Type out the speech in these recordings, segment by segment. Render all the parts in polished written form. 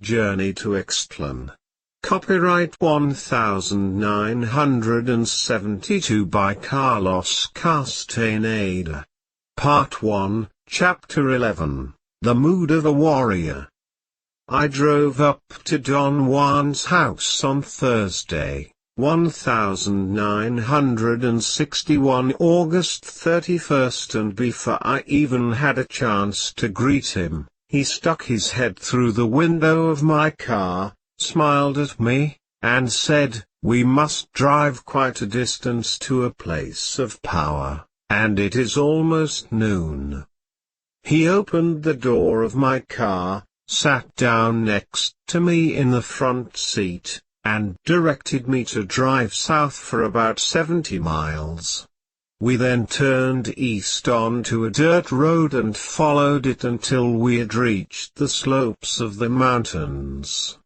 Journey to Istlan. Copyright 1972 by Carlos Castaneda. Part 1, Chapter 11, The Mood of a Warrior. I drove up to Don Juan's house on Thursday, 1961 August 31st, and before I even had a chance to greet him, he stuck his head through the window of my car, smiled at me, and said, "We must drive quite a distance to a place of power, and it is almost noon." He opened the door of my car, sat down next to me in the front seat, and directed me to drive south for about 70 miles. We then turned east onto a dirt road and followed it until we had reached the slopes of the mountains.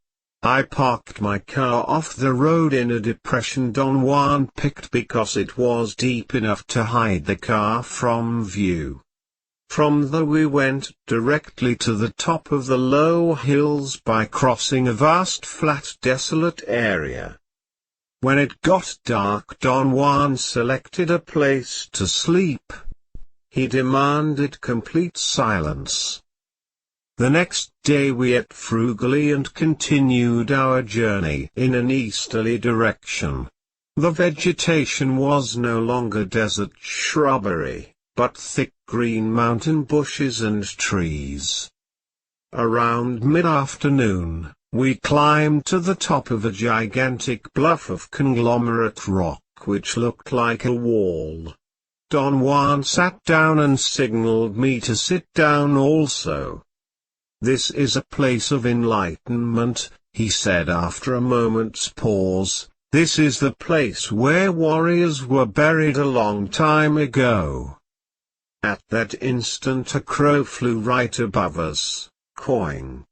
I parked my car off the road in a depression Don Juan picked because it was deep enough to hide the car from view. From there we went directly to the top of the low hills by crossing a vast flat desolate area. When it got dark, Don Juan selected a place to sleep. He demanded complete silence. The next day we ate frugally and continued our journey in an easterly direction. The vegetation was no longer desert shrubbery, but thick green mountain bushes and trees. Around mid-afternoon, we climbed to the top of a gigantic bluff of conglomerate rock which looked like a wall. Don Juan sat down and signaled me to sit down also. "This is a place of enlightenment," he said after a moment's pause. "This is the place where warriors were buried a long time ago." At that instant a crow flew right above us, cawing.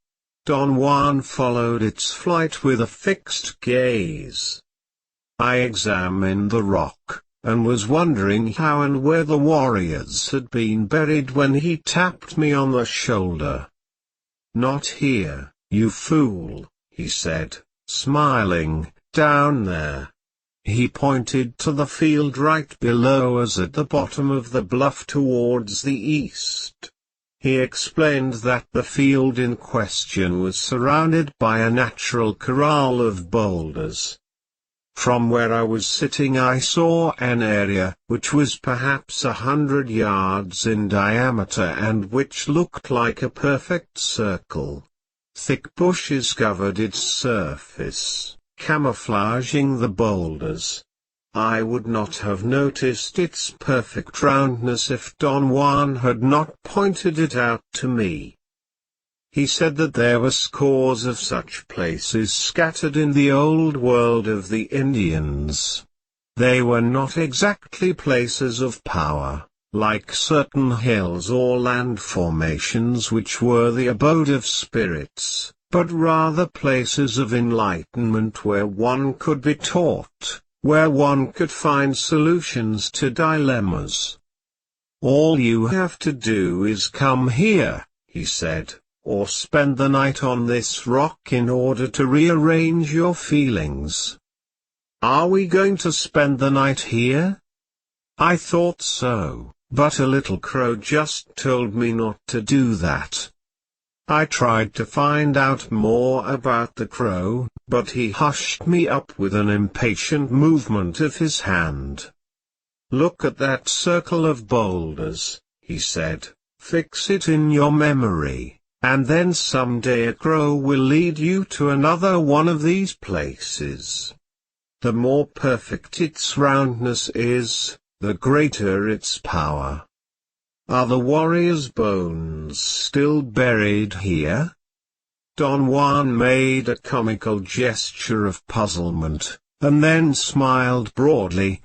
Don Juan followed its flight with a fixed gaze. I examined the rock, and was wondering how and where the warriors had been buried when he tapped me on the shoulder. "Not here, you fool," he said, smiling. "Down there." He pointed to the field right below us at the bottom of the bluff towards the east. He explained that the field in question was surrounded by a natural corral of boulders. From where I was sitting I saw an area which was perhaps 100 yards in diameter and which looked like a perfect circle. Thick bushes covered its surface, camouflaging the boulders. I would not have noticed its perfect roundness if Don Juan had not pointed it out to me. He said that there were scores of such places scattered in the old world of the Indians. They were not exactly places of power, like certain hills or land formations which were the abode of spirits, but rather places of enlightenment where one could be taught, where one could find solutions to dilemmas. "All you have to do is come here," he said, "or spend the night on this rock in order to rearrange your feelings." "Are we going to spend the night here?" I thought so, but a little crow just told me not to do that. I tried to find out more about the crow, but he hushed me up with an impatient movement of his hand. "Look at that circle of boulders," he said, "fix it in your memory, and then someday a crow will lead you to another one of these places. The more perfect its roundness is, the greater its power. Are the warriors' bones still buried here?" Don Juan made a comical gesture of puzzlement, and then smiled broadly.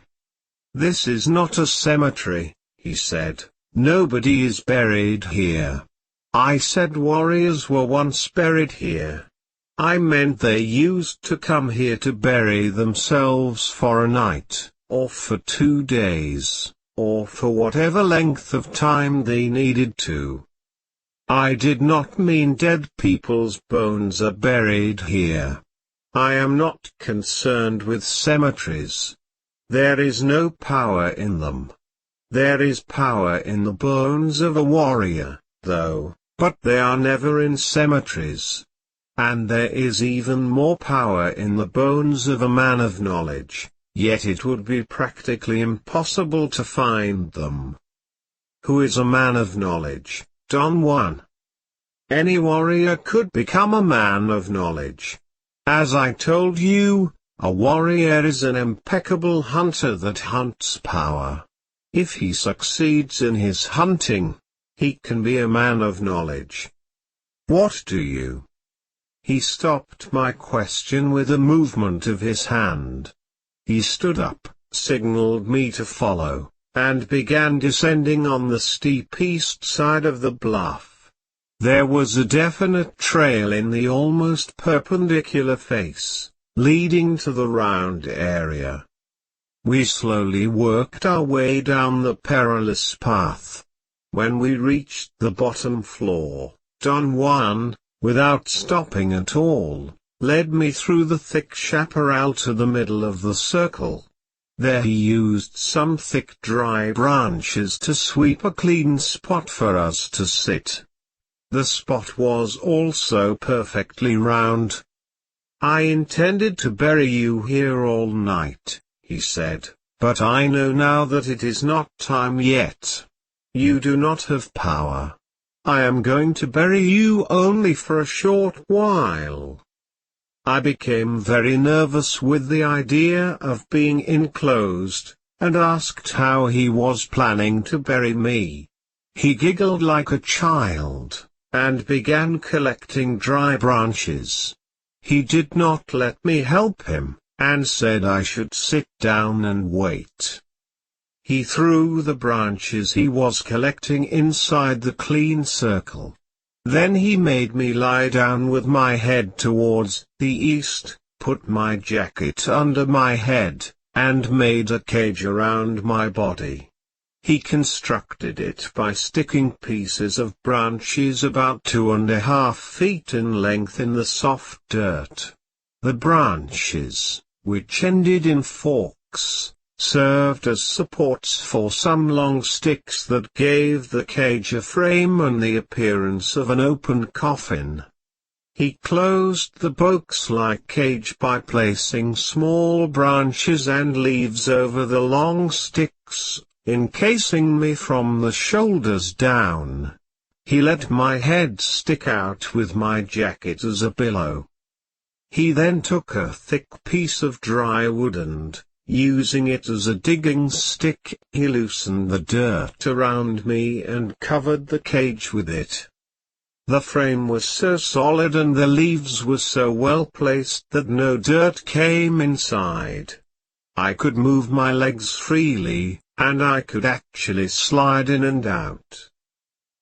"This is not a cemetery," he said. "Nobody is buried here. I said warriors were once buried here. I meant they used to come here to bury themselves for a night, or for 2 days, or for whatever length of time they needed to. I did not mean dead people's bones are buried here. I am not concerned with cemeteries. There is no power in them. There is power in the bones of a warrior, though, but they are never in cemeteries. And there is even more power in the bones of a man of knowledge, yet it would be practically impossible to find them. Who is a man of knowledge, Don Juan? Any warrior could become a man of knowledge. As I told you, a warrior is an impeccable hunter that hunts power. If he succeeds in his hunting, he can be a man of knowledge. What do you? He stopped my question with a movement of his hand. He stood up, signaled me to follow, and began descending on the steep east side of the bluff. There was a definite trail in the almost perpendicular face, leading to the round area. We slowly worked our way down the perilous path. When we reached the bottom floor, Don Juan, without stopping at all, led me through the thick chaparral to the middle of the circle. There he used some thick dry branches to sweep a clean spot for us to sit. The spot was also perfectly round. I intended to bury you here all night, he said, but I know now that it is not time yet. You do not have power. I am going to bury you only for a short while. I became very nervous with the idea of being enclosed, and asked how he was planning to bury me. He giggled like a child, and began collecting dry branches. He did not let me help him, and said I should sit down and wait. He threw the branches he was collecting inside the clean circle. Then he made me lie down with my head towards the east, put my jacket under my head, and made a cage around my body. He constructed it by sticking pieces of branches about 2.5 feet in length in the soft dirt. The branches, which ended in forks, served as supports for some long sticks that gave the cage a frame and the appearance of an open coffin. He closed the box-like cage by placing small branches and leaves over the long sticks, encasing me from the shoulders down. He let my head stick out with my jacket as a pillow. He then took a thick piece of dry wood and, using it as a digging stick, he loosened the dirt around me and covered the cage with it. The frame was so solid and the leaves were so well placed that no dirt came inside. I could move my legs freely, and I could actually slide in and out.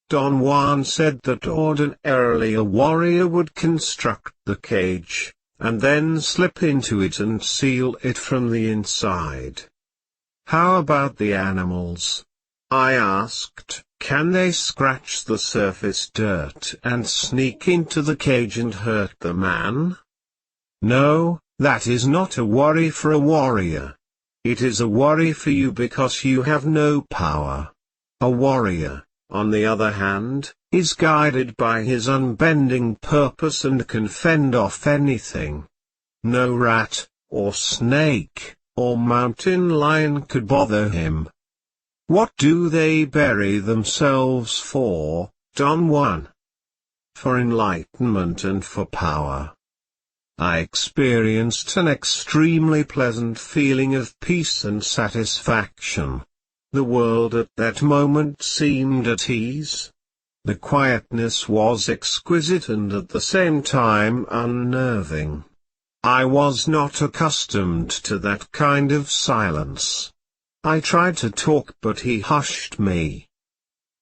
Don Juan said that ordinarily a warrior would construct the cage, and then slip into it and seal it from the inside. How about the animals? I asked. Can they scratch the surface dirt and sneak into the cage and hurt the man? No, that is not a worry for a warrior. It is a worry for you because you have no power. A warrior, on the other hand, is guided by his unbending purpose and can fend off anything. No rat, or snake, or mountain lion could bother him. What do they bury themselves for, Don Juan? For enlightenment and for power. I experienced an extremely pleasant feeling of peace and satisfaction. The world at that moment seemed at ease. The quietness was exquisite and at the same time unnerving. I was not accustomed to that kind of silence. I tried to talk but he hushed me.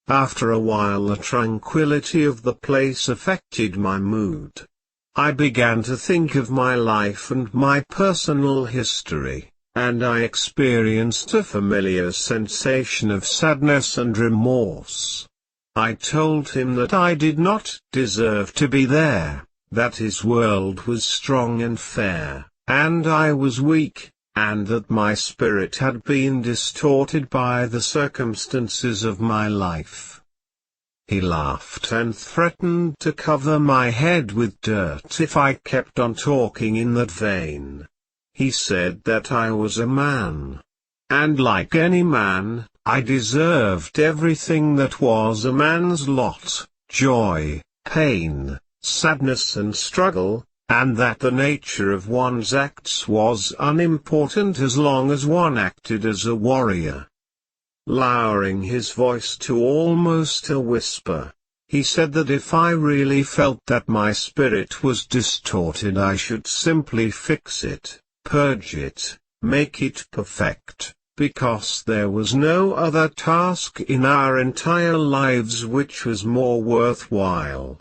After a while the tranquility of the place affected my mood. I began to think of my life and my personal history, and I experienced a familiar sensation of sadness and remorse. I told him that I did not deserve to be there, that his world was strong and fair, and I was weak, and that my spirit had been distorted by the circumstances of my life. He laughed and threatened to cover my head with dirt if I kept on talking in that vein. He said that I was a man. And like any man, I deserved everything that was a man's lot, joy, pain, sadness and struggle, and that the nature of one's acts was unimportant as long as one acted as a warrior. Lowering his voice to almost a whisper, he said that if I really felt that my spirit was distorted, I should simply fix it, purge it, make it perfect, because there was no other task in our entire lives which was more worthwhile.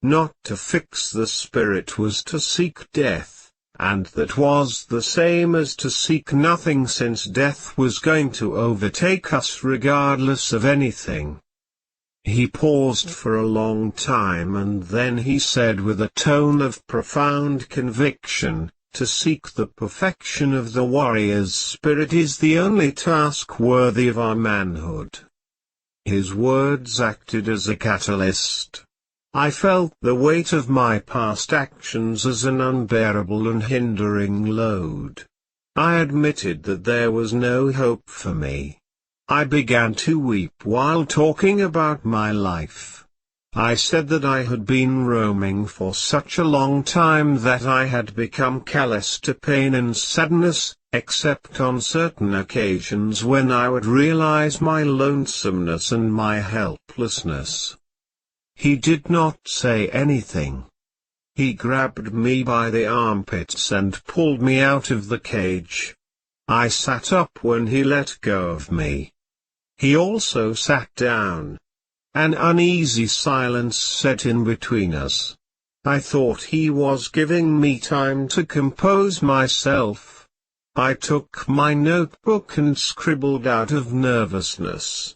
Not to fix the spirit was to seek death, and that was the same as to seek nothing, since death was going to overtake us regardless of anything. He paused for a long time and then he said with a tone of profound conviction, to seek the perfection of the warrior's spirit is the only task worthy of our manhood. His words acted as a catalyst. I felt the weight of my past actions as an unbearable and hindering load. I admitted that there was no hope for me. I began to weep while talking about my life. I said that I had been roaming for such a long time that I had become callous to pain and sadness, except on certain occasions when I would realize my lonesomeness and my helplessness. He did not say anything. He grabbed me by the armpits and pulled me out of the cage. I sat up when he let go of me. He also sat down. An uneasy silence set in between us. I thought he was giving me time to compose myself. I took my notebook and scribbled out of nervousness.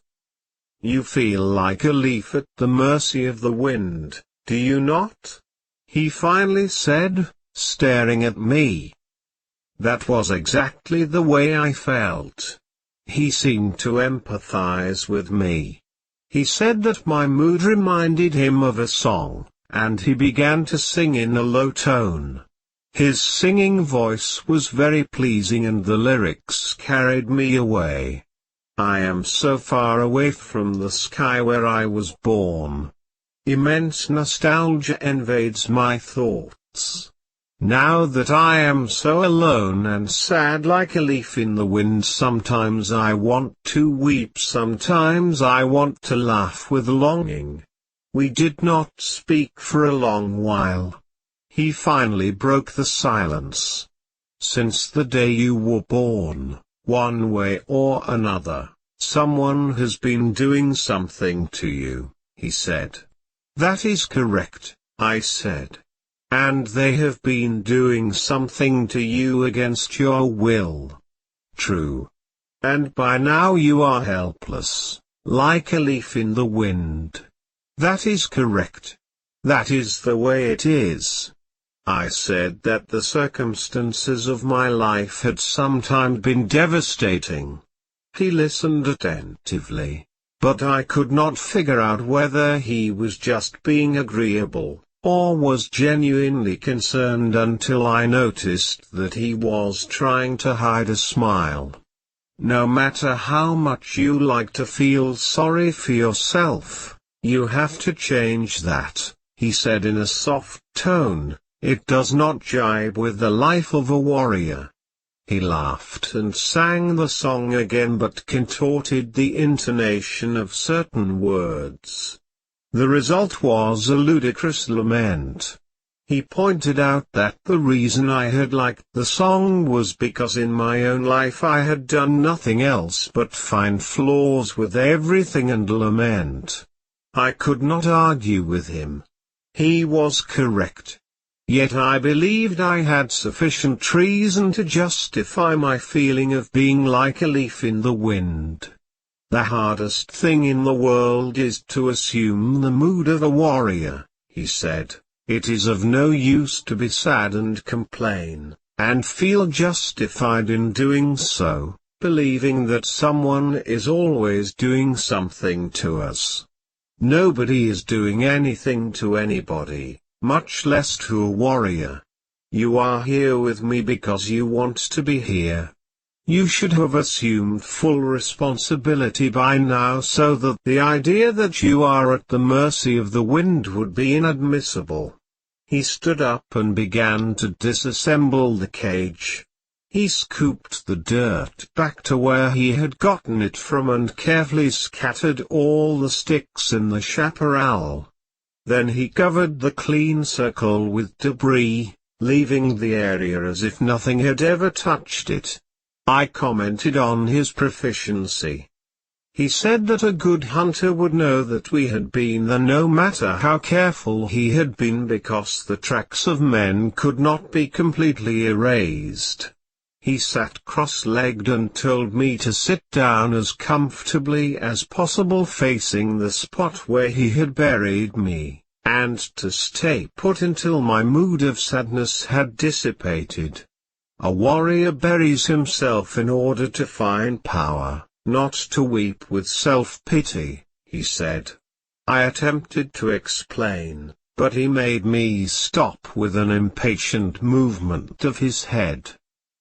"You feel like a leaf at the mercy of the wind, do you not?" he finally said, staring at me. That was exactly the way I felt. He seemed to empathize with me. He said that my mood reminded him of a song, and he began to sing in a low tone. His singing voice was very pleasing and the lyrics carried me away. I am so far away from the sky where I was born. Immense nostalgia invades my thoughts. Now that I am so alone and sad like a leaf in the wind, sometimes I want to weep, sometimes I want to laugh with longing. We did not speak for a long while. He finally broke the silence. "Since the day you were born, one way or another, someone has been doing something to you," he said. "That is correct," I said. "And they have been doing something to you against your will." "True. And by now you are helpless, like a leaf in the wind." "That is correct. That is the way it is." I said that the circumstances of my life had sometimes been devastating. He listened attentively, but I could not figure out whether he was just being agreeable, or was genuinely concerned until I noticed that he was trying to hide a smile. "No matter how much you like to feel sorry for yourself, you have to change that," he said in a soft tone. "It does not jibe with the life of a warrior." He laughed and sang the song again, but contorted the intonation of certain words. The result was a ludicrous lament. He pointed out that the reason I had liked the song was because in my own life I had done nothing else but find flaws with everything and lament. I could not argue with him. He was correct. Yet I believed I had sufficient reason to justify my feeling of being like a leaf in the wind. "The hardest thing in the world is to assume the mood of a warrior," he said. "It is of no use to be sad and complain, and feel justified in doing so, believing that someone is always doing something to us. Nobody is doing anything to anybody, much less to a warrior. You are here with me because you want to be here. You should have assumed full responsibility by now so that the idea that you are at the mercy of the wind would be inadmissible." He stood up and began to disassemble the cage. He scooped the dirt back to where he had gotten it from and carefully scattered all the sticks in the chaparral. Then he covered the clean circle with debris, leaving the area as if nothing had ever touched it. I commented on his proficiency. He said that a good hunter would know that we had been there no matter how careful he had been because the tracks of men could not be completely erased. He sat cross-legged and told me to sit down as comfortably as possible facing the spot where he had buried me, and to stay put until my mood of sadness had dissipated. A warrior buries himself in order to find power, not to weep with self-pity, he said. I attempted to explain, but he made me stop with an impatient movement of his head.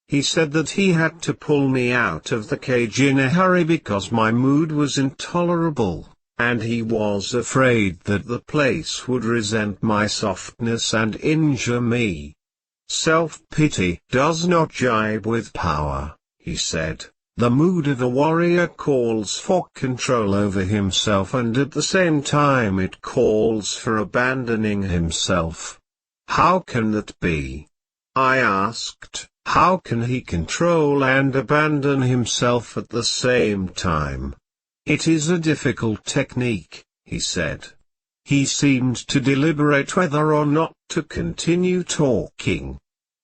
He said that he had to pull me out of the cage in a hurry because my mood was intolerable, and he was afraid that the place would resent my softness and injure me. Self-pity does not jibe with power, he said. The mood of a warrior calls for control over himself and at the same time it calls for abandoning himself. How can that be? I asked. How can he control and abandon himself at the same time? It is a difficult technique, he said. He seemed to deliberate whether or not to continue talking.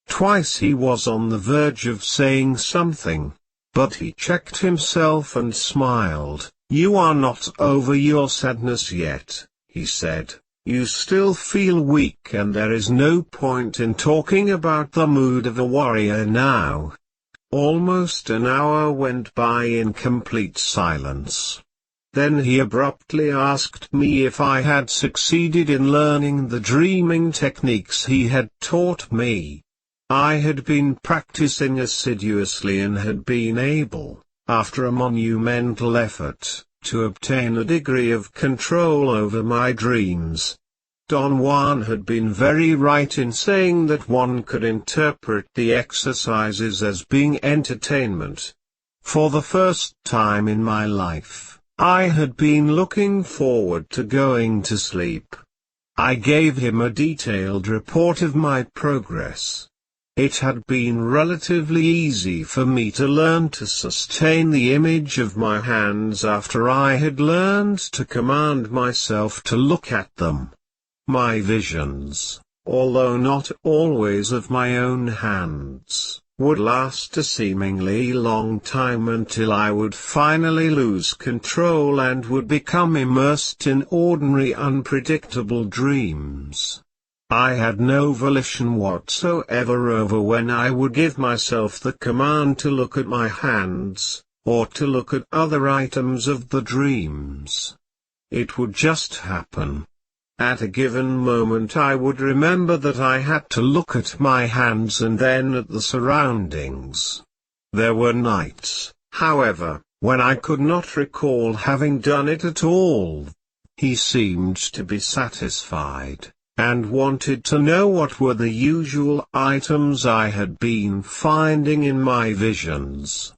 Twice he was on the verge of saying something, but he checked himself and smiled. You are not over your sadness yet, he said. You still feel weak and there is no point in talking about the mood of a warrior now. Almost an hour went by in complete silence. Then he abruptly asked me if I had succeeded in learning the dreaming techniques he had taught me. I had been practicing assiduously and had been able, after a monumental effort, to obtain a degree of control over my dreams. Don Juan had been very right in saying that one could interpret the exercises as being entertainment. For the first time in my life, I had been looking forward to going to sleep. I gave him a detailed report of my progress. It had been relatively easy for me to learn to sustain the image of my hands after I had learned to command myself to look at them. My visions, although not always of my own hands, would last a seemingly long time until I would finally lose control and would become immersed in ordinary unpredictable dreams. I had no volition whatsoever over when I would give myself the command to look at my hands, or to look at other items of the dreams. It would just happen. At a given moment I would remember that I had to look at my hands and then at the surroundings. There were nights, however, when I could not recall having done it at all. He seemed to be satisfied, and wanted to know what were the usual items I had been finding in my visions.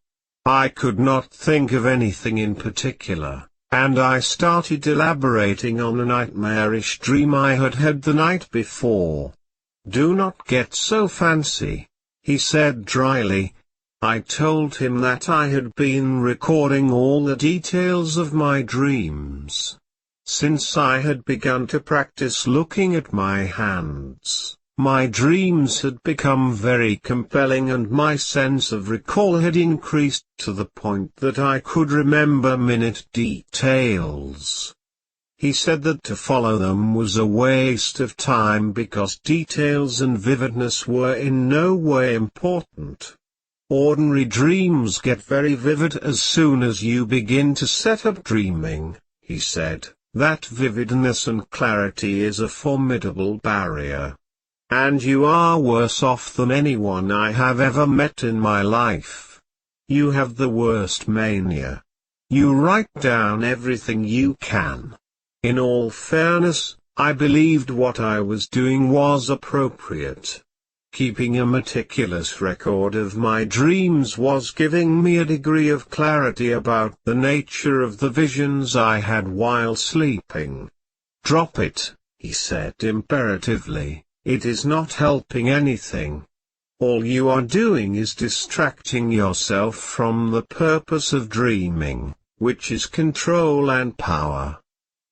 I could not think of anything in particular, and I started elaborating on a nightmarish dream I had had the night before. Do not get so fancy, he said dryly. I told him that I had been recording all the details of my dreams. Since I had begun to practice looking at my hands, My dreams had become very compelling and my sense of recall had increased to the point that I could remember minute details. He said that to follow them was a waste of time because details and vividness were in no way important. Ordinary dreams get very vivid as soon as you begin to set up dreaming, he said. That vividness and clarity is a formidable barrier. And you are worse off than anyone I have ever met in my life. You have the worst mania. You write down everything you can. In all fairness, I believed what I was doing was appropriate. Keeping a meticulous record of my dreams was giving me a degree of clarity about the nature of the visions I had while sleeping. Drop it, he said imperatively, it is not helping anything. All you are doing is distracting yourself from the purpose of dreaming, which is control and power.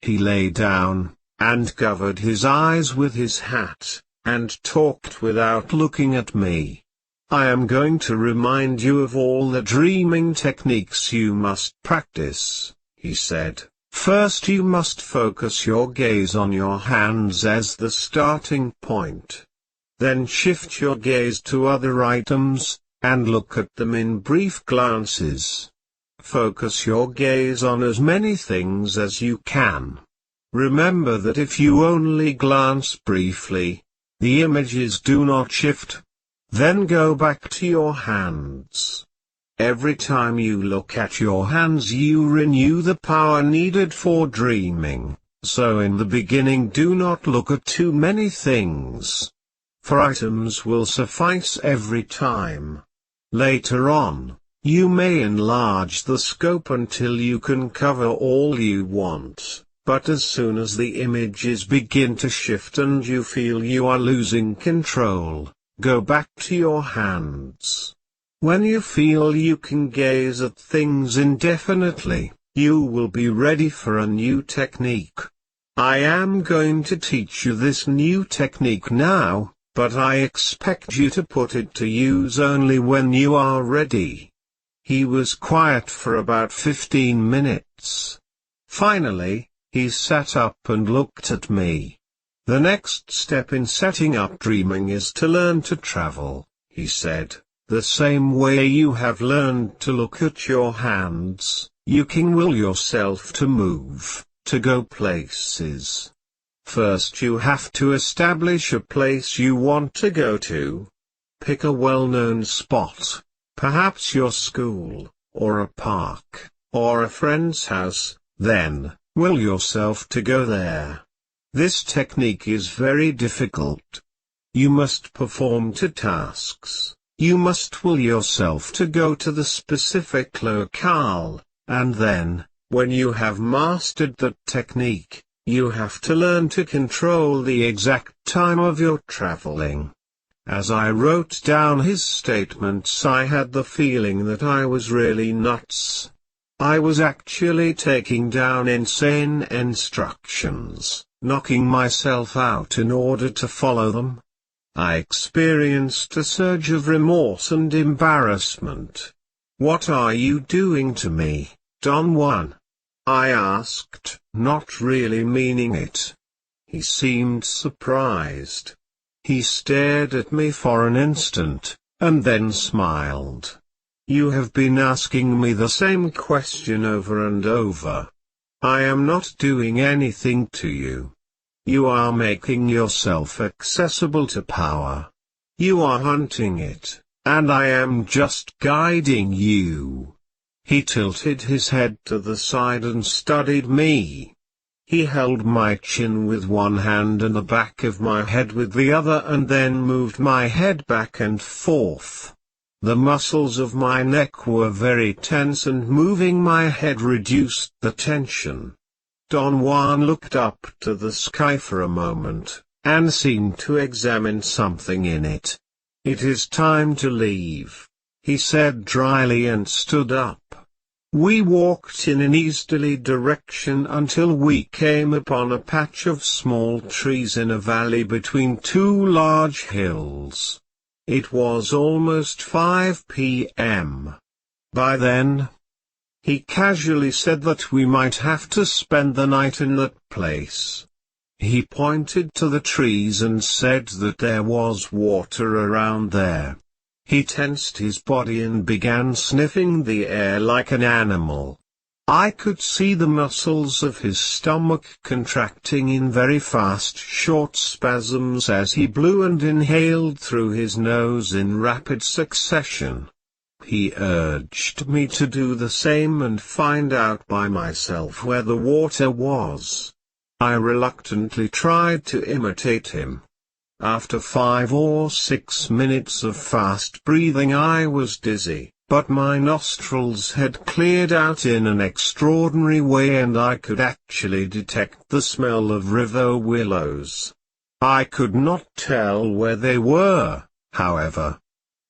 He lay down, and covered his eyes with his hat, and talked without looking at me. I am going to remind you of all the dreaming techniques you must practice, he said. First you must focus your gaze on your hands as the starting point. Then shift your gaze to other items, and look at them in brief glances. Focus your gaze on as many things as you can. Remember that if you only glance briefly, the images do not shift. Then go back to your hands. Every time you look at your hands you renew the power needed for dreaming, so in the beginning do not look at too many things. 4 items will suffice every time. Later on, you may enlarge the scope until you can cover all you want, but as soon as the images begin to shift and you feel you are losing control, go back to your hands. When you feel you can gaze at things indefinitely, you will be ready for a new technique. I am going to teach you this new technique now, but I expect you to put it to use only when you are ready. He was quiet for about 15 minutes. Finally, he sat up and looked at me. The next step in setting up dreaming is to learn to travel, he said. The same way you have learned to look at your hands, you can will yourself to move, to go places. First you have to establish a place you want to go to. Pick a well-known spot, perhaps your school, or a park, or a friend's house, then, will yourself to go there. This technique is very difficult. You must perform 2 tasks. You must will yourself to go to the specific locale, and then, when you have mastered that technique, you have to learn to control the exact time of your traveling. As I wrote down his statements, I had the feeling that I was really nuts. I was actually taking down insane instructions, knocking myself out in order to follow them. I experienced a surge of remorse and embarrassment. What are you doing to me, Don Juan? I asked, not really meaning it. He seemed surprised. He stared at me for an instant, and then smiled. You have been asking me the same question over and over. I am not doing anything to you. You are making yourself accessible to power. You are hunting it, and I am just guiding you. He tilted his head to the side and studied me. He held my chin with one hand and the back of my head with the other and then moved my head back and forth. The muscles of my neck were very tense and moving my head reduced the tension. Don Juan looked up to the sky for a moment, and seemed to examine something in it. It is time to leave, he said dryly and stood up. We walked in an easterly direction until we came upon a patch of small trees in a valley between two large hills. It was almost 5 p.m. by then. He casually said that we might have to spend the night in that place. He pointed to the trees and said that there was water around there. He tensed his body and began sniffing the air like an animal. I could see the muscles of his stomach contracting in very fast short spasms as he blew and inhaled through his nose in rapid succession. He urged me to do the same and find out by myself where the water was. I reluctantly tried to imitate him. After 5 or 6 minutes of fast breathing I was dizzy, but my nostrils had cleared out in an extraordinary way and I could actually detect the smell of river willows. I could not tell where they were, however.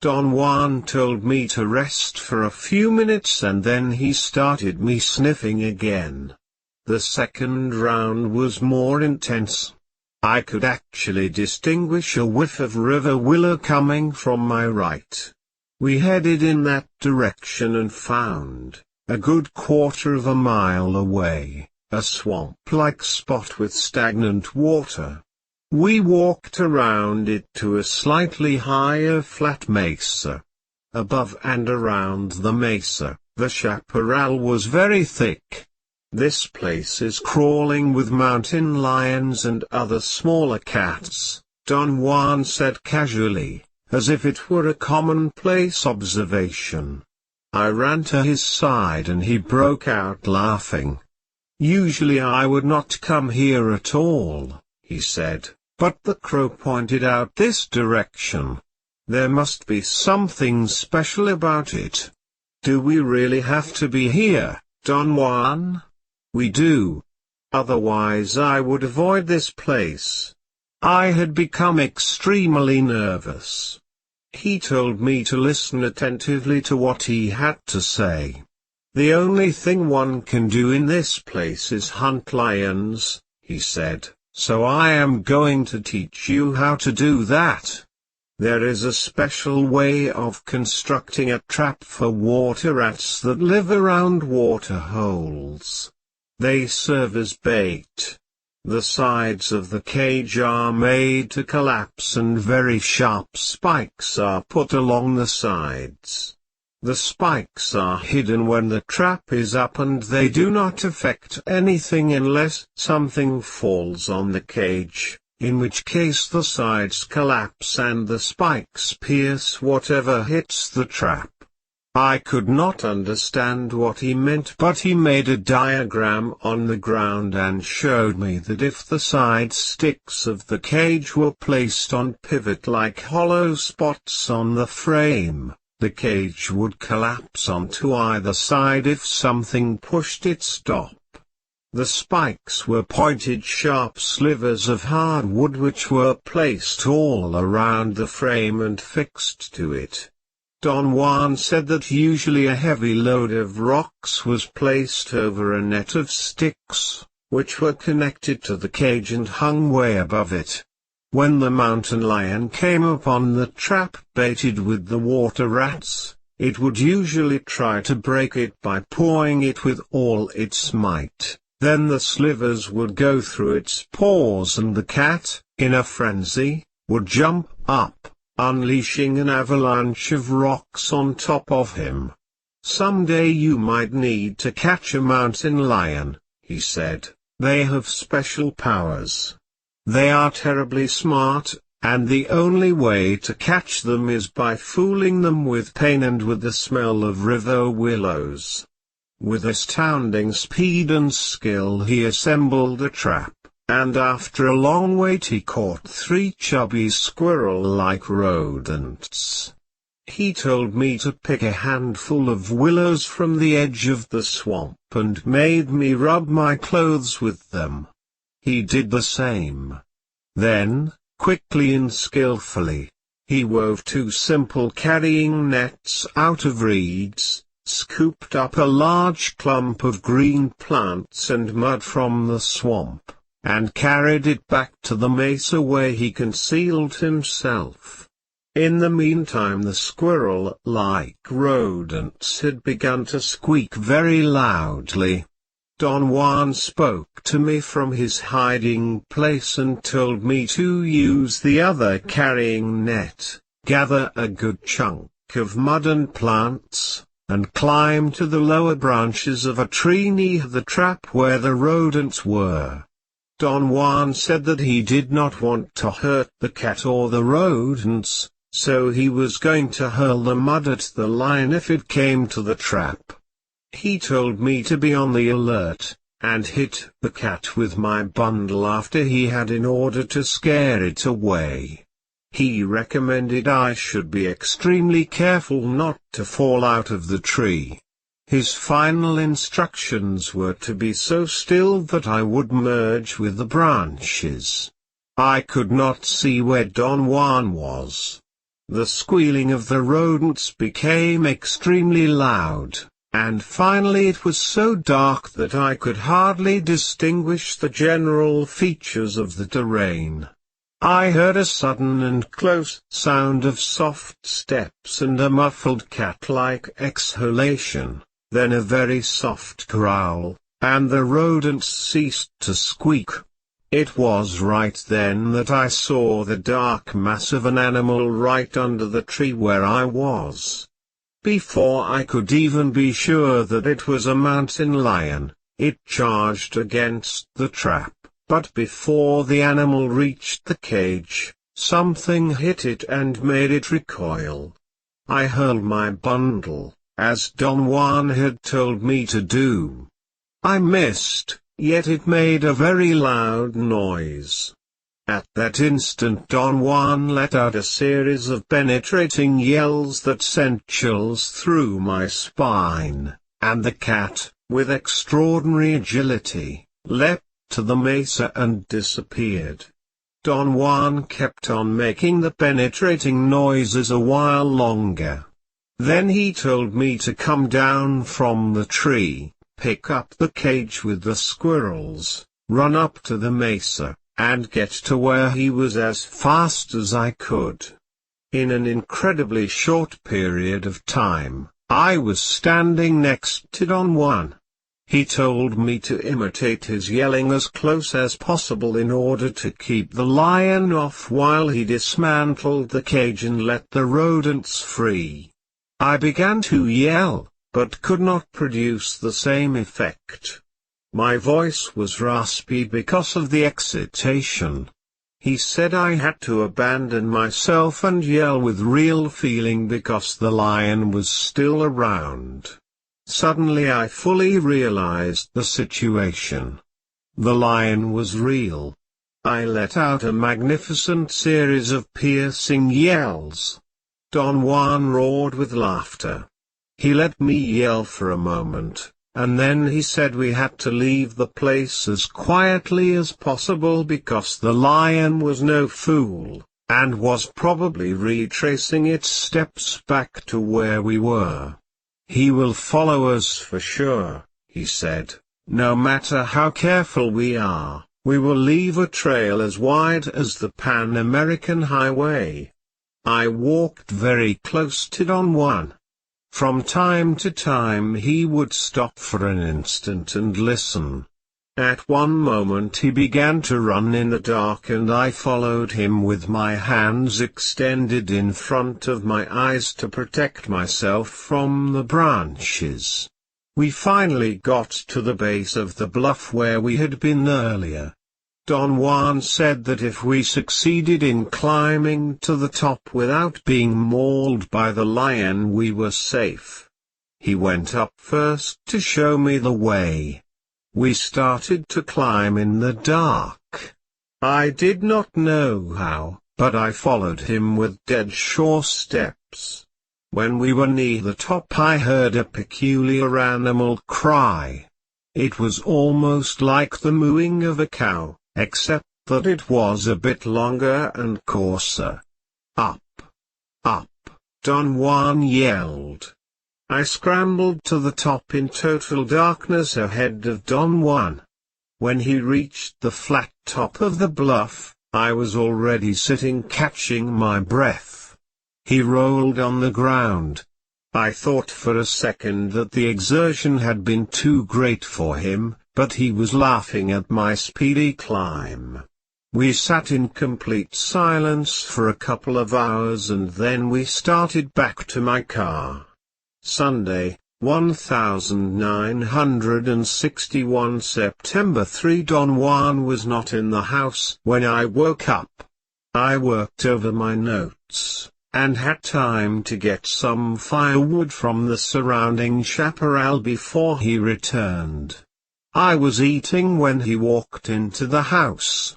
Don Juan told me to rest for a few minutes and then he started me sniffing again. The second round was more intense. I could actually distinguish a whiff of river willow coming from my right. We headed in that direction and found, a good quarter of a mile away, a swamp-like spot with stagnant water. We walked around it to a slightly higher flat mesa. Above and around the mesa, the chaparral was very thick. This place is crawling with mountain lions and other smaller cats, Don Juan said casually, as if it were a commonplace observation. I ran to his side and he broke out laughing. Usually I would not come here at all, he said, but the crow pointed out this direction. There must be something special about it. Do we really have to be here, Don Juan? We do. Otherwise I would avoid this place. I had become extremely nervous. He told me to listen attentively to what he had to say. The only thing one can do in this place is hunt lions, he said, so I am going to teach you how to do that. There is a special way of constructing a trap for water rats that live around water holes. They serve as bait. The sides of the cage are made to collapse and very sharp spikes are put along the sides. The spikes are hidden when the trap is up and they do not affect anything unless something falls on the cage, in which case the sides collapse and the spikes pierce whatever hits the trap. I could not understand what he meant, but he made a diagram on the ground and showed me that if the side sticks of the cage were placed on pivot-like hollow spots on the frame, the cage would collapse onto either side if something pushed its stop. The spikes were pointed sharp slivers of hardwood which were placed all around the frame and fixed to it. Don Juan said that usually a heavy load of rocks was placed over a net of sticks, which were connected to the cage and hung way above it. When the mountain lion came upon the trap baited with the water rats, it would usually try to break it by pawing it with all its might. Then the slivers would go through its paws and the cat, in a frenzy, would jump up, unleashing an avalanche of rocks on top of him. Someday you might need to catch a mountain lion, he said. They have special powers. They are terribly smart, and the only way to catch them is by fooling them with pain and with the smell of river willows. With astounding speed and skill he assembled a trap. And after a long wait he caught 3 chubby squirrel-like rodents. He told me to pick a handful of willows from the edge of the swamp and made me rub my clothes with them. He did the same. Then, quickly and skillfully, he wove 2 simple carrying nets out of reeds, scooped up a large clump of green plants and mud from the swamp, and carried it back to the mesa where he concealed himself. In the meantime the squirrel-like rodents had begun to squeak very loudly. Don Juan spoke to me from his hiding place and told me to use the other carrying net, gather a good chunk of mud and plants, and climb to the lower branches of a tree near the trap where the rodents were. Don Juan said that he did not want to hurt the cat or the rodents, so he was going to hurl the mud at the lion if it came to the trap. He told me to be on the alert, and hit the cat with my bundle after he had in order to scare it away. He recommended I should be extremely careful not to fall out of the tree. His final instructions were to be so still that I would merge with the branches. I could not see where Don Juan was. The squealing of the rodents became extremely loud, and finally it was so dark that I could hardly distinguish the general features of the terrain. I heard a sudden and close sound of soft steps and a muffled cat-like exhalation, then a very soft growl, and the rodents ceased to squeak. It was right then that I saw the dark mass of an animal right under the tree where I was. Before I could even be sure that it was a mountain lion, it charged against the trap, but before the animal reached the cage, something hit it and made it recoil. I hurled my bundle, as Don Juan had told me to do. I missed, yet it made a very loud noise. At that instant Don Juan let out a series of penetrating yells that sent chills through my spine, and the cat, with extraordinary agility, leapt to the mesa and disappeared. Don Juan kept on making the penetrating noises a while longer. Then he told me to come down from the tree, pick up the cage with the squirrels, run up to the mesa, and get to where he was as fast as I could. In an incredibly short period of time, I was standing next to Don Juan. He told me to imitate his yelling as close as possible in order to keep the lion off while he dismantled the cage and let the rodents free. I began to yell, but could not produce the same effect. My voice was raspy because of the excitation. He said I had to abandon myself and yell with real feeling because the lion was still around. Suddenly I fully realized the situation. The lion was real. I let out a magnificent series of piercing yells. Don Juan roared with laughter. He let me yell for a moment, and then he said we had to leave the place as quietly as possible because the lion was no fool, and was probably retracing its steps back to where we were. He will follow us for sure, he said. No matter how careful we are, we will leave a trail as wide as the Pan American Highway. I walked very close to Don Juan. From time to time he would stop for an instant and listen. At one moment he began to run in the dark and I followed him with my hands extended in front of my eyes to protect myself from the branches. We finally got to the base of the bluff where we had been earlier. Don Juan said that if we succeeded in climbing to the top without being mauled by the lion we were safe. He went up first to show me the way. We started to climb in the dark. I did not know how, but I followed him with dead sure steps. When we were near the top I heard a peculiar animal cry. It was almost like the mooing of a cow, except that it was a bit longer and coarser. Up! Up! Don Juan yelled. I scrambled to the top in total darkness ahead of Don Juan. When he reached the flat top of the bluff, I was already sitting catching my breath. He rolled on the ground. I thought for a second that the exertion had been too great for him, but he was laughing at my speedy climb. We sat in complete silence for a couple of hours and then we started back to my car. Sunday, 1961 September 3. Don Juan was not in the house when I woke up. I worked over my notes, and had time to get some firewood from the surrounding chaparral before he returned. I was eating when he walked into the house.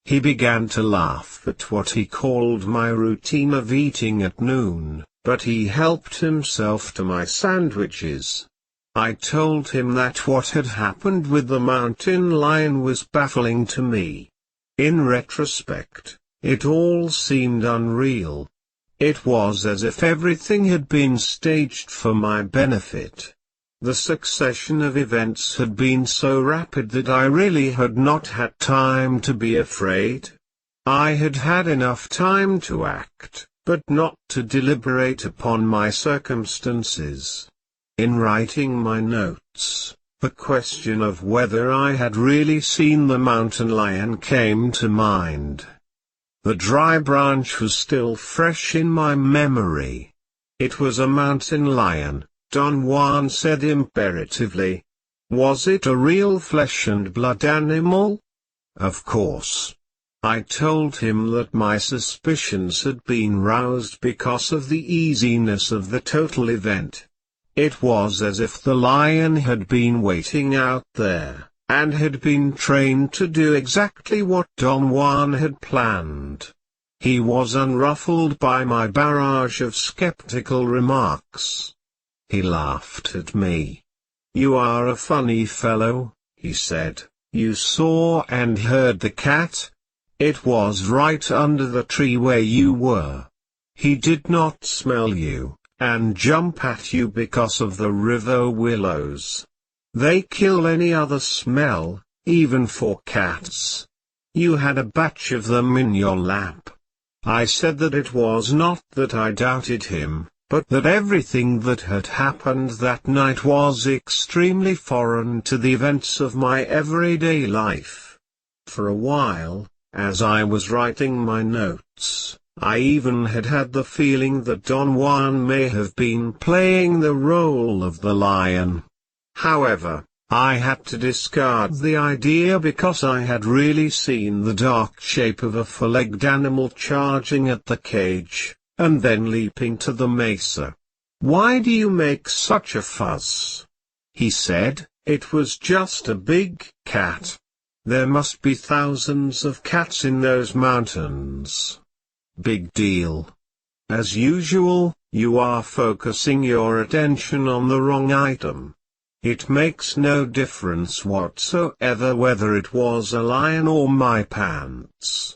He began to laugh at what he called my routine of eating at noon, but he helped himself to my sandwiches. I told him that what had happened with the mountain lion was baffling to me. In retrospect, it all seemed unreal. It was as if everything had been staged for my benefit. The succession of events had been so rapid that I really had not had time to be afraid. I had had enough time to act, but not to deliberate upon my circumstances. In writing my notes, the question of whether I had really seen the mountain lion came to mind. The dry branch was still fresh in my memory. It was a mountain lion, Don Juan said imperatively. Was it a real flesh and blood animal? Of course. I told him that my suspicions had been roused because of the easiness of the total event. It was as if the lion had been waiting out there, and had been trained to do exactly what Don Juan had planned. He was unruffled by my barrage of skeptical remarks. He laughed at me. "You are a funny fellow," he said. "You saw and heard the cat? It was right under the tree where you were. He did not smell you, and jump at you because of the river willows. They kill any other smell, even for cats. You had a batch of them in your lap." I said that it was not that I doubted him, but that everything that had happened that night was extremely foreign to the events of my everyday life. For a while, as I was writing my notes, I even had the feeling that Don Juan may have been playing the role of the lion. However, I had to discard the idea because I had really seen the dark shape of a four-legged animal charging at the cage, and then leaping to the mesa. "Why do you make such a fuss?" he said. "It was just a big cat. There must be thousands of cats in those mountains." Big deal. As usual, you are focusing your attention on the wrong item. It makes no difference whatsoever whether it was a lion or my pants.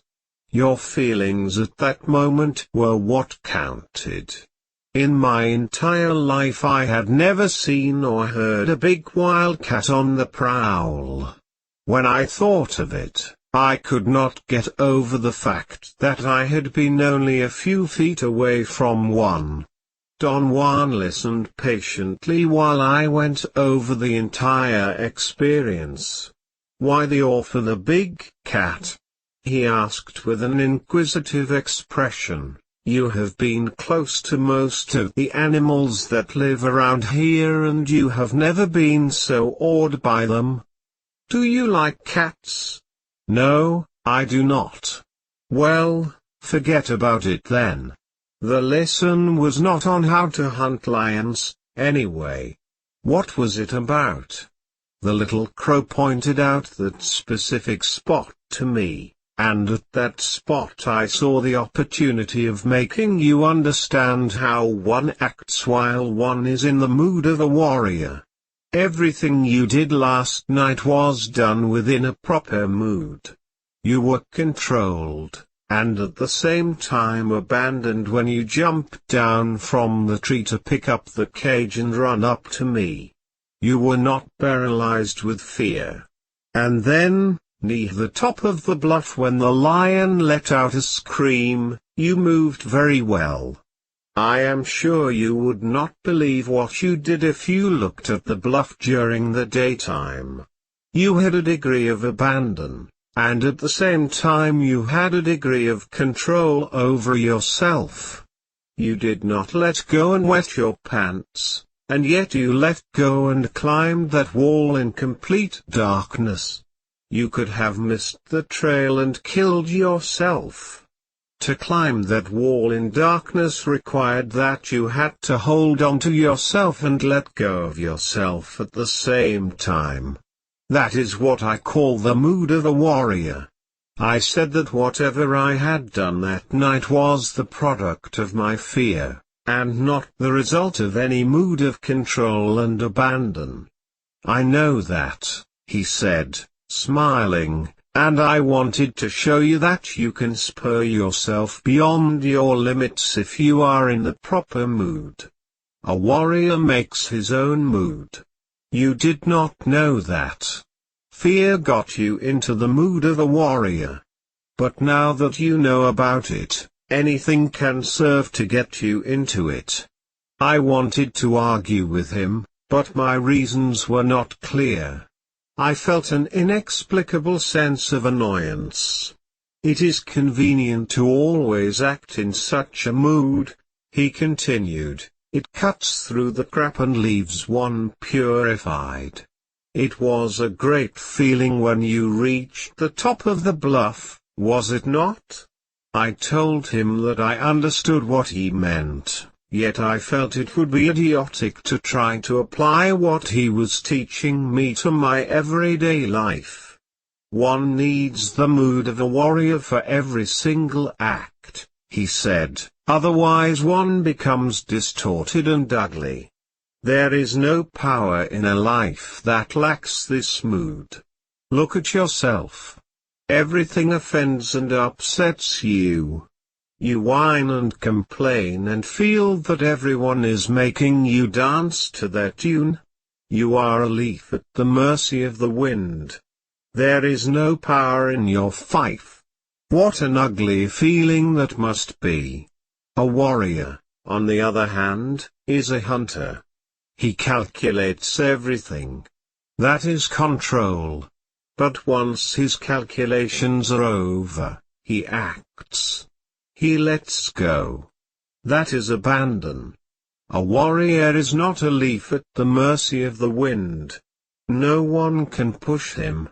Your feelings at that moment were what counted. In my entire life I had never seen or heard a big wildcat on the prowl. When I thought of it, I could not get over the fact that I had been only a few feet away from one. Don Juan listened patiently while I went over the entire experience. "Why the awe for the big cat?" he asked with an inquisitive expression. "You have been close to most of the animals that live around here and you have never been so awed by them. Do you like cats?" "No, I do not." "Well, forget about it then. The lesson was not on how to hunt lions, anyway. What was it about?" The little crow pointed out that specific spot to me, and at that spot I saw the opportunity of making you understand how one acts while one is in the mood of a warrior. Everything you did last night was done within a proper mood. You were controlled, and at the same time abandoned when you jumped down from the tree to pick up the cage and run up to me. You were not paralyzed with fear. And then, near the top of the bluff when the lion let out a scream, you moved very well. I am sure you would not believe what you did if you looked at the bluff during the daytime. You had a degree of abandon, and at the same time you had a degree of control over yourself. You did not let go and wet your pants, and yet you let go and climbed that wall in complete darkness. You could have missed the trail and killed yourself. To climb that wall in darkness required that you had to hold on to yourself and let go of yourself at the same time. That is what I call the mood of a warrior. I said that whatever I had done that night was the product of my fear, and not the result of any mood of control and abandon. I know that, he said, smiling, and I wanted to show you that you can spur yourself beyond your limits if you are in the proper mood. A warrior makes his own mood. You did not know that. Fear got you into the mood of a warrior. But now that you know about it, anything can serve to get you into it. I wanted to argue with him, but my reasons were not clear. I felt an inexplicable sense of annoyance. It is convenient to always act in such a mood, he continued. It cuts through the crap and leaves one purified. It was a great feeling when you reached the top of the bluff, was it not? I told him that I understood what he meant. Yet I felt it would be idiotic to try to apply what he was teaching me to my everyday life. One needs the mood of a warrior for every single act, he said, otherwise one becomes distorted and ugly. There is no power in a life that lacks this mood. Look at yourself. Everything offends and upsets you. You whine and complain and feel that everyone is making you dance to their tune. You are a leaf at the mercy of the wind. There is no power in your fife. What an ugly feeling that must be. A warrior, on the other hand, is a hunter. He calculates everything. That is control. But once his calculations are over, he acts. He lets go. That is abandon. A warrior is not a leaf at the mercy of the wind. No one can push him.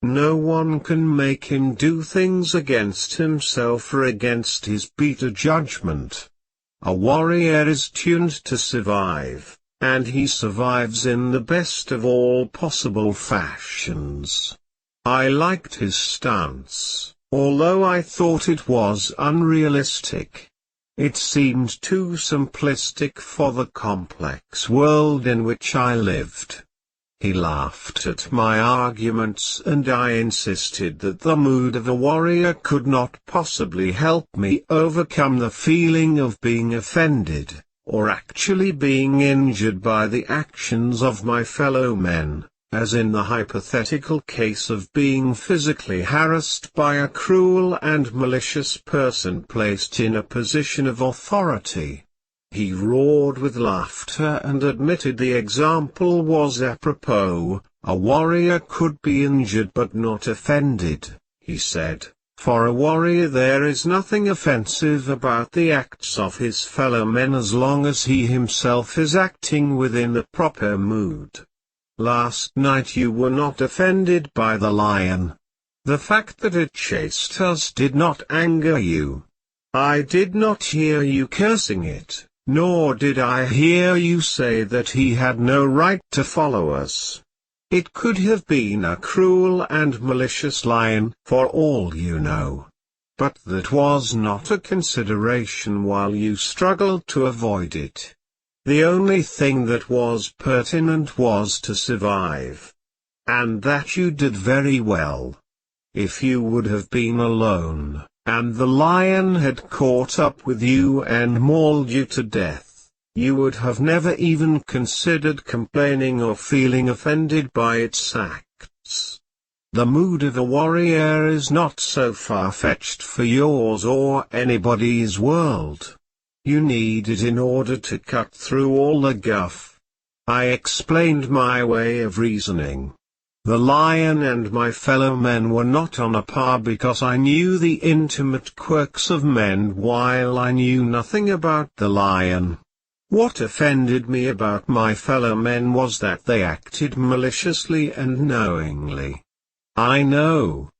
No one can make him do things against himself or against his better judgment. A warrior is tuned to survive, and he survives in the best of all possible fashions. I liked his stance, although I thought it was unrealistic. It seemed too simplistic for the complex world in which I lived. He laughed at my arguments and I insisted that the mood of a warrior could not possibly help me overcome the feeling of being offended, or actually being injured by the actions of my fellow men, as in the hypothetical case of being physically harassed by a cruel and malicious person placed in a position of authority. He roared with laughter and admitted the example was apropos. A warrior could be injured but not offended, he said. For a warrior there is nothing offensive about the acts of his fellow men as long as he himself is acting within the proper mood. Last night you were not offended by the lion. The fact that it chased us did not anger you. I did not hear you cursing it. Nor did I hear you say that he had no right to follow us. It could have been a cruel and malicious lion, for all you know. But that was not a consideration while you struggled to avoid it. The only thing that was pertinent was to survive. And that you did very well. If you would have been alone, and the lion had caught up with you and mauled you to death, you would have never even considered complaining or feeling offended by its acts. The mood of a warrior is not so far-fetched for yours or anybody's world. You need it in order to cut through all the guff. I explained my way of reasoning. The lion and my fellow men were not on a par because I knew the intimate quirks of men while I knew nothing about the lion. What offended me about my fellow men was that they acted maliciously and knowingly. I know,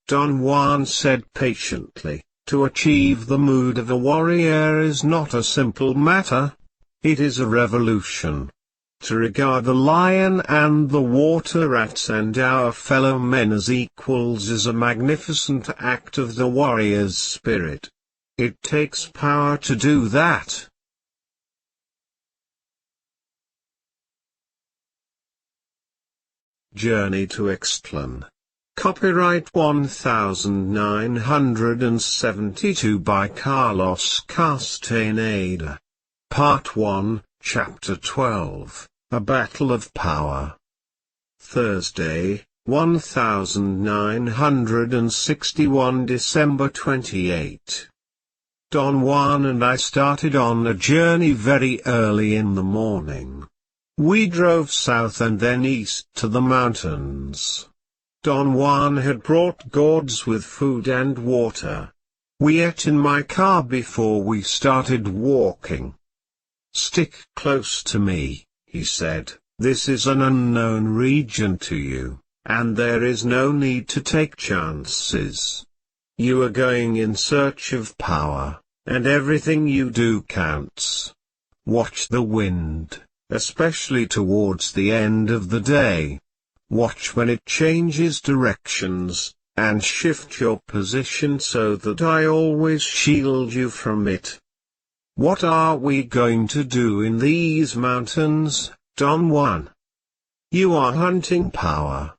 Don Juan said patiently. To achieve the mood of a warrior is not a simple matter. It is a revolution. To regard the lion and the water rats and our fellow men as equals is a magnificent act of the warrior's spirit. It takes power to do that. Journey to Istlan. Copyright 1972 by Carlos Castaneda. Part 1, Chapter 12, A Battle of Power. Thursday, 1961 December 28. Don Juan and I started on a journey very early in the morning. We drove south and then east to the mountains. Don Juan had brought gourds with food and water. We ate in my car before we started walking. "Stick close to me," he said, "this is an unknown region to you, and there is no need to take chances. You are going in search of power, and everything you do counts. Watch the wind, especially towards the end of the day. Watch when it changes directions, and shift your position so that I always shield you from it." "What are we going to do in these mountains, Don Juan?" "You are hunting power."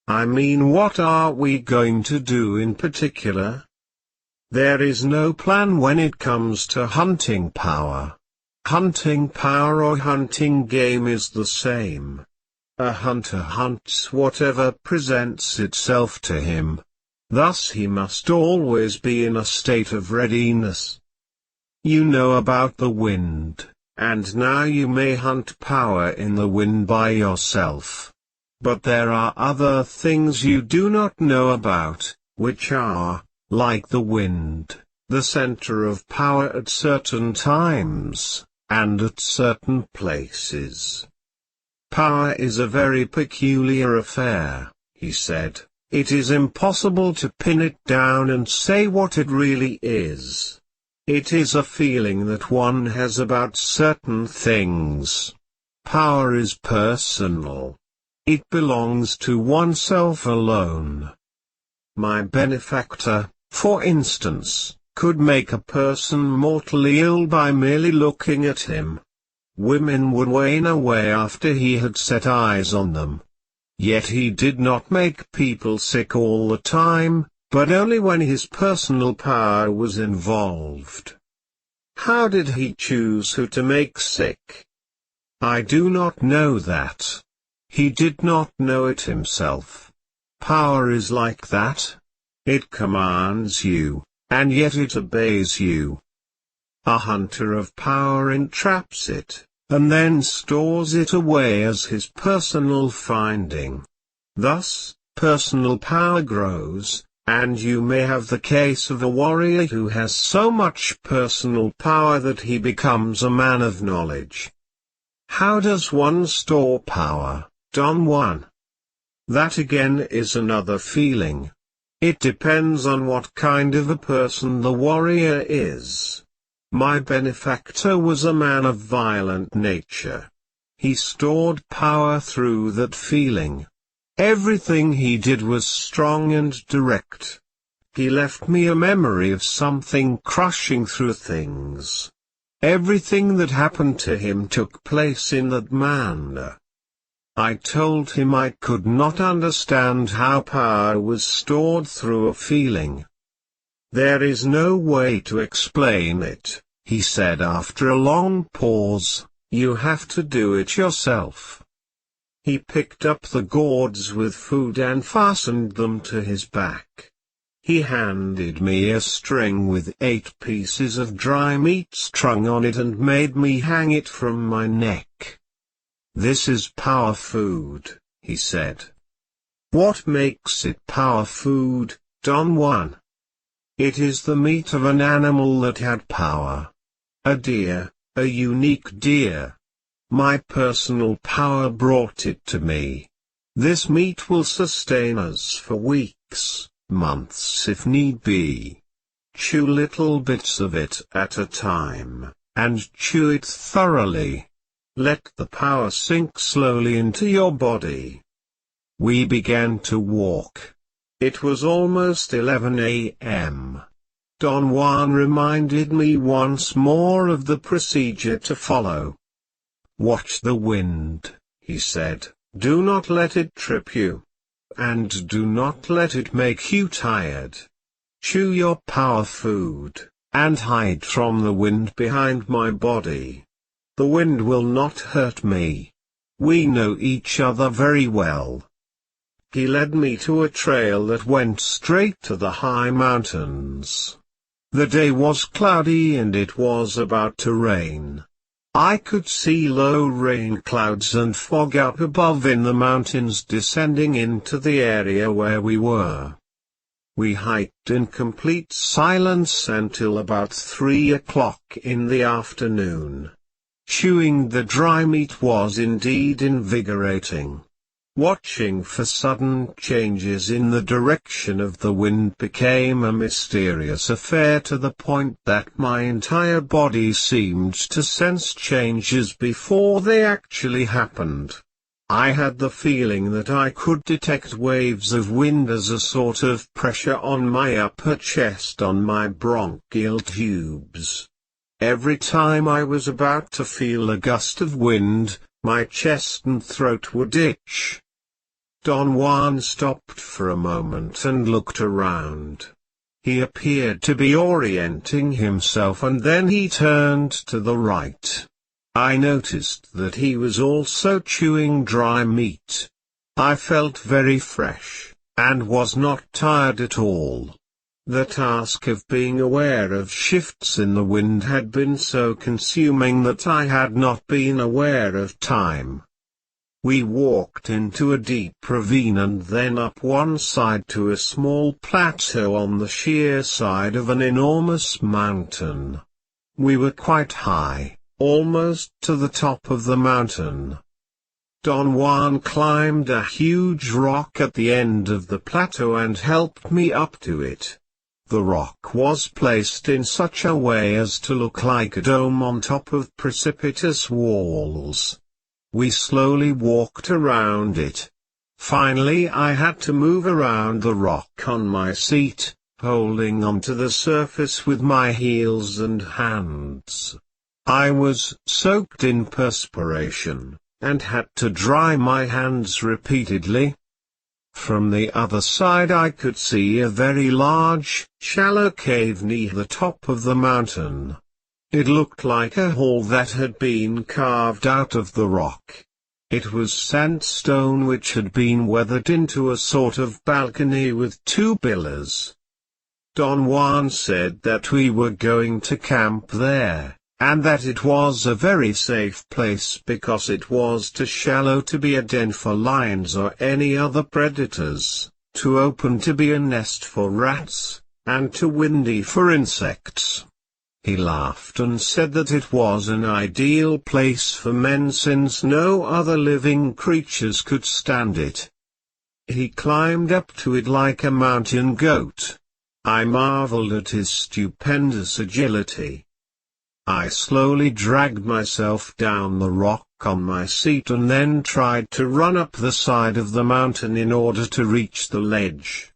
"I mean, what are we going to do in particular?" "There is no plan when it comes to hunting power. Hunting power or hunting game is the same. A hunter hunts whatever presents itself to him. Thus he must always be in a state of readiness. You know about the wind, and now you may hunt power in the wind by yourself. But there are other things you do not know about, which are, like the wind, the center of power at certain times, and at certain places. Power is a very peculiar affair," he said. "It is impossible to pin it down and say what it really is. It is a feeling that one has about certain things. Power is personal. It belongs to oneself alone. My benefactor, for instance, could make a person mortally ill by merely looking at him. Women would wane away after he had set eyes on them. Yet he did not make people sick all the time, but only when his personal power was involved." "How did he choose who to make sick?" "I do not know that. He did not know it himself. Power is like that. It commands you, and yet it obeys you. A hunter of power entraps it, and then stores it away as his personal finding. Thus, personal power grows, and you may have the case of a warrior who has so much personal power that he becomes a man of knowledge." "How does one store power, Don Juan?" "That again is another feeling. It depends on what kind of a person the warrior is. My benefactor was a man of violent nature. He stored power through that feeling. Everything he did was strong and direct. He left me a memory of something crushing through things. Everything that happened to him took place in that manner. I told him I could not understand how power was stored through a feeling. There is no way to explain it, he said after a long pause. You have to do it yourself. He picked up the gourds with food and fastened them to his back. He handed me a string with 8 pieces of dry meat strung on it and made me hang it from my neck. This is power food, he said. What makes it power food, Don Juan? It is the meat of an animal that had power. A deer, a unique deer. My personal power brought it to me. This meat will sustain us for weeks, months if need be. Chew little bits of it at a time, and chew it thoroughly. Let the power sink slowly into your body. We began to walk. It was almost 11 a.m. Don Juan reminded me once more of the procedure to follow. Watch the wind, he said, do not let it trip you. And do not let it make you tired. Chew your power food, and hide from the wind behind my body. The wind will not hurt me. We know each other very well. He led me to a trail that went straight to the high mountains. The day was cloudy and it was about to rain. I could see low rain clouds and fog up above in the mountains descending into the area where we were. We hiked in complete silence until about 3 o'clock in the afternoon. Chewing the dry meat was indeed invigorating. Watching for sudden changes in the direction of the wind became a mysterious affair to the point that my entire body seemed to sense changes before they actually happened. I had the feeling that I could detect waves of wind as a sort of pressure on my upper chest on my bronchial tubes. Every time I was about to feel a gust of wind, my chest and throat would itch. Don Juan stopped for a moment and looked around. He appeared to be orienting himself and then he turned to the right. I noticed that he was also chewing dry meat. I felt very fresh, and was not tired at all. The task of being aware of shifts in the wind had been so consuming that I had not been aware of time. We walked into a deep ravine and then up one side to a small plateau on the sheer side of an enormous mountain. We were quite high, almost to the top of the mountain. Don Juan climbed a huge rock at the end of the plateau and helped me up to it. The rock was placed in such a way as to look like a dome on top of precipitous walls. We slowly walked around it. Finally I had to move around the rock on my seat, holding onto the surface with my heels and hands. I was soaked in perspiration, and had to dry my hands repeatedly. From the other side I could see a very large, shallow cave near the top of the mountain. It looked like a hole that had been carved out of the rock. It was sandstone which had been weathered into a sort of balcony with 2 pillars. Don Juan said that we were going to camp there, and that it was a very safe place because it was too shallow to be a den for lions or any other predators, too open to be a nest for rats, and too windy for insects. He laughed and said that it was an ideal place for men since no other living creatures could stand it. He climbed up to it like a mountain goat. I marveled at his stupendous agility. I slowly dragged myself down the rock on my seat and then tried to run up the side of the mountain in order to reach the ledge.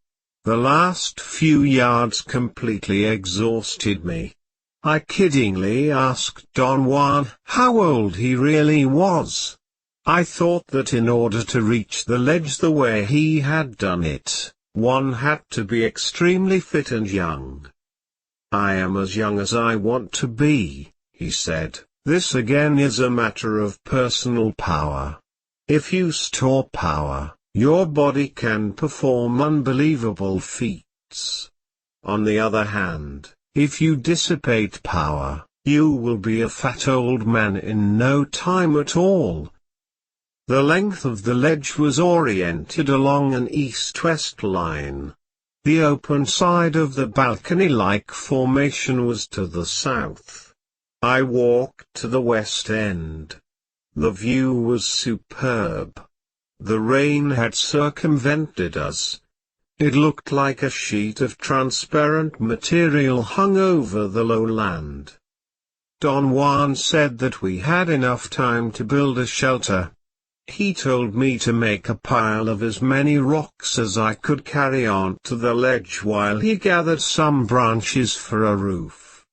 The last few yards completely exhausted me. I kiddingly asked Don Juan how old he really was. I thought that in order to reach the ledge the way he had done it, one had to be extremely fit and young. I am as young as I want to be, he said. This again is a matter of personal power. If you store power, your body can perform unbelievable feats. On the other hand, if you dissipate power, you will be a fat old man in no time at all. The length of the ledge was oriented along an east-west line. The open side of the balcony-like formation was to the south. I walked to the west end. The view was superb. The rain had circumvented us. It looked like a sheet of transparent material hung over the lowland. Don Juan said that we had enough time to build a shelter. He told me to make a pile of as many rocks as I could carry onto the ledge while he gathered some branches for a roof.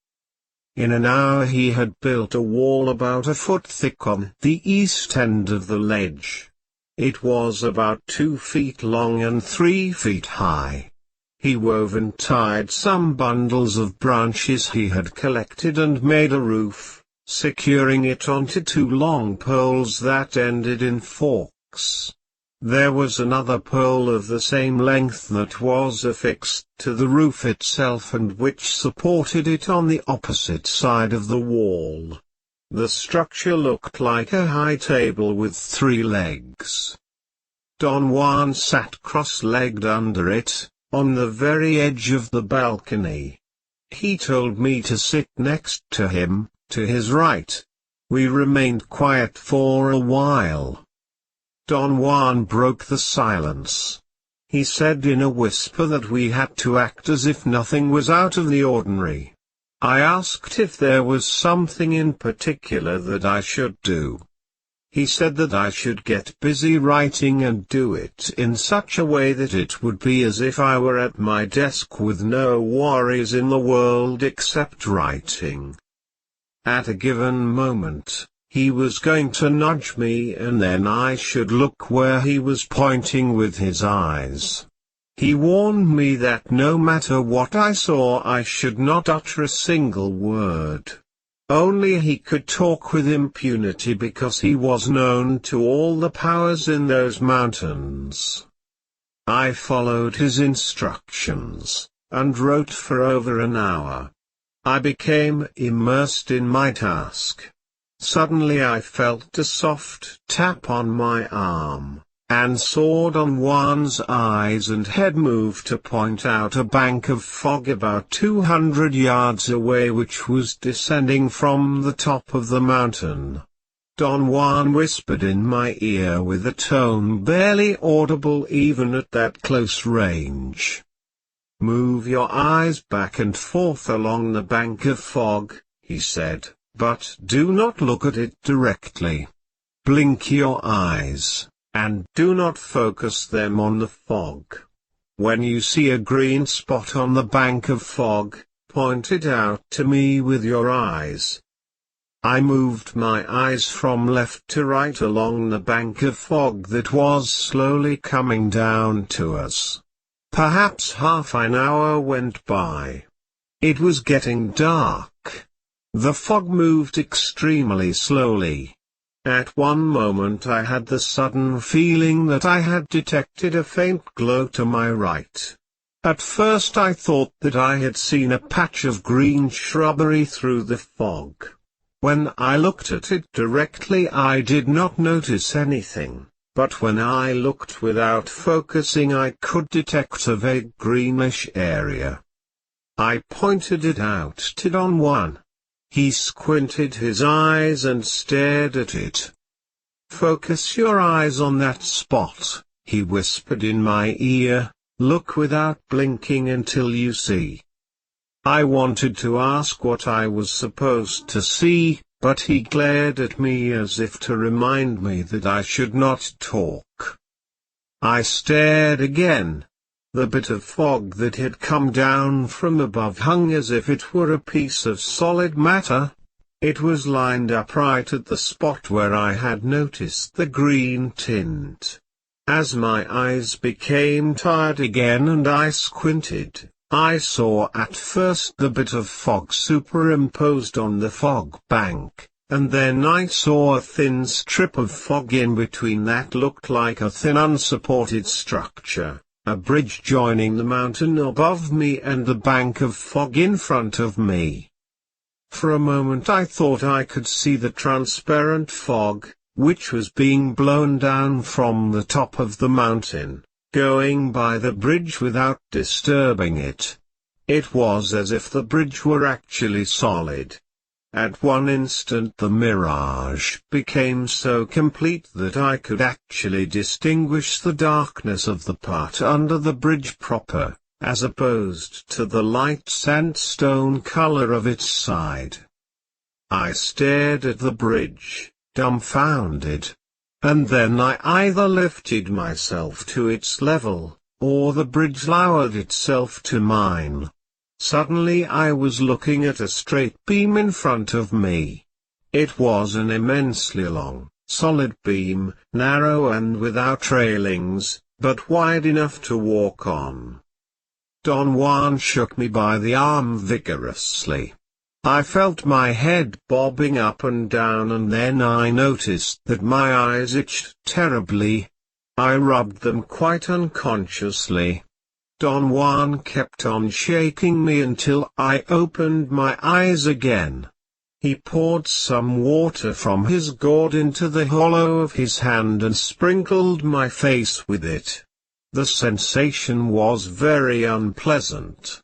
In an hour he had built a wall about a foot thick on the east end of the ledge. It was about 2 feet long and 3 feet high. He wove and tied some bundles of branches he had collected and made a roof, securing it onto 2 long poles that ended in forks. There was another pole of the same length that was affixed to the roof itself and which supported it on the opposite side of the wall. The structure looked like a high table with 3 legs. Don Juan sat cross-legged under it, on the very edge of the balcony. He told me to sit next to him, to his right. We remained quiet for a while. Don Juan broke the silence. He said in a whisper that we had to act as if nothing was out of the ordinary. I asked if there was something in particular that I should do. He said that I should get busy writing and do it in such a way that it would be as if I were at my desk with no worries in the world except writing. At a given moment, he was going to nudge me and then I should look where he was pointing with his eyes. He warned me that no matter what I saw I should not utter a single word. Only he could talk with impunity because he was known to all the powers in those mountains. I followed his instructions, and wrote for over an hour. I became immersed in my task. Suddenly I felt a soft tap on my arm, and saw Don Juan's eyes and head move to point out a bank of fog about 200 yards away which was descending from the top of the mountain. Don Juan whispered in my ear with a tone barely audible even at that close range. "Move your eyes back and forth along the bank of fog," he said, "but do not look at it directly. Blink your eyes, and do not focus them on the fog. When you see a green spot on the bank of fog, point it out to me with your eyes." I moved my eyes from left to right along the bank of fog that was slowly coming down to us. Perhaps half an hour went by. It was getting dark. The fog moved extremely slowly. At one moment I had the sudden feeling that I had detected a faint glow to my right. At first I thought that I had seen a patch of green shrubbery through the fog. When I looked at it directly I did not notice anything, but when I looked without focusing I could detect a vague greenish area. I pointed it out to Don Juan. He squinted his eyes and stared at it. "Focus your eyes on that spot," he whispered in my ear. "Look without blinking until you see." I wanted to ask what I was supposed to see, but he glared at me as if to remind me that I should not talk. I stared again. The bit of fog that had come down from above hung as if it were a piece of solid matter. It was lined up right at the spot where I had noticed the green tint. As my eyes became tired again and I squinted, I saw at first the bit of fog superimposed on the fog bank, and then I saw a thin strip of fog in between that looked like a thin unsupported structure, a bridge joining the mountain above me and the bank of fog in front of me. For a moment I thought I could see the transparent fog, which was being blown down from the top of the mountain, going by the bridge without disturbing it. It was as if the bridge were actually solid. At one instant the mirage became so complete that I could actually distinguish the darkness of the part under the bridge proper, as opposed to the light sandstone color of its side. I stared at the bridge, dumbfounded. And then I either lifted myself to its level, or the bridge lowered itself to mine. Suddenly I was looking at a straight beam in front of me. It was an immensely long, solid beam, narrow and without railings, but wide enough to walk on. Don Juan shook me by the arm vigorously. I felt my head bobbing up and down, and then I noticed that my eyes itched terribly. I rubbed them quite unconsciously. Don Juan kept on shaking me until I opened my eyes again. He poured some water from his gourd into the hollow of his hand and sprinkled my face with it. The sensation was very unpleasant.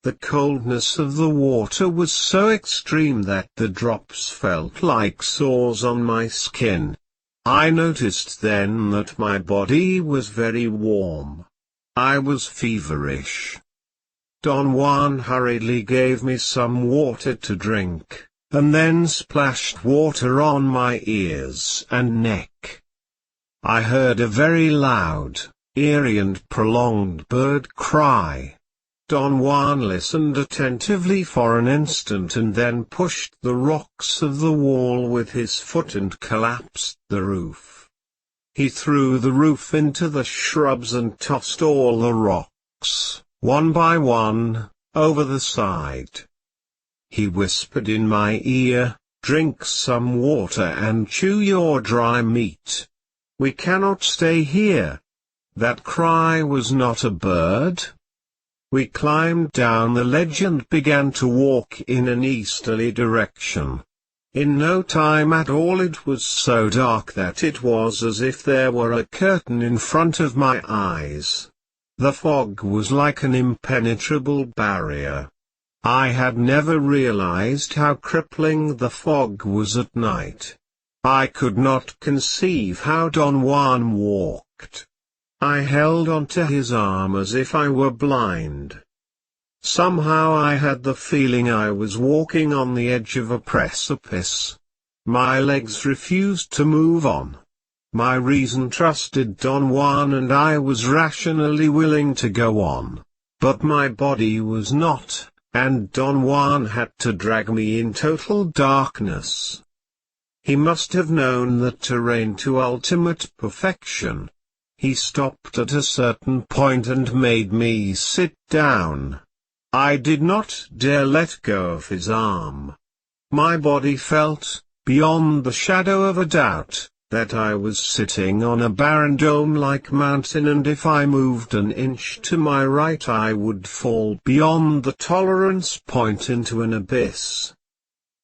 The coldness of the water was so extreme that the drops felt like sores on my skin. I noticed then that my body was very warm. I was feverish. Don Juan hurriedly gave me some water to drink, and then splashed water on my ears and neck. I heard a very loud, eerie and prolonged bird cry. Don Juan listened attentively for an instant and then pushed the rocks of the wall with his foot and collapsed the roof. He threw the roof into the shrubs and tossed all the rocks, one by one, over the side. He whispered in my ear, "Drink some water and chew your dry meat. We cannot stay here." That cry was not a bird. We climbed down the ledge and began to walk in an easterly direction. In no time at all it was so dark that it was as if there were a curtain in front of my eyes. The fog was like an impenetrable barrier. I had never realized how crippling the fog was at night. I could not conceive how Don Juan walked. I held onto his arm as if I were blind. Somehow I had the feeling I was walking on the edge of a precipice. My legs refused to move on. My reason trusted Don Juan and I was rationally willing to go on. But my body was not, and Don Juan had to drag me in total darkness. He must have known the terrain to ultimate perfection. He stopped at a certain point and made me sit down. I did not dare let go of his arm. My body felt, beyond the shadow of a doubt, that I was sitting on a barren dome-like mountain, and if I moved an inch to my right I would fall beyond the tolerance point into an abyss.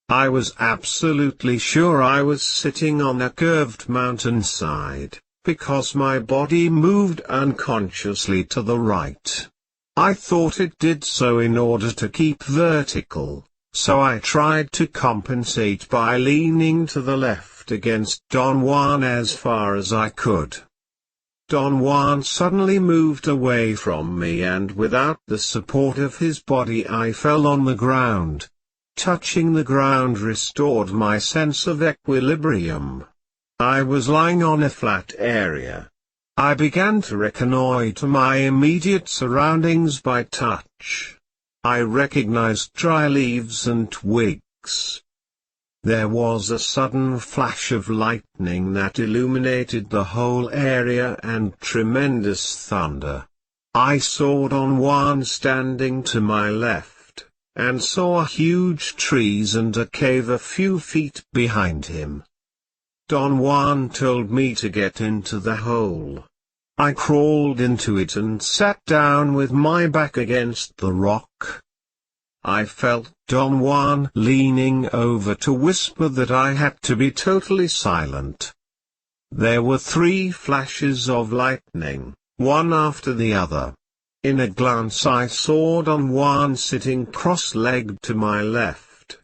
I was absolutely sure I was sitting on a curved mountainside, because my body moved unconsciously to the right. I thought it did so in order to keep vertical, so I tried to compensate by leaning to the left against Don Juan as far as I could. Don Juan suddenly moved away from me, and without the support of his body I fell on the ground. Touching the ground restored my sense of equilibrium. I was lying on a flat area. I began to reconnoiter my immediate surroundings by touch. I recognized dry leaves and twigs. There was a sudden flash of lightning that illuminated the whole area and tremendous thunder. I saw Don Juan standing to my left, and saw huge trees and a cave a few feet behind him. Don Juan told me to get into the hole. I crawled into it and sat down with my back against the rock. I felt Don Juan leaning over to whisper that I had to be totally silent. There were 3 flashes of lightning, one after the other. In a glance I saw Don Juan sitting cross-legged to my left.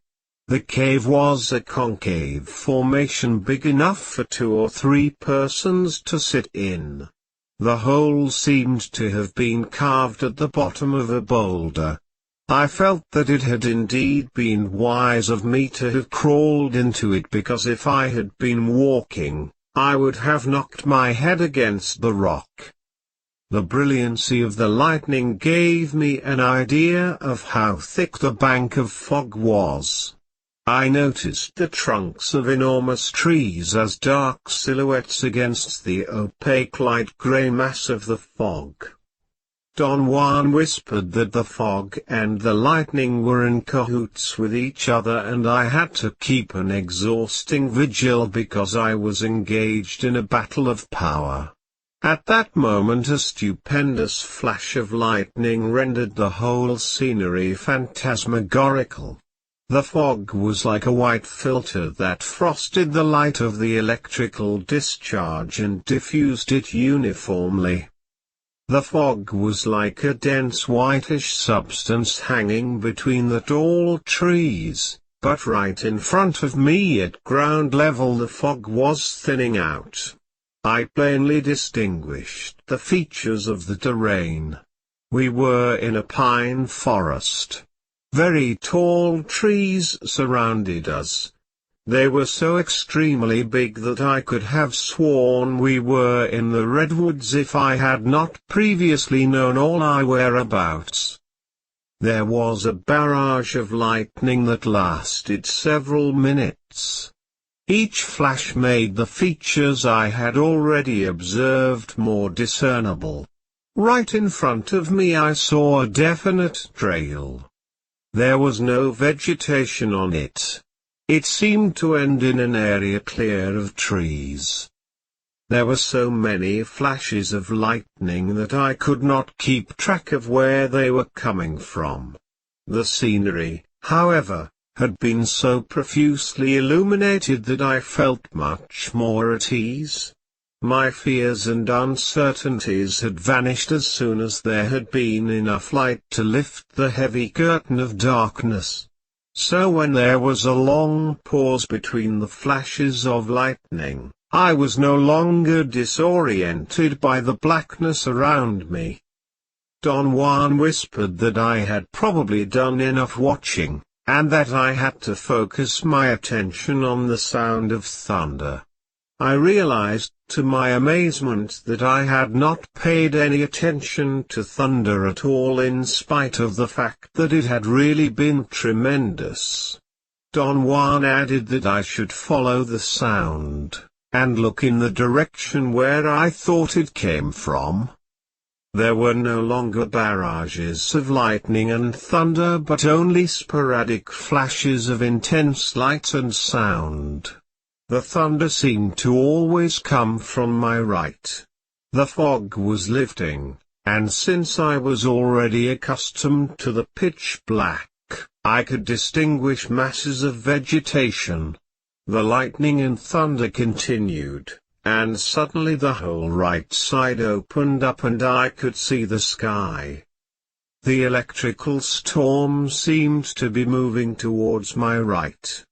The cave was a concave formation big enough for 2 or 3 persons to sit in. The hole seemed to have been carved at the bottom of a boulder. I felt that it had indeed been wise of me to have crawled into it, because if I had been walking, I would have knocked my head against the rock. The brilliancy of the lightning gave me an idea of how thick the bank of fog was. I noticed the trunks of enormous trees as dark silhouettes against the opaque light grey mass of the fog. Don Juan whispered that the fog and the lightning were in cahoots with each other, and I had to keep an exhausting vigil because I was engaged in a battle of power. At that moment a stupendous flash of lightning rendered the whole scenery phantasmagorical. The fog was like a white filter that frosted the light of the electrical discharge and diffused it uniformly. The fog was like a dense whitish substance hanging between the tall trees, but right in front of me at ground level the fog was thinning out. I plainly distinguished the features of the terrain. We were in a pine forest. Very tall trees surrounded us. They were so extremely big that I could have sworn we were in the redwoods if I had not previously known all our whereabouts. There was a barrage of lightning that lasted several minutes. Each flash made the features I had already observed more discernible. Right in front of me I saw a definite trail. There was no vegetation on it. It seemed to end in an area clear of trees. There were so many flashes of lightning that I could not keep track of where they were coming from. The scenery, however, had been so profusely illuminated that I felt much more at ease. My fears and uncertainties had vanished as soon as there had been enough light to lift the heavy curtain of darkness. So when there was a long pause between the flashes of lightning, I was no longer disoriented by the blackness around me. Don Juan whispered that I had probably done enough watching, and that I had to focus my attention on the sound of thunder. I realized, to my amazement, that I had not paid any attention to thunder at all, in spite of the fact that it had really been tremendous. Don Juan added that I should follow the sound, and look in the direction where I thought it came from. There were no longer barrages of lightning and thunder, but only sporadic flashes of intense light and sound. The thunder seemed to always come from my right. The fog was lifting, and since I was already accustomed to the pitch black, I could distinguish masses of vegetation. The lightning and thunder continued, and suddenly the whole right side opened up and I could see the sky. The electrical storm seemed to be moving towards my right.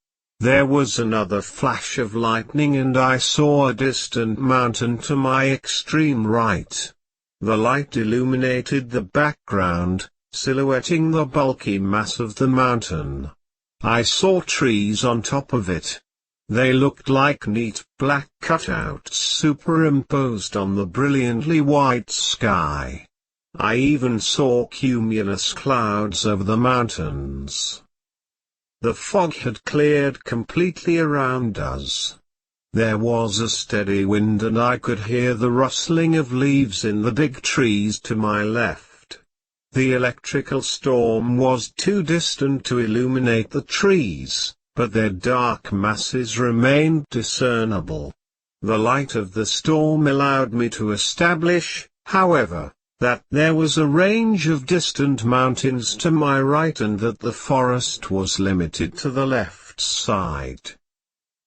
There was another flash of lightning and I saw a distant mountain to my extreme right. The light illuminated the background, silhouetting the bulky mass of the mountain. I saw trees on top of it. They looked like neat black cutouts superimposed on the brilliantly white sky. I even saw cumulus clouds over the mountains. The fog had cleared completely around us. There was a steady wind and I could hear the rustling of leaves in the big trees to my left. The electrical storm was too distant to illuminate the trees, but their dark masses remained discernible. The light of the storm allowed me to establish, however, that there was a range of distant mountains to my right and that the forest was limited to the left side.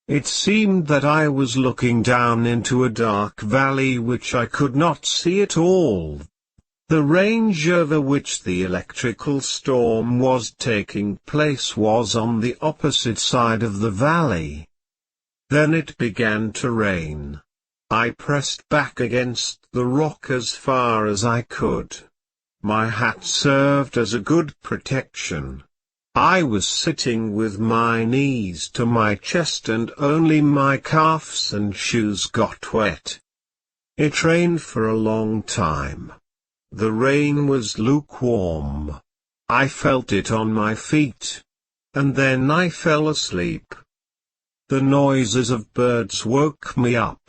It seemed that I was looking down into a dark valley which I could not see at all. The range over which the electrical storm was taking place was on the opposite side of the valley. Then it began to rain. I pressed back against the rock as far as I could. My hat served as a good protection. I was sitting with my knees to my chest and only my calves and shoes got wet. It rained for a long time. The rain was lukewarm. I felt it on my feet. And then I fell asleep. The noises of birds woke me up.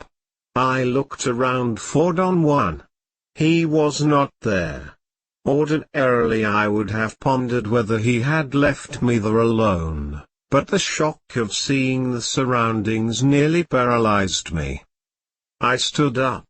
I looked around for Don Juan. He was not there. Ordinarily I would have pondered whether he had left me there alone, but the shock of seeing the surroundings nearly paralyzed me. I stood up.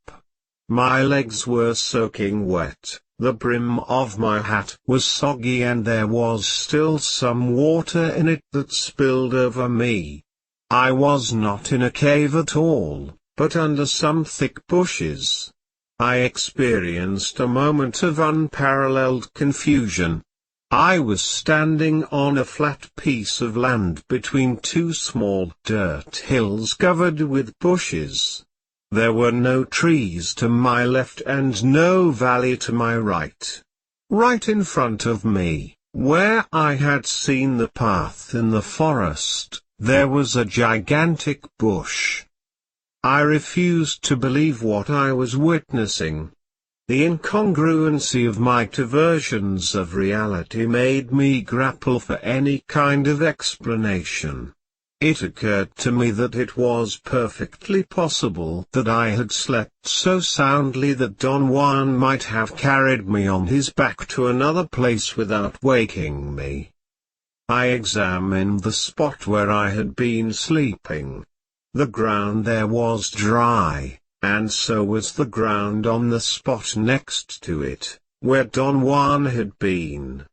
My legs were soaking wet, the brim of my hat was soggy and there was still some water in it that spilled over me. I was not in a cave at all, but under some thick bushes. I experienced a moment of unparalleled confusion. I was standing on a flat piece of land between two small dirt hills covered with bushes. There were no trees to my left and no valley to my right. Right in front of me, where I had seen the path in the forest, there was a gigantic bush. I refused to believe what I was witnessing. The incongruency of my two versions of reality made me grapple for any kind of explanation. It occurred to me that it was perfectly possible that I had slept so soundly that Don Juan might have carried me on his back to another place without waking me. I examined the spot where I had been sleeping. The ground there was dry, and so was the ground on the spot next to it, where Don Juan had been.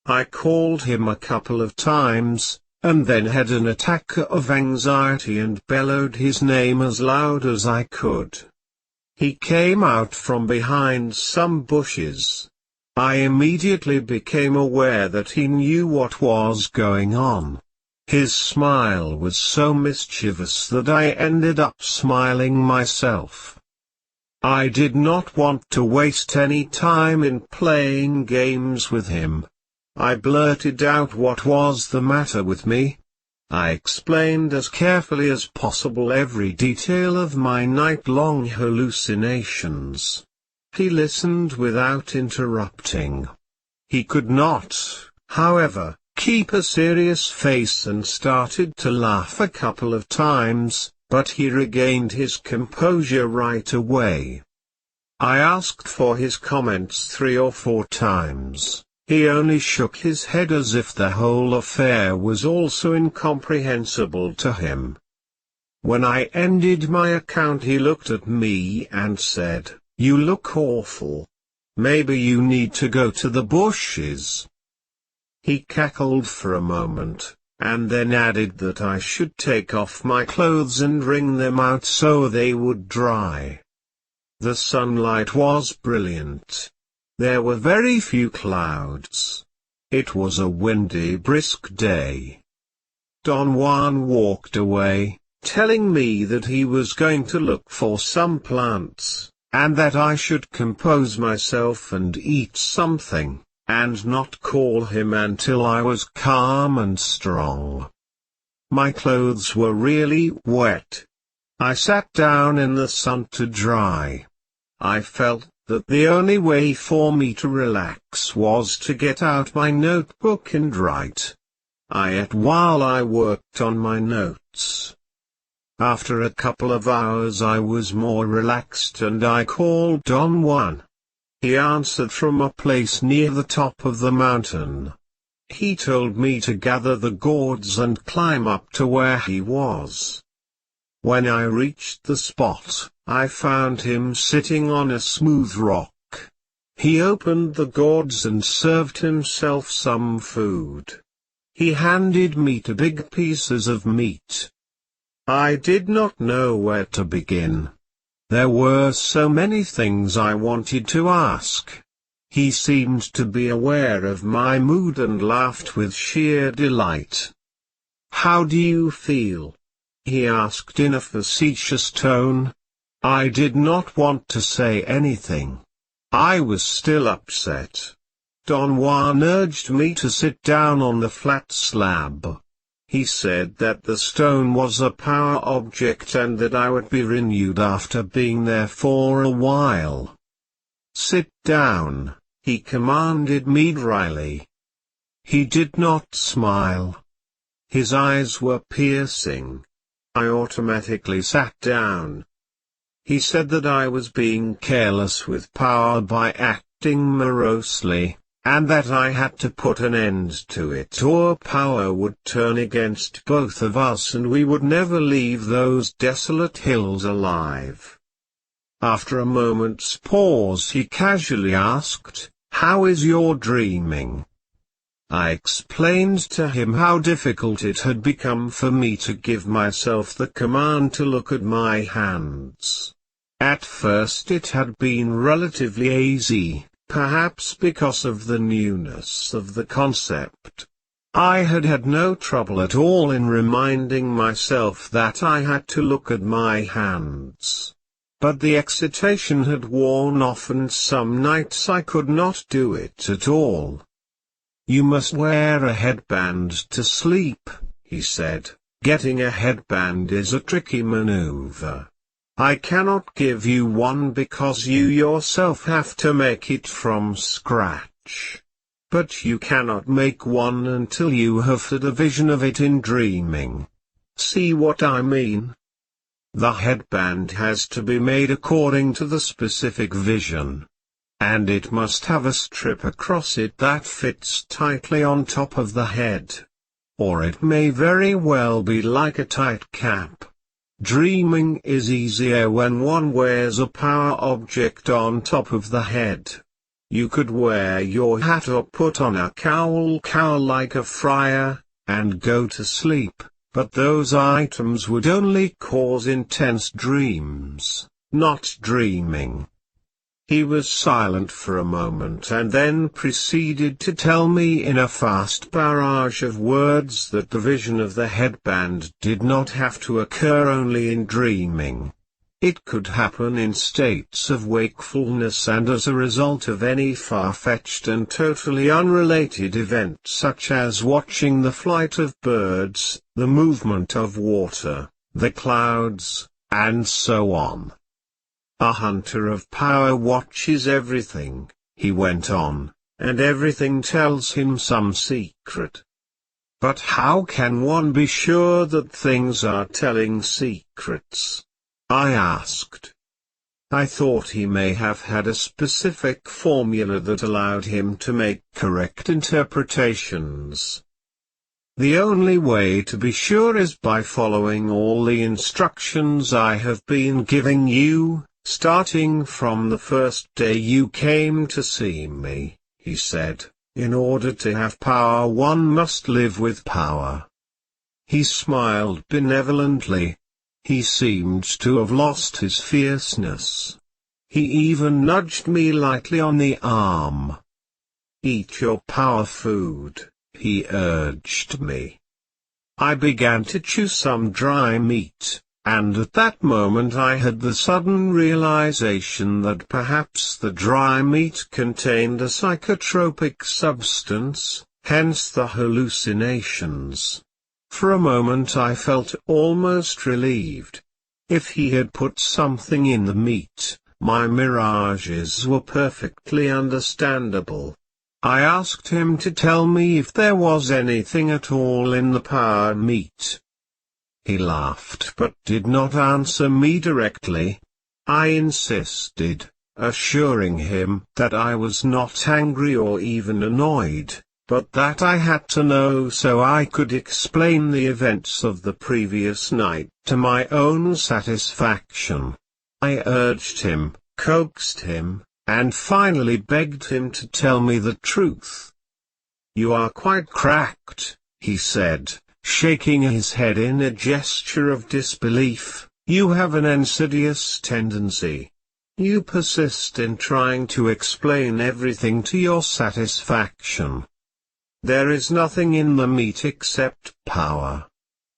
I called him a couple of times, and then had an attack of anxiety and bellowed his name as loud as I could. He came out from behind some bushes. I immediately became aware that he knew what was going on. His smile was so mischievous that I ended up smiling myself. I did not want to waste any time in playing games with him. I blurted out what was the matter with me. I explained as carefully as possible every detail of my night-long hallucinations. He listened without interrupting. He could not, however, keep a serious face and started to laugh a couple of times, but he regained his composure right away. I asked for his comments 3 or 4 times. He only shook his head as if the whole affair was also incomprehensible to him. When I ended my account he looked at me and said, "You look awful. Maybe you need to go to the bushes." He cackled for a moment, and then added that I should take off my clothes and wring them out so they would dry. The sunlight was brilliant. There were very few clouds. It was a windy, brisk day. Don Juan walked away, telling me that he was going to look for some plants, and that I should compose myself and eat something, and not call him until I was calm and strong. My clothes were really wet. I sat down in the sun to dry. I felt that the only way for me to relax was to get out my notebook and write. I ate while I worked on my notes. After a couple of hours I was more relaxed and I called on one. He answered from a place near the top of the mountain. He told me to gather the gourds and climb up to where he was. When I reached the spot, I found him sitting on a smooth rock. He opened the gourds and served himself some food. He handed me 2 big pieces of meat. I did not know where to begin. There were so many things I wanted to ask. He seemed to be aware of my mood and laughed with sheer delight. "How do you feel?" he asked in a facetious tone. I did not want to say anything. I was still upset. Don Juan urged me to sit down on the flat slab. He said that the stone was a power object and that I would be renewed after being there for a while. "Sit down," he commanded me dryly. He did not smile. His eyes were piercing. I automatically sat down. He said that I was being careless with power by acting morosely, and that I had to put an end to it or power would turn against both of us and we would never leave those desolate hills alive. After a moment's pause he casually asked, "How is your dreaming?" I explained to him how difficult it had become for me to give myself the command to look at my hands. At first it had been relatively easy, perhaps because of the newness of the concept. I had had no trouble at all in reminding myself that I had to look at my hands. But the excitation had worn off and some nights I could not do it at all. "You must wear a headband to sleep," he said. "Getting a headband is a tricky maneuver. I cannot give you one because you yourself have to make it from scratch. But you cannot make one until you have had a vision of it in dreaming. See what I mean? The headband has to be made according to the specific vision. And it must have a strip across it that fits tightly on top of the head. Or it may very well be like a tight cap. Dreaming is easier when one wears a power object on top of the head. You could wear your hat or put on a cowl like a friar, and go to sleep, but those items would only cause intense dreams, not dreaming. He was silent for a moment and then proceeded to tell me in a fast barrage of words that the vision of the headband did not have to occur only in dreaming. It could happen in states of wakefulness and as a result of any far-fetched and totally unrelated event such as watching the flight of birds, the movement of water, the clouds, and so on. A hunter of power watches everything, he went on, and everything tells him some secret. But how can one be sure that things are telling secrets? I asked. I thought he may have had a specific formula that allowed him to make correct interpretations. The only way to be sure is by following all the instructions I have been giving you, starting from the first day you came to see me, he said. In order to have power one must live with power. He smiled benevolently. He seemed to have lost his fierceness. He even nudged me lightly on the arm. "Eat your power food," he urged me. I began to chew some dry meat. And at that moment I had the sudden realization that perhaps the dry meat contained a psychotropic substance, hence the hallucinations. For a moment I felt almost relieved. If he had put something in the meat, my mirages were perfectly understandable. I asked him to tell me if there was anything at all in the power meat. He laughed but did not answer me directly. I insisted, assuring him that I was not angry or even annoyed, but that I had to know so I could explain the events of the previous night to my own satisfaction. I urged him, coaxed him, and finally begged him to tell me the truth. "You are quite cracked," he said, shaking his head in a gesture of disbelief. "You have an insidious tendency. You persist in trying to explain everything to your satisfaction. There is nothing in the meat except power.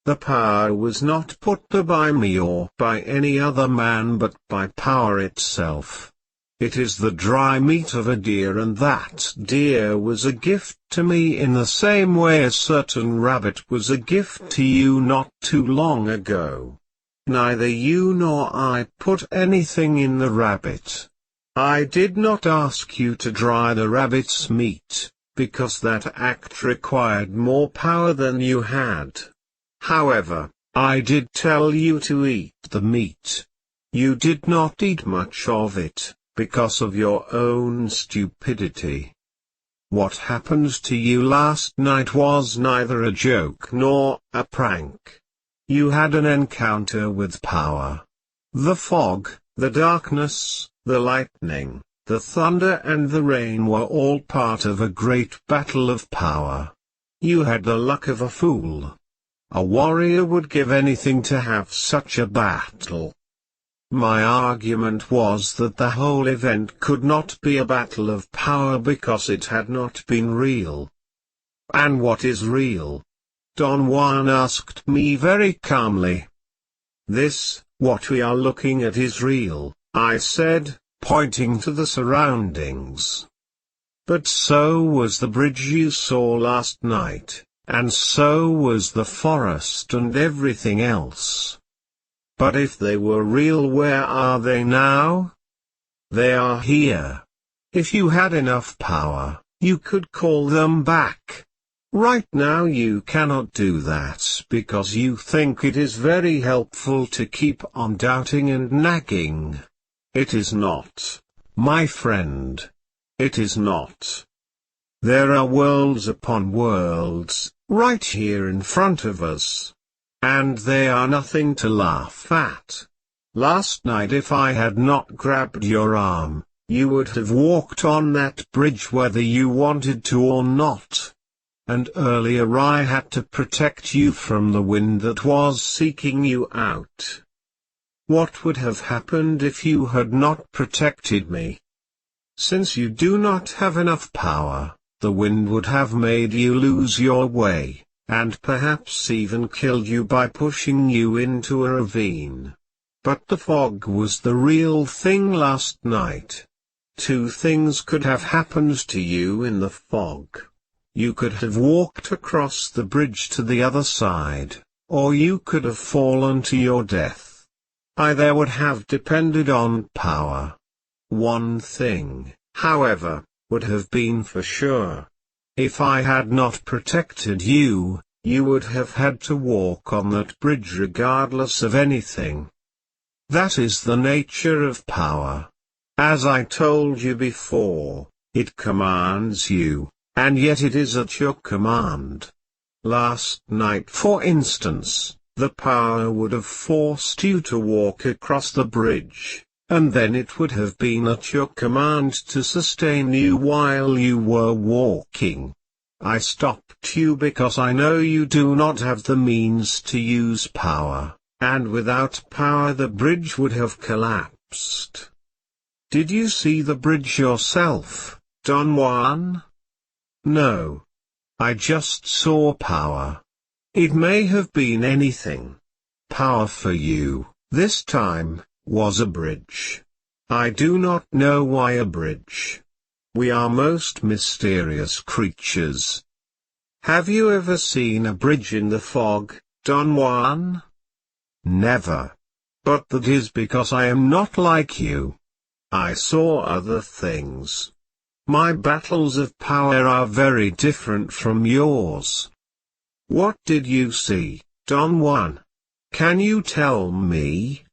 The power was not put there by me or by any other man but by power itself. It is the dry meat of a deer, and that deer was a gift to me in the same way a certain rabbit was a gift to you not too long ago. Neither you nor I put anything in the rabbit. I did not ask you to dry the rabbit's meat, because that act required more power than you had. However, I did tell you to eat the meat. You did not eat much of it, because of your own stupidity. What happened to you last night was neither a joke nor a prank. You had an encounter with power. The fog, the darkness, the lightning, the thunder and the rain were all part of a great battle of power. You had the luck of a fool. A warrior would give anything to have such a battle. My argument was that the whole event could not be a battle of power because it had not been real. And what is real? Don Juan asked me very calmly. This, what we are looking at is real, I said, pointing to the surroundings. But so was the bridge you saw last night, and so was the forest and everything else. But if they were real, where are they now? They are here. If you had enough power, you could call them back. Right now you cannot do that because you think it is very helpful to keep on doubting and nagging. It is not, my friend. It is not. There are worlds upon worlds, right here in front of us. And they are nothing to laugh at. Last night if I had not grabbed your arm, you would have walked on that bridge whether you wanted to or not. And earlier I had to protect you from the wind that was seeking you out. What would have happened if you had not protected me? Since you do not have enough power, the wind would have made you lose your way, and perhaps even killed you by pushing you into a ravine. But the fog was the real thing last night. Two things could have happened to you in the fog. You could have walked across the bridge to the other side, or you could have fallen to your death. Either would have depended on power. One thing, however, would have been for sure. If I had not protected you, you would have had to walk on that bridge regardless of anything. That is the nature of power. As I told you before, it commands you, and yet it is at your command. Last night, for instance, the power would have forced you to walk across the bridge, and then it would have been at your command to sustain you while you were walking. I stopped you because I know you do not have the means to use power, and without power the bridge would have collapsed. Did you see the bridge yourself, Don Juan? No. I just saw power. It may have been anything. Power for you, this time, was a bridge. I do not know why a bridge. We are most mysterious creatures. Have you ever seen a bridge in the fog, Don Juan? Never. But that is because I am not like you. I saw other things. My battles of power are very different from yours. What did you see, Don Juan? Can you tell me?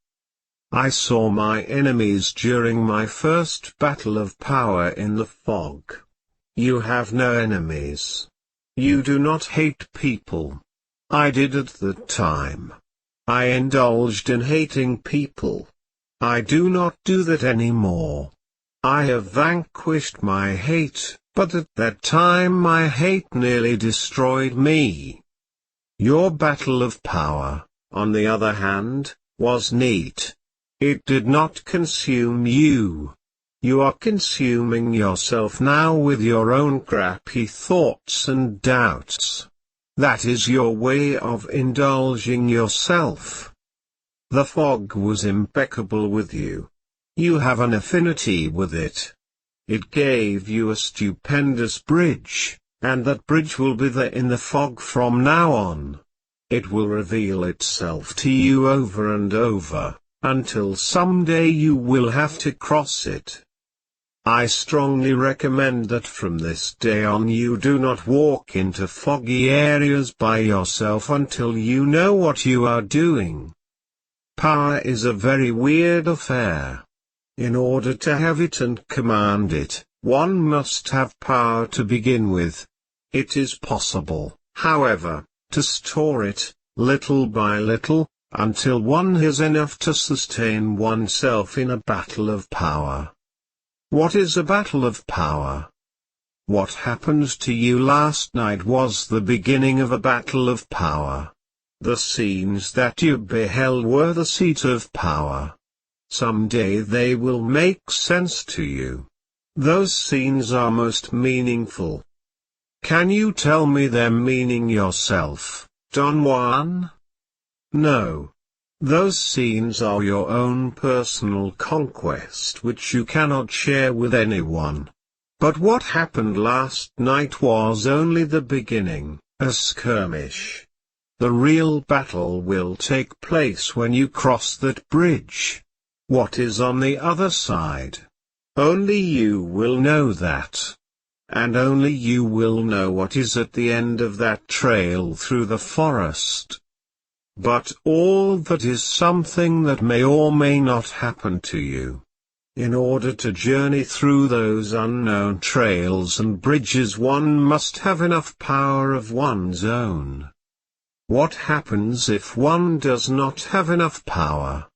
I saw my enemies during my first battle of power in the fog. You have no enemies. You do not hate people. I did at the time. I indulged in hating people. I do not do that anymore. I have vanquished my hate, but at that time my hate nearly destroyed me. Your battle of power, on the other hand, was neat. It did not consume you. You are consuming yourself now with your own crappy thoughts and doubts. That is your way of indulging yourself. The fog was impeccable with you. You have an affinity with it. It gave you a stupendous bridge, and that bridge will be there in the fog from now on. It will reveal itself to you over and over, until someday you will have to cross it. I strongly recommend that from this day on you do not walk into foggy areas by yourself until you know what you are doing. Power is a very weird affair. In order to have it and command it, one must have power to begin with. It is possible, however, to store it, little by little, until one has enough to sustain oneself in a battle of power. What is a battle of power? What happened to you last night was the beginning of a battle of power. The scenes that you beheld were the seat of power. Someday they will make sense to you. Those scenes are most meaningful. Can you tell me their meaning yourself, Don Juan? No. Those scenes are your own personal conquest which you cannot share with anyone. But what happened last night was only the beginning, a skirmish. The real battle will take place when you cross that bridge. What is on the other side? Only you will know that. And only you will know what is at the end of that trail through the forest. But all that is something that may or may not happen to you. In order to journey through those unknown trails and bridges one must have enough power of one's own. What happens if one does not have enough power?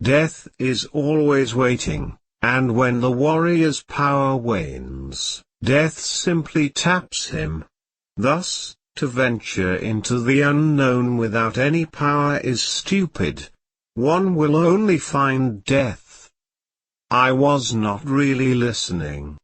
Death is always waiting, and when the warrior's power wanes, death simply taps him. Thus, to venture into the unknown without any power is stupid. One will only find death. I was not really listening.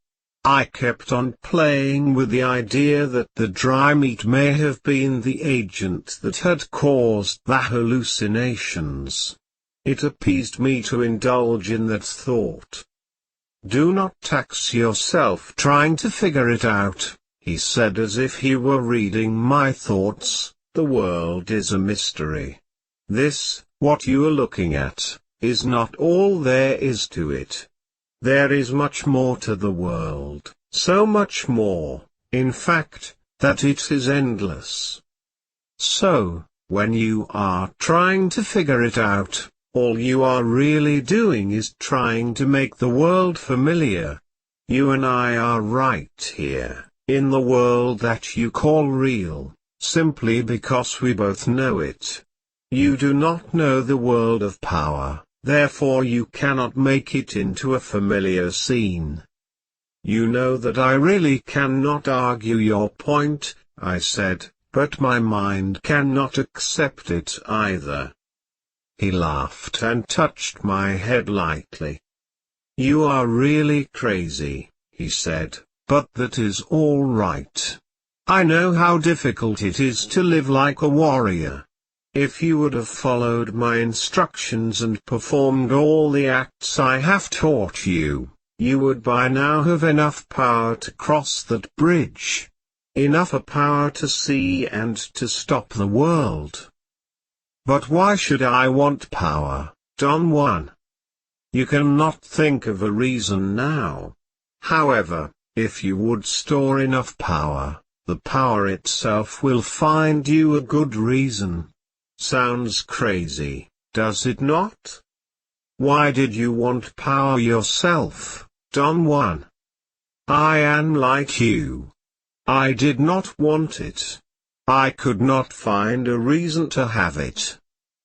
I kept on playing with the idea that the dry meat may have been the agent that had caused the hallucinations. It appeased me to indulge in that thought. Do not tax yourself trying to figure it out, he said as if he were reading my thoughts. The world is a mystery. This, what you are looking at, is not all there is to it. There is much more to the world, so much more, in fact, that it is endless. So, when you are trying to figure it out, all you are really doing is trying to make the world familiar. You and I are right here, in the world that you call real, simply because we both know it. You do not know the world of power, therefore you cannot make it into a familiar scene. You know that I really cannot argue your point, I said, but my mind cannot accept it either. He laughed and touched my head lightly. You are really crazy, he said, but that is all right. I know how difficult it is to live like a warrior. If you would have followed my instructions and performed all the acts I have taught you, you would by now have enough power to cross that bridge. Enough power to see and to stop the world. But why should I want power, Don Juan? You cannot think of a reason now. However, if you would store enough power, the power itself will find you a good reason. Sounds crazy, does it not? Why did you want power yourself, Don Juan? I am like you. I did not want it. I could not find a reason to have it.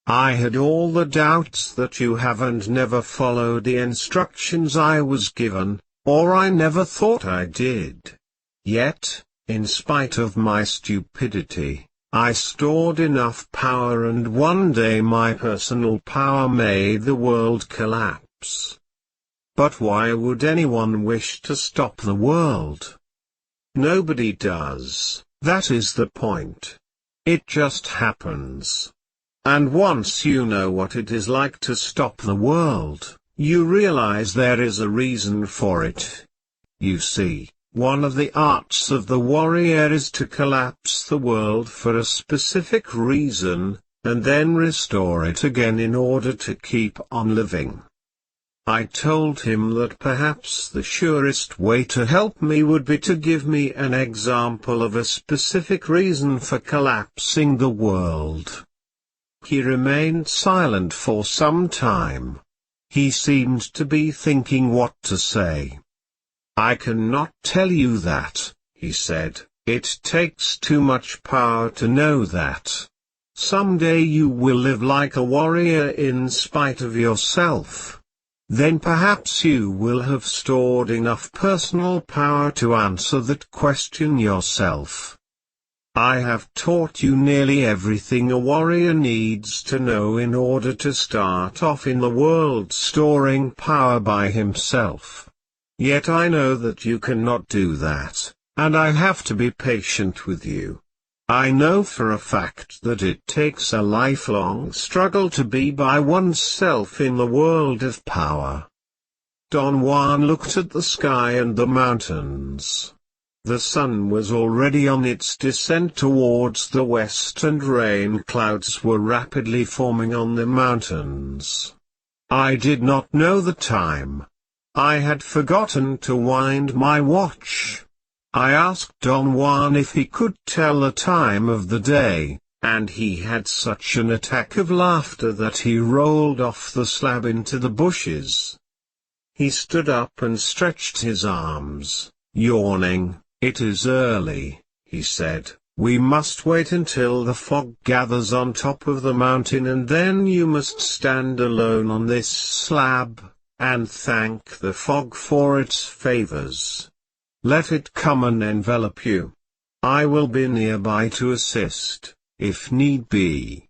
I had all the doubts that you have and never followed the instructions I was given, or I never thought I did. Yet, in spite of my stupidity, I stored enough power, and one day my personal power made the world collapse. But why would anyone wish to stop the world? Nobody does, that is the point. It just happens. And once you know what it is like to stop the world, you realize there is a reason for it. You see, one of the arts of the warrior is to collapse the world for a specific reason, and then restore it again in order to keep on living. I told him that perhaps the surest way to help me would be to give me an example of a specific reason for collapsing the world. He remained silent for some time. He seemed to be thinking what to say. I cannot tell you that, he said. It takes too much power to know that. Someday you will live like a warrior in spite of yourself. Then perhaps you will have stored enough personal power to answer that question yourself. I have taught you nearly everything a warrior needs to know in order to start off in the world storing power by himself. Yet I know that you cannot do that, and I have to be patient with you. I know for a fact that it takes a lifelong struggle to be by oneself in the world of power. Don Juan looked at the sky and the mountains. The sun was already on its descent towards the west, and rain clouds were rapidly forming on the mountains. I did not know the time. I had forgotten to wind my watch. I asked Don Juan if he could tell the time of the day, and he had such an attack of laughter that he rolled off the slab into the bushes. He stood up and stretched his arms, yawning. It is early, he said. We must wait until the fog gathers on top of the mountain, and then you must stand alone on this slab, and thank the fog for its favors. Let it come and envelop you. I will be nearby to assist, if need be.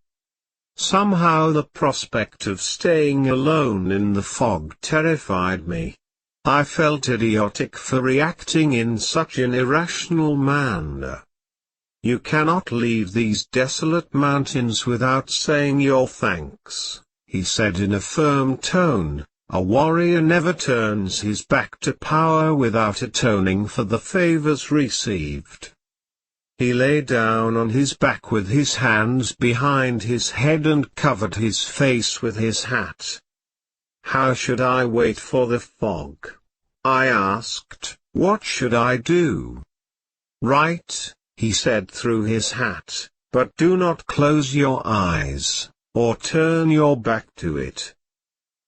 Somehow the prospect of staying alone in the fog terrified me. I felt idiotic for reacting in such an irrational manner. You cannot leave these desolate mountains without saying your thanks, he said in a firm tone. A warrior never turns his back to power without atoning for the favors received. He lay down on his back with his hands behind his head and covered his face with his hat. How should I wait for the fog? I asked. What should I do? Write, he said through his hat, but do not close your eyes, or turn your back to it.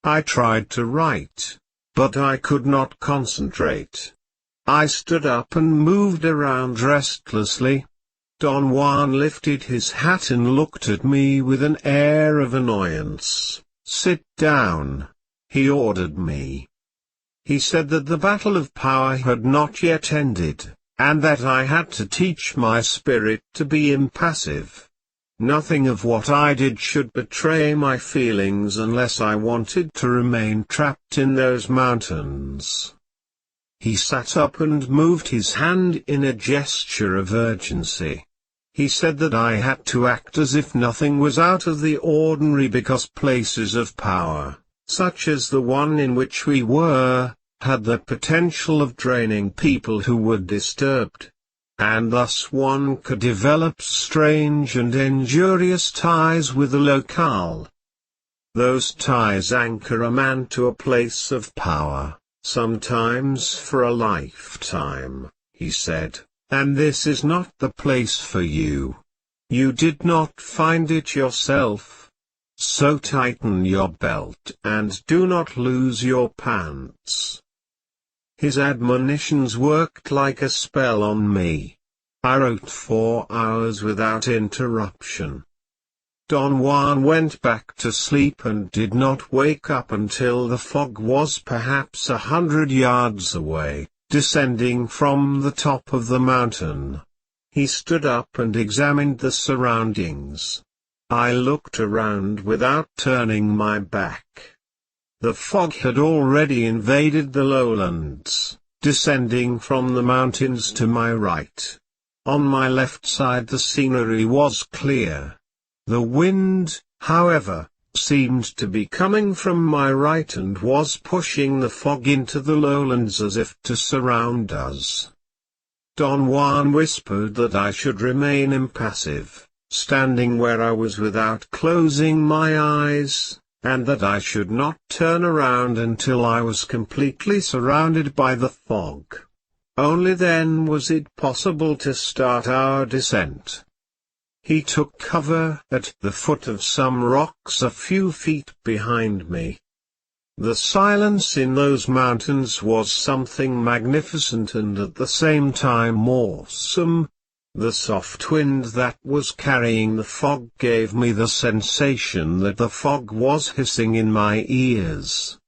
I tried to write, but I could not concentrate. I stood up and moved around restlessly. Don Juan lifted his hat and looked at me with an air of annoyance. Sit down, he ordered me. He said that the battle of power had not yet ended, and that I had to teach my spirit to be impassive. Nothing of what I did should betray my feelings unless I wanted to remain trapped in those mountains. He sat up and moved his hand in a gesture of urgency. He said that I had to act as if nothing was out of the ordinary because places of power, such as the one in which we were, had the potential of draining people who were disturbed. And thus one could develop strange and injurious ties with the locale. Those ties anchor a man to a place of power, sometimes for a lifetime, he said, and this is not the place for you. You did not find it yourself. So tighten your belt and do not lose your pants. His admonitions worked like a spell on me. I wrote 4 hours without interruption. Don Juan went back to sleep and did not wake up until the fog was perhaps 100 yards away, descending from the top of the mountain. He stood up and examined the surroundings. I looked around without turning my back. The fog had already invaded the lowlands, descending from the mountains to my right. On my left side the scenery was clear. The wind, however, seemed to be coming from my right and was pushing the fog into the lowlands as if to surround us. Don Juan whispered that I should remain impassive, standing where I was without closing my eyes, and that I should not turn around until I was completely surrounded by the fog. Only then was it possible to start our descent. He took cover at the foot of some rocks a few feet behind me. The silence in those mountains was something magnificent and at the same time awesome. The soft wind that was carrying the fog gave me the sensation that the fog was hissing in my ears.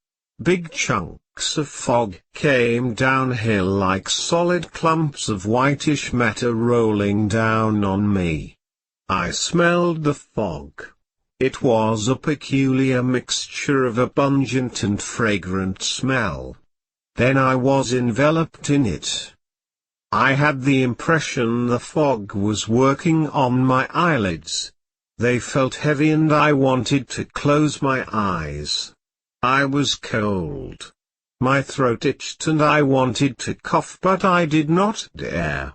Big chunks of fog came downhill like solid clumps of whitish matter rolling down on me. I smelled the fog. It was a peculiar mixture of a pungent and fragrant smell. Then I was enveloped in it. I had the impression the fog was working on my eyelids. They felt heavy and I wanted to close my eyes. I was cold. My throat itched and I wanted to cough but I did not dare.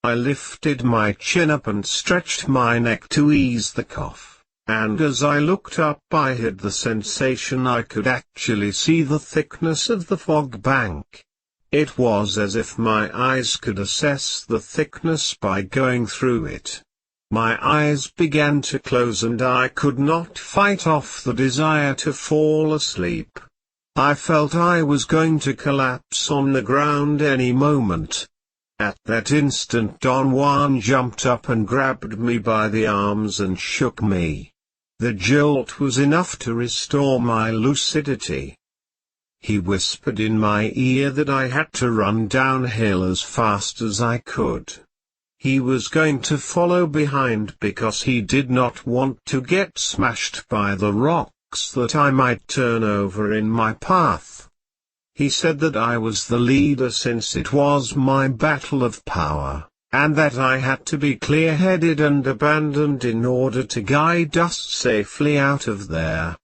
I lifted my chin up and stretched my neck to ease the cough. And as I looked up I had the sensation I could actually see the thickness of the fog bank. It was as if my eyes could assess the thickness by going through it. My eyes began to close and I could not fight off the desire to fall asleep. I felt I was going to collapse on the ground any moment. At that instant Don Juan jumped up and grabbed me by the arms and shook me. The jolt was enough to restore my lucidity. He whispered in my ear that I had to run downhill as fast as I could. He was going to follow behind because he did not want to get smashed by the rocks that I might turn over in my path. He said that I was the leader since it was my battle of power, and that I had to be clear-headed and abandoned in order to guide us safely out of there.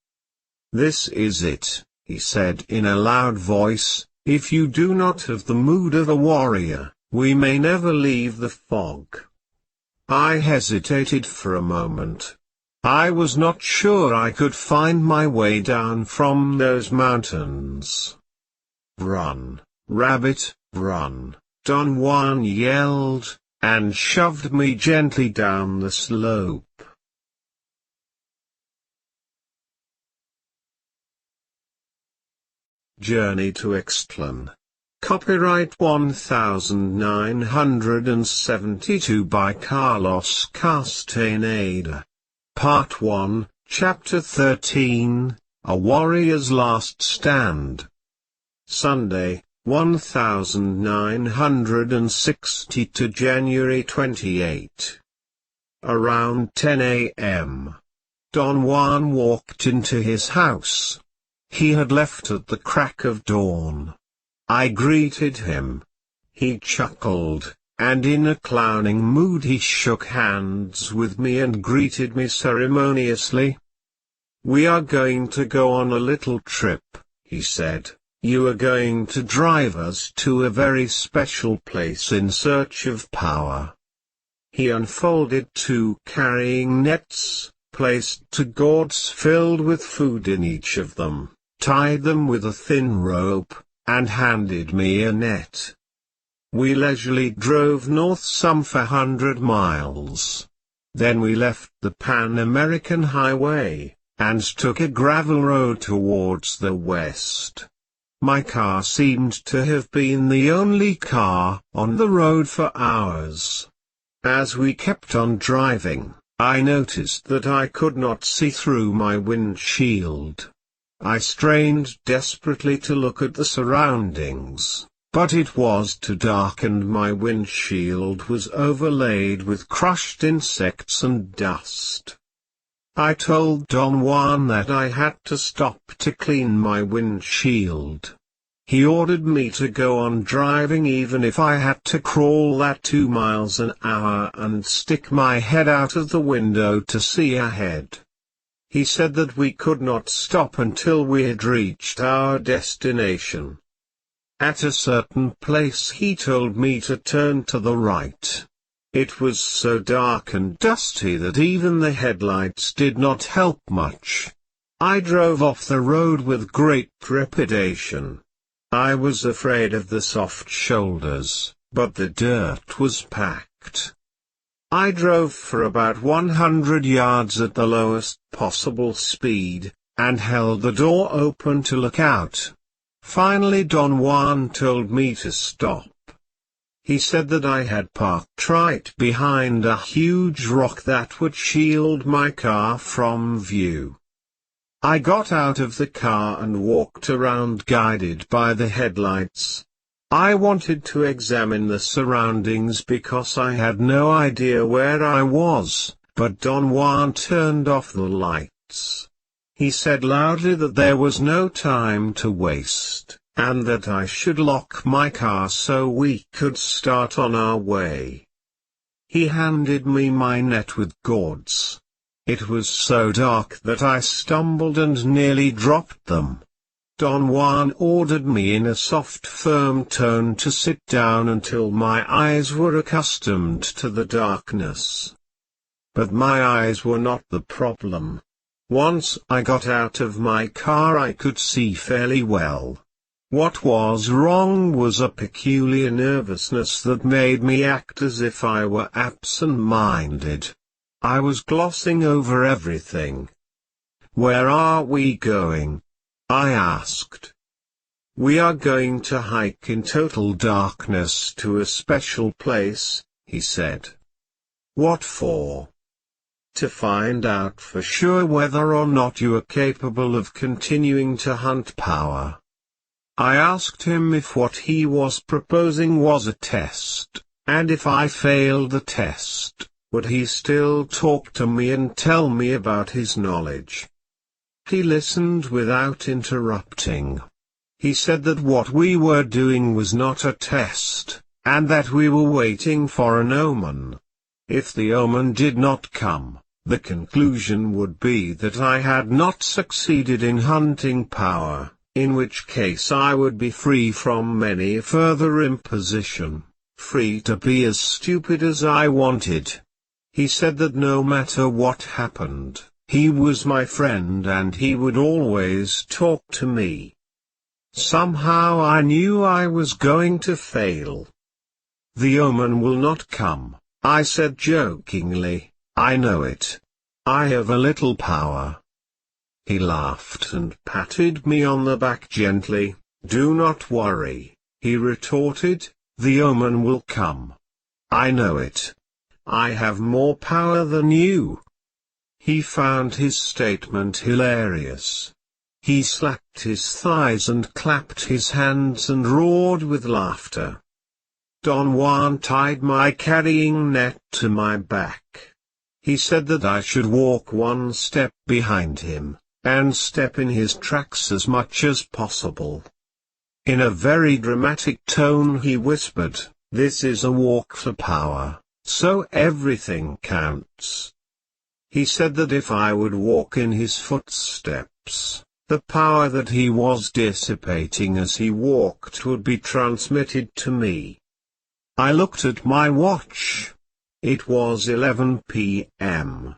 "This is it," he said in a loud voice, "if you do not have the mood of a warrior, we may never leave the fog." I hesitated for a moment. I was not sure I could find my way down from those mountains. "Run, rabbit, run," Don Juan yelled, and shoved me gently down the slope. Journey to Istlan. Copyright 1972 by Carlos Castaneda. Part 1, Chapter 13, A Warrior's Last Stand. Sunday, 1960 to January 28. Around 10 a.m. Don Juan walked into his house. He had left at the crack of dawn. I greeted him. He chuckled, and in a clowning mood he shook hands with me and greeted me ceremoniously. "We are going to go on a little trip," he said. "You are going to drive us to a very special place in search of power." He unfolded 2 carrying nets, placed 2 gourds filled with food in each of them, tied them with a thin rope, and handed me a net. We leisurely drove north some 400 miles. Then we left the Pan American Highway, and took a gravel road towards the west. My car seemed to have been the only car on the road for hours. As we kept on driving, I noticed that I could not see through my windshield. I strained desperately to look at the surroundings, but it was too dark and my windshield was overlaid with crushed insects and dust. I told Don Juan that I had to stop to clean my windshield. He ordered me to go on driving even if I had to crawl at 2 miles an hour and stick my head out of the window to see ahead. He said that we could not stop until we had reached our destination. At a certain place he told me to turn to the right. It was so dark and dusty that even the headlights did not help much. I drove off the road with great trepidation. I was afraid of the soft shoulders, but the dirt was packed. I drove for about 100 yards at the lowest possible speed, and held the door open to look out. Finally Don Juan told me to stop. He said that I had parked right behind a huge rock that would shield my car from view. I got out of the car and walked around guided by the headlights. I wanted to examine the surroundings because I had no idea where I was, but Don Juan turned off the lights. He said loudly that there was no time to waste, and that I should lock my car so we could start on our way. He handed me my net with gourds. It was so dark that I stumbled and nearly dropped them. Don Juan ordered me in a soft firm tone to sit down until my eyes were accustomed to the darkness. But my eyes were not the problem. Once I got out of my car I could see fairly well. What was wrong was a peculiar nervousness that made me act as if I were absent-minded. I was glossing over everything. "Where are we going?" I asked. "We are going to hike in total darkness to a special place," he said. "What for?" "To find out for sure whether or not you are capable of continuing to hunt power." I asked him if what he was proposing was a test, and if I failed the test, would he still talk to me and tell me about his knowledge. He listened without interrupting. He said that what we were doing was not a test, and that we were waiting for an omen. If the omen did not come, the conclusion would be that I had not succeeded in hunting power, in which case I would be free from any further imposition, free to be as stupid as I wanted. He said that no matter what happened, he was my friend and he would always talk to me. Somehow I knew I was going to fail. "The omen will not come," I said jokingly. "I know it. I have a little power." He laughed and patted me on the back gently. "Do not worry," he retorted, "the omen will come. I know it. I have more power than you." He found his statement hilarious. He slapped his thighs and clapped his hands and roared with laughter. Don Juan tied my carrying net to my back. He said that I should walk one step behind him, and step in his tracks as much as possible. In a very dramatic tone he whispered, "This is a walk for power, so everything counts." He said that if I would walk in his footsteps, the power that he was dissipating as he walked would be transmitted to me. I looked at my watch. It was 11 p.m.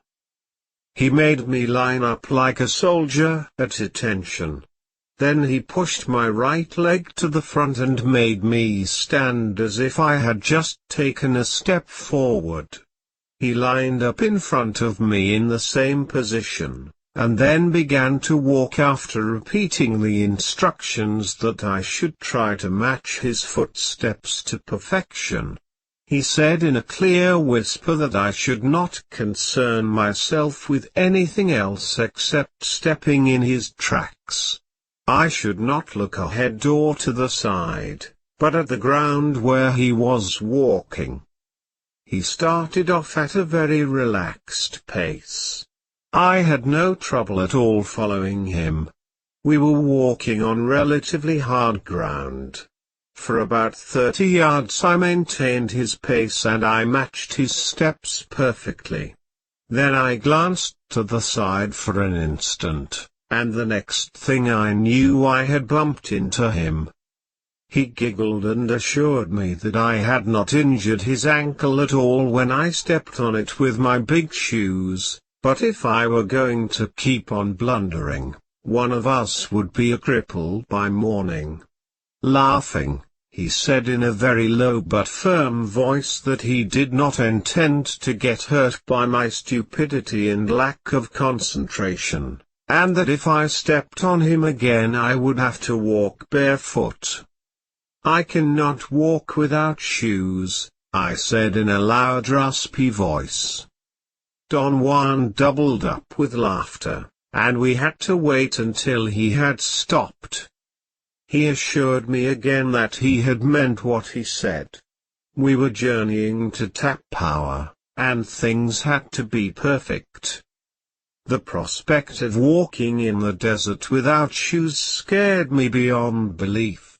He made me line up like a soldier at attention. Then he pushed my right leg to the front and made me stand as if I had just taken a step forward. He lined up in front of me in the same position, and then began to walk after repeating the instructions that I should try to match his footsteps to perfection. He said in a clear whisper that I should not concern myself with anything else except stepping in his tracks. I should not look ahead or to the side, but at the ground where he was walking. He started off at a very relaxed pace. I had no trouble at all following him. We were walking on relatively hard ground. For about 30 yards I maintained his pace and I matched his steps perfectly. Then I glanced to the side for an instant, and the next thing I knew I had bumped into him. He giggled and assured me that I had not injured his ankle at all when I stepped on it with my big shoes, but if I were going to keep on blundering, one of us would be a cripple by morning. Laughing, he said in a very low but firm voice that he did not intend to get hurt by my stupidity and lack of concentration, and that if I stepped on him again I would have to walk barefoot. "I cannot walk without shoes," I said in a loud raspy voice. Don Juan doubled up with laughter, and we had to wait until he had stopped. He assured me again that he had meant what he said. We were journeying to tap power, and things had to be perfect. The prospect of walking in the desert without shoes scared me beyond belief.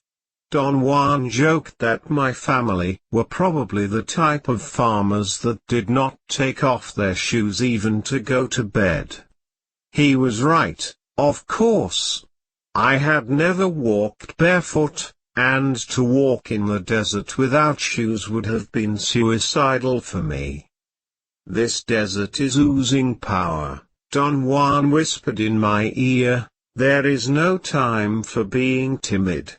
Don Juan joked that my family were probably the type of farmers that did not take off their shoes even to go to bed. He was right, of course. I had never walked barefoot, and to walk in the desert without shoes would have been suicidal for me. "This desert is oozing power," Don Juan whispered in my ear. "There is no time for being timid."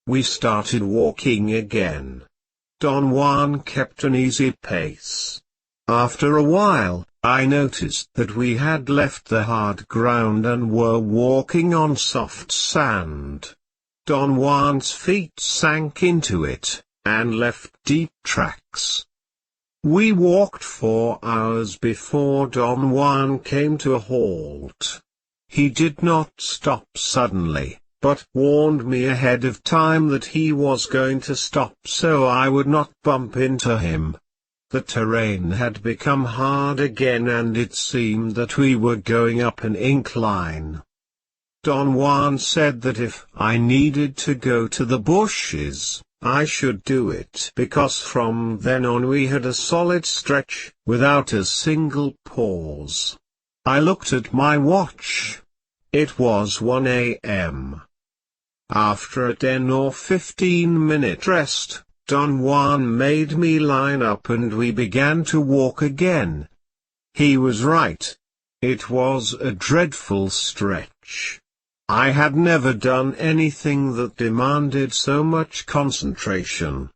We started walking again. Don Juan kept an easy pace. After a while, I noticed that we had left the hard ground and were walking on soft sand. Don Juan's feet sank into it, and left deep tracks. We walked 4 hours before Don Juan came to a halt. He did not stop suddenly, but warned me ahead of time that he was going to stop so I would not bump into him. The terrain had become hard again and it seemed that we were going up an incline. Don Juan said that if I needed to go to the bushes, I should do it because from then on we had a solid stretch, without a single pause. I looked at my watch. It was 1 a.m. After a 10 or 15-minute rest, Don Juan made me line up and we began to walk again. He was right. It was a dreadful stretch. I had never done anything that demanded so much concentration.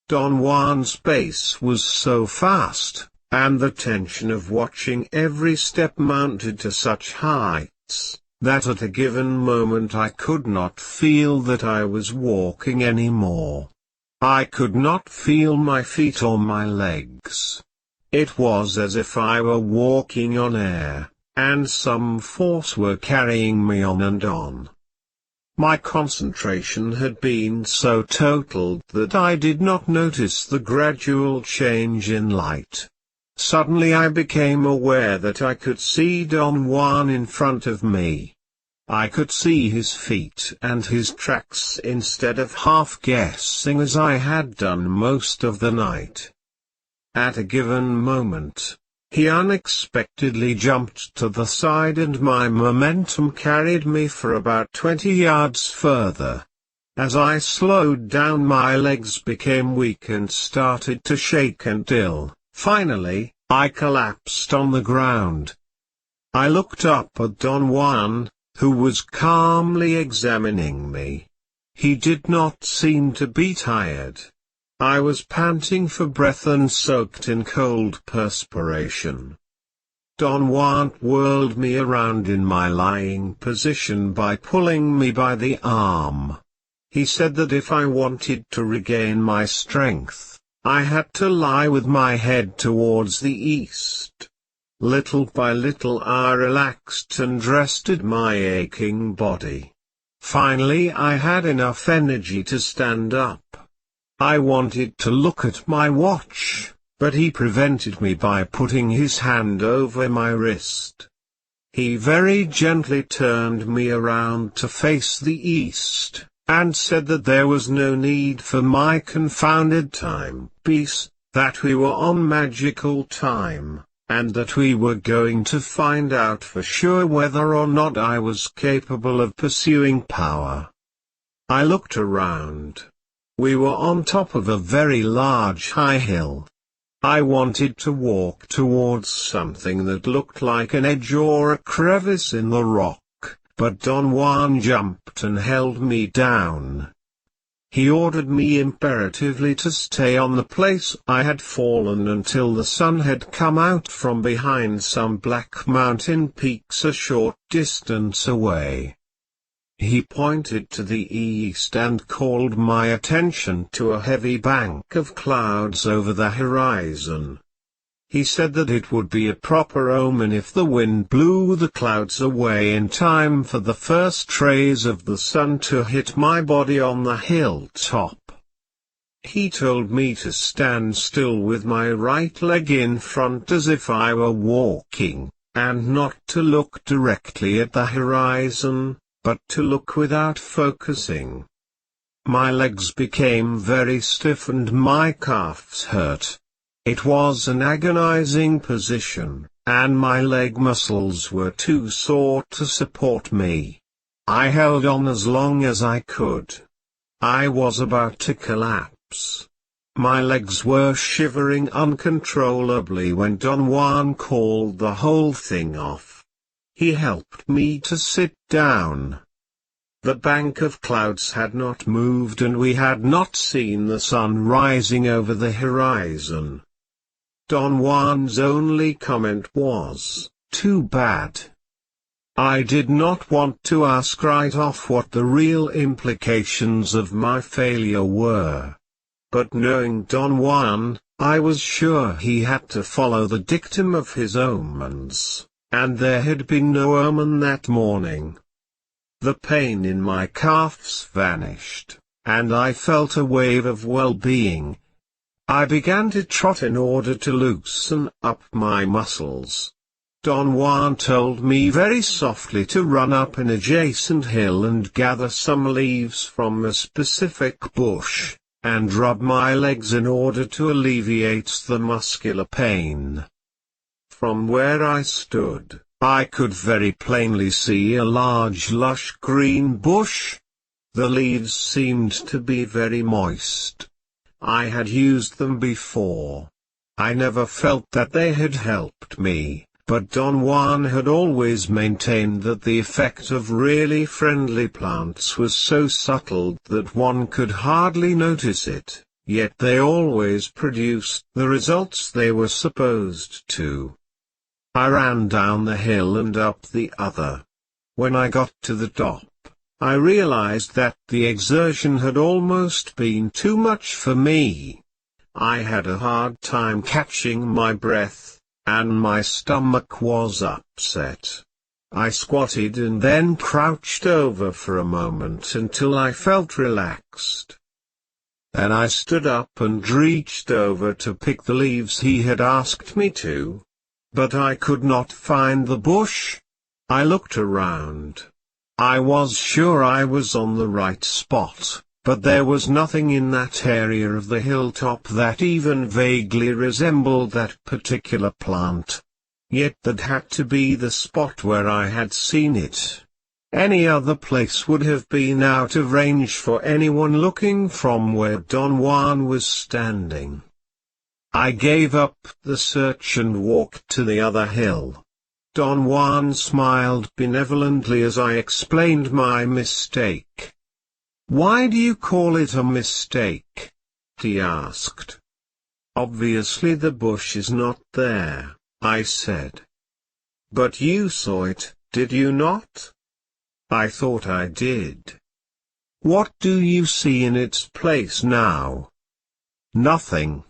Don Juan's pace was so fast, and the tension of watching every step mounted to such heights, that at a given moment I could not feel that I was walking anymore. I could not feel my feet or my legs. It was as if I were walking on air, and some force were carrying me on and on. My concentration had been so total that I did not notice the gradual change in light. Suddenly I became aware that I could see Don Juan in front of me. I could see his feet and his tracks instead of half guessing as I had done most of the night. At a given moment, he unexpectedly jumped to the side and my momentum carried me for about 20 yards further. As I slowed down my legs became weak and started to shake until, finally, I collapsed on the ground. I looked up at Don Juan, who was calmly examining me. He did not seem to be tired. I was panting for breath and soaked in cold perspiration. Don Juan whirled me around in my lying position by pulling me by the arm. He said that if I wanted to regain my strength, I had to lie with my head towards the east. Little by little I relaxed and rested my aching body. Finally I had enough energy to stand up. I wanted to look at my watch, but he prevented me by putting his hand over my wrist. He very gently turned me around to face the east, and said that there was no need for my confounded timepiece, that we were on magical time, and that we were going to find out for sure whether or not I was capable of pursuing power. I looked around. We were on top of a very large high hill. I wanted to walk towards something that looked like an edge or a crevice in the rock, but Don Juan jumped and held me down. He ordered me imperatively to stay on the place I had fallen until the sun had come out from behind some black mountain peaks a short distance away. He pointed to the east and called my attention to a heavy bank of clouds over the horizon. He said that it would be a proper omen if the wind blew the clouds away in time for the first rays of the sun to hit my body on the hilltop. He told me to stand still with my right leg in front as if I were walking, and not to look directly at the horizon, but to look without focusing. My legs became very stiff and my calves hurt. It was an agonizing position, and my leg muscles were too sore to support me. I held on as long as I could. I was about to collapse. My legs were shivering uncontrollably when Don Juan called the whole thing off. He helped me to sit down. The bank of clouds had not moved and we had not seen the sun rising over the horizon. Don Juan's only comment was, "Too bad." I did not want to ask right off what the real implications of my failure were. But knowing Don Juan, I was sure he had to follow the dictum of his omens. And there had been no omen that morning. The pain in my calves vanished, and I felt a wave of well-being. I began to trot in order to loosen up my muscles. Don Juan told me very softly to run up an adjacent hill and gather some leaves from a specific bush, and rub my legs in order to alleviate the muscular pain. From where I stood, I could very plainly see a large lush green bush. The leaves seemed to be very moist. I had used them before. I never felt that they had helped me, but Don Juan had always maintained that the effect of really friendly plants was so subtle that one could hardly notice it, yet they always produced the results they were supposed to. I ran down the hill and up the other. When I got to the top, I realized that the exertion had almost been too much for me. I had a hard time catching my breath, and my stomach was upset. I squatted and then crouched over for a moment until I felt relaxed. Then I stood up and reached over to pick the leaves he had asked me to. But I could not find the bush. I looked around. I was sure I was on the right spot, but there was nothing in that area of the hilltop that even vaguely resembled that particular plant. Yet that had to be the spot where I had seen it. Any other place would have been out of range for anyone looking from where Don Juan was standing. I gave up the search and walked to the other hill. Don Juan smiled benevolently as I explained my mistake. "Why do you call it a mistake?" he asked. Obviously the bush is not there, I said. But you saw it, did you not? I thought I did. What do you see in its place now? Nothing.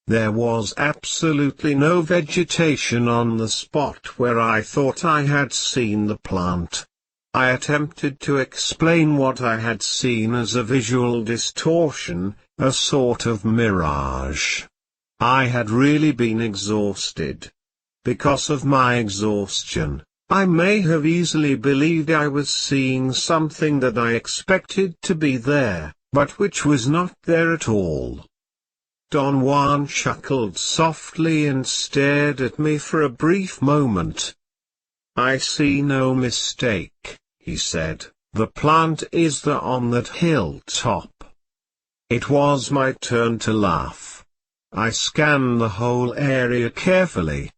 There was absolutely no vegetation on the spot where I thought I had seen the plant. I attempted to explain what I had seen as a visual distortion, a sort of mirage. I had really been exhausted. Because of my exhaustion, I may have easily believed I was seeing something that I expected to be there, but which was not there at all. Don Juan chuckled softly and stared at me for a brief moment. I see no mistake, he said, the plant is there on that hilltop. It was my turn to laugh. I scanned the whole area carefully.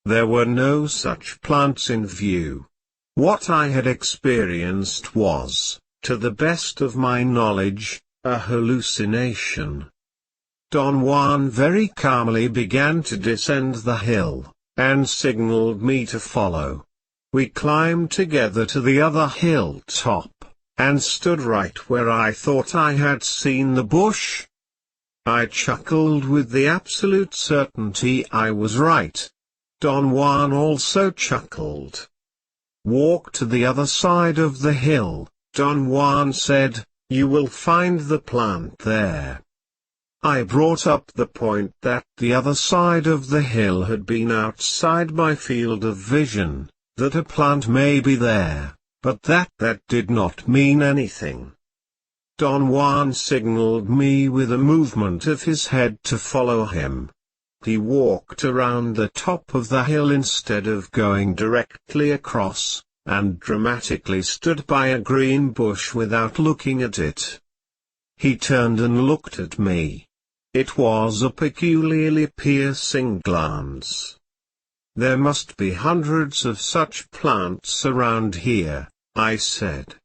There were no such plants in view. What I had experienced was, to the best of my knowledge, a hallucination. Don Juan very calmly began to descend the hill, and signaled me to follow. We climbed together to the other hilltop, and stood right where I thought I had seen the bush. I chuckled with the absolute certainty I was right. Don Juan also chuckled. Walk to the other side of the hill, Don Juan said, you will find the plant there. I brought up the point that the other side of the hill had been outside my field of vision, that a plant may be there, but that did not mean anything. Don Juan signaled me with a movement of his head to follow him. He walked around the top of the hill instead of going directly across, and dramatically stood by a green bush without looking at it. He turned and looked at me. It was a peculiarly piercing glance. There must be hundreds of such plants around here, I said.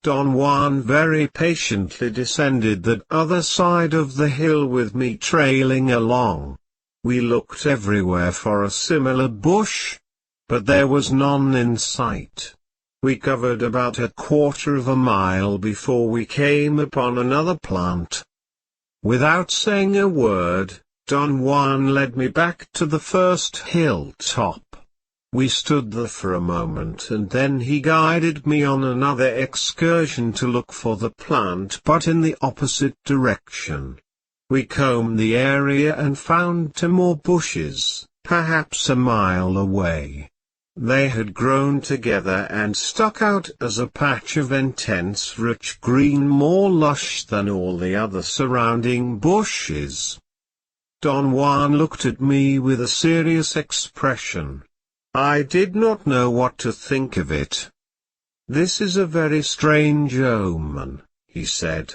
Don Juan very patiently descended that other side of the hill with me trailing along. We looked everywhere for a similar bush, but there was none in sight. We covered about a quarter of a mile before we came upon another plant. Without saying a word, Don Juan led me back to the first hilltop. We stood there for a moment and then he guided me on another excursion to look for the plant but in the opposite direction. We combed the area and found two more bushes, perhaps a mile away. They had grown together and stuck out as a patch of intense rich green more lush than all the other surrounding bushes. Don Juan looked at me with a serious expression. I did not know what to think of it. This is a very strange omen, he said.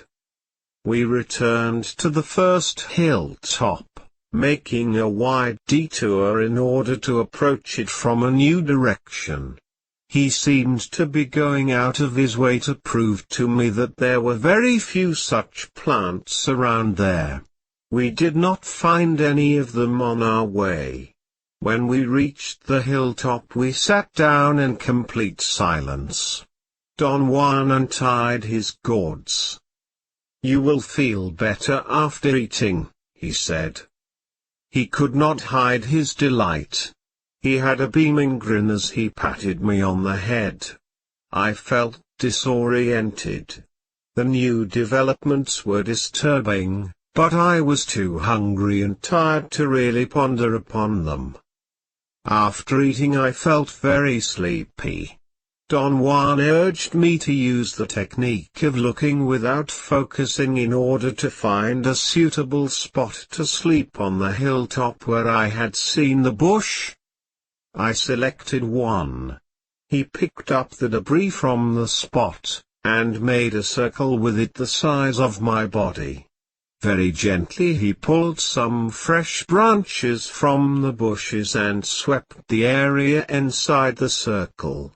We returned to the first hilltop, making a wide detour in order to approach it from a new direction. He seemed to be going out of his way to prove to me that there were very few such plants around there. We did not find any of them on our way. When we reached the hilltop we sat down in complete silence. Don Juan untied his gourds. You will feel better after eating, he said. He could not hide his delight. He had a beaming grin as he patted me on the head. I felt disoriented. The new developments were disturbing, but I was too hungry and tired to really ponder upon them. After eating I felt very sleepy. Don Juan urged me to use the technique of looking without focusing in order to find a suitable spot to sleep on the hilltop where I had seen the bush. I selected one. He picked up the debris from the spot, and made a circle with it the size of my body. Very gently he pulled some fresh branches from the bushes and swept the area inside the circle.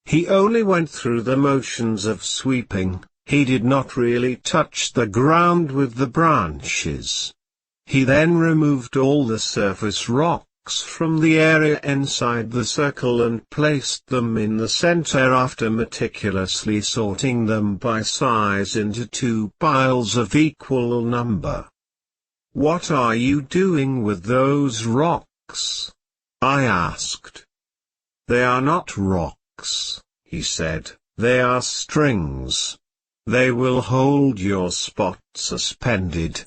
He only went through the motions of sweeping, He did not really touch the ground with the branches. He then removed all the surface rocks from the area inside the circle and placed them in the center after meticulously sorting them by size into 2 piles of equal number. "What are you doing with those rocks?" I asked. "They are not rocks," he said, "they are strings. They will hold your spot suspended."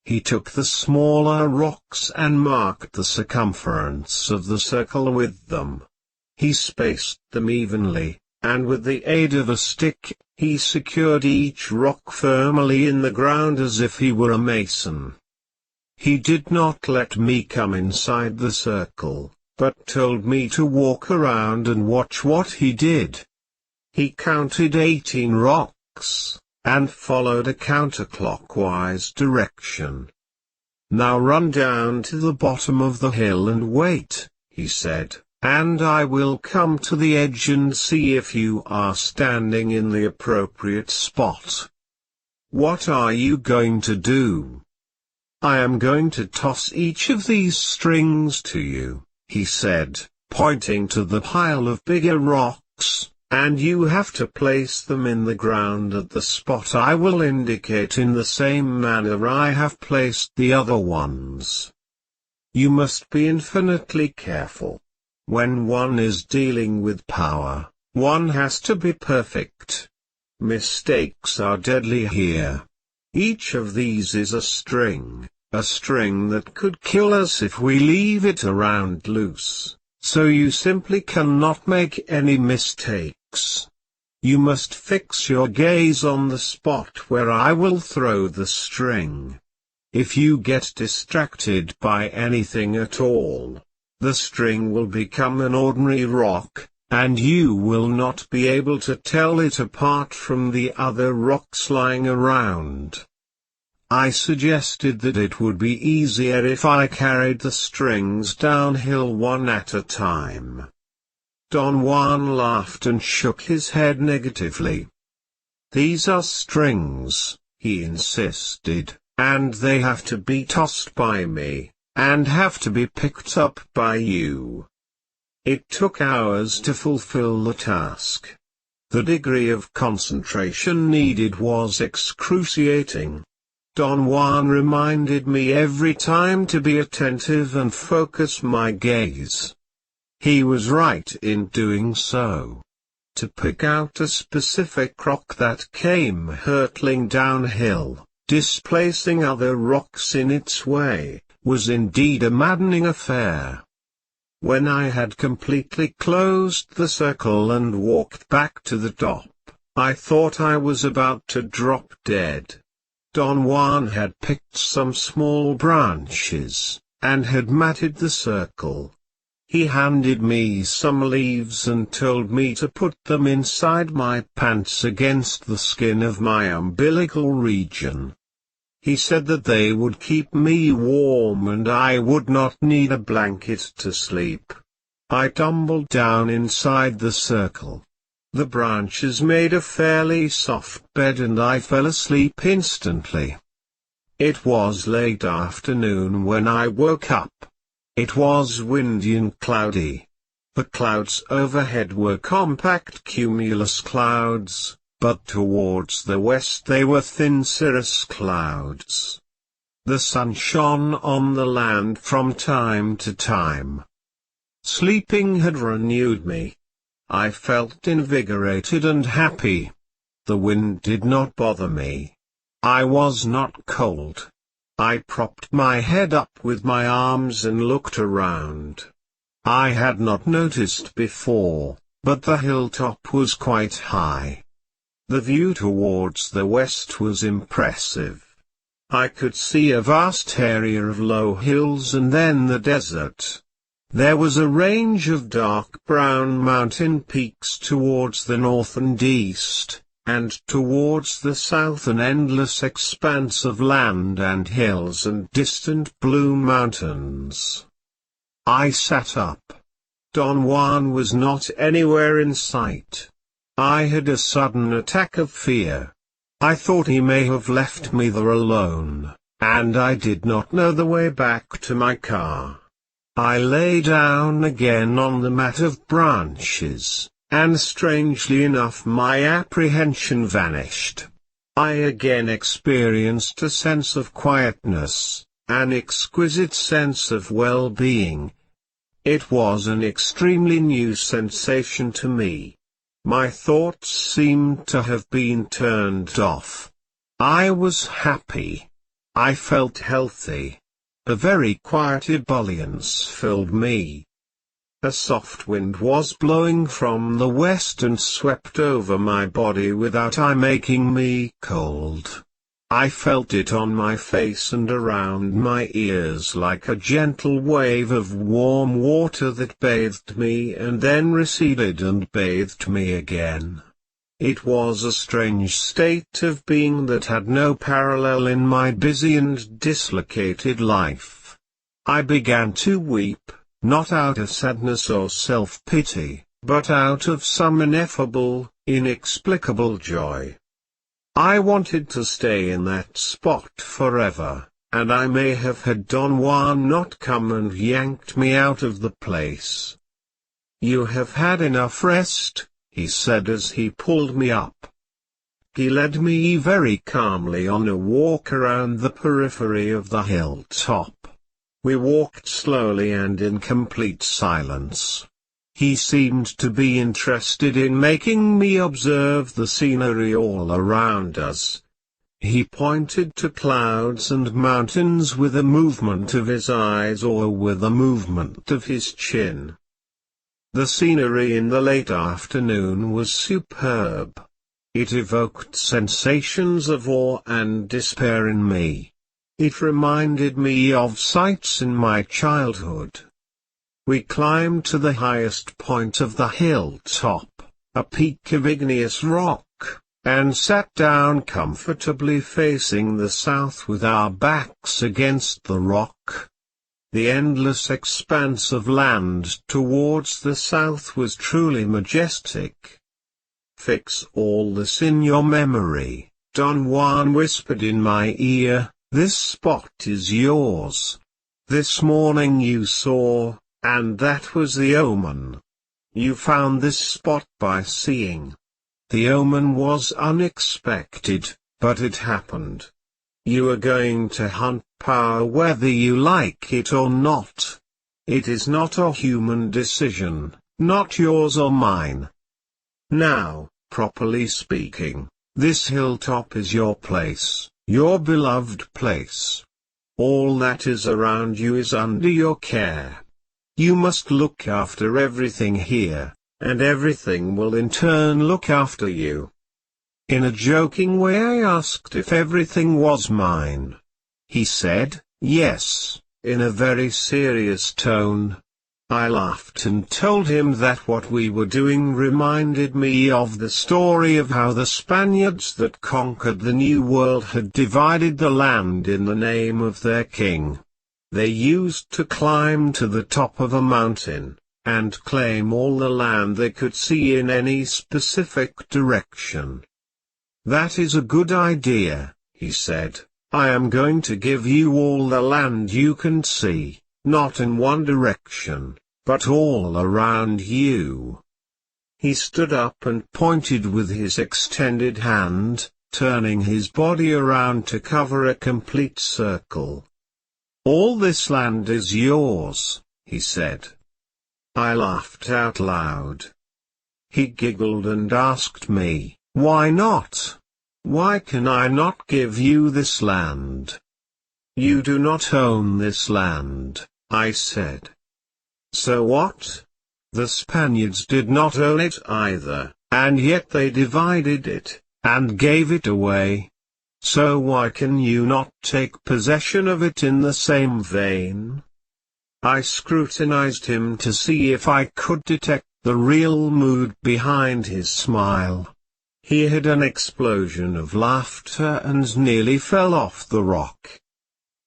He took the smaller rocks and marked the circumference of the circle with them. He spaced them evenly, and with the aid of a stick, he secured each rock firmly in the ground as if he were a mason. He did not let me come inside the circle, but told me to walk around and watch what he did. He counted 18 rocks, and followed a counterclockwise direction. "Now run down to the bottom of the hill and wait," he said, "and I will come to the edge and see if you are standing in the appropriate spot." "What are you going to do?" "I am going to toss each of these strings to you," he said, pointing to the pile of bigger rocks. "And you have to place them in the ground at the spot I will indicate in the same manner I have placed the other ones. You must be infinitely careful. When one is dealing with power, one has to be perfect. Mistakes are deadly here. Each of these is a string that could kill us if we leave it around loose, so you simply cannot make any mistakes. You must fix your gaze on the spot where I will throw the string. If you get distracted by anything at all, the string will become an ordinary rock, and you will not be able to tell it apart from the other rocks lying around." I suggested that it would be easier if I carried the strings downhill one at a time. Don Juan laughed and shook his head negatively. "These are strings," he insisted, "and they have to be tossed by me, and have to be picked up by you." It took hours to fulfill the task. The degree of concentration needed was excruciating. Don Juan reminded me every time to be attentive and focus my gaze. He was right in doing so. To pick out a specific rock that came hurtling downhill, displacing other rocks in its way, was indeed a maddening affair. When I had completely closed the circle and walked back to the top, I thought I was about to drop dead. Don Juan had picked some small branches, and had matted the circle. He handed me some leaves and told me to put them inside my pants against the skin of my umbilical region. He said that they would keep me warm and I would not need a blanket to sleep. I tumbled down inside the circle. The branches made a fairly soft bed and I fell asleep instantly. It was late afternoon when I woke up. It was windy and cloudy. The clouds overhead were compact cumulus clouds, but towards the west they were thin cirrus clouds. The sun shone on the land from time to time. Sleeping had renewed me. I felt invigorated and happy. The wind did not bother me. I was not cold. I propped my head up with my arms and looked around. I had not noticed before, but the hilltop was quite high. The view towards the west was impressive. I could see a vast area of low hills and then the desert. There was a range of dark brown mountain peaks towards the north and east, and towards the south an endless expanse of land and hills and distant blue mountains. I sat up. Don Juan was not anywhere in sight. I had a sudden attack of fear. I thought he may have left me there alone, and I did not know the way back to my car. I lay down again on the mat of branches, and strangely enough my apprehension vanished. I again experienced a sense of quietness, an exquisite sense of well-being. It was an extremely new sensation to me. My thoughts seemed to have been turned off. I was happy. I felt healthy. A very quiet ebullience filled me. A soft wind was blowing from the west and swept over my body without making me cold. I felt it on my face and around my ears like a gentle wave of warm water that bathed me and then receded and bathed me again. It was a strange state of being that had no parallel in my busy and dislocated life. I began to weep, not out of sadness or self-pity, but out of some ineffable, inexplicable joy. I wanted to stay in that spot forever, and I may have had Don Juan not come and yanked me out of the place. "You have had enough rest," he said as he pulled me up. He led me very calmly on a walk around the periphery of the hilltop. We walked slowly and in complete silence. He seemed to be interested in making me observe the scenery all around us. He pointed to clouds and mountains with a movement of his eyes or with a movement of his chin. The scenery in the late afternoon was superb. It evoked sensations of awe and despair in me. It reminded me of sights in my childhood. We climbed to the highest point of the hilltop, a peak of igneous rock, and sat down comfortably facing the south with our backs against the rock. The endless expanse of land towards the south was truly majestic. "Fix all this in your memory," Don Juan whispered in my ear. "This spot is yours. This morning you saw, and that was the omen. You found this spot by seeing. The omen was unexpected, but it happened. You are going to hunt power whether you like it or not. It is not a human decision, not yours or mine. Now, properly speaking, this hilltop is your place, your beloved place. All that is around you is under your care. You must look after everything here, and everything will in turn look after you." In a joking way I asked if everything was mine. He said, "Yes," in a very serious tone. I laughed and told him that what we were doing reminded me of the story of how the Spaniards that conquered the New World had divided the land in the name of their king. They used to climb to the top of a mountain, and claim all the land they could see in any specific direction. "That is a good idea," he said. "I am going to give you all the land you can see, not in one direction, but all around you." He stood up and pointed with his extended hand, turning his body around to cover a complete circle. "All this land is yours," he said. I laughed out loud. He giggled and asked me, "Why not? Why can I not give you this land?" "You do not own this land," I said. "So what? The Spaniards did not own it either, and yet they divided it, and gave it away. So why can you not take possession of it in the same vein?" I scrutinized him to see if I could detect the real mood behind his smile. He had an explosion of laughter and nearly fell off the rock.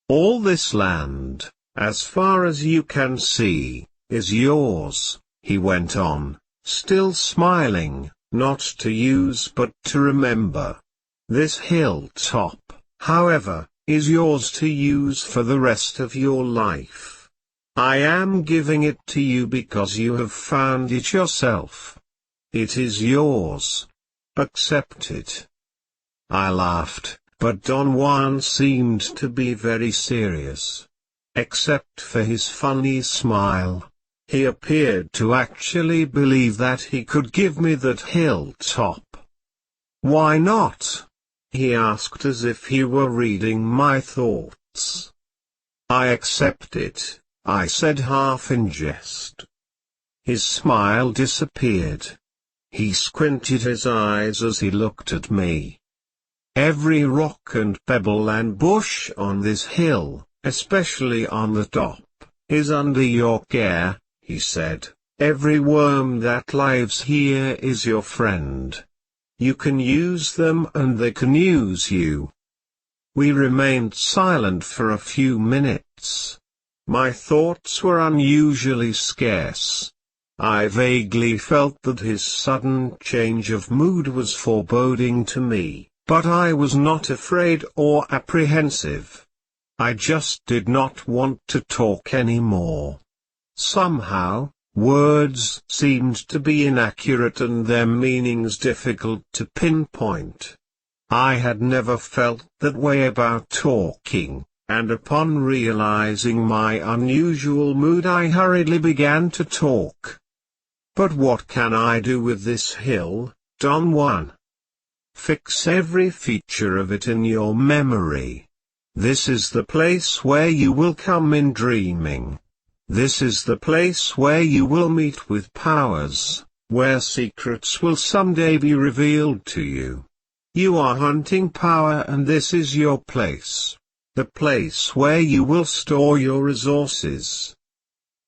"All this land, as far as you can see, is yours," he went on, still smiling. not to use but to remember. This hilltop, however, is yours to use for the rest of your life. I am giving it to you because you have found it yourself. It is yours. Accept it." I laughed, but Don Juan seemed to be very serious. Except for his funny smile, he appeared to actually believe that he could give me that hilltop. "Why not?" he asked as if he were reading my thoughts. "I accept it," I said half in jest. His smile disappeared. He squinted his eyes as he looked at me. "Every rock and pebble and bush on this hill, especially on the top, is under your care," he said. "Every worm that lives here is your friend. You can use them and they can use you." We remained silent for a few minutes. My thoughts were unusually scarce. I vaguely felt that his sudden change of mood was foreboding to me, but I was not afraid or apprehensive. I just did not want to talk anymore. Somehow, words seemed to be inaccurate and their meanings difficult to pinpoint. I had never felt that way about talking, and upon realizing my unusual mood I hurriedly began to talk. "But what can I do with this hill, Don Juan?" "Fix every feature of it in your memory. This is the place where you will come in dreaming. This is the place where you will meet with powers, where secrets will someday be revealed to you. You are hunting power and this is your place. The place where you will store your resources.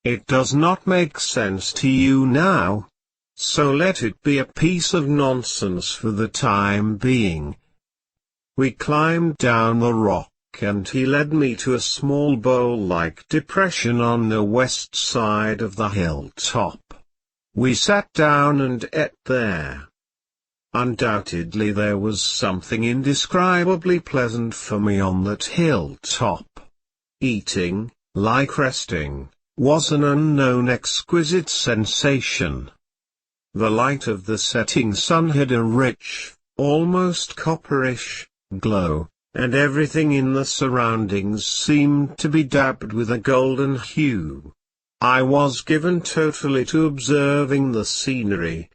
It does not make sense to you now. So let it be a piece of nonsense for the time being." We climbed down the rock, and he led me to a small bowl-like depression on the west side of the hilltop. We sat down and ate there. Undoubtedly there was something indescribably pleasant for me on that hilltop. Eating, like resting, was an unknown exquisite sensation. The light of the setting sun had a rich, almost copperish, glow, and everything in the surroundings seemed to be dabbed with a golden hue. I was given totally to observing the scenery.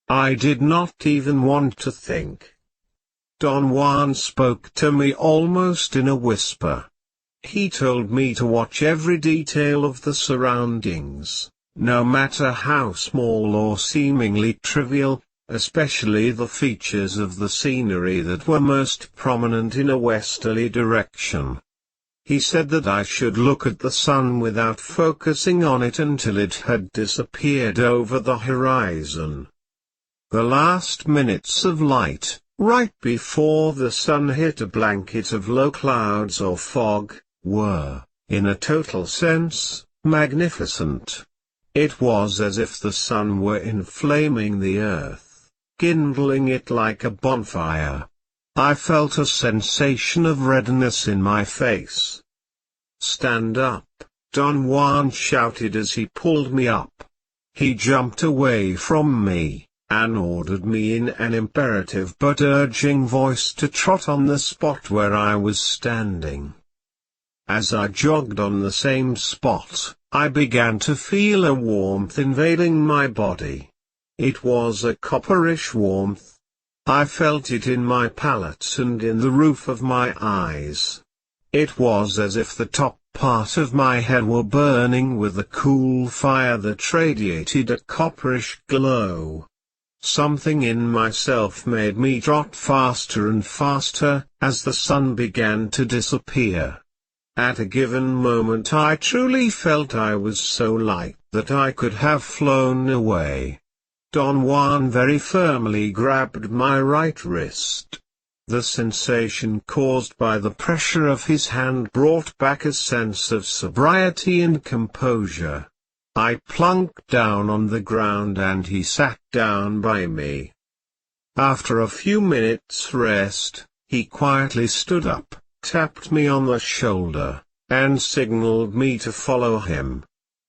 I did not even want to think. Don Juan spoke to me almost in a whisper. He told me to watch every detail of the surroundings, no matter how small or seemingly trivial, especially the features of the scenery that were most prominent in a westerly direction. He said that I should look at the sun without focusing on it until it had disappeared over the horizon. The last minutes of light, right before the sun hit a blanket of low clouds or fog, were, in a total sense, magnificent. It was as if the sun were inflaming the earth, kindling it like a bonfire. I felt a sensation of redness in my face. "Stand up," Don Juan shouted as he pulled me up. He jumped away from me, and ordered me in an imperative but urging voice to trot on the spot where I was standing. As I jogged on the same spot, I began to feel a warmth invading my body. It was a copperish warmth. I felt it in my palate and in the roof of my eyes. It was as if the top part of my head were burning with a cool fire that radiated a copperish glow. Something in myself made me trot faster and faster, as the sun began to disappear. At a given moment I truly felt I was so light that I could have flown away. Don Juan very firmly grabbed my right wrist. The sensation caused by the pressure of his hand brought back a sense of sobriety and composure. I plunked down on the ground and he sat down by me. After a few minutes' rest, he quietly stood up, tapped me on the shoulder, and signaled me to follow him.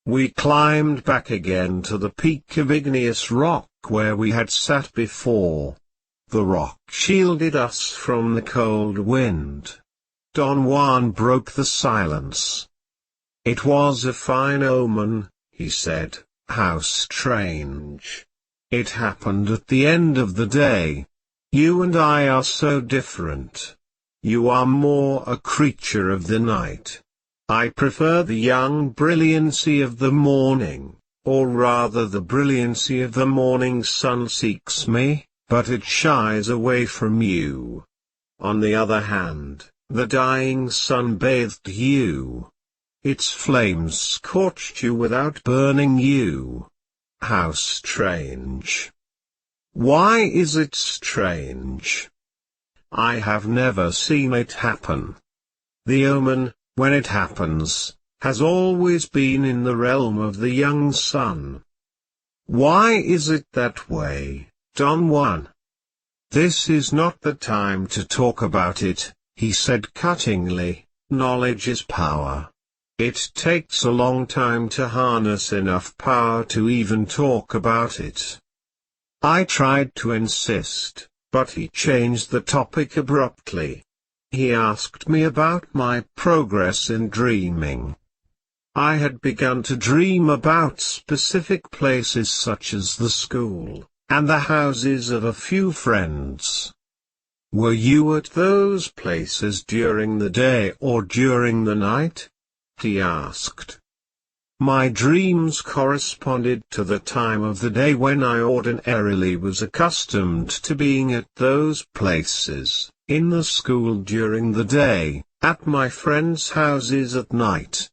We climbed back again to the peak of igneous rock where we had sat before. The rock shielded us from the cold wind. Don Juan broke the silence. "It was a fine omen," he said. "How strange. It happened at the end of the day. You and I are so different. You are more a creature of the night. I prefer the young brilliancy of the morning, or rather the brilliancy of the morning sun seeks me, but it shies away from you. On the other hand, the dying sun bathed you. Its flames scorched you without burning you. How strange. Why is it strange? I have never seen it happen. The omen, when it happens, has always been in the realm of the young sun. Why is it that way, Don Juan?" "This is not the time to talk about it," he said cuttingly. "Knowledge is power. It takes a long time to harness enough power to even talk about it." I tried to insist, but he changed the topic abruptly. He asked me about my progress in dreaming. I had begun to dream about specific places such as the school, and the houses of a few friends. "Were you at those places during the day or during the night?" he asked. My dreams corresponded to the time of the day when I ordinarily was accustomed to being at those places, in the school during the day, at my friends' houses at night.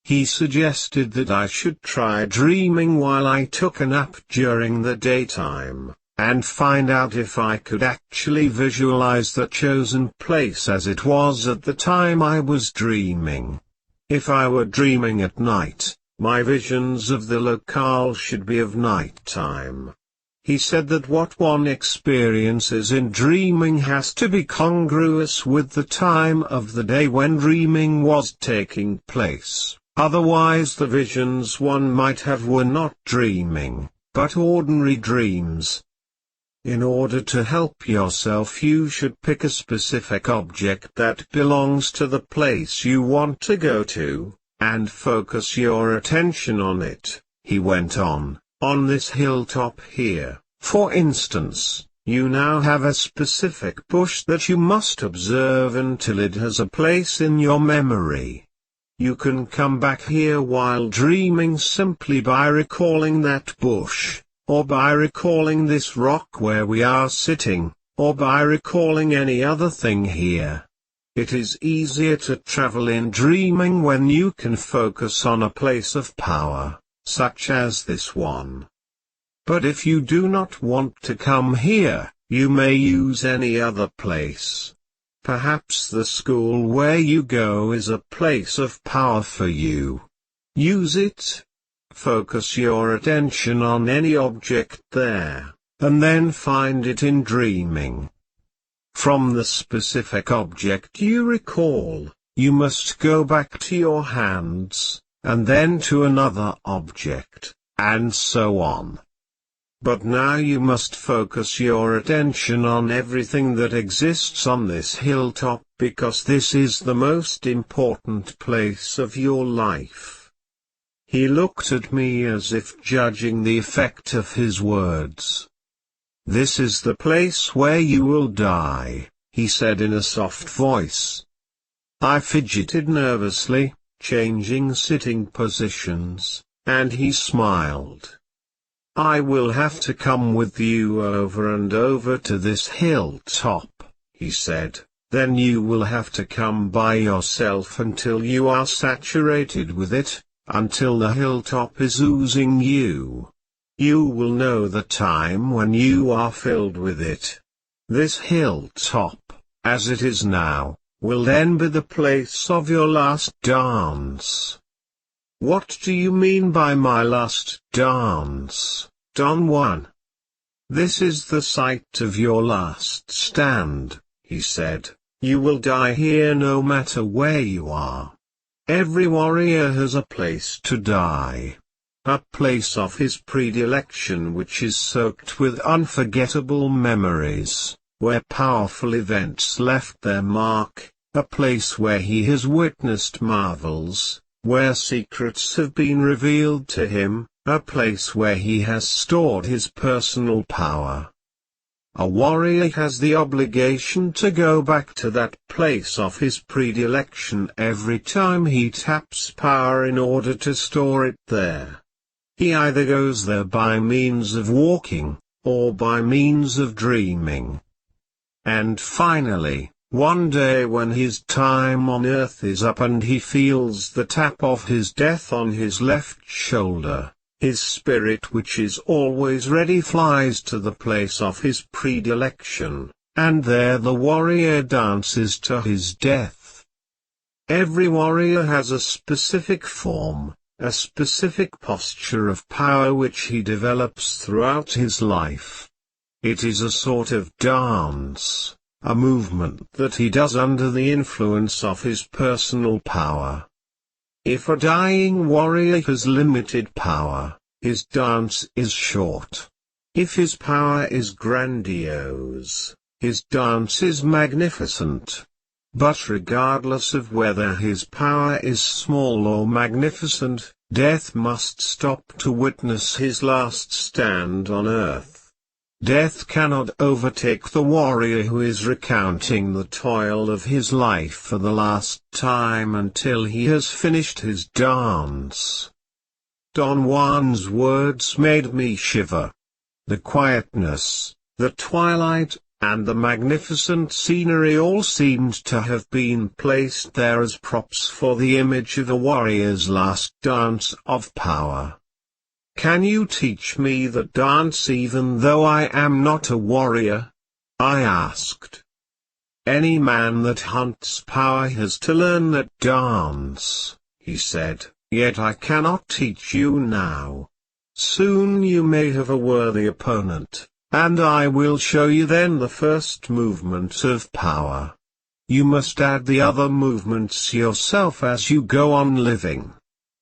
He suggested that I should try dreaming while I took a nap during the daytime, and find out if I could actually visualize the chosen place as it was at the time I was dreaming. If I were dreaming at night, my visions of the locale should be of nighttime. He said that what one experiences in dreaming has to be congruous with the time of the day when dreaming was taking place, otherwise the visions one might have were not dreaming, but ordinary dreams. In order to help yourself, you should pick a specific object that belongs to the place you want to go to, and focus your attention on it, he went on this hilltop here, for instance, you now have a specific bush that you must observe until it has a place in your memory. You can come back here while dreaming simply by recalling that bush, or by recalling this rock where we are sitting, or by recalling any other thing here. It is easier to travel in dreaming when you can focus on a place of power, such as this one. But if you do not want to come here, you may use any other place. Perhaps the school where you go is a place of power for you. Use it. Focus your attention on any object there, and then find it in dreaming. From the specific object you recall, you must go back to your hands, and then to another object, and so on. But now you must focus your attention on everything that exists on this hilltop, because this is the most important place of your life. He looked at me as if judging the effect of his words. "This is the place where you will die," he said in a soft voice. I fidgeted nervously, changing sitting positions, and he smiled. "I will have to come with you over and over to this hilltop," he said. "Then you will have to come by yourself until you are saturated with it. Until the hilltop is oozing you. You will know the time when you are filled with it. This hilltop, as it is now, will then be the place of your last dance." "What do you mean by my last dance, Don Juan?" "This is the site of your last stand," he said. "You will die here no matter where you are. Every warrior has a place to die. A place of his predilection which is soaked with unforgettable memories, where powerful events left their mark, a place where he has witnessed marvels, where secrets have been revealed to him, a place where he has stored his personal power. A warrior has the obligation to go back to that place of his predilection every time he taps power in order to store it there. He either goes there by means of walking, or by means of dreaming. And finally, one day when his time on earth is up and he feels the tap of his death on his left shoulder, his spirit which is always ready flies to the place of his predilection, and there the warrior dances to his death. Every warrior has a specific form, a specific posture of power which he develops throughout his life. It is a sort of dance, a movement that he does under the influence of his personal power. If a dying warrior has limited power, his dance is short. If his power is grandiose, his dance is magnificent. But regardless of whether his power is small or magnificent, death must stop to witness his last stand on earth. Death cannot overtake the warrior who is recounting the toil of his life for the last time until he has finished his dance. Don Juan's words made me shiver. The quietness, the twilight, and the magnificent scenery all seemed to have been placed there as props for the image of a warrior's last dance of power. "Can you teach me that dance even though I am not a warrior?" I asked. "Any man that hunts power has to learn that dance," he said, "yet I cannot teach you now. Soon you may have a worthy opponent, and I will show you then the first movement of power. You must add the other movements yourself as you go on living.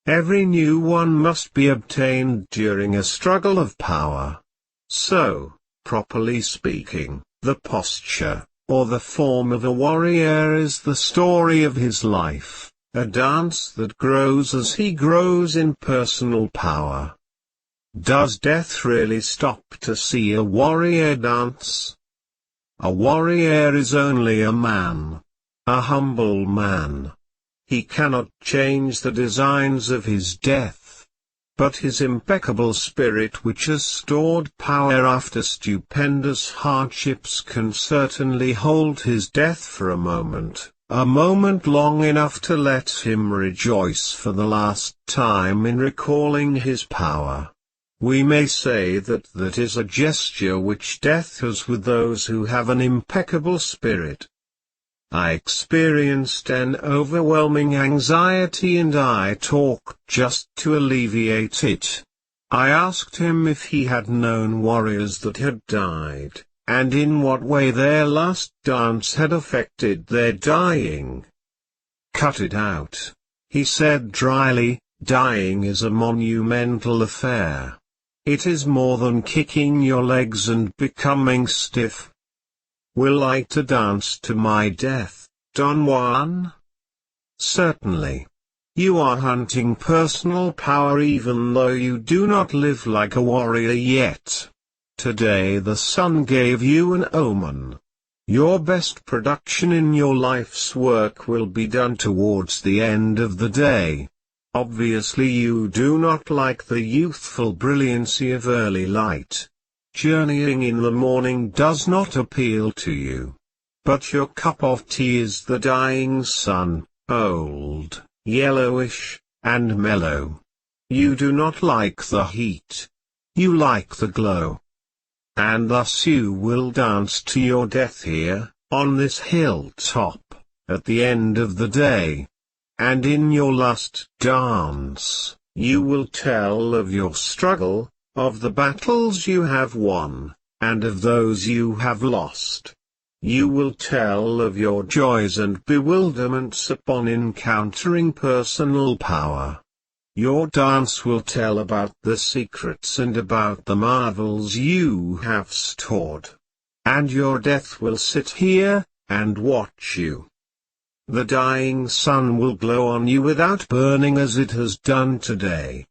Every new one must be obtained during a struggle of power. So, properly speaking, the posture, or the form of a warrior is the story of his life, a dance that grows as he grows in personal power." Does death really stop to see a warrior dance? A warrior is only a man, a humble man. He cannot change the designs of his death. But his impeccable spirit which has stored power after stupendous hardships can certainly hold his death for a moment long enough to let him rejoice for the last time in recalling his power. We may say that that is a gesture which death has with those who have an impeccable spirit. I experienced an overwhelming anxiety and I talked just to alleviate it. I asked him if he had known warriors that had died, and in what way their last dance had affected their dying. "Cut it out," he said dryly, "dying is a monumental affair. It is more than kicking your legs and becoming stiff." "Will I to dance to my death, Don Juan?" "Certainly. You are hunting personal power even though you do not live like a warrior yet. Today the sun gave you an omen. Your best production in your life's work will be done towards the end of the day. Obviously you do not like the youthful brilliancy of early light. Journeying in the morning does not appeal to you. But your cup of tea is the dying sun, old, yellowish, and mellow. You do not like the heat. You like the glow. And thus you will dance to your death here, on this hilltop, at the end of the day. And in your last dance, you will tell of your struggle, of the battles you have won, and of those you have lost. You will tell of your joys and bewilderments upon encountering personal power. Your dance will tell about the secrets and about the marvels you have stored. And your death will sit here, and watch you. The dying sun will glow on you without burning as it has done today.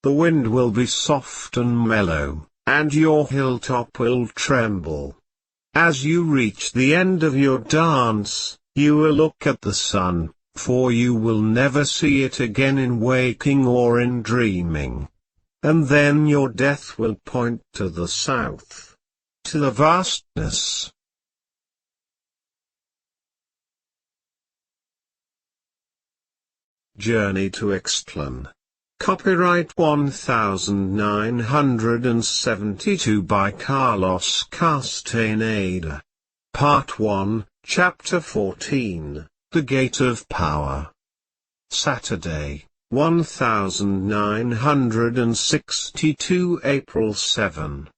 The wind will be soft and mellow, and your hilltop will tremble. As you reach the end of your dance, you will look at the sun, for you will never see it again in waking or in dreaming. And then your death will point to the south, to the vastness. Journey to Istlan. Copyright 1972 by Carlos Castaneda. Part 1, Chapter 14, The Gate of Power. Saturday, 1962 April 7.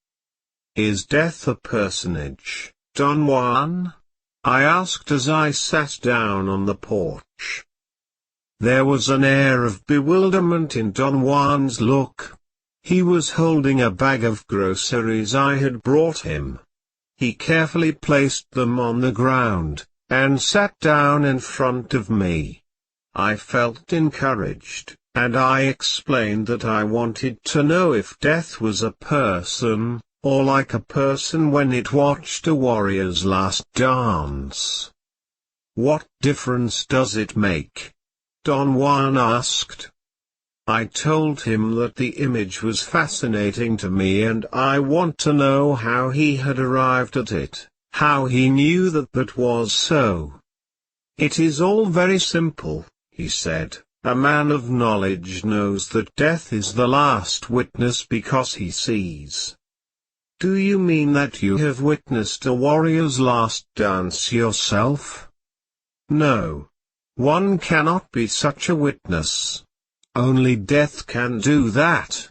Is death a personage, Don Juan? I asked as I sat down on the porch. There was an air of bewilderment in Don Juan's look. He was holding a bag of groceries I had brought him. He carefully placed them on the ground, and sat down in front of me. I felt encouraged, and I explained that I wanted to know if death was a person, or like a person when it watched a warrior's last dance. What difference does it make? Don Juan asked. I told him that the image was fascinating to me and I want to know how he had arrived at it, how he knew that that was so. It is all very simple, he said. A man of knowledge knows that death is the last witness because he sees. Do you mean that you have witnessed a warrior's last dance yourself? No. One cannot be such a witness. Only death can do that.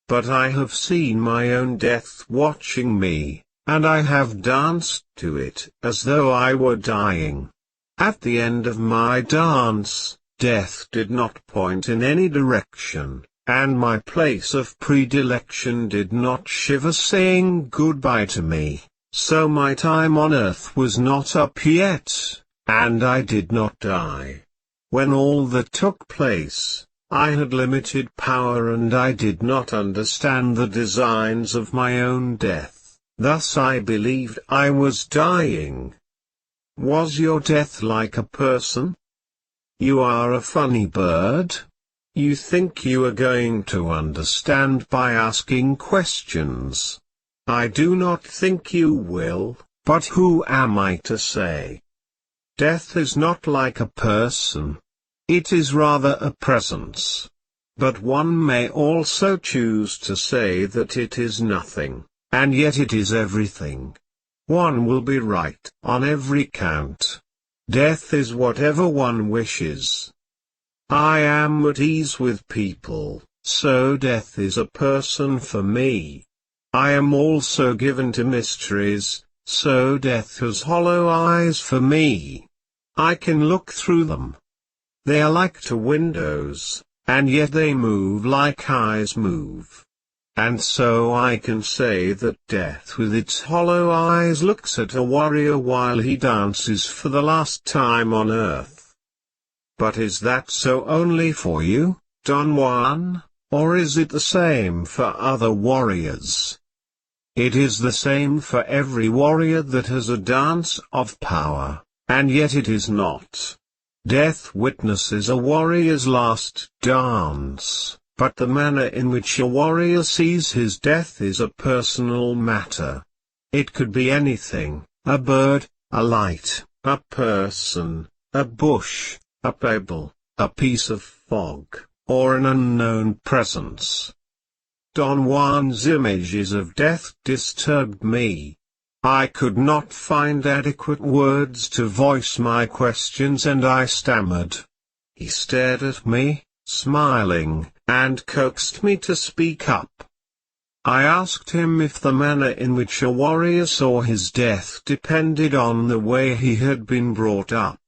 But I have seen my own death watching me, and I have danced to it as though I were dying. At the end of my dance, death did not point in any direction, and my place of predilection did not shiver saying goodbye to me, so my time on earth was not up yet. And I did not die. When all that took place, I had limited power and I did not understand the designs of my own death, thus I believed I was dying. Was your death like a person? You are a funny bird. You think you are going to understand by asking questions. I do not think you will, but who am I to say? Death is not like a person. It is rather a presence. But one may also choose to say that it is nothing, and yet it is everything. One will be right on every count. Death is whatever one wishes. I am at ease with people, so death is a person for me. I am also given to mysteries, so death has hollow eyes for me. I can look through them. They are like two windows, and yet they move like eyes move. And so I can say that death with its hollow eyes looks at a warrior while he dances for the last time on earth. But is that so only for you, Don Juan, or is it the same for other warriors? It is the same for every warrior that has a dance of power. And yet it is not. Death witnesses a warrior's last dance, but the manner in which a warrior sees his death is a personal matter. It could be anything, a bird, a light, a person, a bush, a pebble, a piece of fog, or an unknown presence. Don Juan's images of death disturbed me. I could not find adequate words to voice my questions and I stammered. He stared at me, smiling, and coaxed me to speak up. I asked him if the manner in which a warrior saw his death depended on the way he had been brought up.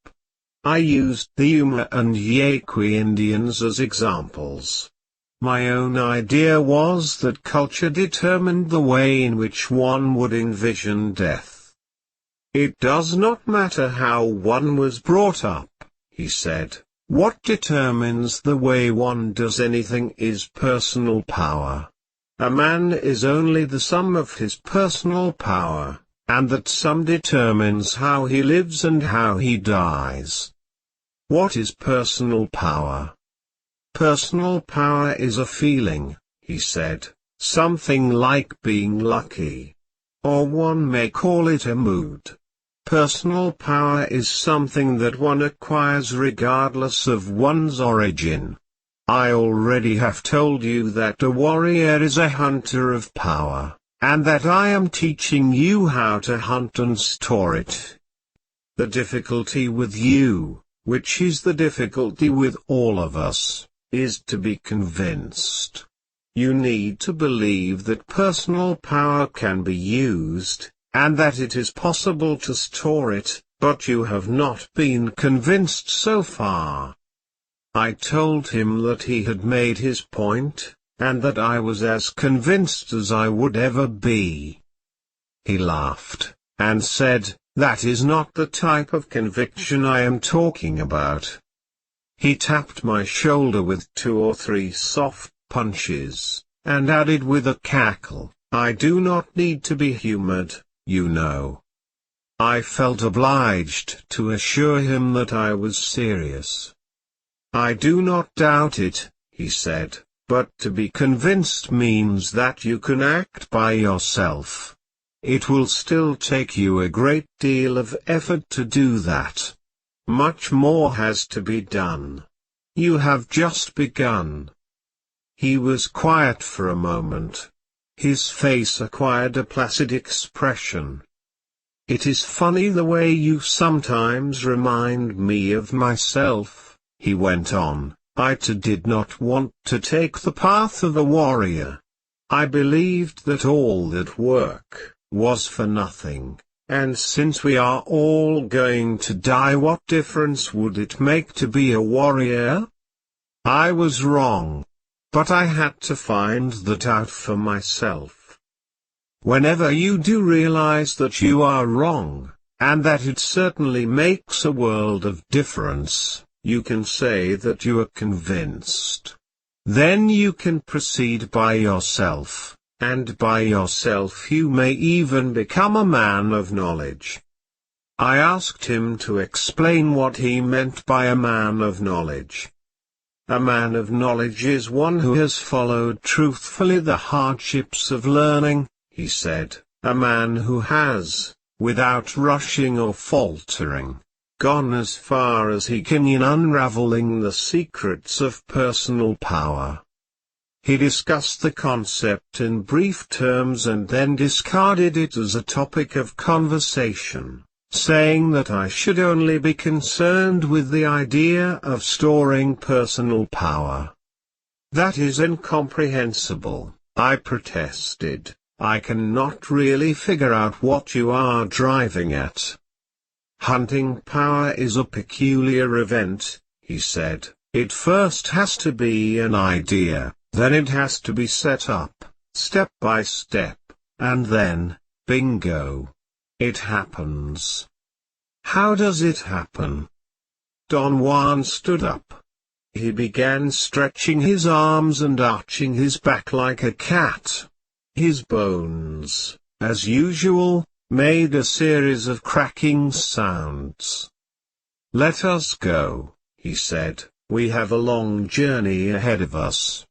I used the Yuma and Yaqui Indians as examples. My own idea was that culture determined the way in which one would envision death. It does not matter how one was brought up, he said. What determines the way one does anything is personal power. A man is only the sum of his personal power, and that sum determines how he lives and how he dies. What is personal power? Personal power is a feeling, he said, something like being lucky. Or one may call it a mood. Personal power is something that one acquires regardless of one's origin. I already have told you that a warrior is a hunter of power, and that I am teaching you how to hunt and store it. The difficulty with you, which is the difficulty with all of us, is to be convinced. You need to believe that personal power can be used, and that it is possible to store it, but you have not been convinced so far. I told him that he had made his point, and that I was as convinced as I would ever be. He laughed, and said, "That is not the type of conviction I am talking about." He tapped my shoulder with 2 or 3 soft punches, and added with a cackle, "I do not need to be humored, you know." I felt obliged to assure him that I was serious. "I do not doubt it," he said, "but to be convinced means that you can act by yourself. It will still take you a great deal of effort to do that. Much more has to be done. You have just begun." He was quiet for a moment. His face acquired a placid expression. "It is funny the way you sometimes remind me of myself," he went on. "I too did not want to take the path of a warrior. I believed that all that work was for nothing, and since we are all going to die, what difference would it make to be a warrior? I was wrong. But I had to find that out for myself. Whenever you do realize that you are wrong, and that it certainly makes a world of difference, you can say that you are convinced. Then you can proceed by yourself, and by yourself you may even become a man of knowledge. I asked him to explain what he meant by a man of knowledge. A man of knowledge is one who has followed truthfully the hardships of learning, he said, a man who has, without rushing or faltering, gone as far as he can in unraveling the secrets of personal power. He discussed the concept in brief terms and then discarded it as a topic of conversation, saying that I should only be concerned with the idea of storing personal power. "That is incomprehensible," I protested. "I cannot really figure out what you are driving at." "Hunting power is a peculiar event," he said. "It first has to be an idea, then it has to be set up, step by step, and then, bingo! It happens." "How does it happen?" Don Juan stood up. He began stretching his arms and arching his back like a cat. His bones, as usual, made a series of cracking sounds. "Let us go," he said, "we have a long journey ahead of us."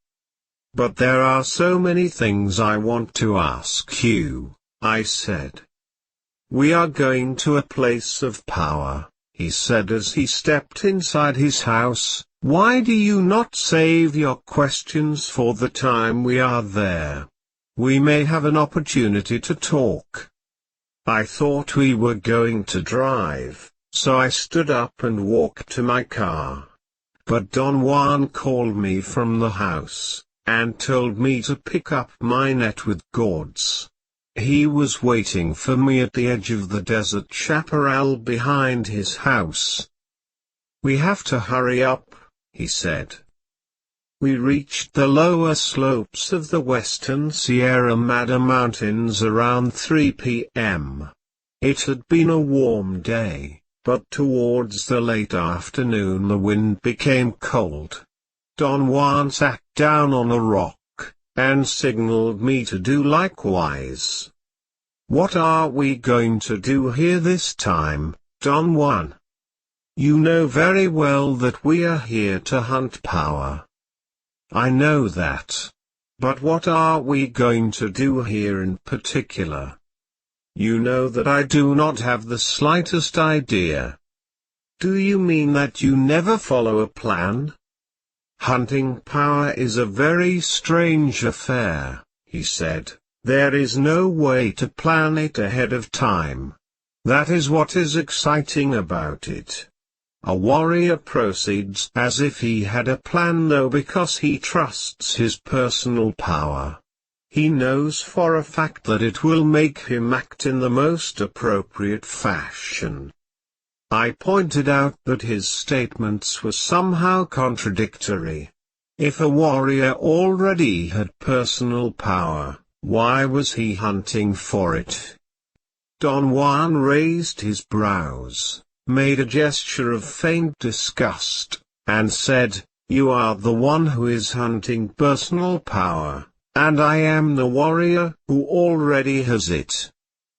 "But there are so many things I want to ask you," I said. "We are going to a place of power," he said as he stepped inside his house. "Why do you not save your questions for the time we are there? We may have an opportunity to talk." I thought we were going to drive, so I stood up and walked to my car. But Don Juan called me from the house. and told me to pick up my net with gourds. He was waiting for me at the edge of the desert chaparral behind his house. "We have to hurry up," he said. We reached the lower slopes of the western Sierra Madre Mountains around 3 p.m. It had been a warm day, but towards the late afternoon the wind became cold. Don Juan sat down on a rock, and signaled me to do likewise. "What are we going to do here this time, Don Juan?" "You know very well that we are here to hunt power." "I know that. But what are we going to do here in particular?" "You know that I do not have the slightest idea." "Do you mean that you never follow a plan?" "Hunting power is a very strange affair," he said. "There is no way to plan it ahead of time. That is what is exciting about it. A warrior proceeds as if he had a plan, though, because he trusts his personal power. He knows for a fact that it will make him act in the most appropriate fashion." I pointed out that his statements were somehow contradictory. If a warrior already had personal power, why was he hunting for it? Don Juan raised his brows, made a gesture of faint disgust, and said, "You are the one who is hunting personal power, and I am the warrior who already has it.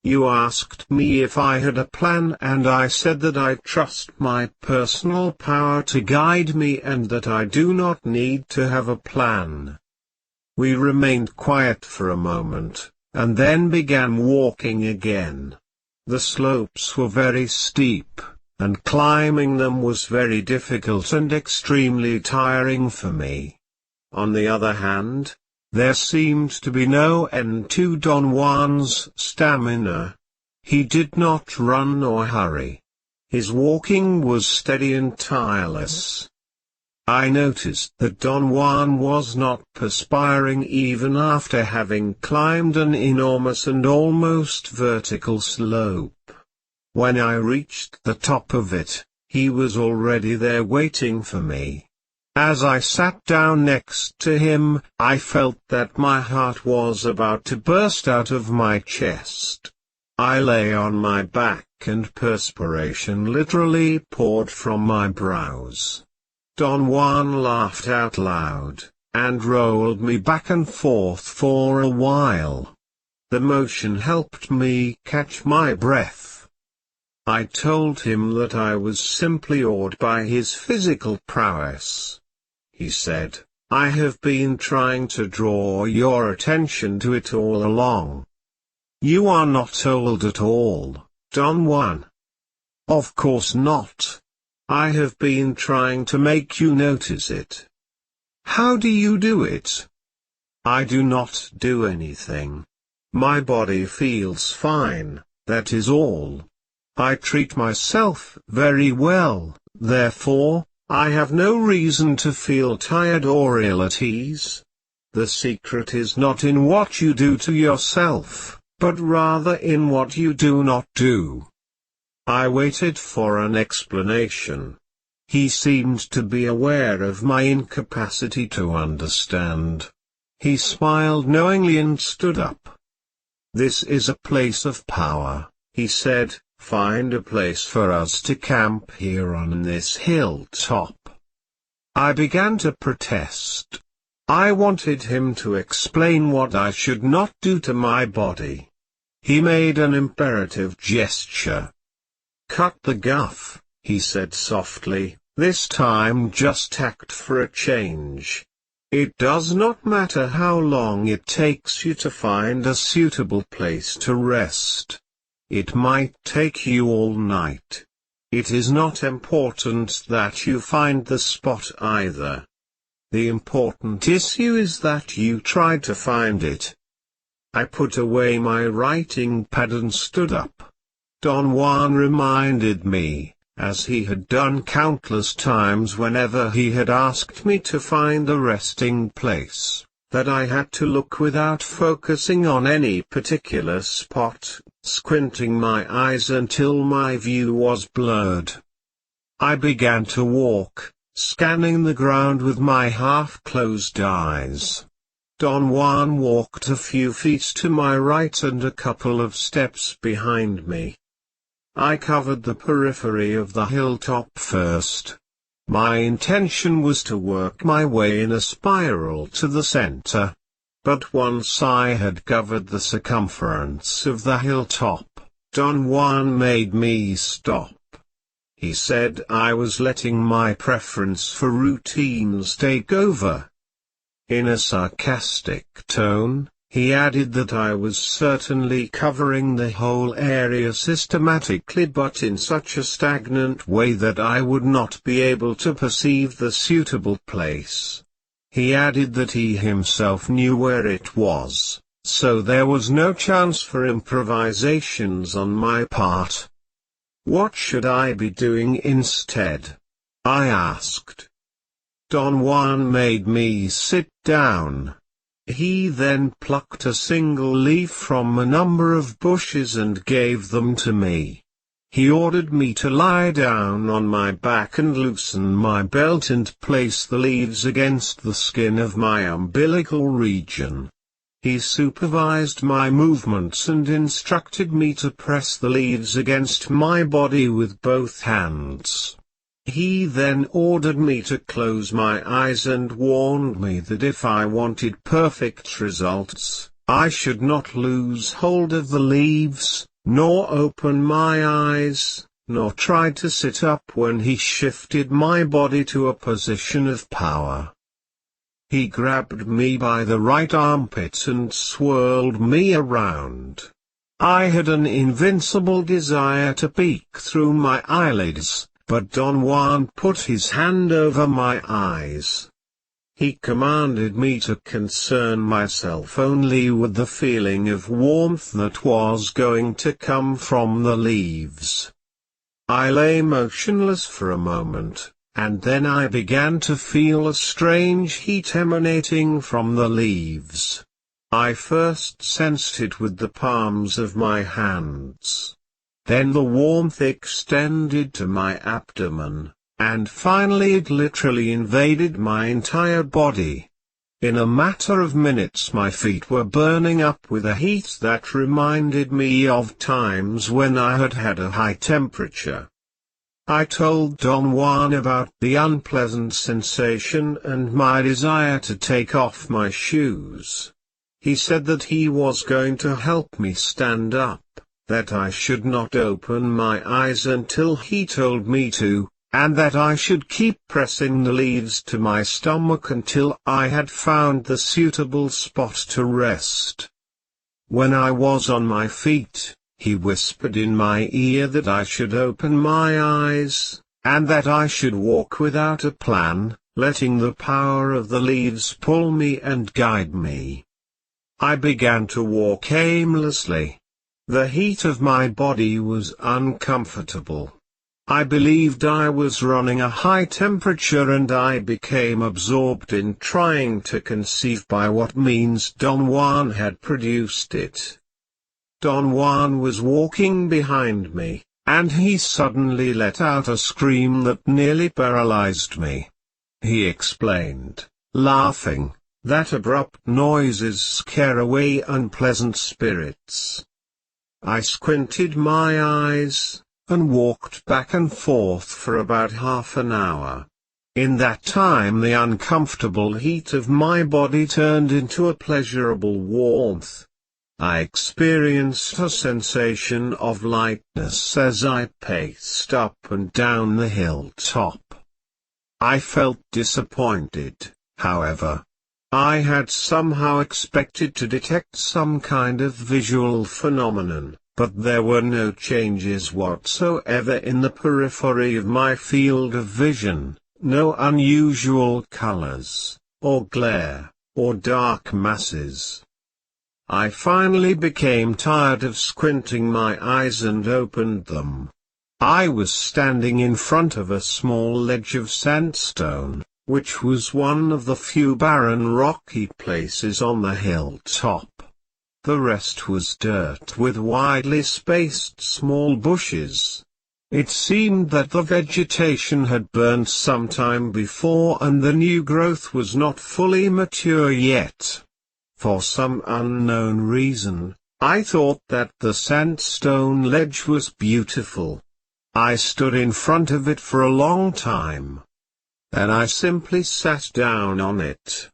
You asked me if I had a plan, and I said that I trust my personal power to guide me and that I do not need to have a plan." We remained quiet for a moment, and then began walking again. The slopes were very steep, and climbing them was very difficult and extremely tiring for me. On the other hand, there seemed to be no end to Don Juan's stamina. He did not run nor hurry. His walking was steady and tireless. I noticed that Don Juan was not perspiring even after having climbed an enormous and almost vertical slope. When I reached the top of it, he was already there waiting for me. As I sat down next to him, I felt that my heart was about to burst out of my chest. I lay on my back and perspiration literally poured from my brows. Don Juan laughed out loud, and rolled me back and forth for a while. The motion helped me catch my breath. I told him that I was simply awed by his physical prowess. He said, "I have been trying to draw your attention to it all along." "You are not old at all, Don Juan." "Of course not. I have been trying to make you notice it." "How do you do it?" "I do not do anything. My body feels fine, that is all. I treat myself very well, therefore, I have no reason to feel tired or ill at ease. The secret is not in what you do to yourself, but rather in what you do not do." I waited for an explanation. He seemed to be aware of my incapacity to understand. He smiled knowingly and stood up. "This is a place of power," he said. "Find a place for us to camp here on this hilltop." I began to protest. I wanted him to explain what I should not do to my body. He made an imperative gesture. "Cut the guff," he said softly, "this time just act for a change. It does not matter how long it takes you to find a suitable place to rest. It might take you all night. It is not important that you find the spot either. The important issue is that you try to find it." I put away my writing pad and stood up. Don Juan reminded me, as he had done countless times whenever he had asked me to find a resting place, that I had to look without focusing on any particular spot, squinting my eyes until my view was blurred. I began to walk, scanning the ground with my half-closed eyes. Don Juan walked a few feet to my right and a couple of steps behind me. I covered the periphery of the hilltop first. My intention was to work my way in a spiral to the center. But once I had covered the circumference of the hilltop, Don Juan made me stop. He said I was letting my preference for routines take over. In a sarcastic tone, he added that I was certainly covering the whole area systematically but in such a stagnant way that I would not be able to perceive the suitable place. He added that he himself knew where it was, so there was no chance for improvisations on my part. What should I be doing instead? I asked. Don Juan made me sit down. He then plucked a single leaf from a number of bushes and gave them to me. He ordered me to lie down on my back and loosen my belt and place the leaves against the skin of my umbilical region. He supervised my movements and instructed me to press the leaves against my body with both hands. He then ordered me to close my eyes and warned me that if I wanted perfect results, I should not lose hold of the leaves, nor open my eyes, nor try to sit up when he shifted my body to a position of power. He grabbed me by the right armpit and swirled me around. I had an invincible desire to peek through my eyelids, but Don Juan put his hand over my eyes. He commanded me to concern myself only with the feeling of warmth that was going to come from the leaves. I lay motionless for a moment, and then I began to feel a strange heat emanating from the leaves. I first sensed it with the palms of my hands. Then the warmth extended to my abdomen, and finally it literally invaded my entire body. In a matter of minutes my feet were burning up with a heat that reminded me of times when I had had a high temperature. I told Don Juan about the unpleasant sensation and my desire to take off my shoes. He said that he was going to help me stand up, that I should not open my eyes until he told me to, and that I should keep pressing the leaves to my stomach until I had found the suitable spot to rest. When I was on my feet, he whispered in my ear that I should open my eyes, and that I should walk without a plan, letting the power of the leaves pull me and guide me. I began to walk aimlessly. The heat of my body was uncomfortable. I believed I was running a high temperature and I became absorbed in trying to conceive by what means Don Juan had produced it. Don Juan was walking behind me, and he suddenly let out a scream that nearly paralyzed me. He explained, laughing, that abrupt noises scare away unpleasant spirits. I squinted my eyes, and walked back and forth for about half an hour. In that time the uncomfortable heat of my body turned into a pleasurable warmth. I experienced a sensation of lightness as I paced up and down the hilltop. I felt disappointed, however. I had somehow expected to detect some kind of visual phenomenon, but there were no changes whatsoever in the periphery of my field of vision, no unusual colors, or glare, or dark masses. I finally became tired of squinting my eyes and opened them. I was standing in front of a small ledge of sandstone, which was one of the few barren rocky places on the hilltop. The rest was dirt with widely spaced small bushes. It seemed that the vegetation had burned some time before and the new growth was not fully mature yet. For some unknown reason, I thought that the sandstone ledge was beautiful. I stood in front of it for a long time. Then I simply sat down on it.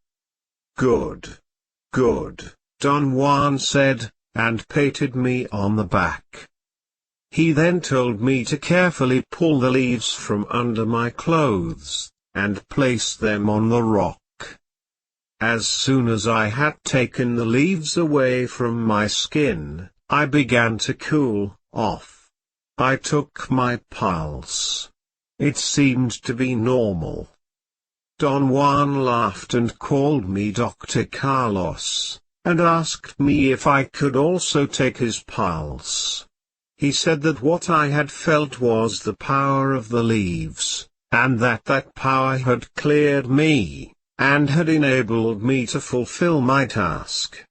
"Good. Good," Don Juan said, and patted me on the back. He then told me to carefully pull the leaves from under my clothes, and place them on the rock. As soon as I had taken the leaves away from my skin, I began to cool off. I took my pulse. It seemed to be normal. Don Juan laughed and called me Dr. Carlos, and asked me if I could also take his pulse. He said that what I had felt was the power of the leaves, and that power had cleared me, and had enabled me to fulfill my task.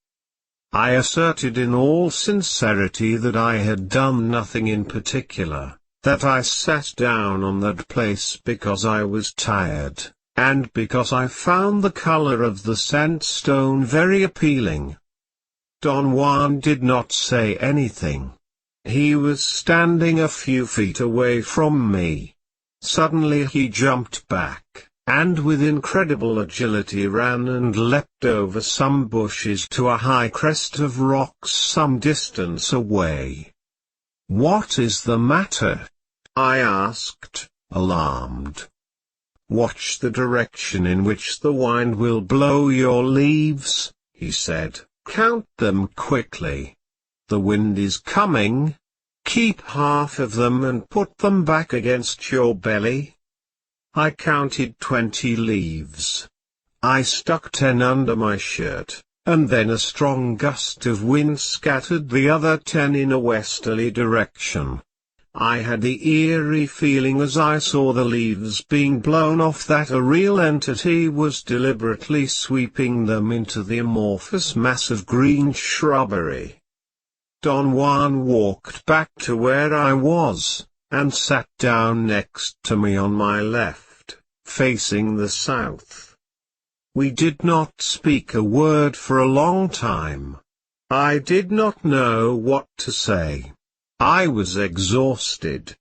I asserted in all sincerity that I had done nothing in particular, that I sat down on that place because I was tired, and because I found the color of the sandstone very appealing. Don Juan did not say anything. He was standing a few feet away from me. Suddenly he jumped back, and with incredible agility ran and leapt over some bushes to a high crest of rocks some distance away. "What is the matter?" I asked, alarmed. "Watch the direction in which the wind will blow your leaves," he said. "Count them quickly. The wind is coming. Keep half of them and put them back against your belly." I counted 20 leaves. I stuck 10 under my shirt, and then a strong gust of wind scattered the other 10 in a westerly direction. I had the eerie feeling as I saw the leaves being blown off that a real entity was deliberately sweeping them into the amorphous mass of green shrubbery. Don Juan walked back to where I was, and sat down next to me on my left, facing the south. We did not speak a word for a long time. I did not know what to say. I was exhausted.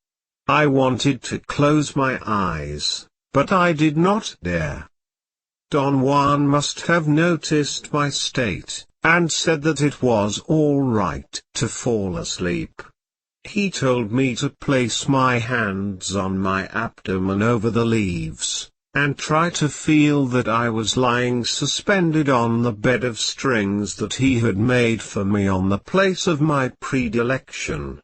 I wanted to close my eyes, but I did not dare. Don Juan must have noticed my state, and said that it was all right to fall asleep. He told me to place my hands on my abdomen over the leaves, and try to feel that I was lying suspended on the bed of strings that he had made for me on the place of my predilection.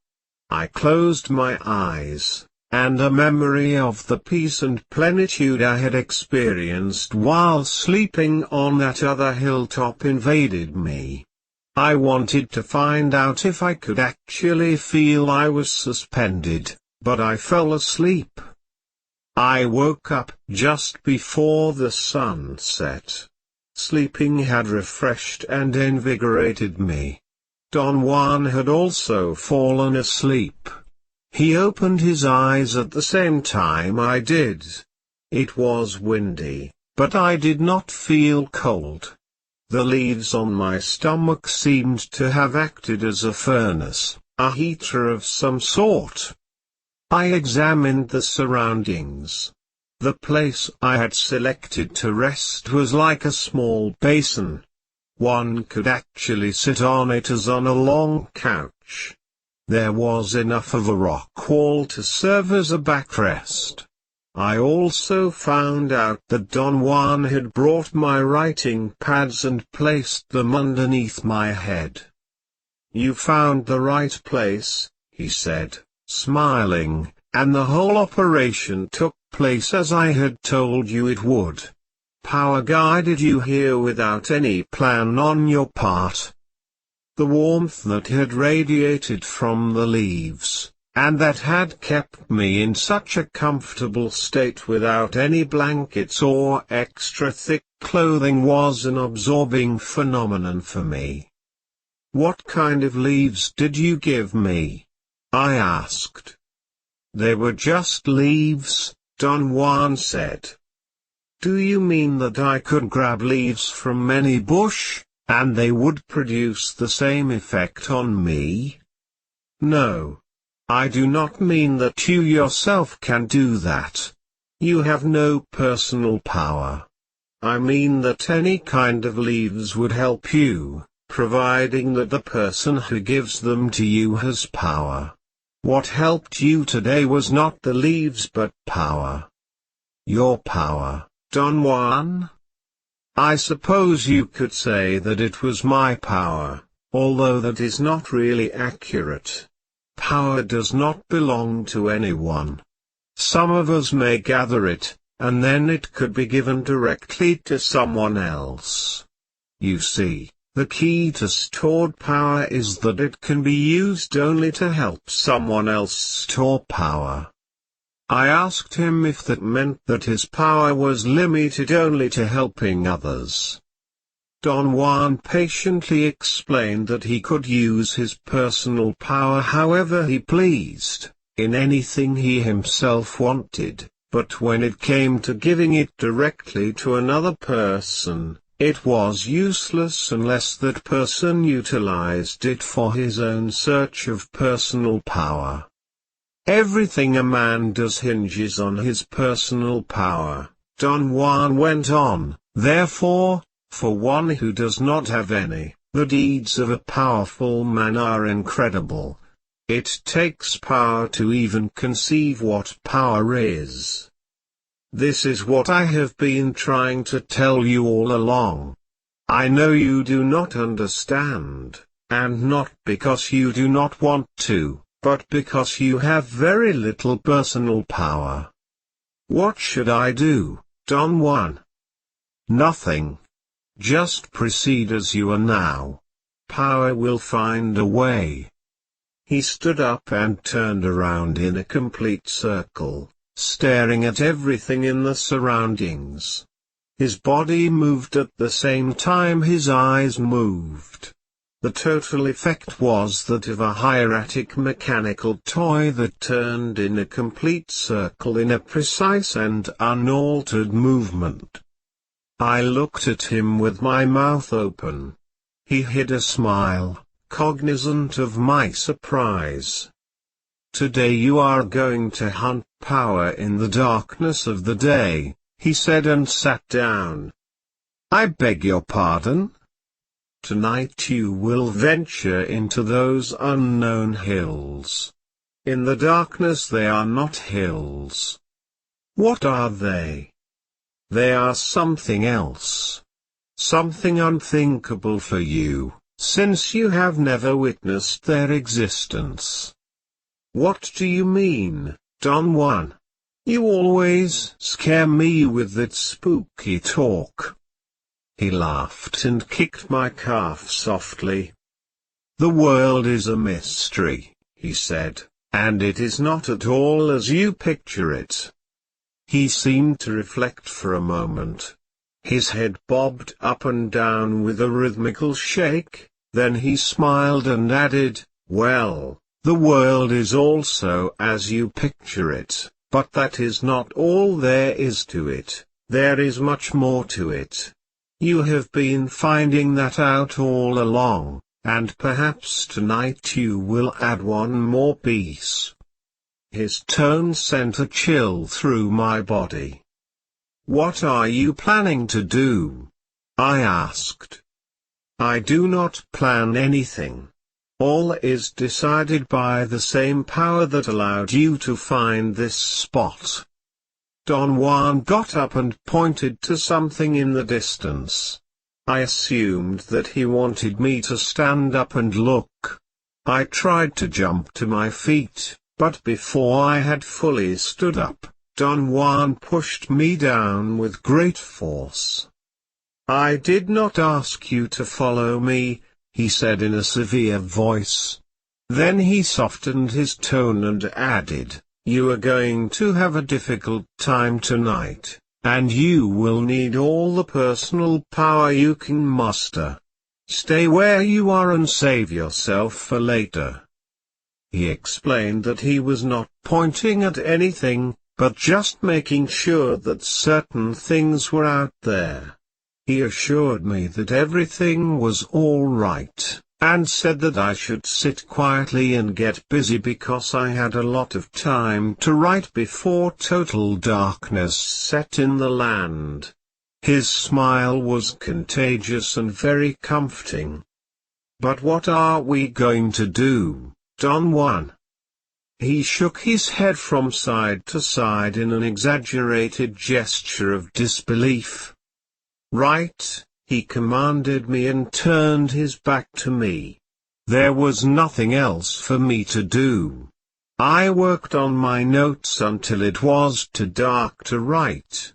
I closed my eyes, and a memory of the peace and plenitude I had experienced while sleeping on that other hilltop invaded me. I wanted to find out if I could actually feel I was suspended, but I fell asleep. I woke up just before the sun set. Sleeping had refreshed and invigorated me. Don Juan had also fallen asleep. He opened his eyes at the same time I did. It was windy, but I did not feel cold. The leaves on my stomach seemed to have acted as a furnace, a heater of some sort. I examined the surroundings. The place I had selected to rest was like a small basin. One could actually sit on it as on a long couch. There was enough of a rock wall to serve as a backrest. I also found out that Don Juan had brought my writing pads and placed them underneath my head. "You found the right place," he said, smiling, "and the whole operation took place as I had told you it would. Power guided you here without any plan on your part." The warmth that had radiated from the leaves, and that had kept me in such a comfortable state without any blankets or extra thick clothing was an absorbing phenomenon for me. "What kind of leaves did you give me?" I asked. "They were just leaves," Don Juan said. "Do you mean that I could grab leaves from any bush, and they would produce the same effect on me?" "No. I do not mean that you yourself can do that. You have no personal power. I mean that any kind of leaves would help you, providing that the person who gives them to you has power. What helped you today was not the leaves but power." "Your power, Don Juan?" "I suppose you could say that it was my power, although that is not really accurate. Power does not belong to anyone. Some of us may gather it, and then it could be given directly to someone else. You see, the key to stored power is that it can be used only to help someone else store power." I asked him if that meant that his power was limited only to helping others. Don Juan patiently explained that he could use his personal power however he pleased, in anything he himself wanted, but when it came to giving it directly to another person, it was useless unless that person utilized it for his own search of personal power. "Everything a man does hinges on his personal power," Don Juan went on. "Therefore, for one who does not have any, the deeds of a powerful man are incredible. It takes power to even conceive what power is. This is what I have been trying to tell you all along. I know you do not understand, and not because you do not want to, but because you have very little personal power." "What should I do, Don Juan?" "Nothing. Just proceed as you are now. Power will find a way." He stood up and turned around in a complete circle, staring at everything in the surroundings. His body moved at the same time his eyes moved. The total effect was that of a hieratic mechanical toy that turned in a complete circle in a precise and unaltered movement. I looked at him with my mouth open. He hid a smile, cognizant of my surprise. "Today you are going to hunt power in the darkness of the day," he said and sat down. "I beg your pardon?" "Tonight you will venture into those unknown hills. In the darkness they are not hills." "What are they?" "They are something else. Something unthinkable for you, since you have never witnessed their existence." "What do you mean, Don Juan? You always scare me with that spooky talk." He laughed and kicked my calf softly. "The world is a mystery," he said, "and it is not at all as you picture it." He seemed to reflect for a moment. His head bobbed up and down with a rhythmical shake, then he smiled and added, "Well, the world is also as you picture it, but that is not all there is to it. There is much more to it. You have been finding that out all along, and perhaps tonight you will add one more piece." His tone sent a chill through my body. "What are you planning to do?" I asked. "I do not plan anything. All is decided by the same power that allowed you to find this spot." Don Juan got up and pointed to something in the distance. I assumed that he wanted me to stand up and look. I tried to jump to my feet, but before I had fully stood up, Don Juan pushed me down with great force. "I did not ask you to follow me," he said in a severe voice. Then he softened his tone and added, "You are going to have a difficult time tonight, and you will need all the personal power you can muster. Stay where you are and save yourself for later." He explained that he was not pointing at anything, but just making sure that certain things were out there. He assured me that everything was all right, and said that I should sit quietly and get busy because I had a lot of time to write before total darkness set in the land. His smile was contagious and very comforting. "But what are we going to do, Don Juan?" He shook his head from side to side in an exaggerated gesture of disbelief. "Write," he commanded me and turned his back to me. There was nothing else for me to do. I worked on my notes until it was too dark to write.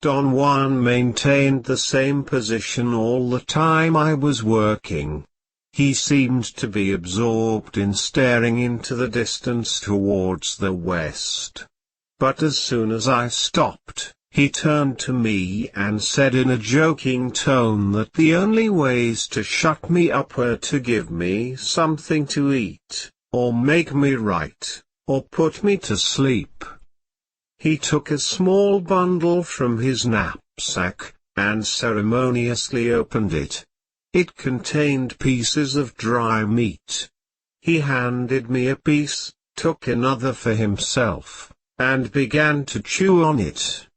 Don Juan maintained the same position all the time I was working. He seemed to be absorbed in staring into the distance towards the west. But as soon as I stopped, he turned to me and said in a joking tone that the only ways to shut me up were to give me something to eat, or make me write, or put me to sleep. He took a small bundle from his knapsack, and ceremoniously opened it. It contained pieces of dry meat. He handed me a piece, took another for himself, and began to chew on it.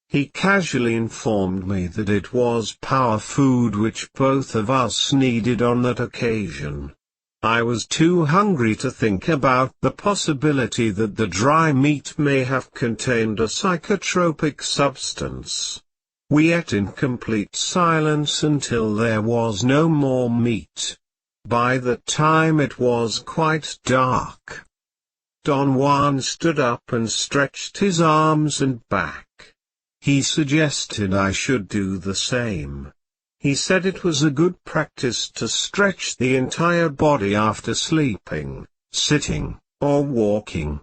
He casually informed me that it was power food which both of us needed on that occasion. I was too hungry to think about the possibility that the dry meat may have contained a psychotropic substance. We ate in complete silence until there was no more meat. By the time it was quite dark, Don Juan stood up and stretched his arms and back. He suggested I should do the same. He said it was a good practice to stretch the entire body after sleeping, sitting, or walking.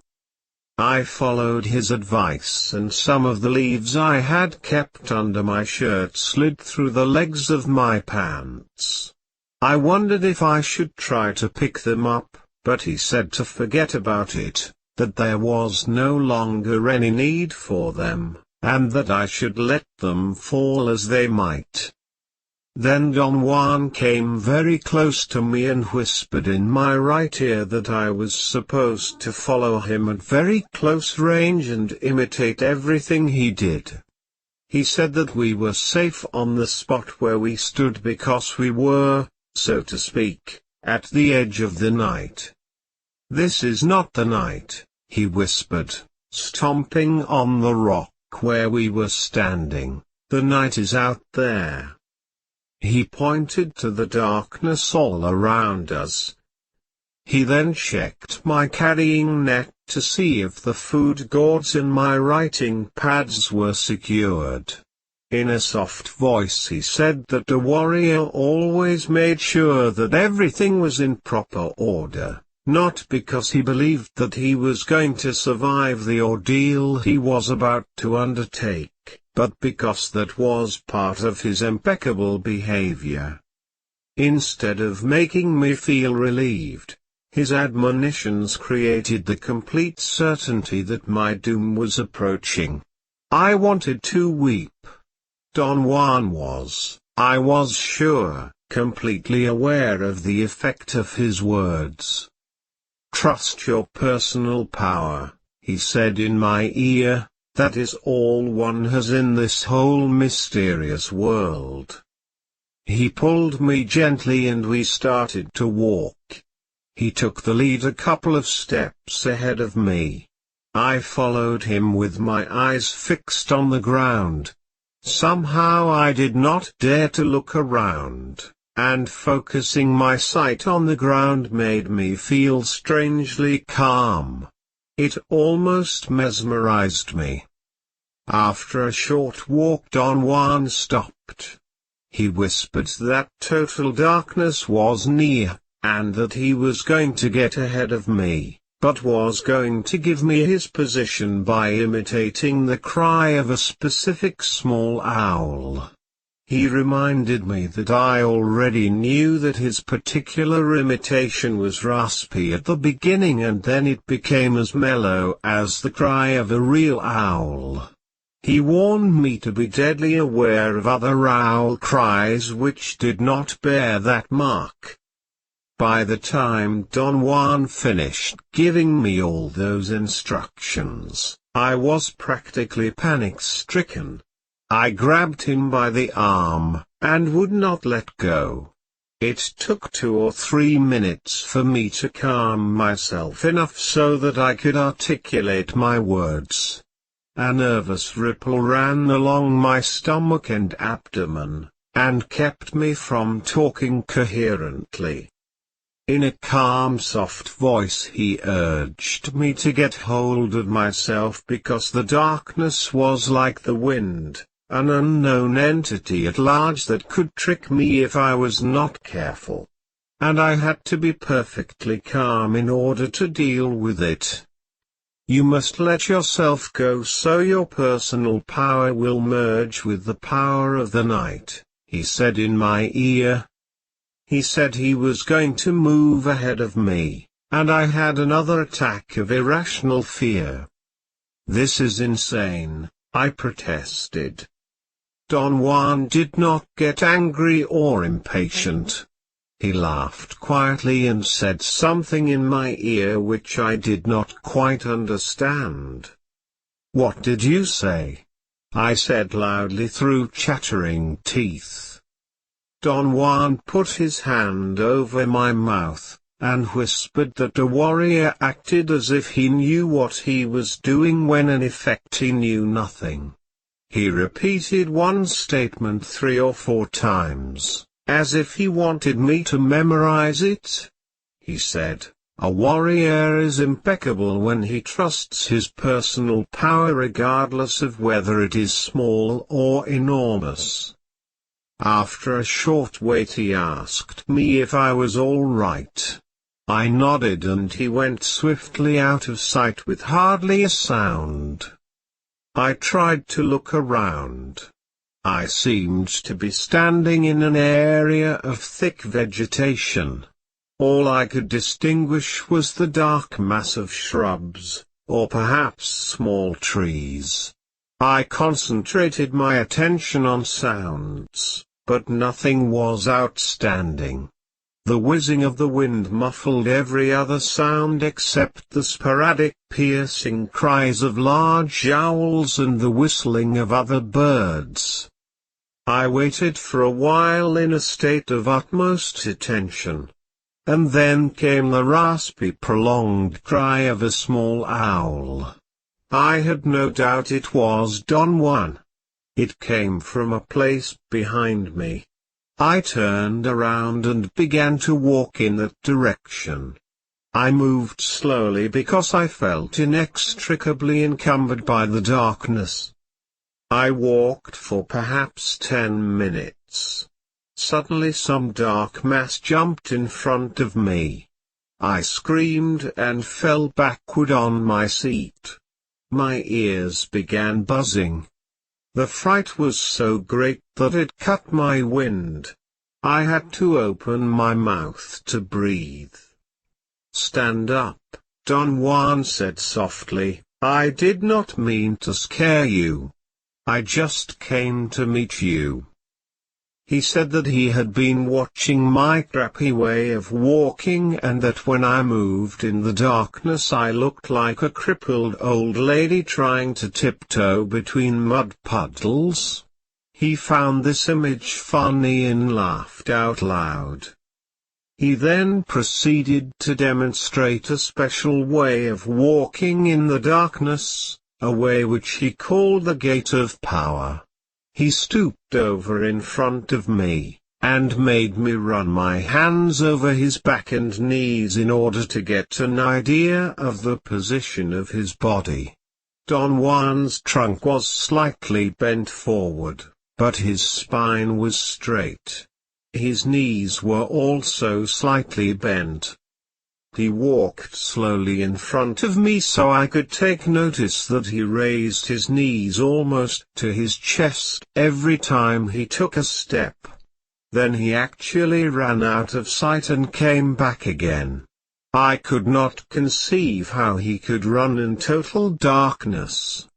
I followed his advice, and some of the leaves I had kept under my shirt slid through the legs of my pants. I wondered if I should try to pick them up, but he said to forget about it, that there was no longer any need for them, and that I should let them fall as they might. Then Don Juan came very close to me and whispered in my right ear that I was supposed to follow him at very close range and imitate everything he did. He said that we were safe on the spot where we stood because we were, so to speak, at the edge of the night. "This is not the night," he whispered, stomping on the rock where we were standing. "The night is out there." He pointed to the darkness all around us. He then checked my carrying net to see if the food gourds in my writing pads were secured. In a soft voice he said that a warrior always made sure that everything was in proper order, not because he believed that he was going to survive the ordeal he was about to undertake, but because that was part of his impeccable behavior. Instead of making me feel relieved, his admonitions created the complete certainty that my doom was approaching. I wanted to weep. Don Juan was, I was sure, completely aware of the effect of his words. "Trust your personal power," he said in my ear. "That is all one has in this whole mysterious world." He pulled me gently and we started to walk. He took the lead a couple of steps ahead of me. I followed him with my eyes fixed on the ground. Somehow I did not dare to look around, and focusing my sight on the ground made me feel strangely calm. It almost mesmerized me. After a short walk Don Juan stopped. He whispered that total darkness was near, and that he was going to get ahead of me, but was going to give me his position by imitating the cry of a specific small owl. He reminded me that I already knew that his particular imitation was raspy at the beginning and then it became as mellow as the cry of a real owl. He warned me to be deadly aware of other owl cries which did not bear that mark. By the time Don Juan finished giving me all those instructions, I was practically panic-stricken. I grabbed him by the arm, and would not let go. It took 2 or 3 minutes for me to calm myself enough so that I could articulate my words. A nervous ripple ran along my stomach and abdomen, and kept me from talking coherently. In a calm, soft voice he urged me to get hold of myself because the darkness was like the wind, an unknown entity at large that could trick me if I was not careful. And I had to be perfectly calm in order to deal with it. You must let yourself go so your personal power will merge with the power of the night, he said in my ear. He said he was going to move ahead of me, and I had another attack of irrational fear. This is insane, I protested. Don Juan did not get angry or impatient. He laughed quietly and said something in my ear which I did not quite understand. "What did you say?" I said loudly through chattering teeth. Don Juan put his hand over my mouth, and whispered that a warrior acted as if he knew what he was doing when in effect he knew nothing. He repeated one statement 3 or 4 times, as if he wanted me to memorize it. He said, "A warrior is impeccable when he trusts his personal power regardless of whether it is small or enormous." After a short wait he asked me if I was all right. I nodded and he went swiftly out of sight with hardly a sound. I tried to look around. I seemed to be standing in an area of thick vegetation. All I could distinguish was the dark mass of shrubs, or perhaps small trees. I concentrated my attention on sounds, but nothing was outstanding. The whizzing of the wind muffled every other sound except the sporadic piercing cries of large owls and the whistling of other birds. I waited for a while in a state of utmost attention. And then came the raspy prolonged cry of a small owl. I had no doubt it was Don Juan. It came from a place behind me. I turned around and began to walk in that direction. I moved slowly because I felt inextricably encumbered by the darkness. I walked for perhaps 10 minutes. Suddenly some dark mass jumped in front of me. I screamed and fell backward on my seat. My ears began buzzing. The fright was so great that it cut my wind. I had to open my mouth to breathe. "Stand up," Don Juan said softly. "I did not mean to scare you. I just came to meet you." He said that he had been watching my crappy way of walking and that when I moved in the darkness I looked like a crippled old lady trying to tiptoe between mud puddles. He found this image funny and laughed out loud. He then proceeded to demonstrate a special way of walking in the darkness, a way which he called the Gate of Power. He stooped over in front of me, and made me run my hands over his back and knees in order to get an idea of the position of his body. Don Juan's trunk was slightly bent forward, but his spine was straight. His knees were also slightly bent. He walked slowly in front of me so I could take notice that he raised his knees almost to his chest every time he took a step. Then he actually ran out of sight and came back again. I could not conceive how he could run in total darkness.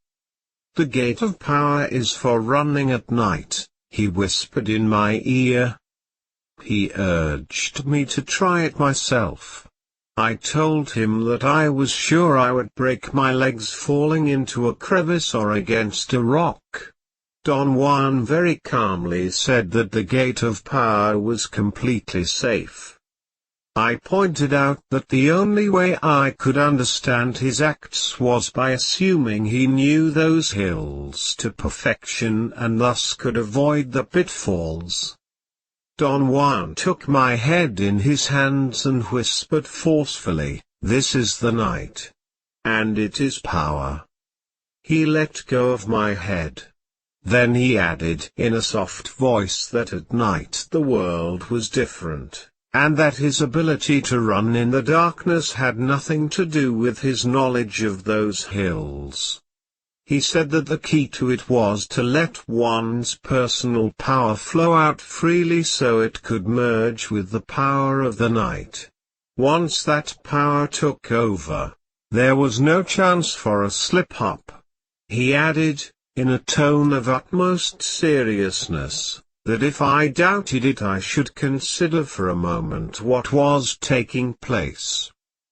"The gate of power is for running at night," he whispered in my ear. He urged me to try it myself. I told him that I was sure I would break my legs falling into a crevice or against a rock. Don Juan very calmly said that the gate of power was completely safe. I pointed out that the only way I could understand his acts was by assuming he knew those hills to perfection and thus could avoid the pitfalls. Don Juan took my head in his hands and whispered forcefully, "This is the night. And it is power." He let go of my head. Then he added in a soft voice that at night the world was different, and that his ability to run in the darkness had nothing to do with his knowledge of those hills. He said that the key to it was to let one's personal power flow out freely so it could merge with the power of the night. Once that power took over, there was no chance for a slip-up. He added, in a tone of utmost seriousness, that if I doubted it I should consider for a moment what was taking place.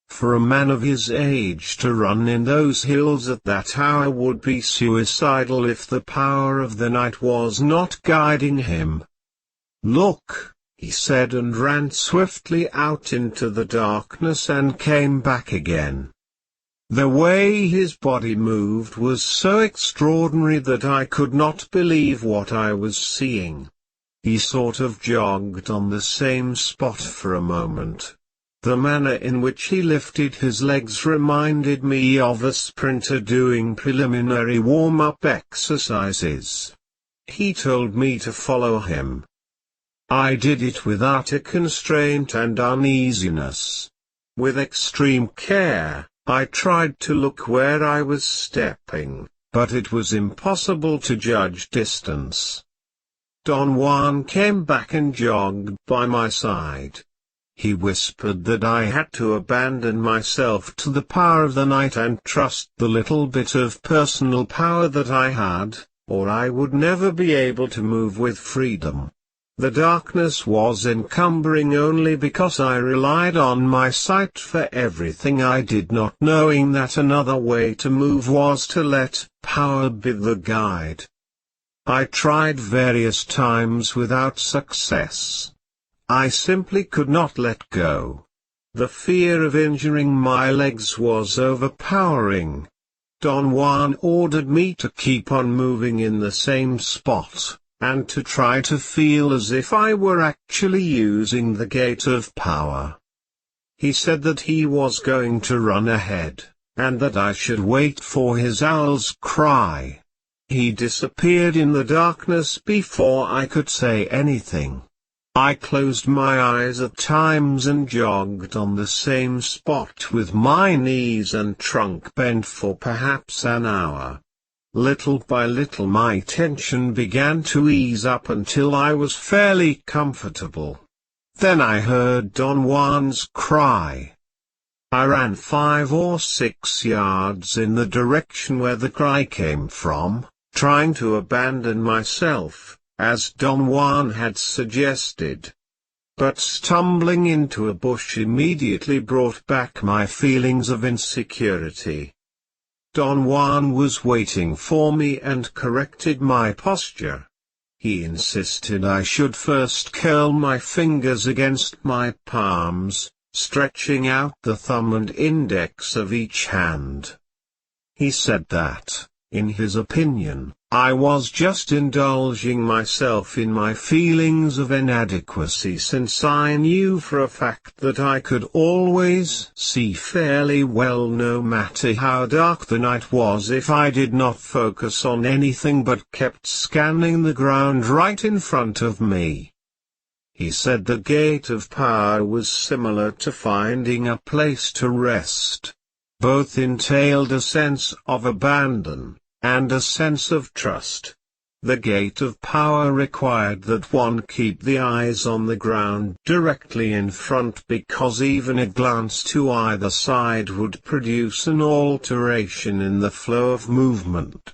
For a man of his age to run in those hills at that hour would be suicidal if the power of the night was not guiding him. "Look," he said, and ran swiftly out into the darkness and came back again. The way his body moved was so extraordinary that I could not believe what I was seeing. He sort of jogged on the same spot for a moment. The manner in which he lifted his legs reminded me of a sprinter doing preliminary warm-up exercises. He told me to follow him. I did it without a constraint and uneasiness. With extreme care, I tried to look where I was stepping, but it was impossible to judge distance. Don Juan came back and jogged by my side. He whispered that I had to abandon myself to the power of the night and trust the little bit of personal power that I had, or I would never be able to move with freedom. The darkness was encumbering only because I relied on my sight for everything I did, not knowing that another way to move was to let power be the guide. I tried various times without success. I simply could not let go. The fear of injuring my legs was overpowering. Don Juan ordered me to keep on moving in the same spot, and to try to feel as if I were actually using the gate of power. He said that he was going to run ahead, and that I should wait for his owl's cry. He disappeared in the darkness before I could say anything. I closed my eyes at times and jogged on the same spot with my knees and trunk bent for perhaps an hour. Little by little my tension began to ease up until I was fairly comfortable. Then I heard Don Juan's cry. I ran 5 or 6 yards in the direction where the cry came from, trying to abandon myself, as Don Juan had suggested. But stumbling into a bush immediately brought back my feelings of insecurity. Don Juan was waiting for me and corrected my posture. He insisted I should first curl my fingers against my palms, stretching out the thumb and index of each hand. He said that, in his opinion, I was just indulging myself in my feelings of inadequacy, since I knew for a fact that I could always see fairly well no matter how dark the night was if I did not focus on anything but kept scanning the ground right in front of me. He said the gate of power was similar to finding a place to rest. Both entailed a sense of abandon, and a sense of trust. The gate of power required that one keep the eyes on the ground directly in front, because even a glance to either side would produce an alteration in the flow of movement.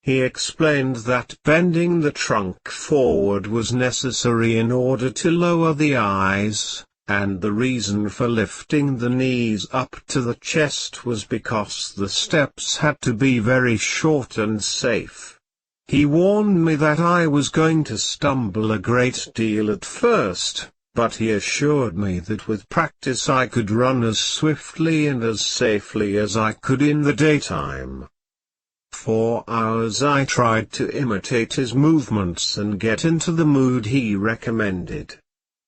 He explained that bending the trunk forward was necessary in order to lower the eyes, and the reason for lifting the knees up to the chest was because the steps had to be very short and safe. He warned me that I was going to stumble a great deal at first, but he assured me that with practice I could run as swiftly and as safely as I could in the daytime. For hours I tried to imitate his movements and get into the mood he recommended.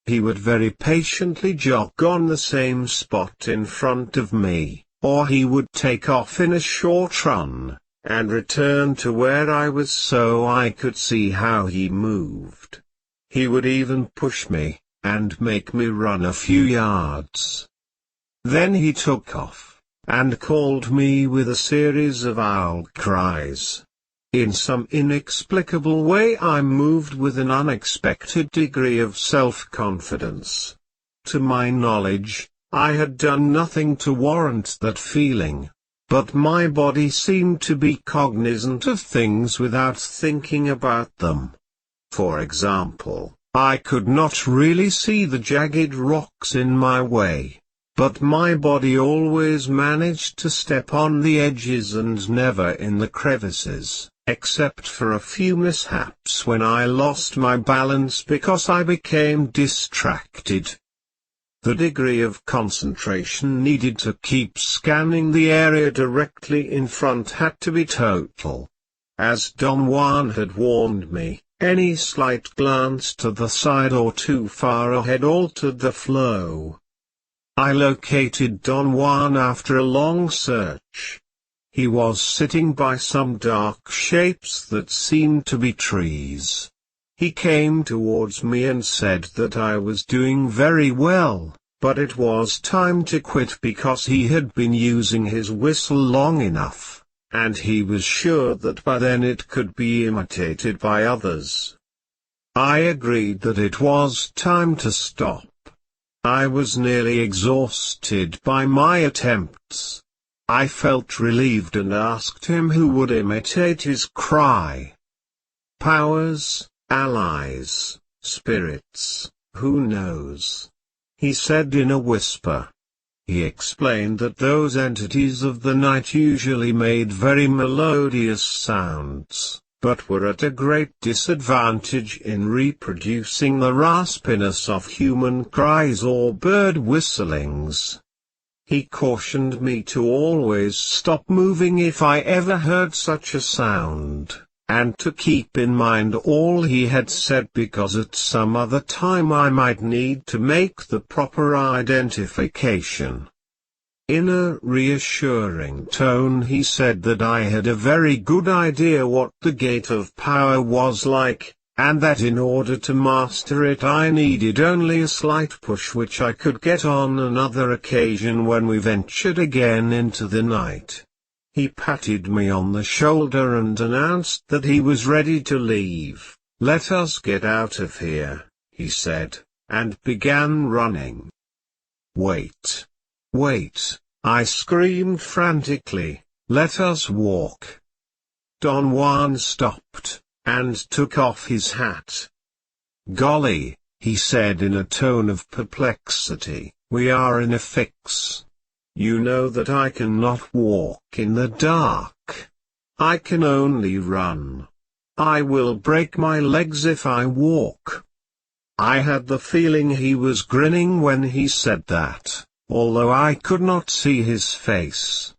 He would very patiently jog on the same spot in front of me, or he would take off in a short run, and return to where I was so I could see how he moved. He would even push me, and make me run a few yards. Then he took off, and called me with a series of owl cries. In some inexplicable way I moved with an unexpected degree of self-confidence. To my knowledge, I had done nothing to warrant that feeling. But my body seemed to be cognizant of things without thinking about them. For example, I could not really see the jagged rocks in my way, but my body always managed to step on the edges and never in the crevices, except for a few mishaps when I lost my balance because I became distracted. The degree of concentration needed to keep scanning the area directly in front had to be total. As Don Juan had warned me, any slight glance to the side or too far ahead altered the flow. I located Don Juan after a long search. He was sitting by some dark shapes that seemed to be trees. He came towards me and said that I was doing very well, but it was time to quit because he had been using his whistle long enough, and he was sure that by then it could be imitated by others. I agreed that it was time to stop. I was nearly exhausted by my attempts. I felt relieved and asked him who would imitate his cry. Powers, allies, spirits, who knows? He said in a whisper. He explained that those entities of the night usually made very melodious sounds, but were at a great disadvantage in reproducing the raspiness of human cries or bird whistlings. He cautioned me to always stop moving if I ever heard such a sound, and to keep in mind all he had said because at some other time I might need to make the proper identification. In a reassuring tone he said that I had a very good idea what the gate of power was like, and that in order to master it I needed only a slight push which I could get on another occasion when we ventured again into the night. He patted me on the shoulder and announced that he was ready to leave. "Let us get out of here," he said, and began running. "Wait! Wait!" I screamed frantically. "Let us walk." Don Juan stopped, and took off his hat. "Golly," he said in a tone of perplexity, "we are in a fix. You know that I cannot walk in the dark. I can only run. I will break my legs if I walk." I had the feeling he was grinning when he said that, although I could not see his face.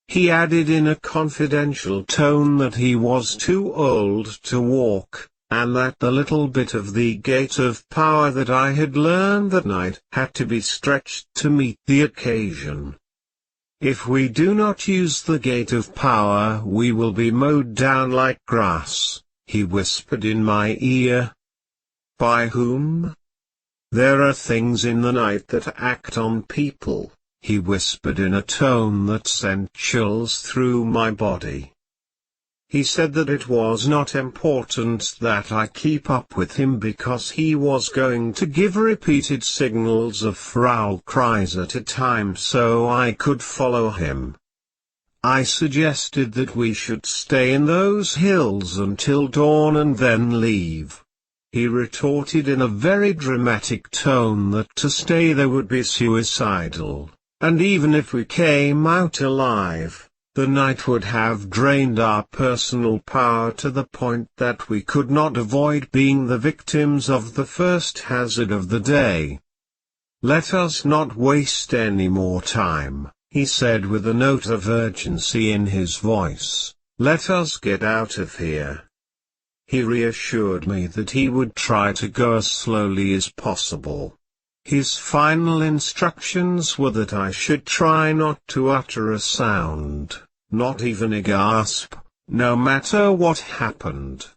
He added in a confidential tone that he was too old to walk, and that the little bit of the gate of power that I had learned that night had to be stretched to meet the occasion. "If we do not use the gate of power we will be mowed down like grass," he whispered in my ear. "By whom?" "There are things in the night that act on people," he whispered in a tone that sent chills through my body. He said that it was not important that I keep up with him because he was going to give repeated signals of 4 owl cries at a time so I could follow him. I suggested that we should stay in those hills until dawn and then leave. He retorted in a very dramatic tone that to stay there would be suicidal, and even if we came out alive, the night would have drained our personal power to the point that we could not avoid being the victims of the first hazard of the day. "Let us not waste any more time," he said with a note of urgency in his voice. "Let us get out of here." He reassured me that he would try to go as slowly as possible. His final instructions were that I should try not to utter a sound, not even a gasp, no matter what happened.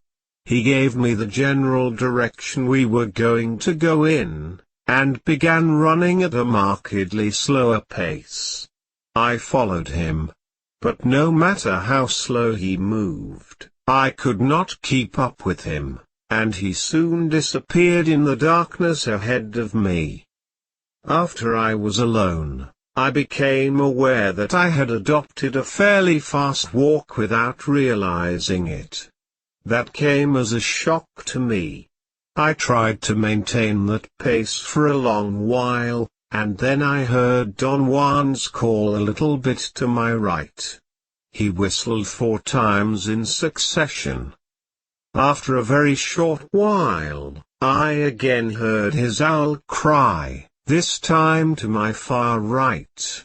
He gave me the general direction we were going to go in, and began running at a markedly slower pace. I followed him. But no matter how slow he moved, I could not keep up with him, and he soon disappeared in the darkness ahead of me. After I was alone, I became aware that I had adopted a fairly fast walk without realizing it. That came as a shock to me. I tried to maintain that pace for a long while, and then I heard Don Juan's call a little bit to my right. He whistled 4 times in succession. After a very short while, I again heard his owl cry, this time to my far right.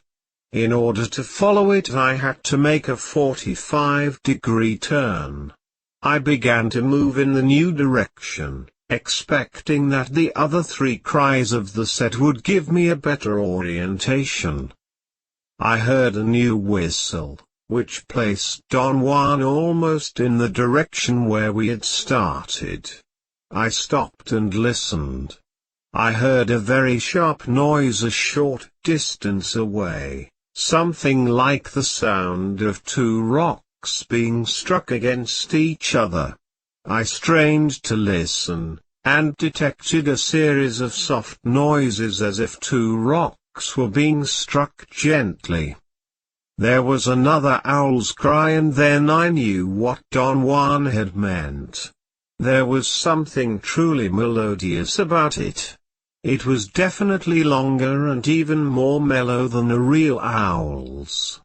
In order to follow it I had to make a 45-degree turn. I began to move in the new direction, expecting that the other 3 cries of the set would give me a better orientation. I heard a new whistle, which placed Don Juan almost in the direction where we had started. I stopped and listened. I heard a very sharp noise a short distance away, something like the sound of 2 rocks being struck against each other. I strained to listen, and detected a series of soft noises as if 2 rocks were being struck gently. There was another owl's cry, and then I knew what Don Juan had meant. There was something truly melodious about it. It was definitely longer and even more mellow than a real owl's.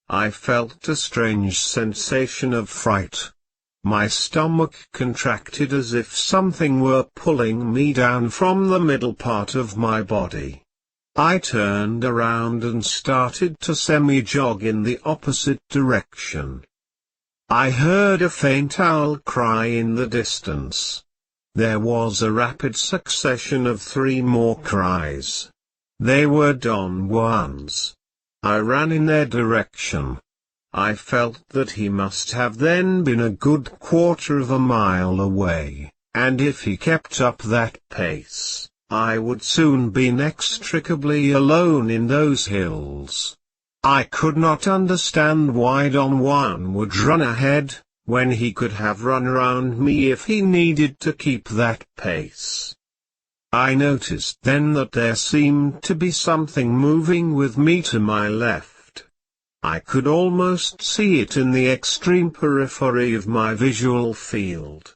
I felt a strange sensation of fright. My stomach contracted as if something were pulling me down from the middle part of my body. I turned around and started to semi-jog in the opposite direction. I heard a faint owl cry in the distance. There was a rapid succession of 3 more cries. They were Don Juan's. I ran in their direction. I felt that he must have then been a good 1/4 of a mile away, and if he kept up that pace, I would soon be inextricably alone in those hills. I could not understand why Don Juan would run ahead, when he could have run around me if he needed to keep that pace. I noticed then that there seemed to be something moving with me to my left. I could almost see it in the extreme periphery of my visual field.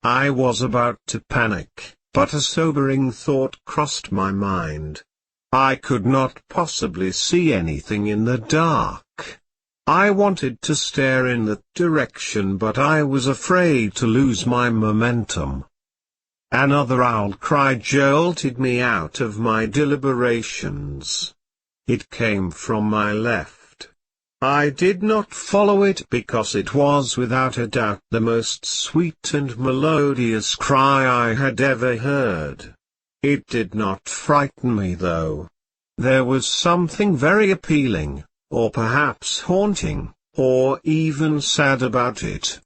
I was about to panic, but a sobering thought crossed my mind. I could not possibly see anything in the dark. I wanted to stare in that direction, but I was afraid to lose my momentum. Another owl cry jolted me out of my deliberations. It came from my left. I did not follow it because it was without a doubt the most sweet and melodious cry I had ever heard. It did not frighten me though. There was something very appealing, or perhaps haunting, or even sad about it.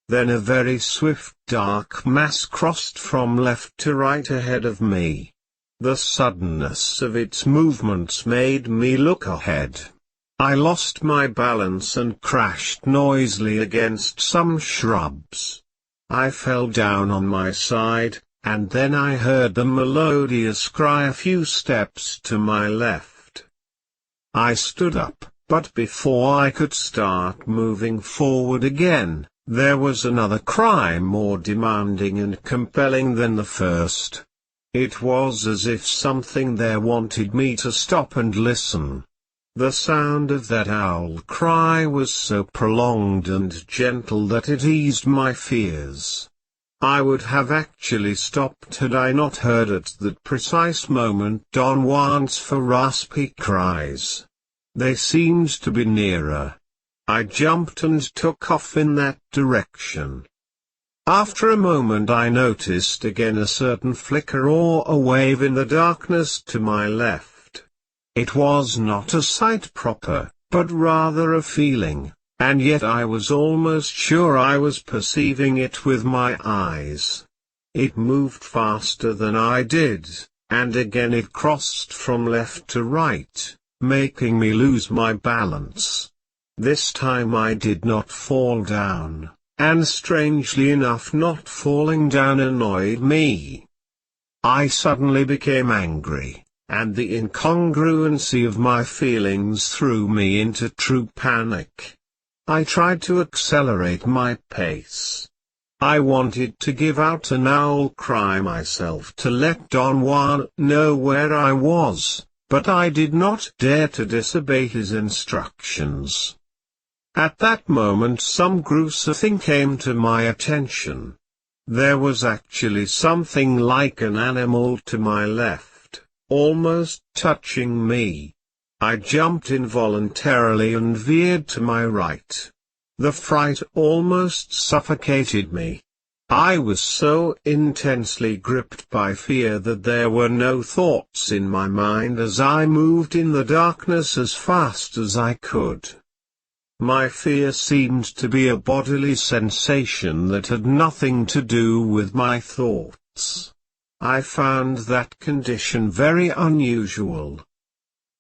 Then a very swift dark mass crossed from left to right ahead of me. The suddenness of its movements made me look ahead. I lost my balance and crashed noisily against some shrubs. I fell down on my side, and then I heard the melodious cry a few steps to my left. I stood up, but before I could start moving forward again, there was another cry more demanding and compelling than the first. It was as if something there wanted me to stop and listen. The sound of that owl cry was so prolonged and gentle that it eased my fears. I would have actually stopped had I not heard at that precise moment Don Juan's raspy cries. They seemed to be nearer. I jumped and took off in that direction. After a moment I noticed again a certain flicker or a wave in the darkness to my left. It was not a sight proper, but rather a feeling, and yet I was almost sure I was perceiving it with my eyes. It moved faster than I did, and again it crossed from left to right, making me lose my balance. This time I did not fall down, and strangely enough not falling down annoyed me. I suddenly became angry, and the incongruency of my feelings threw me into true panic. I tried to accelerate my pace. I wanted to give out an owl cry myself to let Don Juan know where I was, but I did not dare to disobey his instructions. At that moment some gruesome thing came to my attention. There was actually something like an animal to my left, almost touching me. I jumped involuntarily and veered to my right. The fright almost suffocated me. I was so intensely gripped by fear that there were no thoughts in my mind as I moved in the darkness as fast as I could. My fear seemed to be a bodily sensation that had nothing to do with my thoughts. I found that condition very unusual.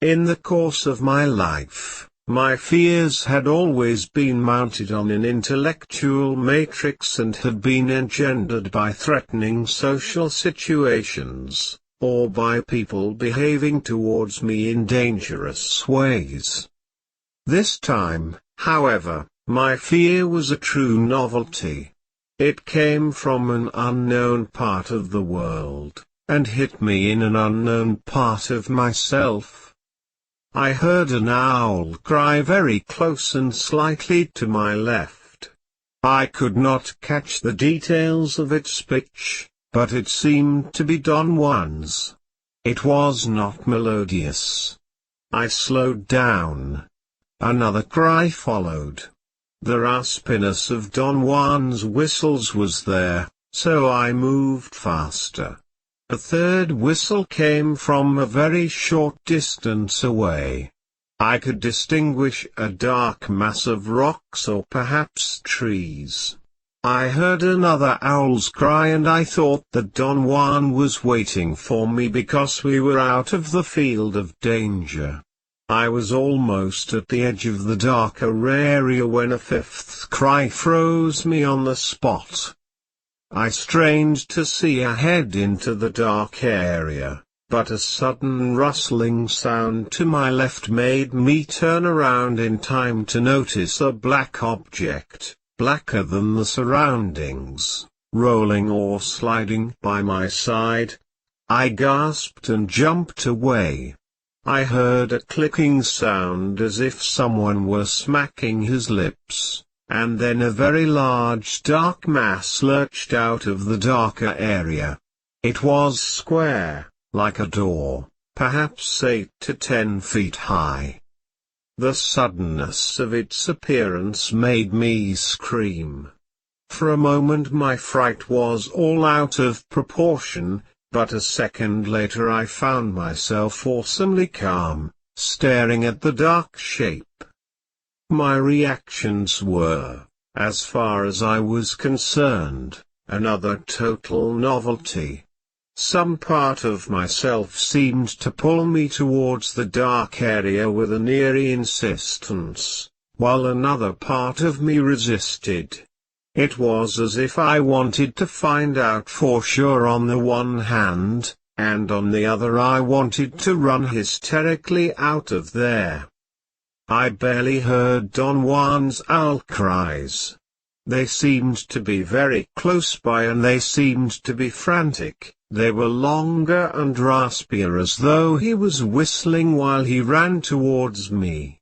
In the course of my life, my fears had always been mounted on an intellectual matrix and had been engendered by threatening social situations, or by people behaving towards me in dangerous ways. This time, however, my fear was a true novelty. It came from an unknown part of the world, and hit me in an unknown part of myself. I heard an owl cry very close and slightly to my left. I could not catch the details of its pitch, but it seemed to be Don Juan's. It was not melodious. I slowed down. Another cry followed. The raspiness of Don Juan's whistles was there, so I moved faster. A third whistle came from a very short distance away. I could distinguish a dark mass of rocks or perhaps trees. I heard another owl's cry and I thought that Don Juan was waiting for me because we were out of the field of danger. I was almost at the edge of the darker area when a fifth cry froze me on the spot. I strained to see ahead into the dark area, but a sudden rustling sound to my left made me turn around in time to notice a black object, blacker than the surroundings, rolling or sliding by my side. I gasped and jumped away. I heard a clicking sound as if someone were smacking his lips, and then a very large dark mass lurched out of the darker area. It was square, like a door, perhaps 8 to 10 feet high. The suddenness of its appearance made me scream. For a moment my fright was all out of proportion, but a second later I found myself awesomely calm, staring at the dark shape. My reactions were as far as I was concerned, another total novelty. Some part of myself seemed to pull me towards the dark area with an eerie insistence, while another part of me resisted. It was as if I wanted to find out for sure on the one hand, and on the other I wanted to run hysterically out of there. I barely heard Don Juan's owl cries. They seemed to be very close by and they seemed to be frantic. They were longer and raspier as though he was whistling while he ran towards me.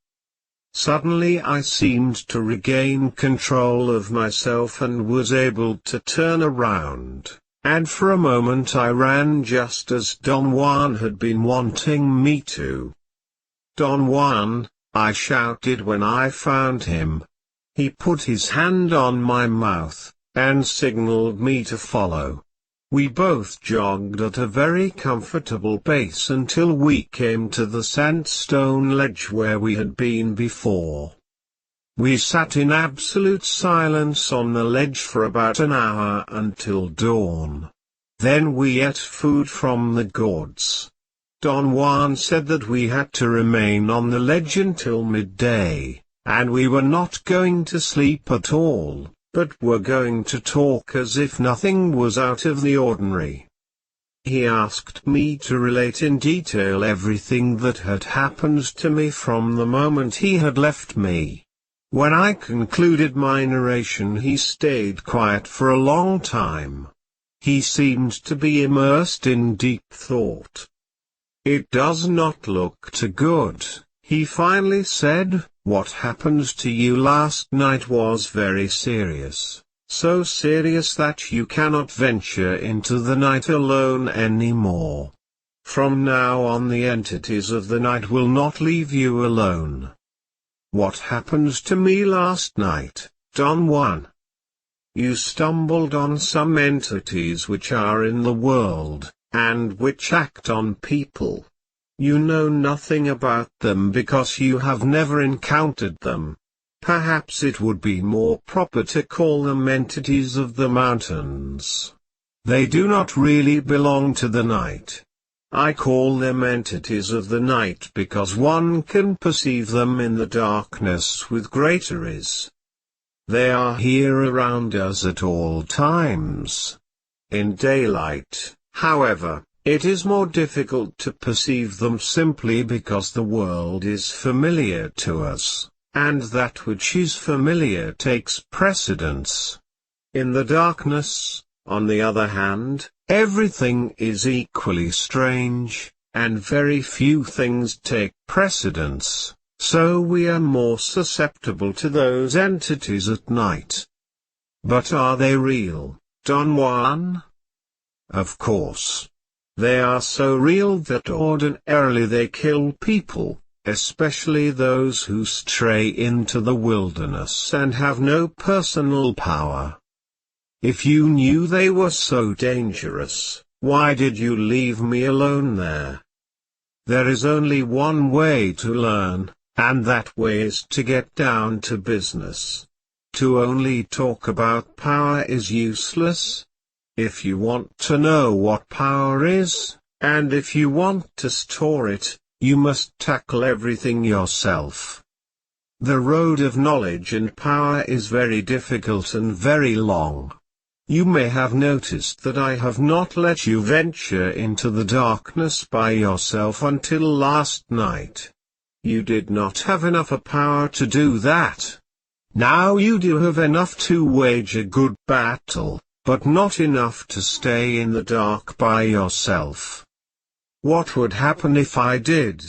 Suddenly I seemed to regain control of myself and was able to turn around, and for a moment I ran just as Don Juan had been wanting me to. "Don Juan," I shouted when I found him. He put his hand on my mouth, and signaled me to follow. We both jogged at a very comfortable pace until we came to the sandstone ledge where we had been before. We sat in absolute silence on the ledge for about an hour until dawn. Then we ate food from the gourds. Don Juan said that we had to remain on the ledge until midday, and we were not going to sleep at all, but were going to talk as if nothing was out of the ordinary. He asked me to relate in detail everything that had happened to me from the moment he had left me. When I concluded my narration he stayed quiet for a long time. He seemed to be immersed in deep thought. "It does not look too good," he finally said. "What happened to you last night was very serious, so serious that you cannot venture into the night alone anymore. From now on the entities of the night will not leave you alone." "What happened to me last night, Don Juan?" "You stumbled on some entities which are in the world, and which act on people. You know nothing about them because you have never encountered them. Perhaps it would be more proper to call them entities of the mountains. They do not really belong to the night. I call them entities of the night because one can perceive them in the darkness with greater ease. They are here around us at all times. In daylight, however, it is more difficult to perceive them simply because the world is familiar to us, and that which is familiar takes precedence. In the darkness, on the other hand, everything is equally strange, and very few things take precedence, so we are more susceptible to those entities at night. But are they real, Don Juan? Of course. They are so real that ordinarily they kill people, especially those who stray into the wilderness and have no personal power. If you knew they were so dangerous, why did you leave me alone there? There is only one way to learn, and that way is to get down to business. To only talk about power is useless. If you want to know what power is, and if you want to store it, you must tackle everything yourself. The road of knowledge and power is very difficult and very long. You may have noticed that I have not let you venture into the darkness by yourself until last night. You did not have enough power to do that. Now you do have enough to wage a good battle, but not enough to stay in the dark by yourself. What would happen if I did?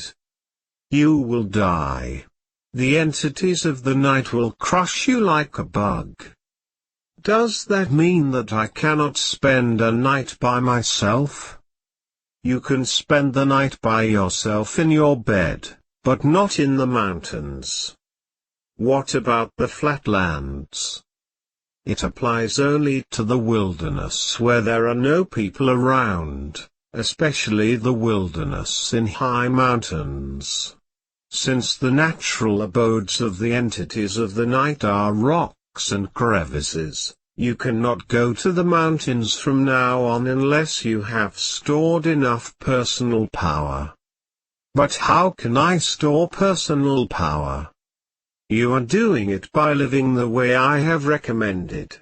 You will die. The entities of the night will crush you like a bug. Does that mean that I cannot spend a night by myself? You can spend the night by yourself in your bed, but not in the mountains. What about the flatlands? It applies only to the wilderness where there are no people around, especially the wilderness in high mountains. Since the natural abodes of the entities of the night are rock, cracks and crevices. You cannot go to the mountains from now on unless you have stored enough personal power. But how can I store personal power? You are doing it by living the way I have recommended.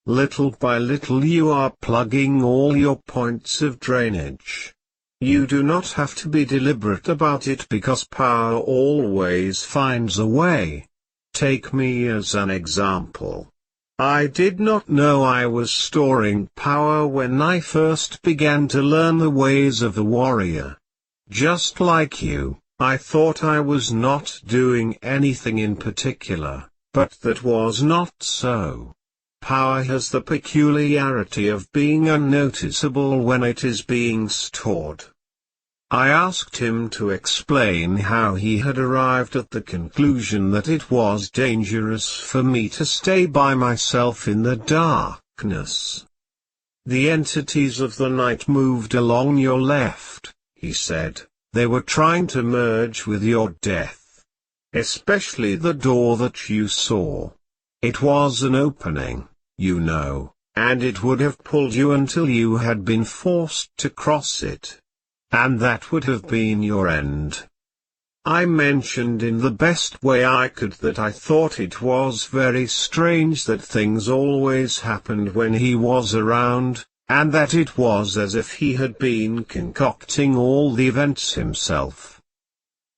Little by little you are plugging all your points of drainage. You do not have to be deliberate about it because power always finds a way. Take me as an example. I did not know I was storing power when I first began to learn the ways of the warrior. Just like you, I thought I was not doing anything in particular, but that was not so. Power has the peculiarity of being unnoticeable when it is being stored. I asked him to explain how he had arrived at the conclusion that it was dangerous for me to stay by myself in the darkness. The entities of the night moved along your left, he said. They were trying to merge with your death. Especially the door that you saw. It was an opening, you know, and it would have pulled you until you had been forced to cross it. And that would have been your end. I mentioned in the best way I could that I thought it was very strange that things always happened when he was around, and that it was as if he had been concocting all the events himself.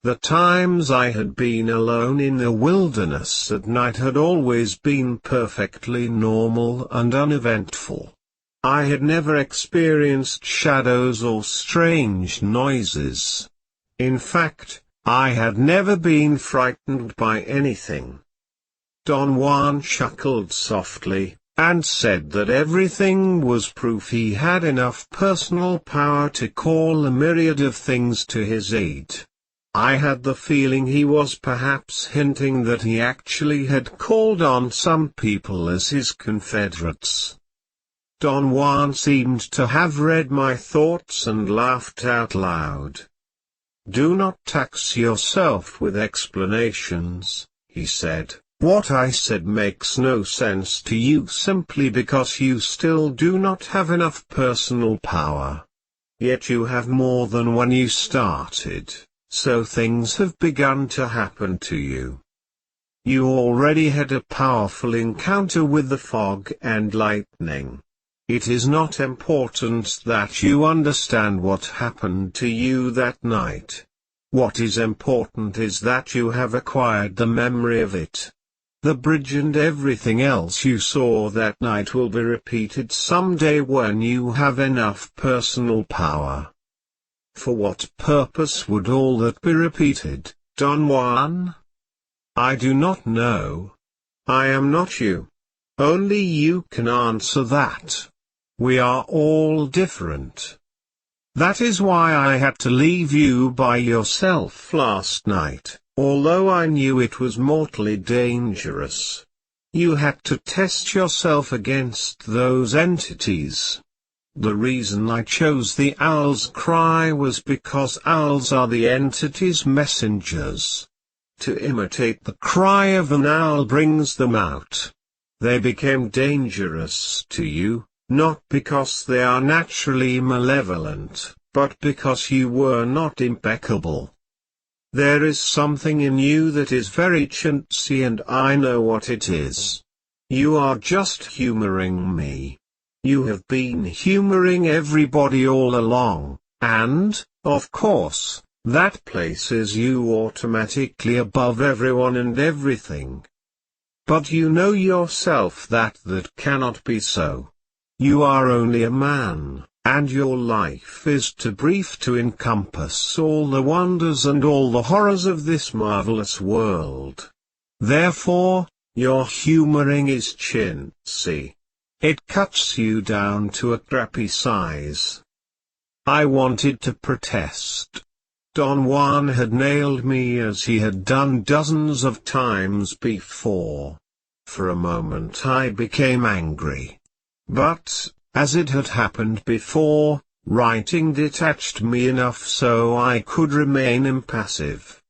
The times I had been alone in the wilderness at night had always been perfectly normal and uneventful. I had never experienced shadows or strange noises. In fact, I had never been frightened by anything. Don Juan chuckled softly, and said that everything was proof he had enough personal power to call a myriad of things to his aid. I had the feeling he was perhaps hinting that he actually had called on some people as his confederates. Don Juan seemed to have read my thoughts and laughed out loud. "Do not tax yourself with explanations," he said. "What I said makes no sense to you simply because you still do not have enough personal power. Yet you have more than when you started, so things have begun to happen to you. You already had a powerful encounter with the fog and lightning. It is not important that you understand what happened to you that night. What is important is that you have acquired the memory of it. The bridge and everything else you saw that night will be repeated someday when you have enough personal power." "For what purpose would all that be repeated, Don Juan?" "I do not know. I am not you. Only you can answer that. We are all different. That is why I had to leave you by yourself last night, although I knew it was mortally dangerous. You had to test yourself against those entities. The reason I chose the owl's cry was because owls are the entity's messengers. To imitate the cry of an owl brings them out. They became dangerous to you, not because they are naturally malevolent, but because you were not impeccable. There is something in you that is very chintzy and I know what it is. You are just humoring me. You have been humoring everybody all along, and, of course, that places you automatically above everyone and everything. But you know yourself that cannot be so. You are only a man, and your life is too brief to encompass all the wonders and all the horrors of this marvelous world. Therefore, your humoring is chintzy. It cuts you down to a crappy size." I wanted to protest. Don Juan had nailed me as he had done dozens of times before. For a moment I became angry. But, as it had happened before, writing detached me enough so I could remain impassive.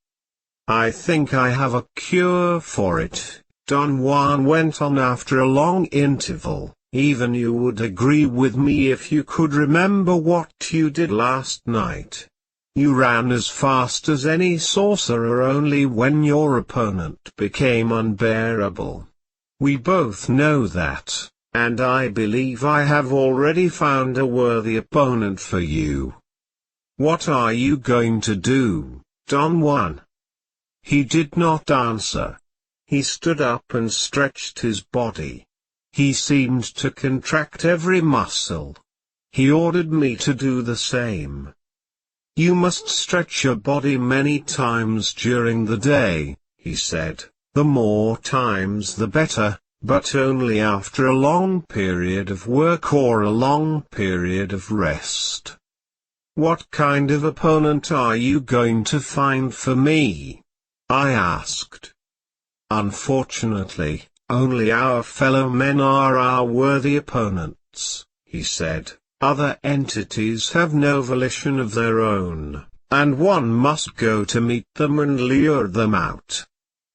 "I think I have a cure for it," Don Juan went on after a long interval. Even you would agree with me if you could remember what you did last night. You ran as fast as any sorcerer only when your opponent became unbearable. We both know that, and I believe I have already found a worthy opponent for you. What are you going to do, Don Juan? He did not answer. He stood up and stretched his body. He seemed to contract every muscle. He ordered me to do the same. You must stretch your body many times during the day, he said. The more times the better, but only after a long period of work or a long period of rest. What kind of opponent are you going to find for me? I asked. Unfortunately, only our fellow men are our worthy opponents, he said. Other entities have no volition of their own, and one must go to meet them and lure them out.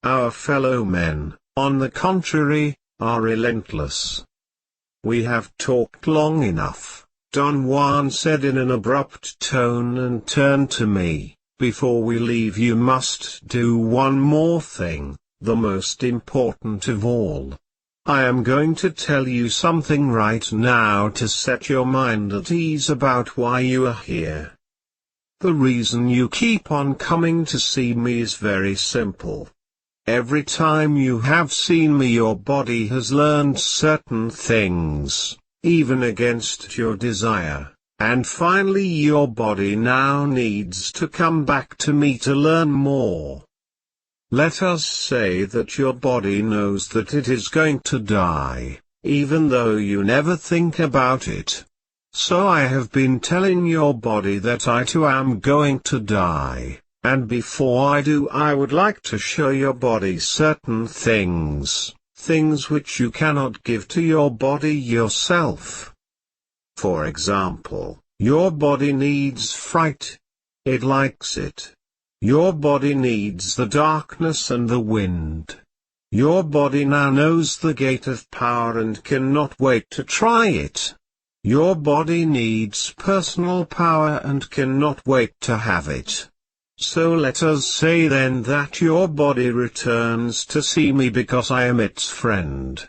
Our fellow men, on the contrary, are relentless. We have talked long enough, Don Juan said in an abrupt tone and turned to me. Before we leave you must do one more thing, the most important of all. I am going to tell you something right now to set your mind at ease about why you are here. The reason you keep on coming to see me is very simple. Every time you have seen me your body has learned certain things, even against your desire, and finally your body now needs to come back to me to learn more. Let us say that your body knows that it is going to die, even though you never think about it. So I have been telling your body that I too am going to die, and before I do I would like to show your body certain things, things which you cannot give to your body yourself. For example, your body needs fright. It likes it. Your body needs the darkness and the wind. Your body now knows the gate of power and cannot wait to try it. Your body needs personal power and cannot wait to have it. So let us say then that your body returns to see me because I am its friend.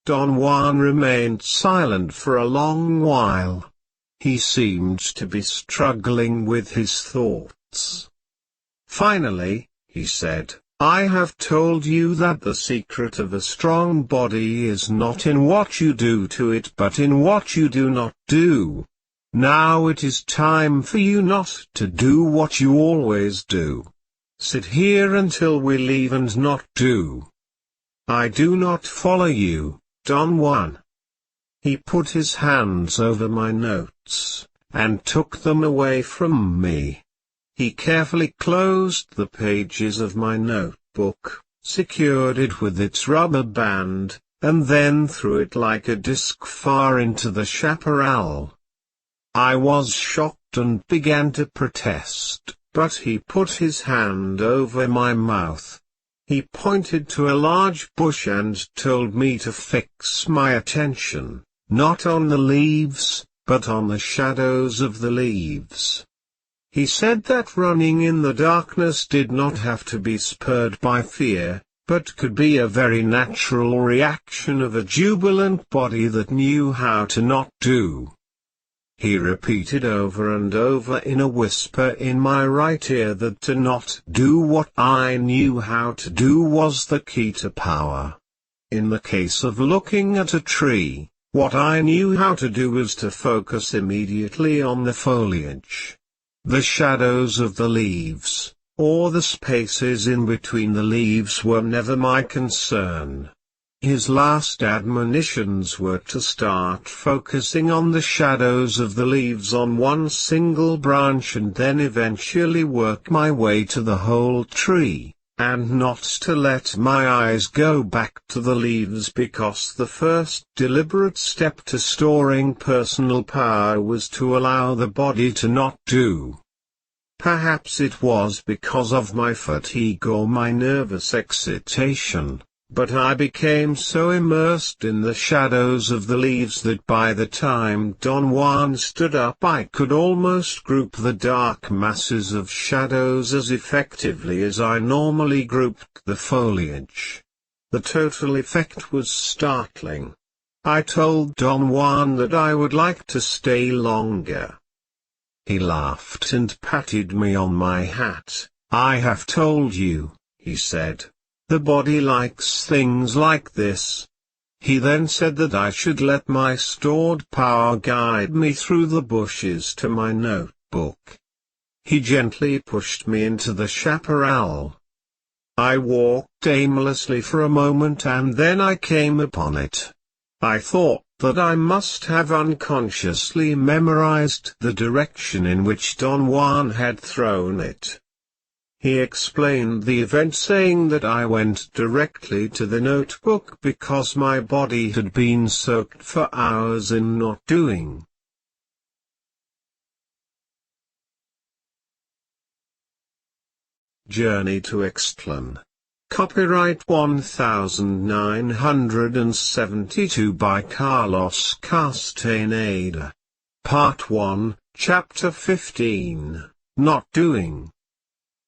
Don Juan remained silent for a long while. He seemed to be struggling with his thoughts. Finally, he said, I have told you that the secret of a strong body is not in what you do to it but in what you do not do. Now it is time for you not to do what you always do. Sit here until we leave and not do. I do not follow you, Don Juan. He put his hands over my notes, and took them away from me. He carefully closed the pages of my notebook, secured it with its rubber band, and then threw it like a disc far into the chaparral. I was shocked and began to protest, but he put his hand over my mouth. He pointed to a large bush and told me to fix my attention, not on the leaves, but on the shadows of the leaves. He said that running in the darkness did not have to be spurred by fear, but could be a very natural reaction of a jubilant body that knew how to not do. He repeated over and over in a whisper in my right ear that to not do what I knew how to do was the key to power. In the case of looking at a tree, what I knew how to do was to focus immediately on the foliage. The shadows of the leaves, or the spaces in between the leaves were never my concern. His last admonitions were to start focusing on the shadows of the leaves on one single branch and then eventually work my way to the whole tree, and not to let my eyes go back to the leaves because the first deliberate step to storing personal power was to allow the body to not do. Perhaps it was because of my fatigue or my nervous excitation, but I became so immersed in the shadows of the leaves that by the time Don Juan stood up I could almost group the dark masses of shadows as effectively as I normally grouped the foliage. The total effect was startling. I told Don Juan that I would like to stay longer. He laughed and patted me on my hat. "I have told you," he said. "The body likes things like this." He then said that I should let my stored power guide me through the bushes to my notebook. He gently pushed me into the chaparral. I walked aimlessly for a moment and then I came upon it. I thought that I must have unconsciously memorized the direction in which Don Juan had thrown it. He explained the event saying that I went directly to the notebook because my body had been soaked for hours in not doing. Journey to Istlan. Copyright 1972 by Carlos Castaneda. Part 1, Chapter 15, Not Doing.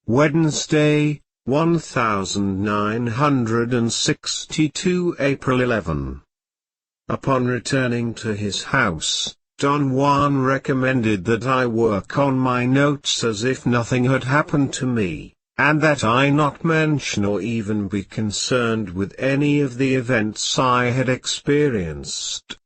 Wednesday, 1962 April 11. Upon returning to his house, Don Juan recommended that I work on my notes as if nothing had happened to me, and that I not mention or even be concerned with any of the events I had experienced.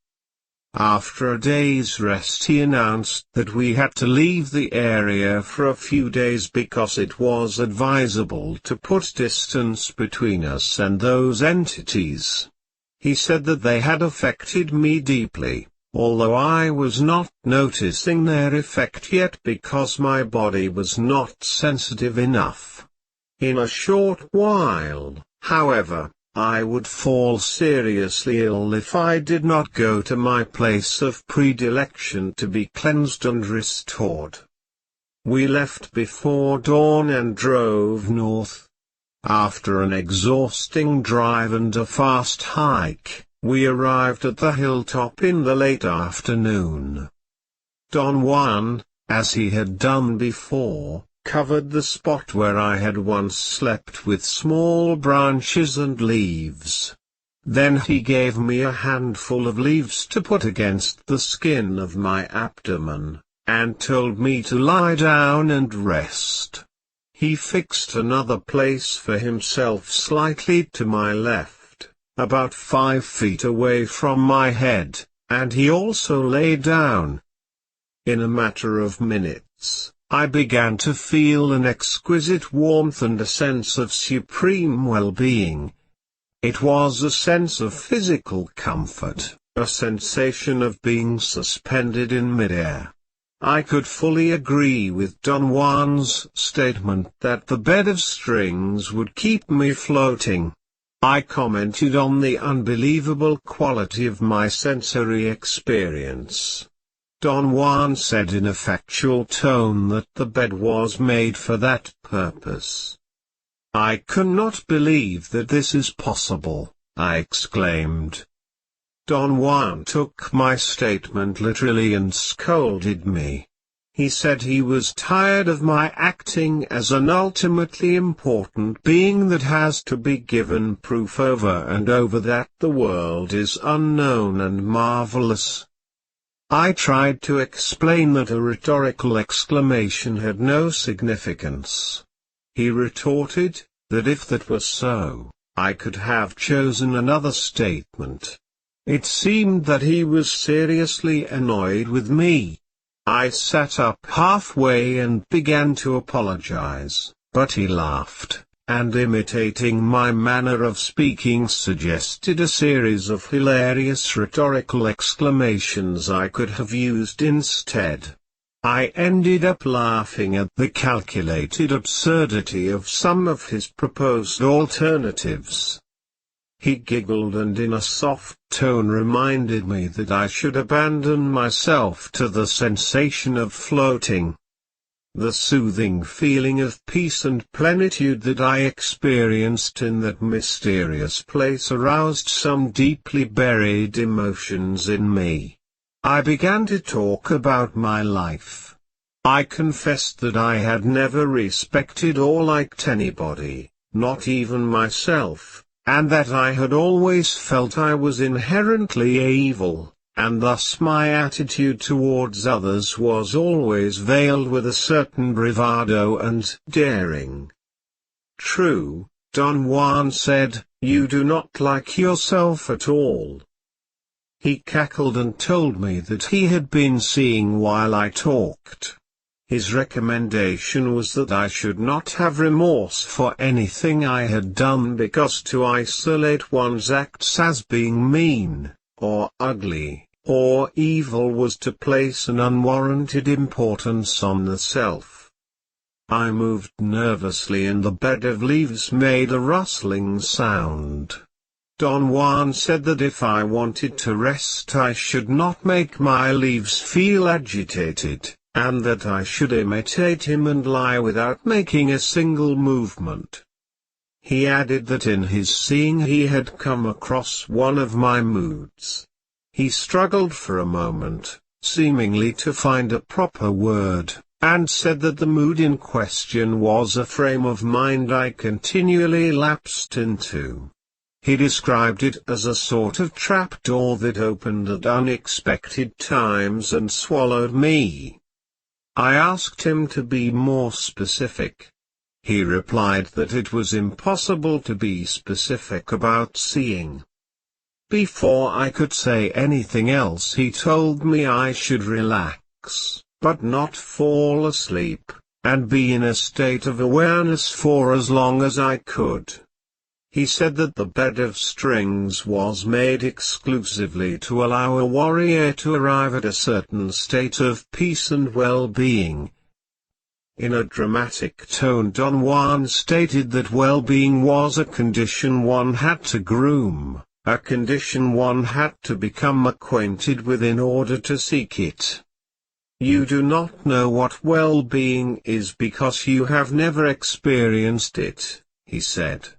After a day's rest he announced that we had to leave the area for a few days because it was advisable to put distance between us and those entities. He said that they had affected me deeply, although I was not noticing their effect yet because my body was not sensitive enough. In a short while, however, I would fall seriously ill if I did not go to my place of predilection to be cleansed and restored. We left before dawn and drove north. After an exhausting drive and a fast hike, we arrived at the hilltop in the late afternoon. Don Juan, as he had done before, covered the spot where I had once slept with small branches and leaves. Then he gave me a handful of leaves to put against the skin of my abdomen, and told me to lie down and rest. He fixed another place for himself slightly to my left, about 5 feet away from my head, and he also lay down. In a matter of minutes, I began to feel an exquisite warmth and a sense of supreme well-being. It was a sense of physical comfort, a sensation of being suspended in midair. I could fully agree with Don Juan's statement that the bed of strings would keep me floating. I commented on the unbelievable quality of my sensory experience. Don Juan said in a factual tone that the bed was made for that purpose. "I cannot believe that this is possible," I exclaimed. Don Juan took my statement literally and scolded me. He said he was tired of my acting as an ultimately important being that has to be given proof over and over that the world is unknown and marvelous. I tried to explain that a rhetorical exclamation had no significance. He retorted, that if that were so, I could have chosen another statement. It seemed that he was seriously annoyed with me. I sat up halfway and began to apologize, but he laughed, and imitating my manner of speaking suggested a series of hilarious rhetorical exclamations I could have used instead. I ended up laughing at the calculated absurdity of some of his proposed alternatives. He giggled and in a soft tone reminded me that I should abandon myself to the sensation of floating. The soothing feeling of peace and plenitude that I experienced in that mysterious place aroused some deeply buried emotions in me. I began to talk about my life. I confessed that I had never respected or liked anybody, not even myself, and that I had always felt I was inherently evil, and thus my attitude towards others was always veiled with a certain bravado and daring. True, Don Juan said, you do not like yourself at all. He cackled and told me that he had been seeing while I talked. His recommendation was that I should not have remorse for anything I had done because to isolate one's acts as being mean, or ugly, or evil was to place an unwarranted importance on the self. I moved nervously and the bed of leaves made a rustling sound. Don Juan said that if I wanted to rest I should not make my leaves feel agitated, and that I should imitate him and lie without making a single movement. He added that in his seeing he had come across one of my moods. He struggled for a moment, seemingly to find a proper word, and said that the mood in question was a frame of mind I continually lapsed into. He described it as a sort of trapdoor that opened at unexpected times and swallowed me. I asked him to be more specific. He replied that it was impossible to be specific about seeing. Before I could say anything else he told me I should relax, but not fall asleep, and be in a state of awareness for as long as I could. He said that the bed of strings was made exclusively to allow a warrior to arrive at a certain state of peace and well-being. In a dramatic tone Don Juan stated that well-being was a condition one had to groom, a condition one had to become acquainted with in order to seek it. You do not know what well-being is because you have never experienced it, he said.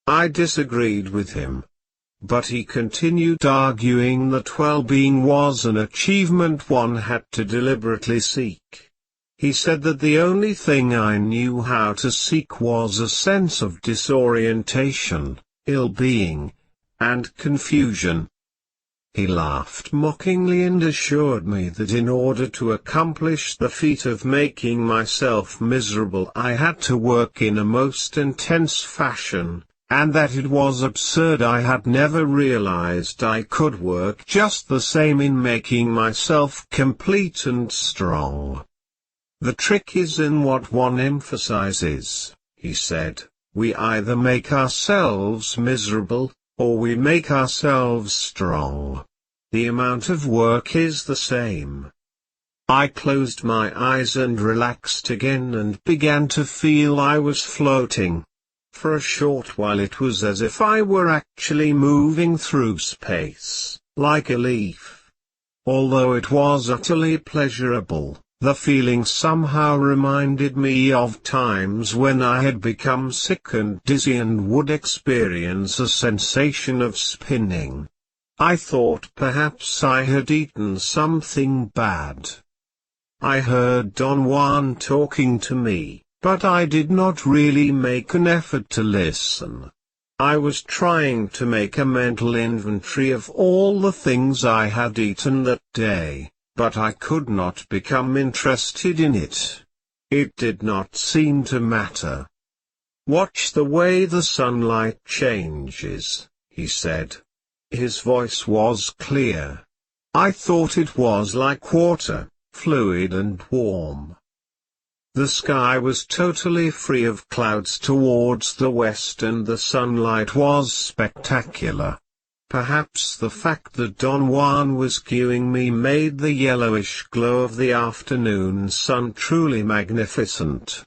I disagreed with him. But he continued arguing that well-being was an achievement one had to deliberately seek. He said that the only thing I knew how to seek was a sense of disorientation, ill-being, and confusion. He laughed mockingly and assured me that in order to accomplish the feat of making myself miserable I had to work in a most intense fashion, and that it was absurd I had never realized I could work just the same in making myself complete and strong. The trick is in what one emphasizes, he said. We either make ourselves miserable, or we make ourselves strong. The amount of work is the same. I closed my eyes and relaxed again and began to feel I was floating. For a short while it was as if I were actually moving through space, like a leaf. Although it was utterly pleasurable, the feeling somehow reminded me of times when I had become sick and dizzy and would experience a sensation of spinning. I thought perhaps I had eaten something bad. I heard Don Juan talking to me, but I did not really make an effort to listen. I was trying to make a mental inventory of all the things I had eaten that day, but I could not become interested in it. It did not seem to matter. Watch the way the sunlight changes, he said. His voice was clear. I thought it was like water, fluid and warm. The sky was totally free of clouds towards the west and the sunlight was spectacular. Perhaps the fact that Don Juan was cueing me made the yellowish glow of the afternoon sun truly magnificent.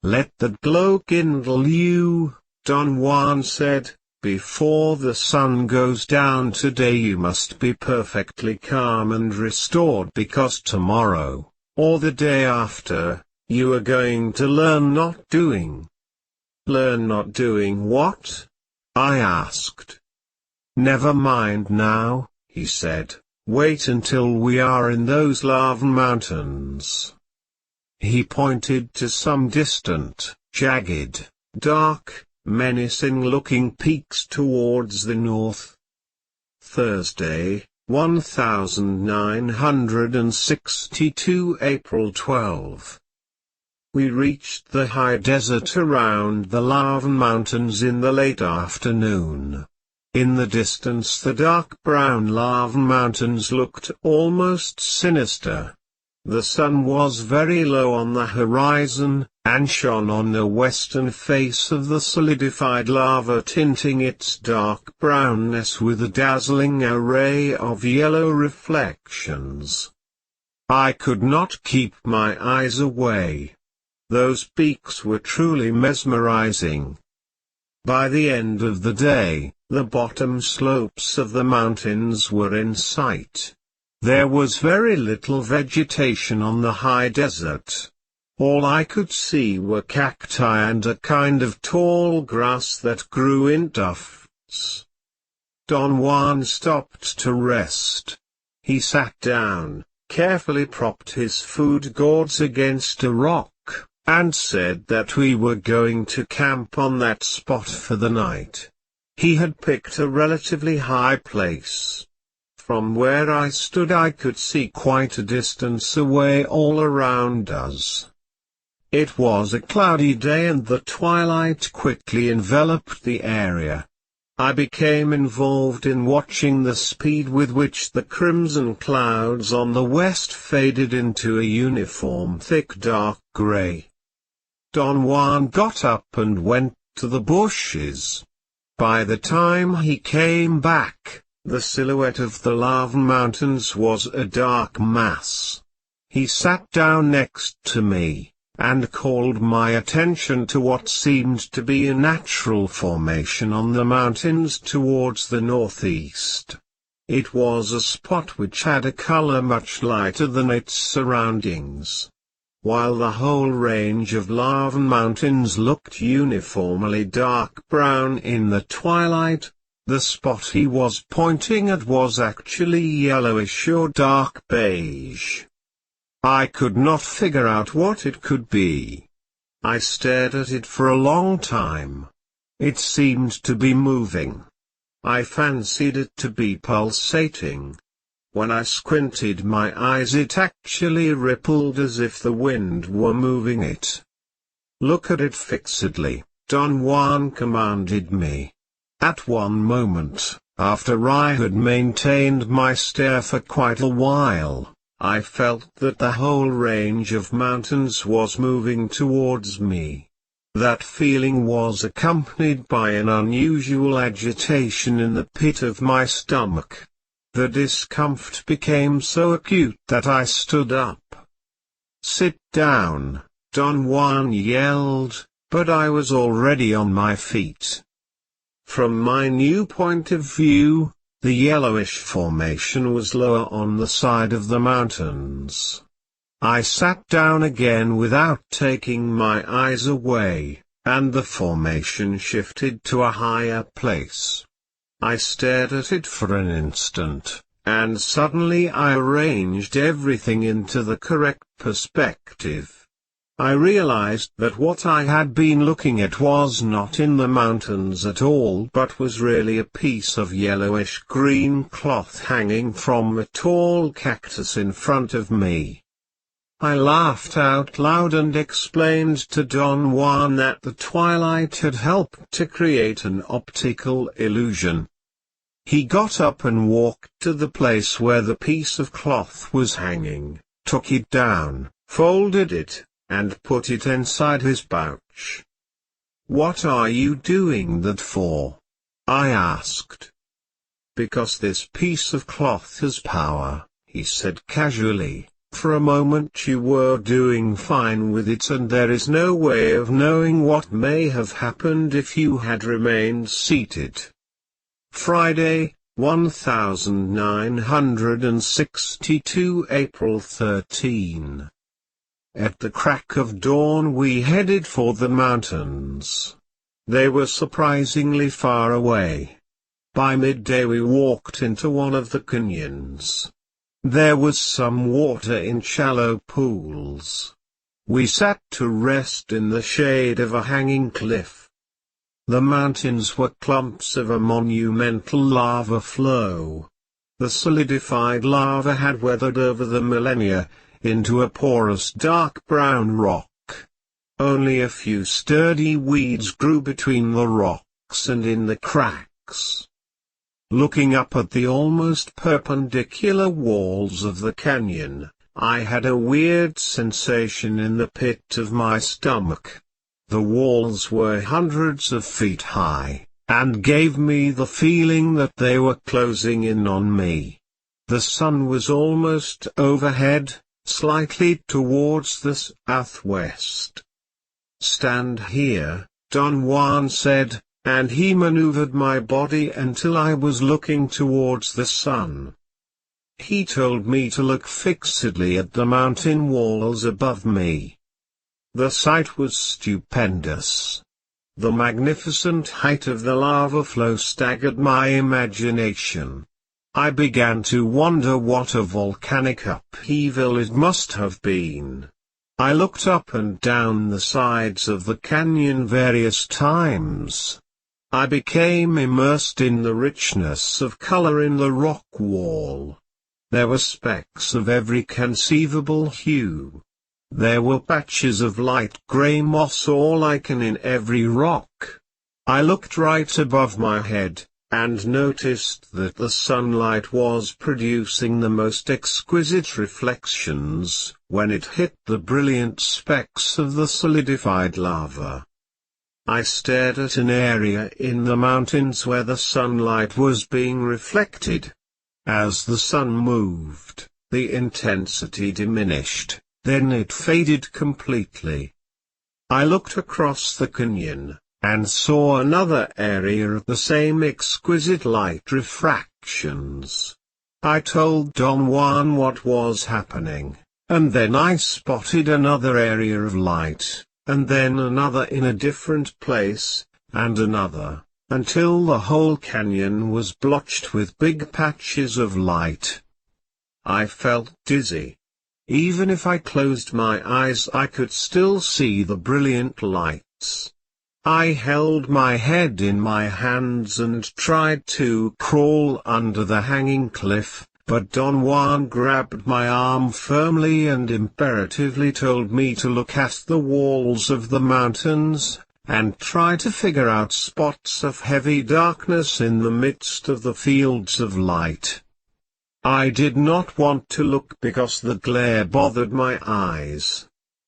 Let that glow kindle you, Don Juan said. Before the sun goes down today you must be perfectly calm and restored because tomorrow, or the day after, You are going to learn not doing. Learn not doing what? I asked. Never mind now, he said. Wait until we are in those lava mountains. He pointed to some distant, jagged, dark, menacing-looking peaks towards the north. Thursday, 1962 April 12. We reached the high desert around the lava mountains in the late afternoon. In the distance the dark brown lava mountains looked almost sinister. The sun was very low on the horizon, and shone on the western face of the solidified lava, tinting its dark brownness with a dazzling array of yellow reflections. I could not keep my eyes away. Those peaks were truly mesmerizing. By the end of the day, the bottom slopes of the mountains were in sight. There was very little vegetation on the high desert. All I could see were cacti and a kind of tall grass that grew in tufts. Don Juan stopped to rest. He sat down, carefully propped his food gourds against a rock, and said that we were going to camp on that spot for the night. He had picked a relatively high place. From where I stood I could see quite a distance away all around us. It was a cloudy day and the twilight quickly enveloped the area. I became involved in watching the speed with which the crimson clouds on the west faded into a uniform thick dark gray. Don Juan got up and went to the bushes. By the time he came back, the silhouette of the lava mountains was a dark mass. He sat down next to me, and called my attention to what seemed to be a natural formation on the mountains towards the northeast. It was a spot which had a color much lighter than its surroundings. While the whole range of lava mountains looked uniformly dark brown in the twilight, the spot he was pointing at was actually yellowish or dark beige. I could not figure out what it could be. I stared at it for a long time. It seemed to be moving. I fancied it to be pulsating. When I squinted my eyes it actually rippled as if the wind were moving it. Look at it fixedly, Don Juan commanded me. At one moment, after I had maintained my stare for quite a while, I felt that the whole range of mountains was moving towards me. That feeling was accompanied by an unusual agitation in the pit of my stomach. The discomfort became so acute that I stood up. "Sit down," Don Juan yelled, but I was already on my feet. From my new point of view, the yellowish formation was lower on the side of the mountains. I sat down again without taking my eyes away, and the formation shifted to a higher place. I stared at it for an instant, and suddenly I arranged everything into the correct perspective. I realized that what I had been looking at was not in the mountains at all but was really a piece of yellowish-green cloth hanging from a tall cactus in front of me. I laughed out loud and explained to Don Juan that the twilight had helped to create an optical illusion. He got up and walked to the place where the piece of cloth was hanging, took it down, folded it, and put it inside his pouch. "What are you doing that for?" I asked. "Because this piece of cloth has power," he said casually. "For a moment you were doing fine with it and there is no way of knowing what may have happened if you had remained seated." Friday, 1962 April 13. At the crack of dawn we headed for the mountains. They were surprisingly far away. By midday we walked into one of the canyons. There was some water in shallow pools. We sat to rest in the shade of a hanging cliff. The mountains were clumps of a monumental lava flow. The solidified lava had weathered over the millennia, into a porous dark brown rock. Only a few sturdy weeds grew between the rocks and in the cracks. Looking up at the almost perpendicular walls of the canyon, I had a weird sensation in the pit of my stomach. The walls were hundreds of feet high, and gave me the feeling that they were closing in on me. The sun was almost overhead, slightly towards the southwest. "Stand here," Don Juan said, and he maneuvered my body until I was looking towards the sun. He told me to look fixedly at the mountain walls above me. The sight was stupendous. The magnificent height of the lava flow staggered my imagination. I began to wonder what a volcanic upheaval it must have been. I looked up and down the sides of the canyon various times. I became immersed in the richness of color in the rock wall. There were specks of every conceivable hue. There were patches of light gray moss or lichen in every rock. I looked right above my head, and noticed that the sunlight was producing the most exquisite reflections, when it hit the brilliant specks of the solidified lava. I stared at an area in the mountains where the sunlight was being reflected. As the sun moved, the intensity diminished, then it faded completely. I looked across the canyon, and saw another area of the same exquisite light refractions. I told Don Juan what was happening, and then I spotted another area of light, and then another in a different place, and another, until the whole canyon was blotched with big patches of light. I felt dizzy. Even if I closed my eyes I could still see the brilliant lights. I held my head in my hands and tried to crawl under the hanging cliff, but Don Juan grabbed my arm firmly and imperatively told me to look at the walls of the mountains, and try to figure out spots of heavy darkness in the midst of the fields of light. I did not want to look because the glare bothered my eyes.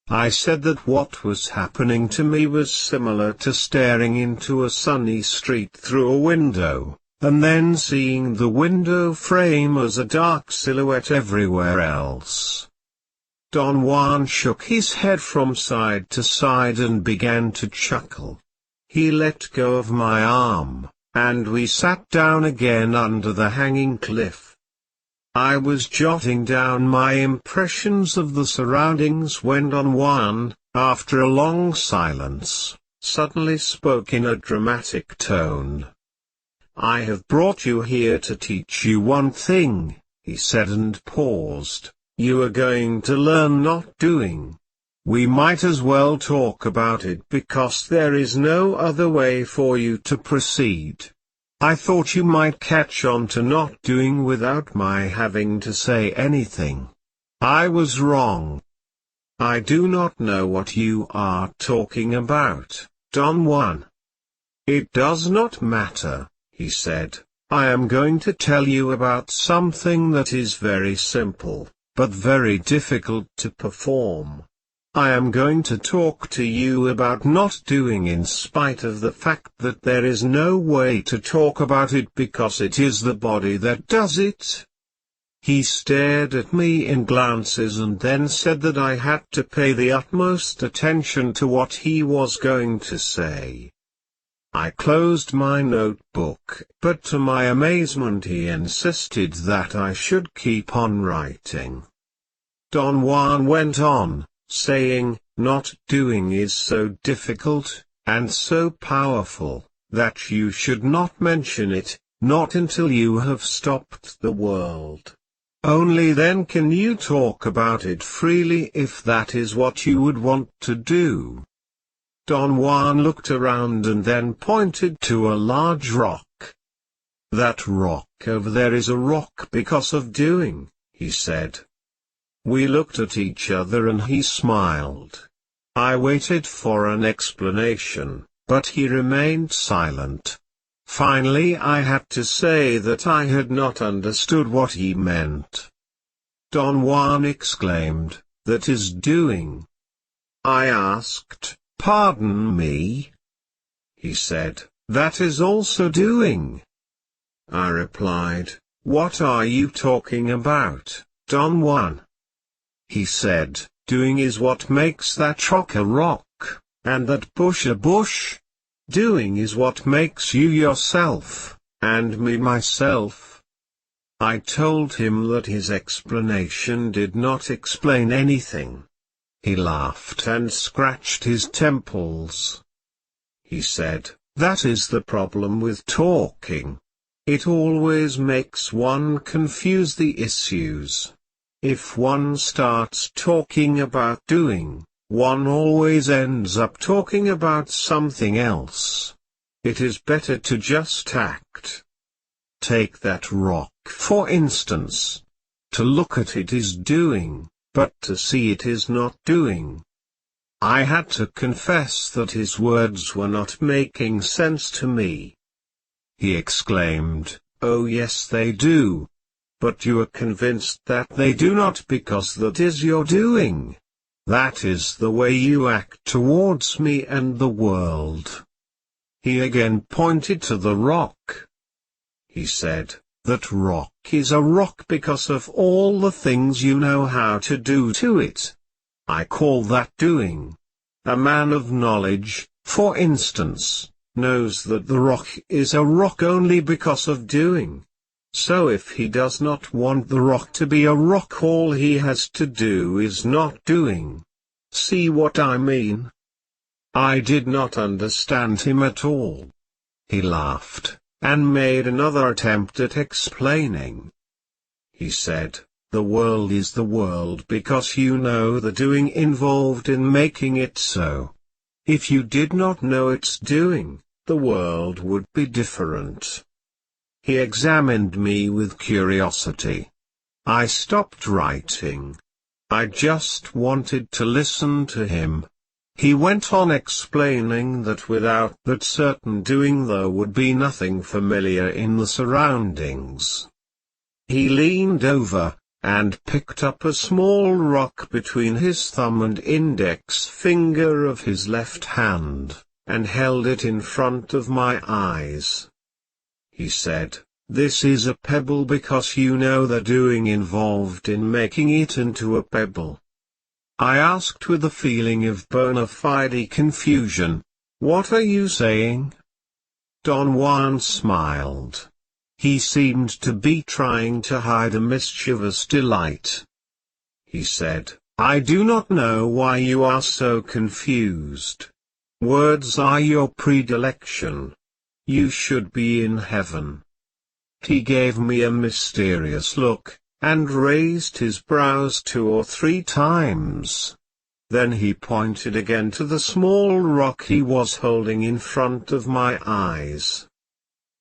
I said that what was happening to me was similar to staring into a sunny street through a window, and then seeing the window frame as a dark silhouette everywhere else. Don Juan shook his head from side to side and began to chuckle. He let go of my arm, and we sat down again under the hanging cliff. I was jotting down my impressions of the surroundings when Don Juan, after a long silence, suddenly spoke in a dramatic tone. "I have brought you here to teach you one thing," he said and paused. "You are going to learn not doing. We might as well talk about it because there is no other way for you to proceed. I thought you might catch on to not doing without my having to say anything. I was wrong. I do not know what you are talking about, Don Juan." "It does not matter," he said. "I am going to tell you about something that is very simple, but very difficult to perform. I am going to talk to you about not doing in spite of the fact that there is no way to talk about it because it is the body that does it." He stared at me in glances and then said that I had to pay the utmost attention to what he was going to say. I closed my notebook, but to my amazement he insisted that I should keep on writing. Don Juan went on, saying, "Not doing is so difficult, and so powerful, that you should not mention it, not until you have stopped the world. Only then can you talk about it freely if that is what you would want to do." Don Juan looked around and then pointed to a large rock. "That rock over there is a rock because of doing," he said. We looked at each other and he smiled. I waited for an explanation, but he remained silent. Finally I had to say that I had not understood what he meant. Don Juan exclaimed, "That is doing." I asked, "Pardon me?" He said, "That is also doing." I replied, "What are you talking about, Don Juan?" He said, "Doing is what makes that rock a rock, and that bush a bush. Doing is what makes you yourself, and me myself." I told him that his explanation did not explain anything. He laughed and scratched his temples. He said, "That is the problem with talking. It always makes one confuse the issues. If one starts talking about doing, one always ends up talking about something else. It is better to just act. Take that rock for instance. To look at it is doing, but to see it is not doing." I had to confess that his words were not making sense to me. He exclaimed, "Oh yes they do. But you are convinced that they do not because that is your doing. That is the way you act towards me and the world." He again pointed to the rock. He said, "That rock is a rock because of all the things you know how to do to it. I call that doing. A man of knowledge, for instance, knows that the rock is a rock only because of doing. So if he does not want the rock to be a rock, all he has to do is not doing. See what I mean?" I did not understand him at all. He laughed, and made another attempt at explaining. He said, "The world is the world because you know the doing involved in making it so. If you did not know its doing, the world would be different." He examined me with curiosity. I stopped writing. I just wanted to listen to him. He went on explaining that without that certain doing there would be nothing familiar in the surroundings. He leaned over, and picked up a small rock between his thumb and index finger of his left hand, and held it in front of my eyes. He said, "This is a pebble because you know the doing involved in making it into a pebble." I asked with a feeling of bona fide confusion, "What are you saying?" Don Juan smiled. He seemed to be trying to hide a mischievous delight. He said, "I do not know why you are so confused. Words are your predilection. You should be in heaven." He gave me a mysterious look, and raised his brows 2 or 3 times. Then he pointed again to the small rock he was holding in front of my eyes.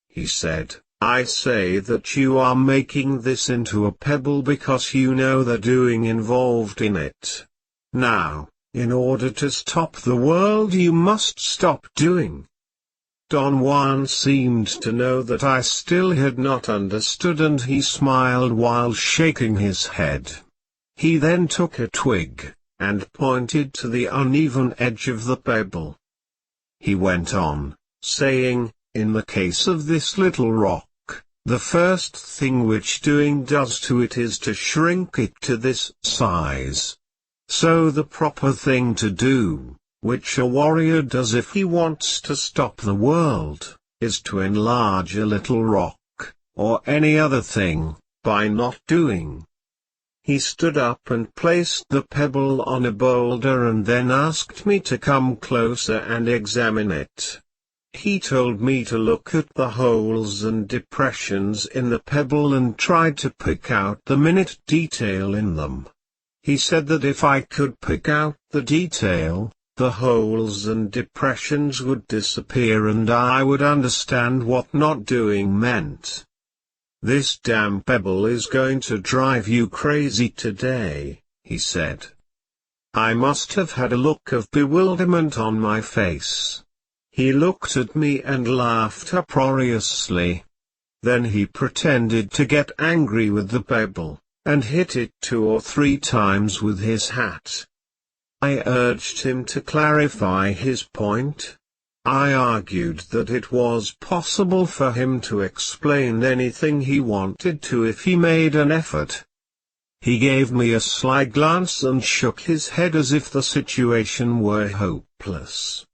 He said, "I say that you are making this into a pebble because you know the doing involved in it. Now, in order to stop the world you must stop doing." Don Juan seemed to know that I still had not understood, and he smiled while shaking his head. He then took a twig, and pointed to the uneven edge of the pebble. He went on, saying, "In the case of this little rock, the first thing which doing does to it is to shrink it to this size. So the proper thing to do, which a warrior does if he wants to stop the world, is to enlarge a little rock, or any other thing, by not doing." He stood up and placed the pebble on a boulder and then asked me to come closer and examine it. He told me to look at the holes and depressions in the pebble and try to pick out the minute detail in them. He said that if I could pick out the detail, the holes and depressions would disappear and I would understand what not doing meant. "This damn pebble is going to drive you crazy today," he said. I must have had a look of bewilderment on my face. He looked at me and laughed uproariously. Then he pretended to get angry with the pebble, and hit it 2 or 3 times with his hat. I urged him to clarify his point. I argued that it was possible for him to explain anything he wanted to if he made an effort. He gave me a sly glance and shook his head as if the situation were hopeless.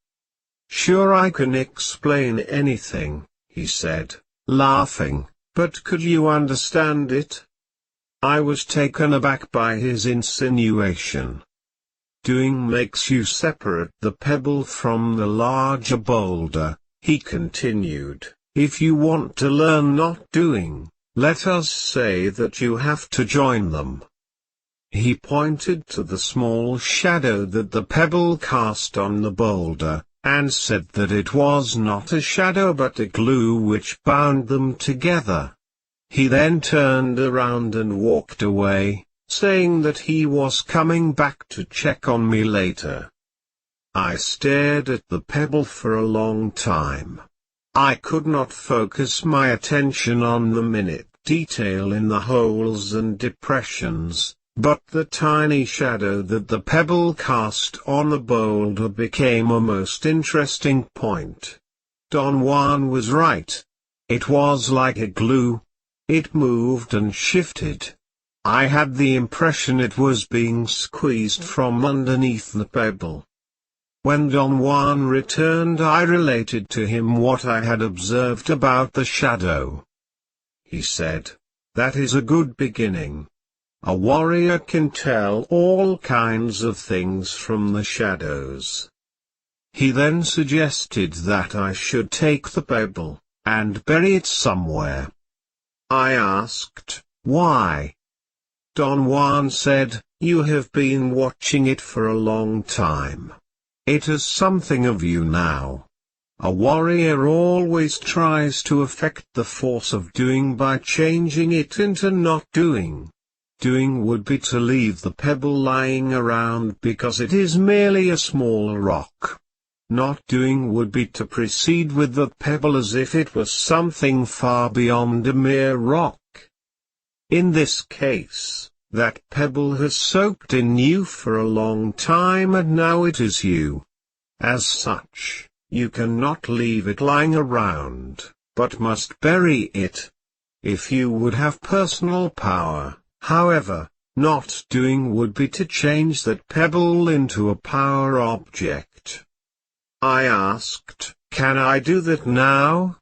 "Sure, I can explain anything," he said, laughing, "but could you understand it?" I was taken aback by his insinuation. "Doing makes you separate the pebble from the larger boulder," he continued. "If you want to learn not doing, let us say that you have to join them." He pointed to the small shadow that the pebble cast on the boulder, and said that it was not a shadow but a glue which bound them together. He then turned around and walked away, saying that he was coming back to check on me later. I stared at the pebble for a long time. I could not focus my attention on the minute detail in the holes and depressions, but the tiny shadow that the pebble cast on the boulder became a most interesting point. Don Juan was right. It was like a glue. It moved and shifted. I had the impression it was being squeezed from underneath the pebble. When Don Juan returned, I related to him what I had observed about the shadow. He said, "That is a good beginning. A warrior can tell all kinds of things from the shadows." He then suggested that I should take the pebble, and bury it somewhere. I asked, "Why?" Don Juan said, "You have been watching it for a long time. It is something of you now. A warrior always tries to affect the force of doing by changing it into not doing. Doing would be to leave the pebble lying around because it is merely a small rock. Not doing would be to proceed with the pebble as if it was something far beyond a mere rock. In this case, that pebble has soaked in you for a long time and now it is you. As such, you cannot leave it lying around, but must bury it. If you would have personal power, however, not doing would be to change that pebble into a power object." I asked, "Can I do that now?"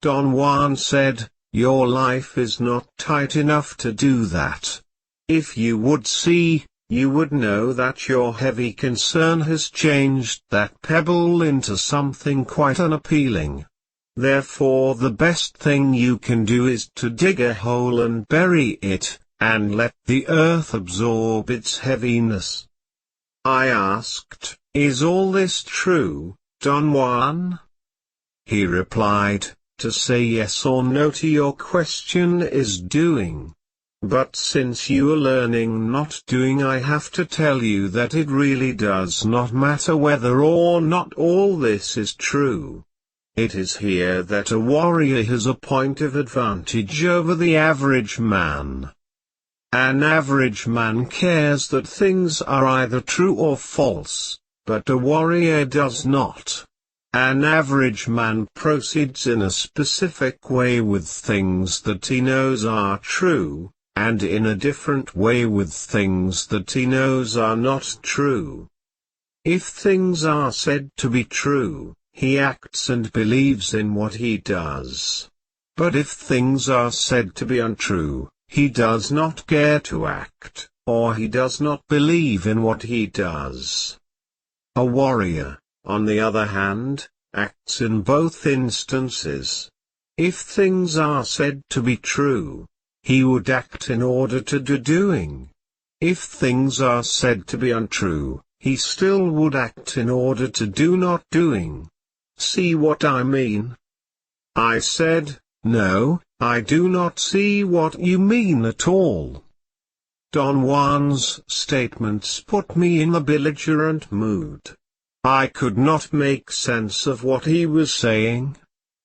Don Juan said, "Your life is not tight enough to do that. If you would see, you would know that your heavy concern has changed that pebble into something quite unappealing. Therefore the best thing you can do is to dig a hole and bury it, and let the earth absorb its heaviness." I asked, "Is all this true, Don Juan?" He replied, "To say yes or no to your question is doing. But since you are learning not doing, I have to tell you that it really does not matter whether or not all this is true. It is here that a warrior has a point of advantage over the average man. An average man cares that things are either true or false, but a warrior does not. An average man proceeds in a specific way with things that he knows are true, and in a different way with things that he knows are not true. If things are said to be true, he acts and believes in what he does. But if things are said to be untrue, he does not care to act, or he does not believe in what he does. A warrior, on the other hand, acts in both instances. If things are said to be true, he would act in order to do doing. If things are said to be untrue, he still would act in order to do not doing. See what I mean? I said, no, I do not see what you mean at all. Don Juan's statements put me in a belligerent mood. I could not make sense of what he was saying.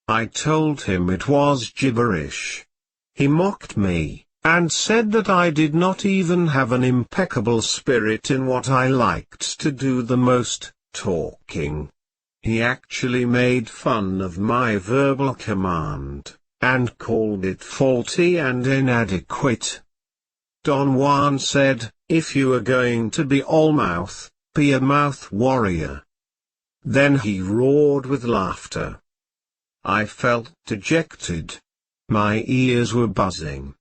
I told him it was gibberish. He mocked me, and said that I did not even have an impeccable spirit in what I liked to do the most, talking. He actually made fun of my verbal command, and called it faulty and inadequate. Don Juan said, if you are going to be all mouth, be a mouth warrior. Then he roared with laughter. I felt dejected. My ears were buzzing.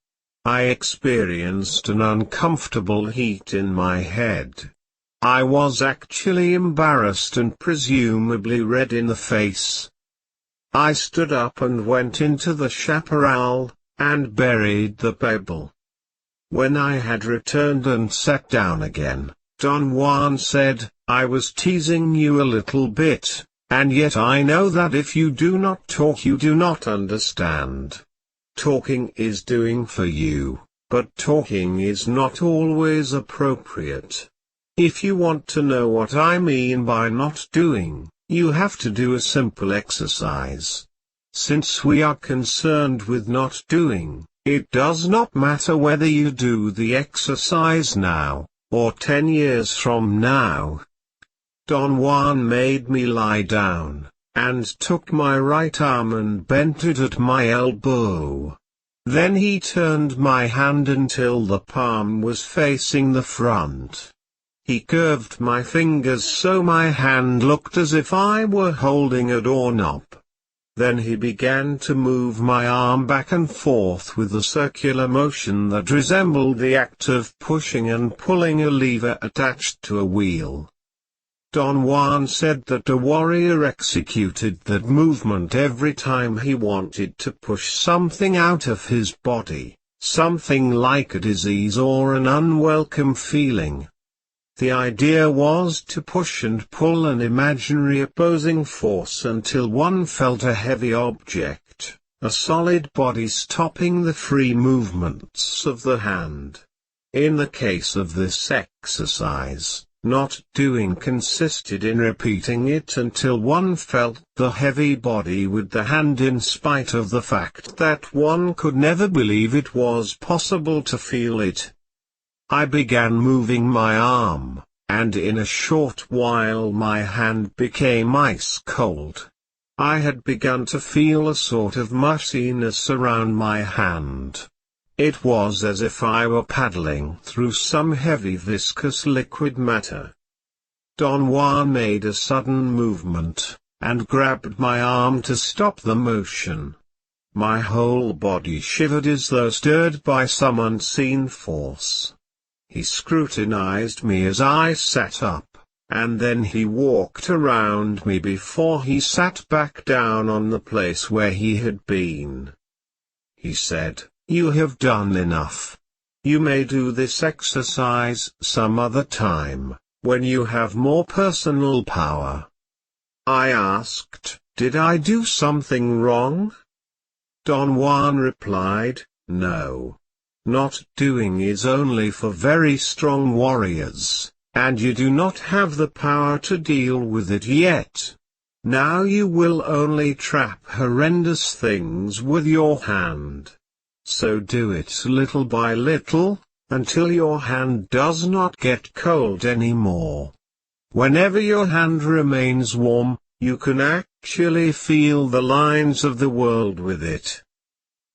I experienced an uncomfortable heat in my head. I was actually embarrassed and presumably red in the face. I stood up and went into the chaparral, and buried the Bible. When I had returned and sat down again, Don Juan said, I was teasing you a little bit, and yet I know that if you do not talk you do not understand. Talking is doing for you, but talking is not always appropriate. If you want to know what I mean by not doing, you have to do a simple exercise. Since we are concerned with not doing, it does not matter whether you do the exercise now, or 10 years from now. Don Juan made me lie down, and took my right arm and bent it at my elbow. Then he turned my hand until the palm was facing the front. He curved my fingers so my hand looked as if I were holding a doorknob. Then he began to move my arm back and forth with a circular motion that resembled the act of pushing and pulling a lever attached to a wheel. Don Juan said that a warrior executed that movement every time he wanted to push something out of his body, something like a disease or an unwelcome feeling. The idea was to push and pull an imaginary opposing force until one felt a heavy object, a solid body stopping the free movements of the hand. In the case of this exercise, not doing consisted in repeating it until one felt the heavy body with the hand in spite of the fact that one could never believe it was possible to feel it. I began moving my arm, and in a short while my hand became ice cold. I had begun to feel a sort of mushiness around my hand. It was as if I were paddling through some heavy viscous liquid matter. Don Juan made a sudden movement, and grabbed my arm to stop the motion. My whole body shivered as though stirred by some unseen force. He scrutinized me as I sat up, and then he walked around me before he sat back down on the place where he had been. He said, "You have done enough. You may do this exercise some other time, when you have more personal power." I asked, "Did I do something wrong?" Don Juan replied, "No. Not doing is only for very strong warriors, and you do not have the power to deal with it yet. Now you will only trap horrendous things with your hand. So do it little by little, until your hand does not get cold anymore. Whenever your hand remains warm, you can actually feel the lines of the world with it."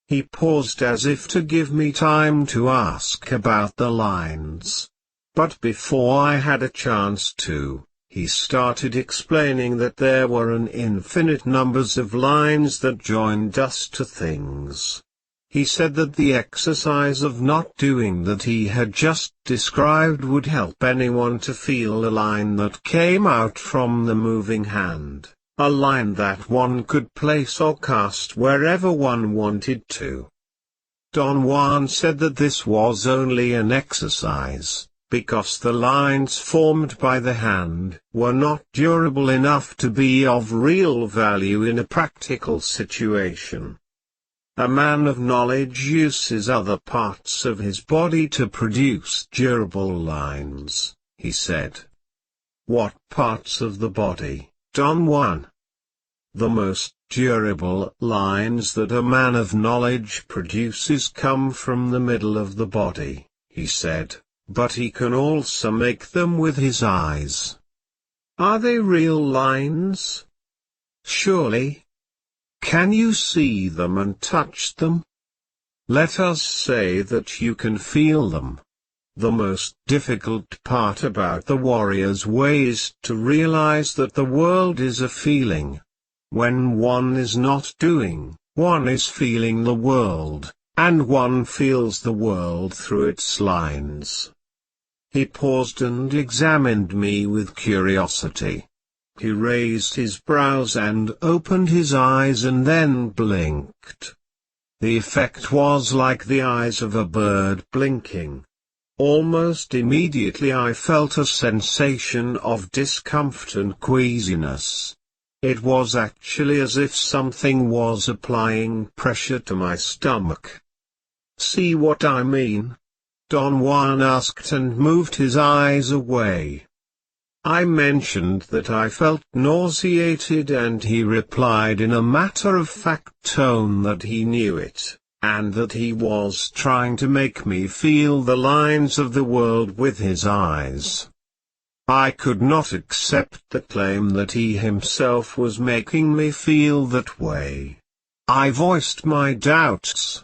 He paused as if to give me time to ask about the lines. But before I had a chance to, he started explaining that there were an infinite numbers of lines that joined us to things. He said that the exercise of not doing that he had just described would help anyone to feel a line that came out from the moving hand, a line that one could place or cast wherever one wanted to. Don Juan said that this was only an exercise, because the lines formed by the hand were not durable enough to be of real value in a practical situation. A man of knowledge uses other parts of his body to produce durable lines, he said. What parts of the body, Don Juan? The most durable lines that a man of knowledge produces come from the middle of the body, he said, but he can also make them with his eyes. Are they real lines? Surely. Can you see them and touch them? Let us say that you can feel them. The most difficult part about the warrior's way is to realize that the world is a feeling. When one is not doing, one is feeling the world, and one feels the world through its lines. He paused and examined me with curiosity. He raised his brows and opened his eyes and then blinked. The effect was like the eyes of a bird blinking. Almost immediately I felt a sensation of discomfort and queasiness. It was actually as if something was applying pressure to my stomach. See what I mean? Don Juan asked and moved his eyes away. I mentioned that I felt nauseated and he replied in a matter-of-fact tone that he knew it, and that he was trying to make me feel the lines of the world with his eyes. I could not accept the claim that he himself was making me feel that way. I voiced my doubts.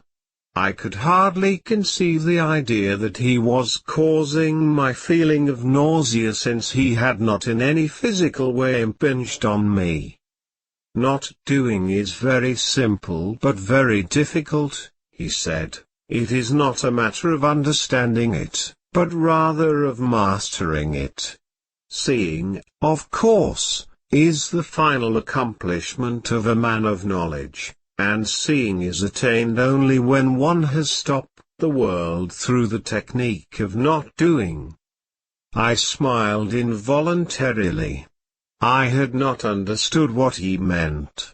I could hardly conceive the idea that he was causing my feeling of nausea since he had not in any physical way impinged on me. Not doing is very simple but very difficult, he said. It is not a matter of understanding it, but rather of mastering it. Seeing, of course, is the final accomplishment of a man of knowledge. And seeing is attained only when one has stopped the world through the technique of not doing. I smiled involuntarily. I had not understood what he meant.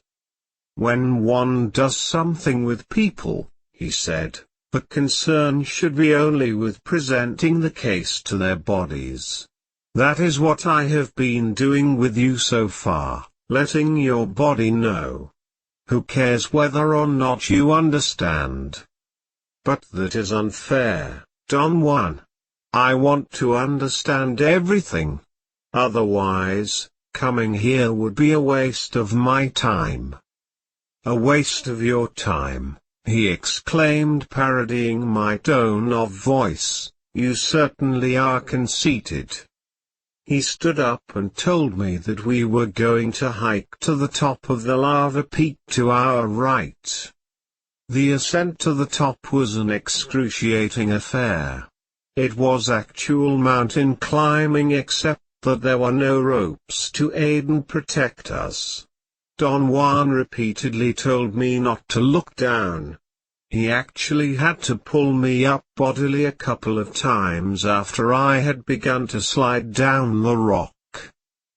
When one does something with people, he said, the concern should be only with presenting the case to their bodies. That is what I have been doing with you so far, letting your body know. Who cares whether or not you understand? But that is unfair, Don Juan. I want to understand everything. Otherwise, coming here would be a waste of my time. A waste of your time, he exclaimed, parodying my tone of voice. You certainly are conceited. He stood up and told me that we were going to hike to the top of the lava peak to our right. The ascent to the top was an excruciating affair. It was actual mountain climbing, except that there were no ropes to aid and protect us. Don Juan repeatedly told me not to look down. He actually had to pull me up bodily a couple of times after I had begun to slide down the rock.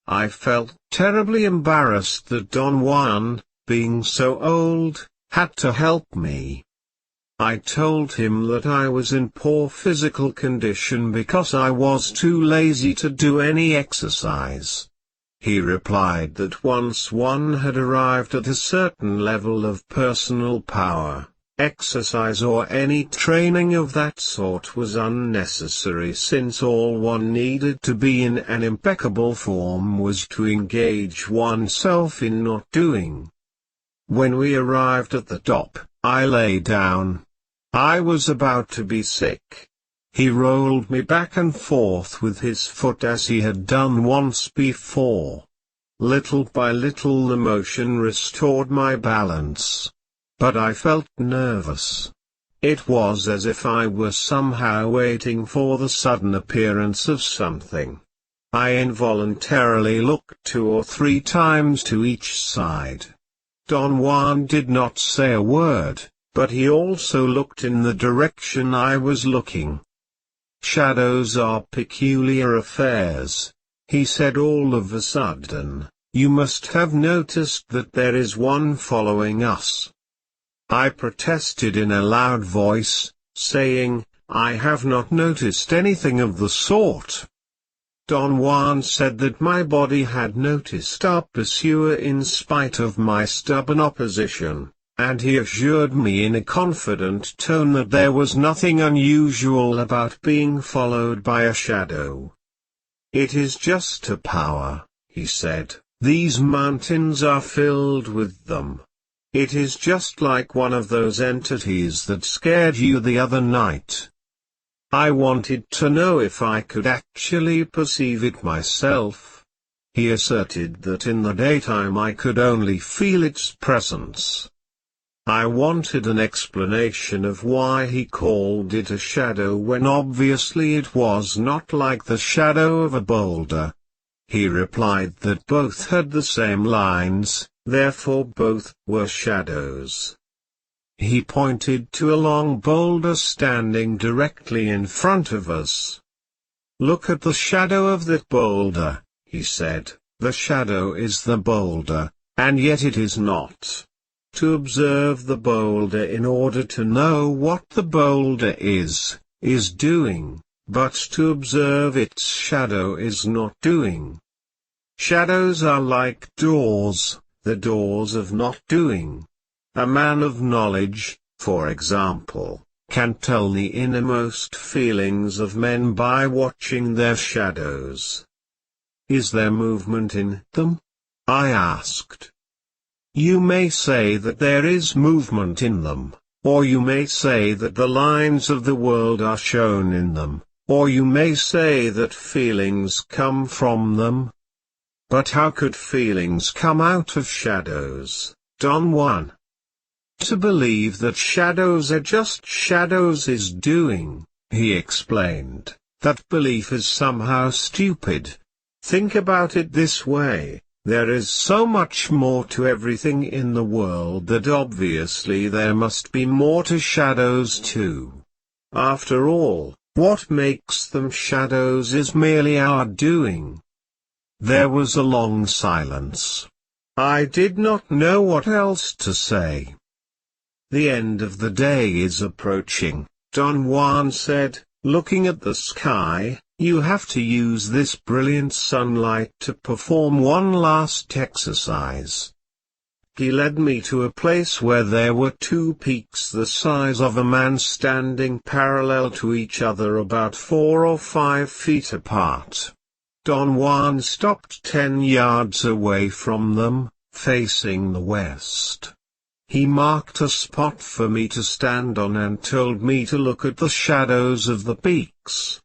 I felt terribly embarrassed that Don Juan, being so old, had to help me. I told him that I was in poor physical condition because I was too lazy to do any exercise. He replied that once one had arrived at a certain level of personal power, exercise or any training of that sort was unnecessary, since all one needed to be in an impeccable form was to engage oneself in not doing. When we arrived at the top, I lay down. I was about to be sick. He rolled me back and forth with his foot as he had done once before. Little by little the motion restored my balance. But I felt nervous. It was as if I were somehow waiting for the sudden appearance of something. I involuntarily looked 2 or 3 times to each side. Don Juan did not say a word, but he also looked in the direction I was looking. "Shadows are peculiar affairs," he said all of a sudden. "You must have noticed that there is one following us." I protested in a loud voice, saying, "I have not noticed anything of the sort." Don Juan said that my body had noticed our pursuer in spite of my stubborn opposition, and he assured me in a confident tone that there was nothing unusual about being followed by a shadow. "It is just a power," he said. "These mountains are filled with them. It is just like one of those entities that scared you the other night." I wanted to know if I could actually perceive it myself. He asserted that in the daytime I could only feel its presence. I wanted an explanation of why he called it a shadow when obviously it was not like the shadow of a boulder. He replied that both had the same lines, therefore both were shadows. He pointed to a long boulder standing directly in front of us. "Look at the shadow of that boulder," he said. "The shadow is the boulder, and yet it is not. To observe the boulder in order to know what the boulder is doing, but to observe its shadow is not doing. Shadows are like doors, the doors of not doing. A man of knowledge, for example, can tell the innermost feelings of men by watching their shadows." "Is there movement in them?" I asked. "You may say that there is movement in them, or you may say that the lines of the world are shown in them, or you may say that feelings come from them. But how could feelings come out of shadows, Don Juan?" "To believe that shadows are just shadows is doing," he explained. "That belief is somehow stupid. Think about it this way, there is so much more to everything in the world that obviously there must be more to shadows too. After all, what makes them shadows is merely our doing." There was a long silence. I did not know what else to say. "The end of the day is approaching," Don Juan said, looking at the sky. "You have to use this brilliant sunlight to perform one last exercise." He led me to a place where there were 2 peaks the size of a man standing parallel to each other about 4 or 5 feet apart. Don Juan stopped 10 yards away from them, facing the west. He marked a spot for me to stand on and told me to look at the shadows of the peaks.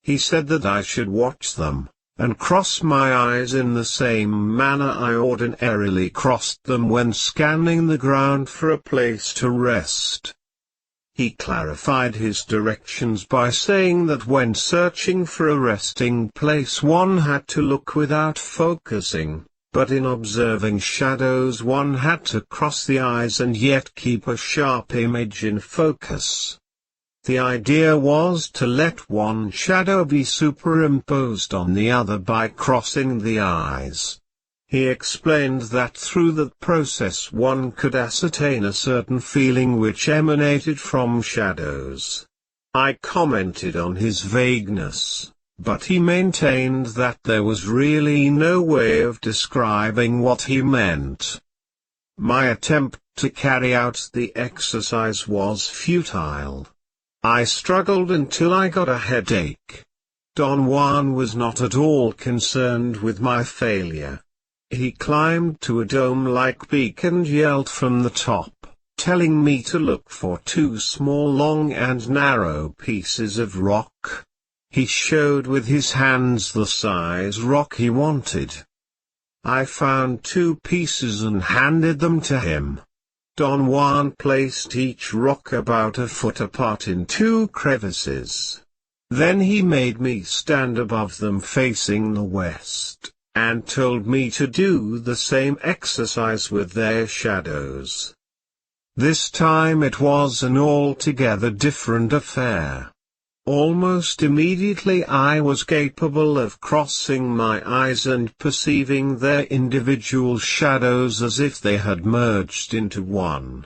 He said that I should watch them, and cross my eyes in the same manner I ordinarily crossed them when scanning the ground for a place to rest. He clarified his directions by saying that when searching for a resting place one had to look without focusing, but in observing shadows one had to cross the eyes and yet keep a sharp image in focus. The idea was to let one shadow be superimposed on the other by crossing the eyes. He explained that through that process one could ascertain a certain feeling which emanated from shadows. I commented on his vagueness, but he maintained that there was really no way of describing what he meant. My attempt to carry out the exercise was futile. I struggled until I got a headache. Don Juan was not at all concerned with my failure. He climbed to a dome-like peak and yelled from the top, telling me to look for 2 small long and narrow pieces of rock. He showed with his hands the size rock he wanted. I found 2 pieces and handed them to him. Don Juan placed each rock about a foot apart in 2 crevices. Then he made me stand above them facing the west, and told me to do the same exercise with their shadows. This time it was an altogether different affair. Almost immediately I was capable of crossing my eyes and perceiving their individual shadows as if they had merged into one.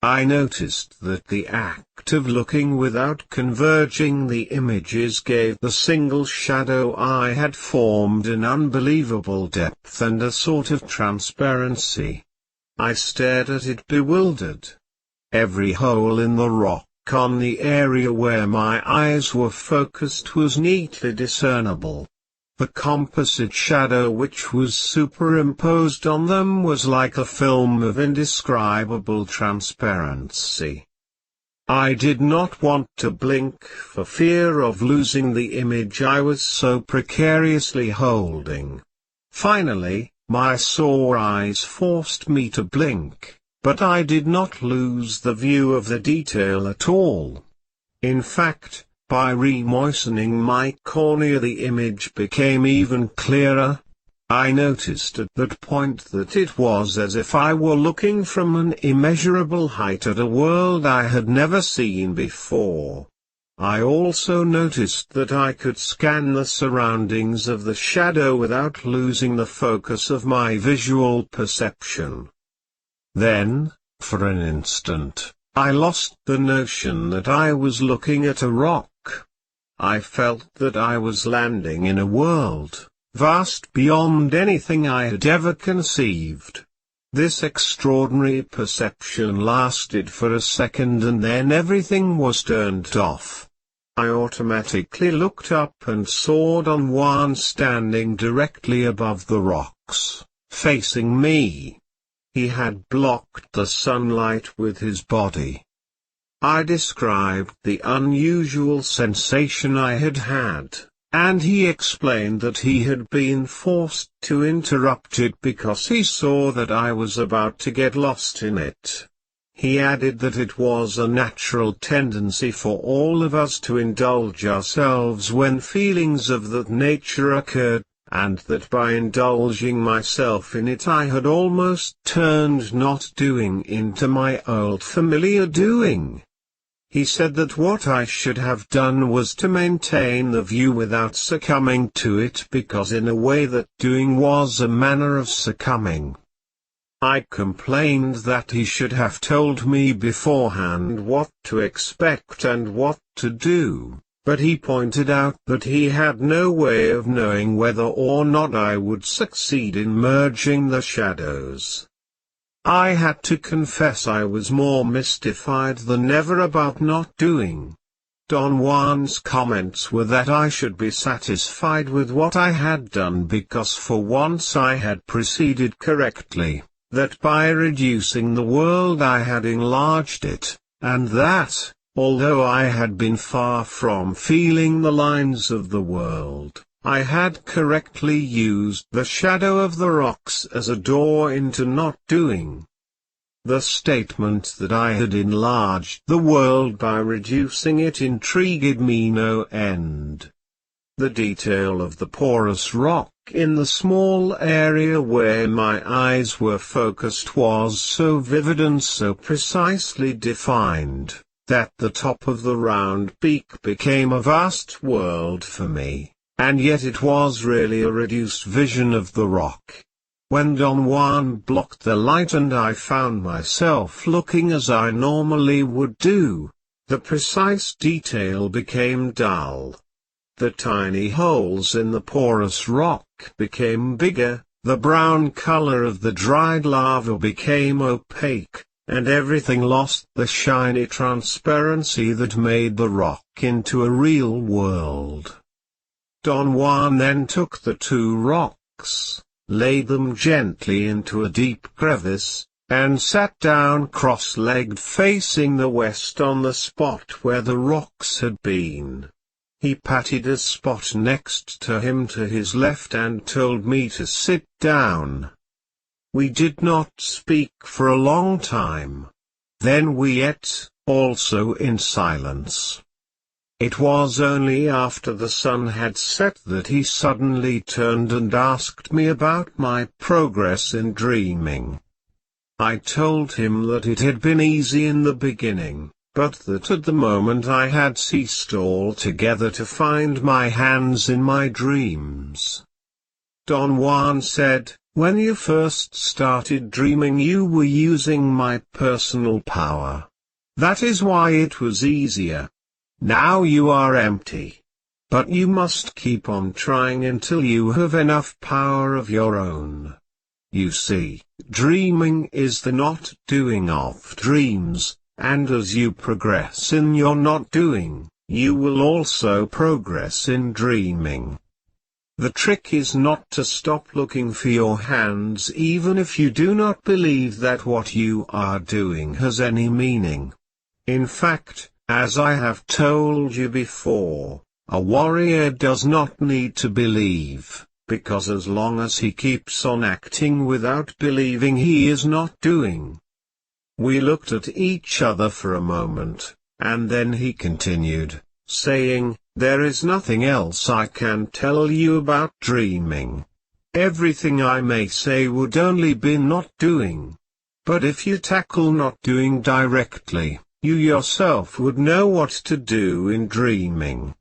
I noticed that the act of looking without converging the images gave the single shadow I had formed an unbelievable depth and a sort of transparency. I stared at it bewildered. Every hole in the rock on the area where my eyes were focused was neatly discernible. The composite shadow which was superimposed on them was like a film of indescribable transparency. I did not want to blink for fear of losing the image I was so precariously holding. Finally, my sore eyes forced me to blink, but I did not lose the view of the detail at all. In fact, by re-moistening my cornea the image became even clearer. I noticed at that point that it was as if I were looking from an immeasurable height at a world I had never seen before. I also noticed that I could scan the surroundings of the shadow without losing the focus of my visual perception. Then, for an instant, I lost the notion that I was looking at a rock. I felt that I was landing in a world, vast beyond anything I had ever conceived. This extraordinary perception lasted for a second and then everything was turned off. I automatically looked up and saw Don Juan standing directly above the rocks, facing me. He had blocked the sunlight with his body. I described the unusual sensation I had had, and he explained that he had been forced to interrupt it because he saw that I was about to get lost in it. He added that it was a natural tendency for all of us to indulge ourselves when feelings of that nature occurred, and that by indulging myself in it I had almost turned not doing into my old familiar doing. He said that what I should have done was to maintain the view without succumbing to it because in a way that doing was a manner of succumbing. I complained that he should have told me beforehand what to expect and what to do. But he pointed out that he had no way of knowing whether or not I would succeed in merging the shadows. I had to confess I was more mystified than ever about not doing. Don Juan's comments were that I should be satisfied with what I had done because for once I had proceeded correctly, that by reducing the world I had enlarged it, and that, although I had been far from feeling the lines of the world, I had correctly used the shadow of the rocks as a door into not doing. The statement that I had enlarged the world by reducing it intrigued me no end. The detail of the porous rock in the small area where my eyes were focused was so vivid and so precisely defined, that the top of the round peak became a vast world for me, and yet it was really a reduced vision of the rock. When Don Juan blocked the light and I found myself looking as I normally would do, the precise detail became dull. The tiny holes in the porous rock became bigger, the brown color of the dried lava became opaque, and everything lost the shiny transparency that made the rock into a real world. Don Juan then took the 2 rocks, laid them gently into a deep crevice, and sat down cross-legged facing the west on the spot where the rocks had been. He patted a spot next to him to his left and told me to sit down. We did not speak for a long time. Then we ate, also in silence. It was only after the sun had set that he suddenly turned and asked me about my progress in dreaming. I told him that it had been easy in the beginning, but that at the moment I had ceased altogether to find my hands in my dreams. Don Juan said, "When you first started dreaming you were using my personal power. That is why it was easier. Now you are empty. But you must keep on trying until you have enough power of your own. You see, dreaming is the not doing of dreams, and as you progress in your not doing, you will also progress in dreaming. The trick is not to stop looking for your hands even if you do not believe that what you are doing has any meaning. In fact, as I have told you before, a warrior does not need to believe, because as long as he keeps on acting without believing he is not doing." We looked at each other for a moment, and then he continued, saying, "There is nothing else I can tell you about dreaming. Everything I may say would only be not doing. But if you tackle not doing directly, you yourself would know what to do in dreaming.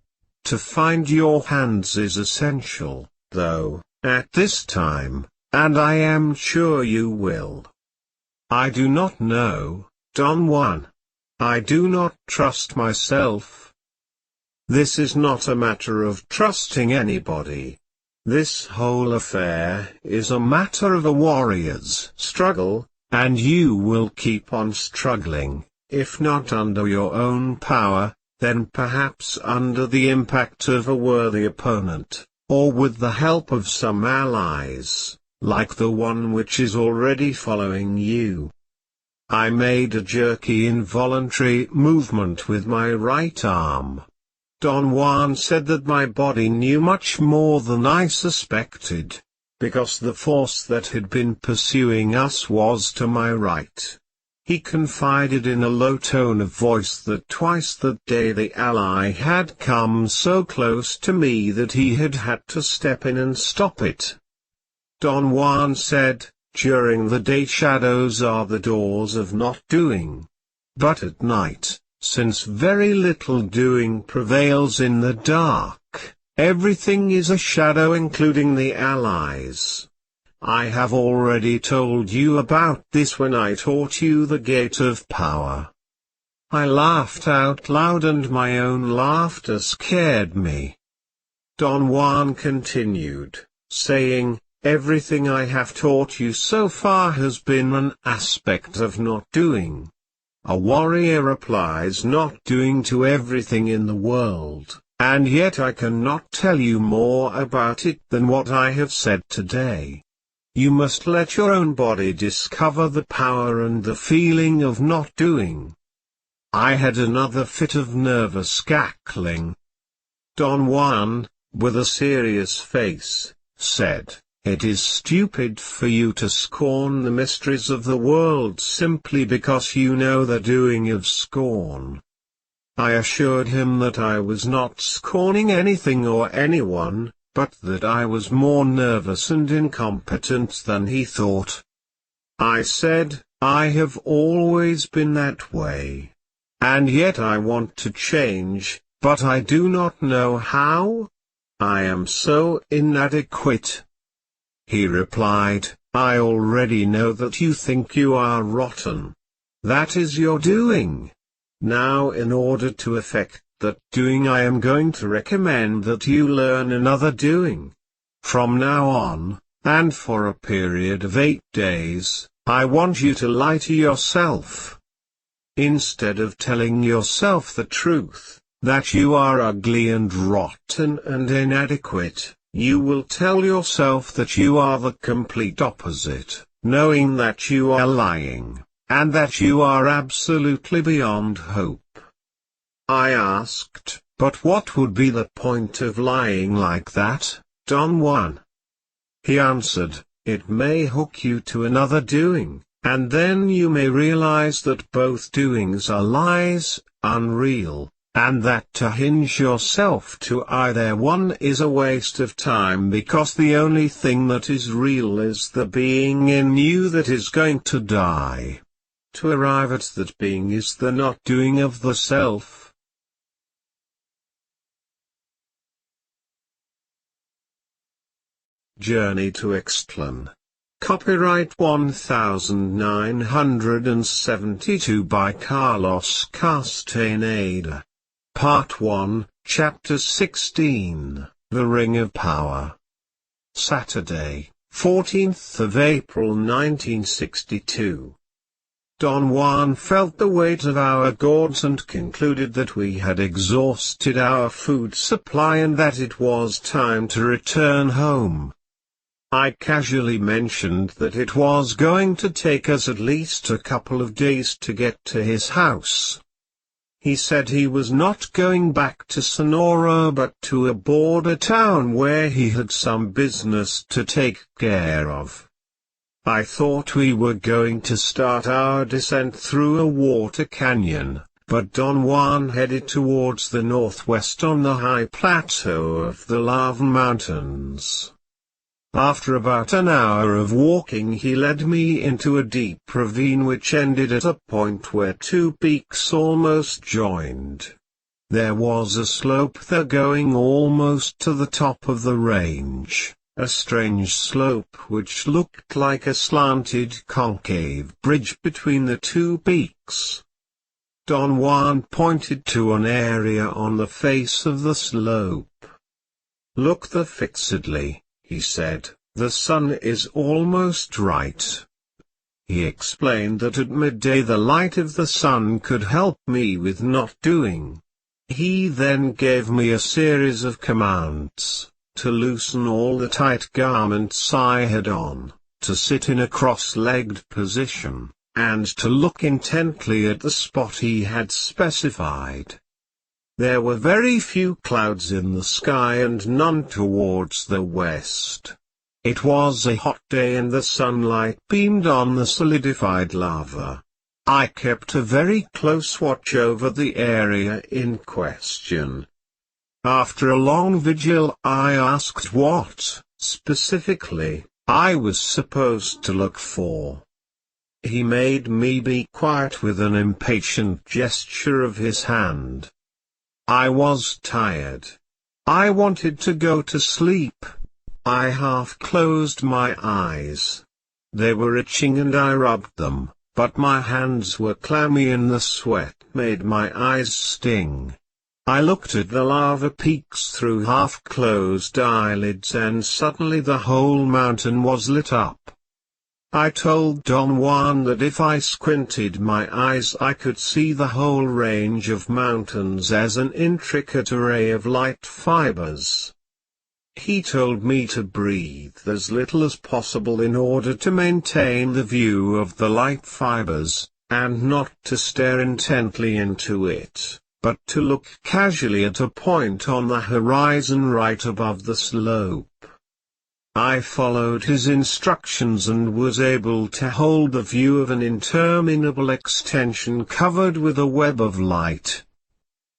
To find your hands is essential, though, at this time, and I am sure you will." I do not know, Don Juan. I do not trust myself. This is not a matter of trusting anybody. This whole affair is a matter of a warrior's struggle, and you will keep on struggling. If not under your own power, then perhaps under the impact of a worthy opponent, or with the help of some allies, like the one which is already following you. I made a jerky involuntary movement with my right arm. Don Juan said that my body knew much more than I suspected, because the force that had been pursuing us was to my right. He confided in a low tone of voice that twice that day the ally had come so close to me that he had had to step in and stop it. Don Juan said, "During the day shadows are the doors of not doing. But at night, since very little doing prevails in the dark, everything is a shadow including the allies. I have already told you about this when I taught you the gate of power." I laughed out loud and my own laughter scared me. Don Juan continued, saying, "Everything I have taught you so far has been an aspect of not doing. A warrior applies not doing to everything in the world, and yet I cannot tell you more about it than what I have said today. You must let your own body discover the power and the feeling of not doing." I had another fit of nervous cackling. Don Juan, with a serious face, said, "It is stupid for you to scorn the mysteries of the world simply because you know the doing of scorn." I assured him that I was not scorning anything or anyone, but that I was more nervous and incompetent than he thought. I said, "I have always been that way. And yet I want to change, but I do not know how. I am so inadequate." He replied, "I already know that you think you are rotten. That is your doing. Now in order to effect that doing I am going to recommend that you learn another doing. From now on, and for a period of 8 days, I want you to lie to yourself. Instead of telling yourself the truth, that you are ugly and rotten and inadequate, you will tell yourself that you are the complete opposite, knowing that you are lying, and that you are absolutely beyond hope." I asked, "But what would be the point of lying like that, Don Juan?" He answered, It may hook you to another doing, and then you may realize that both doings are lies, unreal, and that to hinge yourself to either one is a waste of time because the only thing that is real is the being in you that is going to die. To arrive at that being is the not doing of the self. Journey to Istlan. Copyright 1972 by Carlos Castaneda. Part 1, Chapter 16, The Ring of Power. Saturday, 14th of April 1962. Don Juan felt the weight of our gourds and concluded that we had exhausted our food supply and that it was time to return home. I casually mentioned that it was going to take us at least a couple of days to get to his house. He said he was not going back to Sonora but to a border town where he had some business to take care of. I thought we were going to start our descent through a water canyon, but Don Juan headed towards the northwest on the high plateau of the Lava Mountains. After about an hour of walking he led me into a deep ravine which ended at a point where two peaks almost joined. There was a slope there going almost to the top of the range, a strange slope which looked like a slanted concave bridge between the two peaks. Don Juan pointed to an area on the face of the slope. "Look there fixedly," he said, "the sun is almost right." He explained that at midday the light of the sun could help me with not doing. He then gave me a series of commands, to loosen all the tight garments I had on, to sit in a cross-legged position, and to look intently at the spot he had specified. There were very few clouds in the sky and none towards the west. It was a hot day and the sunlight beamed on the solidified lava. I kept a very close watch over the area in question. After a long vigil I asked what, specifically, I was supposed to look for. He made me be quiet with an impatient gesture of his hand. I was tired. I wanted to go to sleep. I half closed my eyes. They were itching and I rubbed them, but my hands were clammy and the sweat made my eyes sting. I looked at the lava peaks through half-closed eyelids and suddenly the whole mountain was lit up. I told Don Juan that if I squinted my eyes I could see the whole range of mountains as an intricate array of light fibers. He told me to breathe as little as possible in order to maintain the view of the light fibers, and not to stare intently into it, but to look casually at a point on the horizon right above the slope. I followed his instructions and was able to hold the view of an interminable extension covered with a web of light.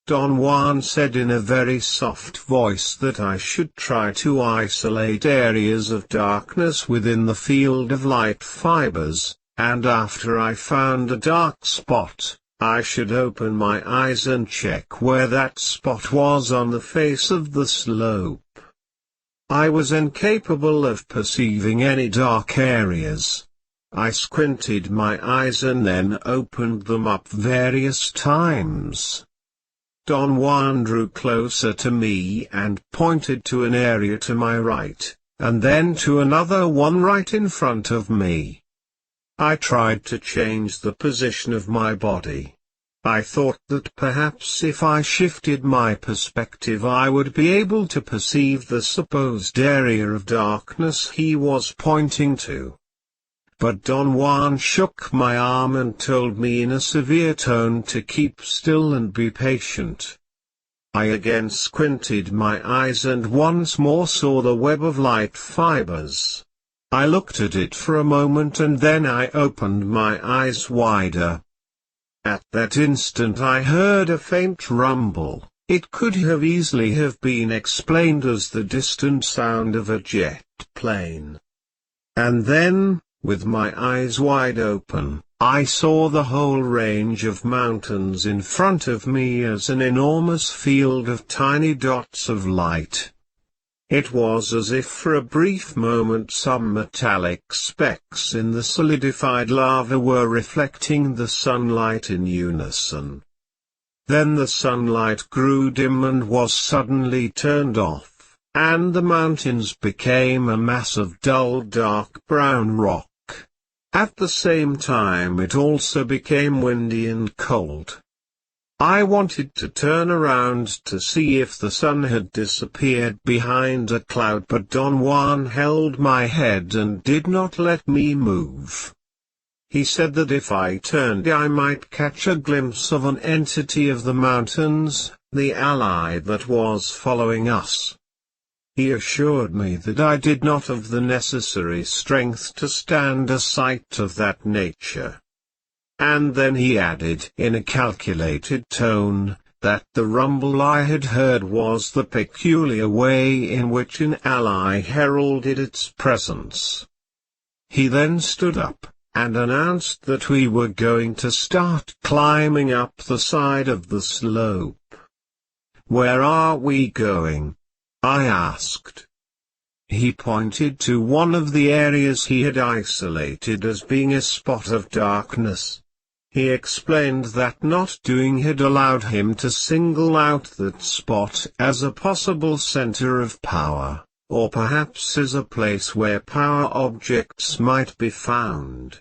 Don Juan said in a very soft voice that I should try to isolate areas of darkness within the field of light fibers, and after I found a dark spot, I should open my eyes and check where that spot was on the face of the slope. I was incapable of perceiving any dark areas. I squinted my eyes and then opened them up various times. Don Juan drew closer to me and pointed to an area to my right, and then to another one right in front of me. I tried to change the position of my body. I thought that perhaps if I shifted my perspective I would be able to perceive the supposed area of darkness he was pointing to. But Don Juan shook my arm and told me in a severe tone to keep still and be patient. I again squinted my eyes and once more saw the web of light fibers. I looked at it for a moment and then I opened my eyes wider. At that instant I heard a faint rumble. It could have easily have been explained as the distant sound of a jet plane. And then, with my eyes wide open, I saw the whole range of mountains in front of me as an enormous field of tiny dots of light. It was as if for a brief moment some metallic specks in the solidified lava were reflecting the sunlight in unison. Then the sunlight grew dim and was suddenly turned off, and the mountains became a mass of dull dark brown rock. At the same time it also became windy and cold. I wanted to turn around to see if the sun had disappeared behind a cloud, but Don Juan held my head and did not let me move. He said that if I turned I might catch a glimpse of an entity of the mountains, the ally that was following us. He assured me that I did not have the necessary strength to stand a sight of that nature. And then he added in a calculated tone, that the rumble I had heard was the peculiar way in which an ally heralded its presence. He then stood up, and announced that we were going to start climbing up the side of the slope. "Where are we going?" I asked. He pointed to one of the areas he had isolated as being a spot of darkness. He explained that not doing had allowed him to single out that spot as a possible center of power, or perhaps as a place where power objects might be found.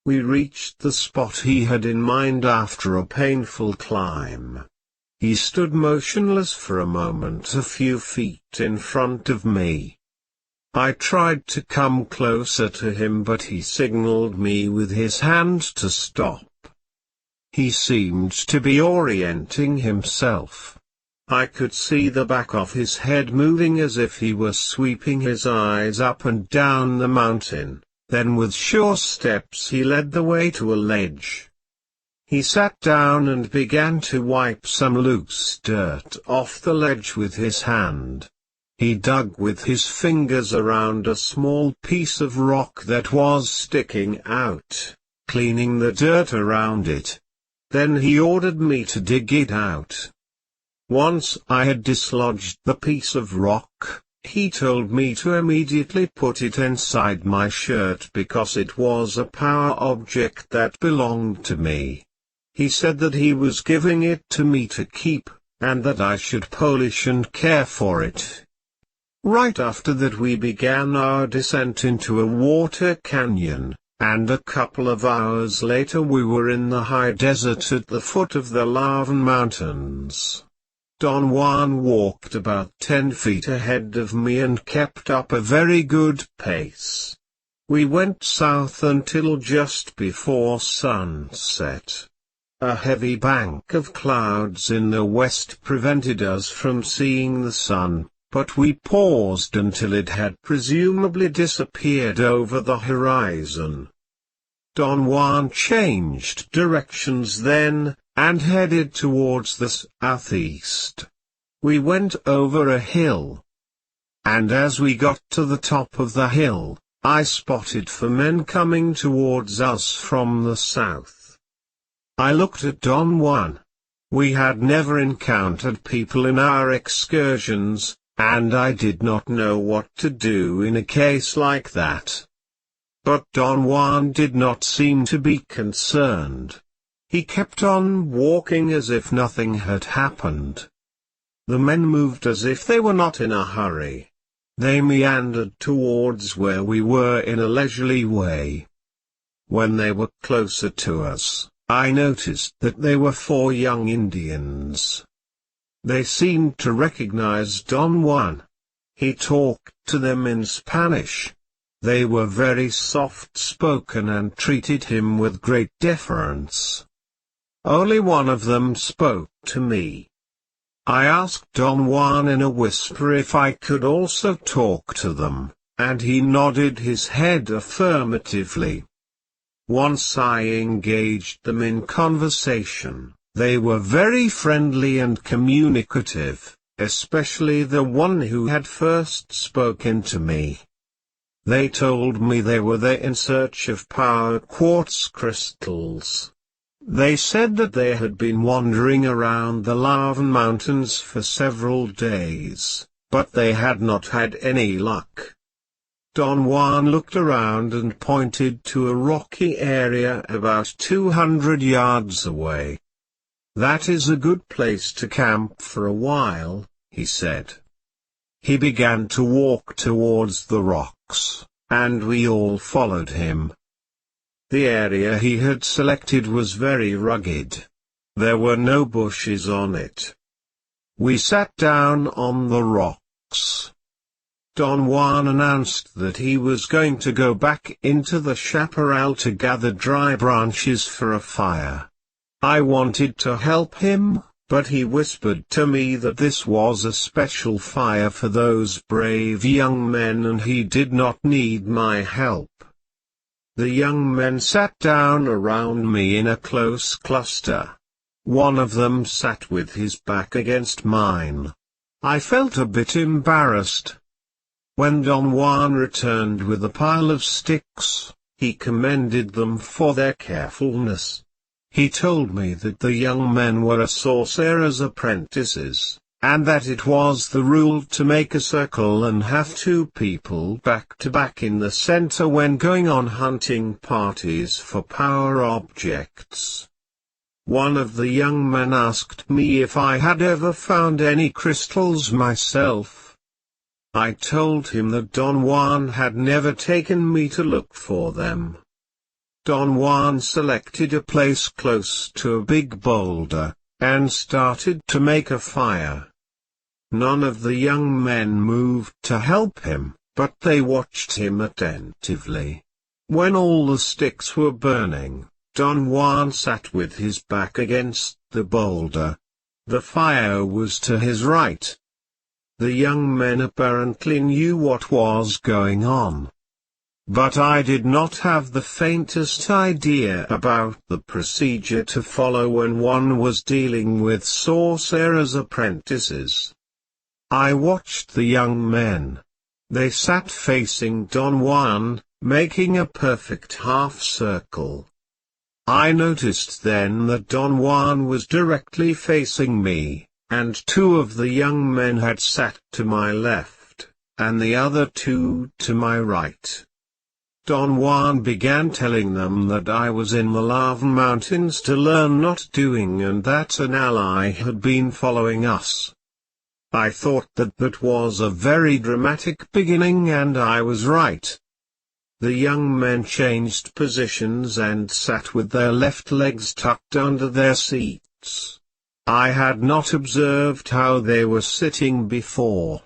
We reached the spot he had in mind after a painful climb. He stood motionless for a moment a few feet in front of me. I tried to come closer to him, but he signaled me with his hand to stop. He seemed to be orienting himself. I could see the back of his head moving as if he were sweeping his eyes up and down the mountain, then with sure steps he led the way to a ledge. He sat down and began to wipe some loose dirt off the ledge with his hand. He dug with his fingers around a small piece of rock that was sticking out, cleaning the dirt around it. Then he ordered me to dig it out. Once I had dislodged the piece of rock, he told me to immediately put it inside my shirt because it was a power object that belonged to me. He said that he was giving it to me to keep, and that I should polish and care for it. Right after that we began our descent into a water canyon, and a couple of hours later we were in the high desert at the foot of the lava mountains. Don Juan walked about 10 feet ahead of me and kept up a very good pace. We went south until just before sunset. A heavy bank of clouds in the west prevented us from seeing the sun, but we paused until it had presumably disappeared over the horizon. Don Juan changed directions then, and headed towards the southeast. We went over a hill. And as we got to the top of the hill, I spotted 4 men coming towards us from the south. I looked at Don Juan. We had never encountered people in our excursions, and I did not know what to do in a case like that. But Don Juan did not seem to be concerned. He kept on walking as if nothing had happened. The men moved as if they were not in a hurry. They meandered towards where we were in a leisurely way. When they were closer to us, I noticed that they were 4 young Indians. They seemed to recognize Don Juan. He talked to them in Spanish. They were very soft-spoken and treated him with great deference. Only one of them spoke to me. I asked Don Juan in a whisper if I could also talk to them, and he nodded his head affirmatively. Once I engaged them in conversation, they were very friendly and communicative, especially the one who had first spoken to me. They told me they were there in search of power quartz crystals. They said that they had been wandering around the lava mountains for several days, but they had not had any luck. Don Juan looked around and pointed to a rocky area about 200 yards away. "That is a good place to camp for a while," he said. He began to walk towards the rocks, and we all followed him. The area he had selected was very rugged. There were no bushes on it. We sat down on the rocks. Don Juan announced that he was going to go back into the chaparral to gather dry branches for a fire. I wanted to help him, but he whispered to me that this was a special fire for those brave young men and he did not need my help. The young men sat down around me in a close cluster. One of them sat with his back against mine. I felt a bit embarrassed. When Don Juan returned with a pile of sticks, he commended them for their carefulness. He told me that the young men were sorcerer's apprentices, and that it was the rule to make a circle and have two people back to back in the center when going on hunting parties for power objects. One of the young men asked me if I had ever found any crystals myself. I told him that Don Juan had never taken me to look for them. Don Juan selected a place close to a big boulder, and started to make a fire. None of the young men moved to help him, but they watched him attentively. When all the sticks were burning, Don Juan sat with his back against the boulder. The fire was to his right. The young men apparently knew what was going on. But I did not have the faintest idea about the procedure to follow when one was dealing with sorcerer's apprentices. I watched the young men. They sat facing Don Juan, making a perfect half-circle. I noticed then that Don Juan was directly facing me, and two of the young men had sat to my left, and the other two to my right. Don Juan began telling them that I was in the lava mountains to learn not doing and that an ally had been following us. I thought that was a very dramatic beginning and I was right. The young men changed positions and sat with their left legs tucked under their seats. I had not observed how they were sitting before.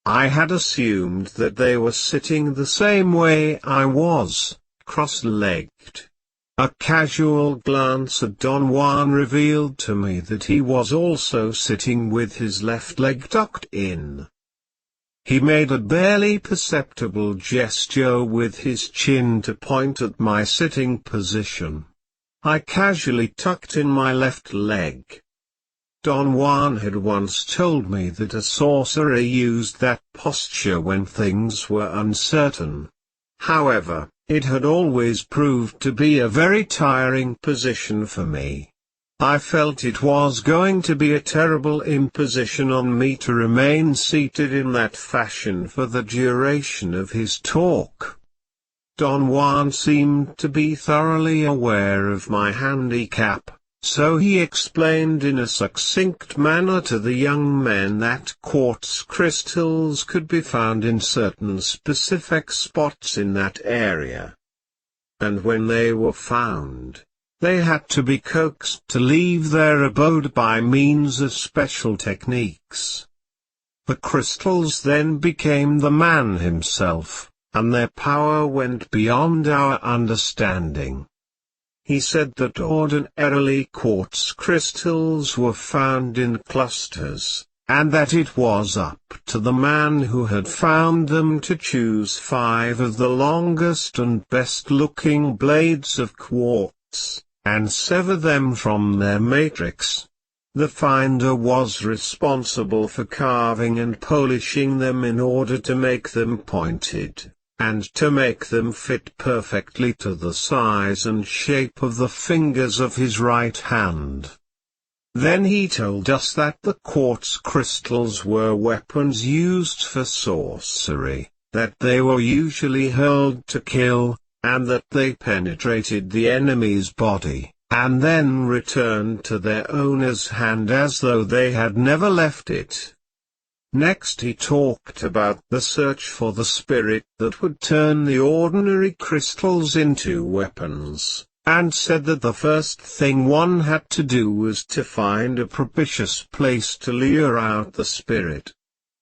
I had assumed that they were sitting the same way I was, cross-legged. A casual glance at Don Juan revealed to me that he was also sitting with his left leg tucked in. He made a barely perceptible gesture with his chin to point at my sitting position. I casually tucked in my left leg. Don Juan had once told me that a sorcerer used that posture when things were uncertain. However, it had always proved to be a very tiring position for me. I felt it was going to be a terrible imposition on me to remain seated in that fashion for the duration of his talk. Don Juan seemed to be thoroughly aware of my handicap. So he explained in a succinct manner to the young men that quartz crystals could be found in certain specific spots in that area. And when they were found, they had to be coaxed to leave their abode by means of special techniques. The crystals then became the man himself, and their power went beyond our understanding. He said that ordinarily quartz crystals were found in clusters, and that it was up to the man who had found them to choose 5 of the longest and best-looking blades of quartz, and sever them from their matrix. The finder was responsible for carving and polishing them in order to make them pointed, and to make them fit perfectly to the size and shape of the fingers of his right hand. Then he told us that the quartz crystals were weapons used for sorcery, that they were usually hurled to kill, and that they penetrated the enemy's body, and then returned to their owner's hand as though they had never left it. Next he talked about the search for the spirit that would turn the ordinary crystals into weapons, and said that the first thing one had to do was to find a propitious place to lure out the spirit.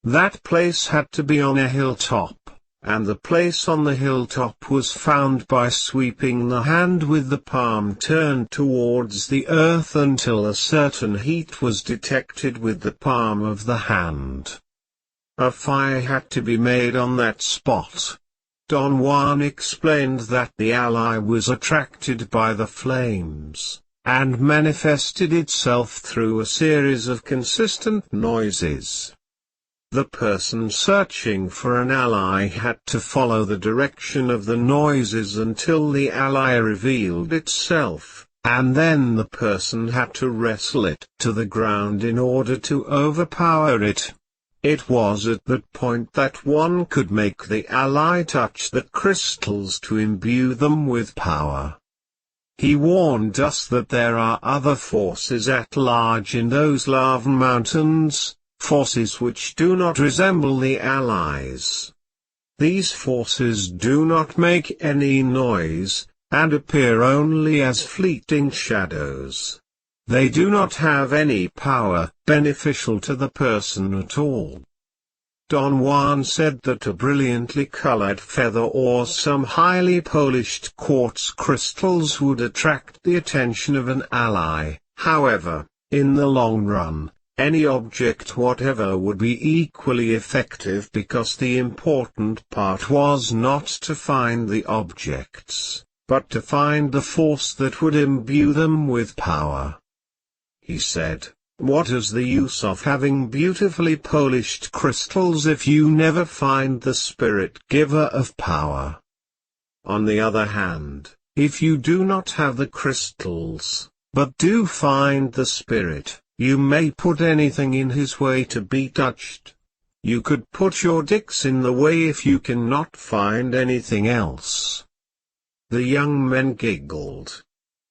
That place had to be on a hilltop, and the place on the hilltop was found by sweeping the hand with the palm turned towards the earth until a certain heat was detected with the palm of the hand. A fire had to be made on that spot. Don Juan explained that the ally was attracted by the flames, and manifested itself through a series of consistent noises. The person searching for an ally had to follow the direction of the noises until the ally revealed itself, and then the person had to wrestle it to the ground in order to overpower it. It was at that point that one could make the ally touch the crystals to imbue them with power. He warned us that there are other forces at large in those lava mountains, forces which do not resemble the allies. These forces do not make any noise, and appear only as fleeting shadows. They do not have any power beneficial to the person at all. Don Juan said that a brilliantly colored feather or some highly polished quartz crystals would attract the attention of an ally. However, in the long run, any object whatever would be equally effective because the important part was not to find the objects, but to find the force that would imbue them with power. He said, "What is the use of having beautifully polished crystals if you never find the spirit giver of power? On the other hand, if you do not have the crystals, but do find the spirit, you may put anything in his way to be touched. You could put your dicks in the way if you cannot find anything else." The young men giggled.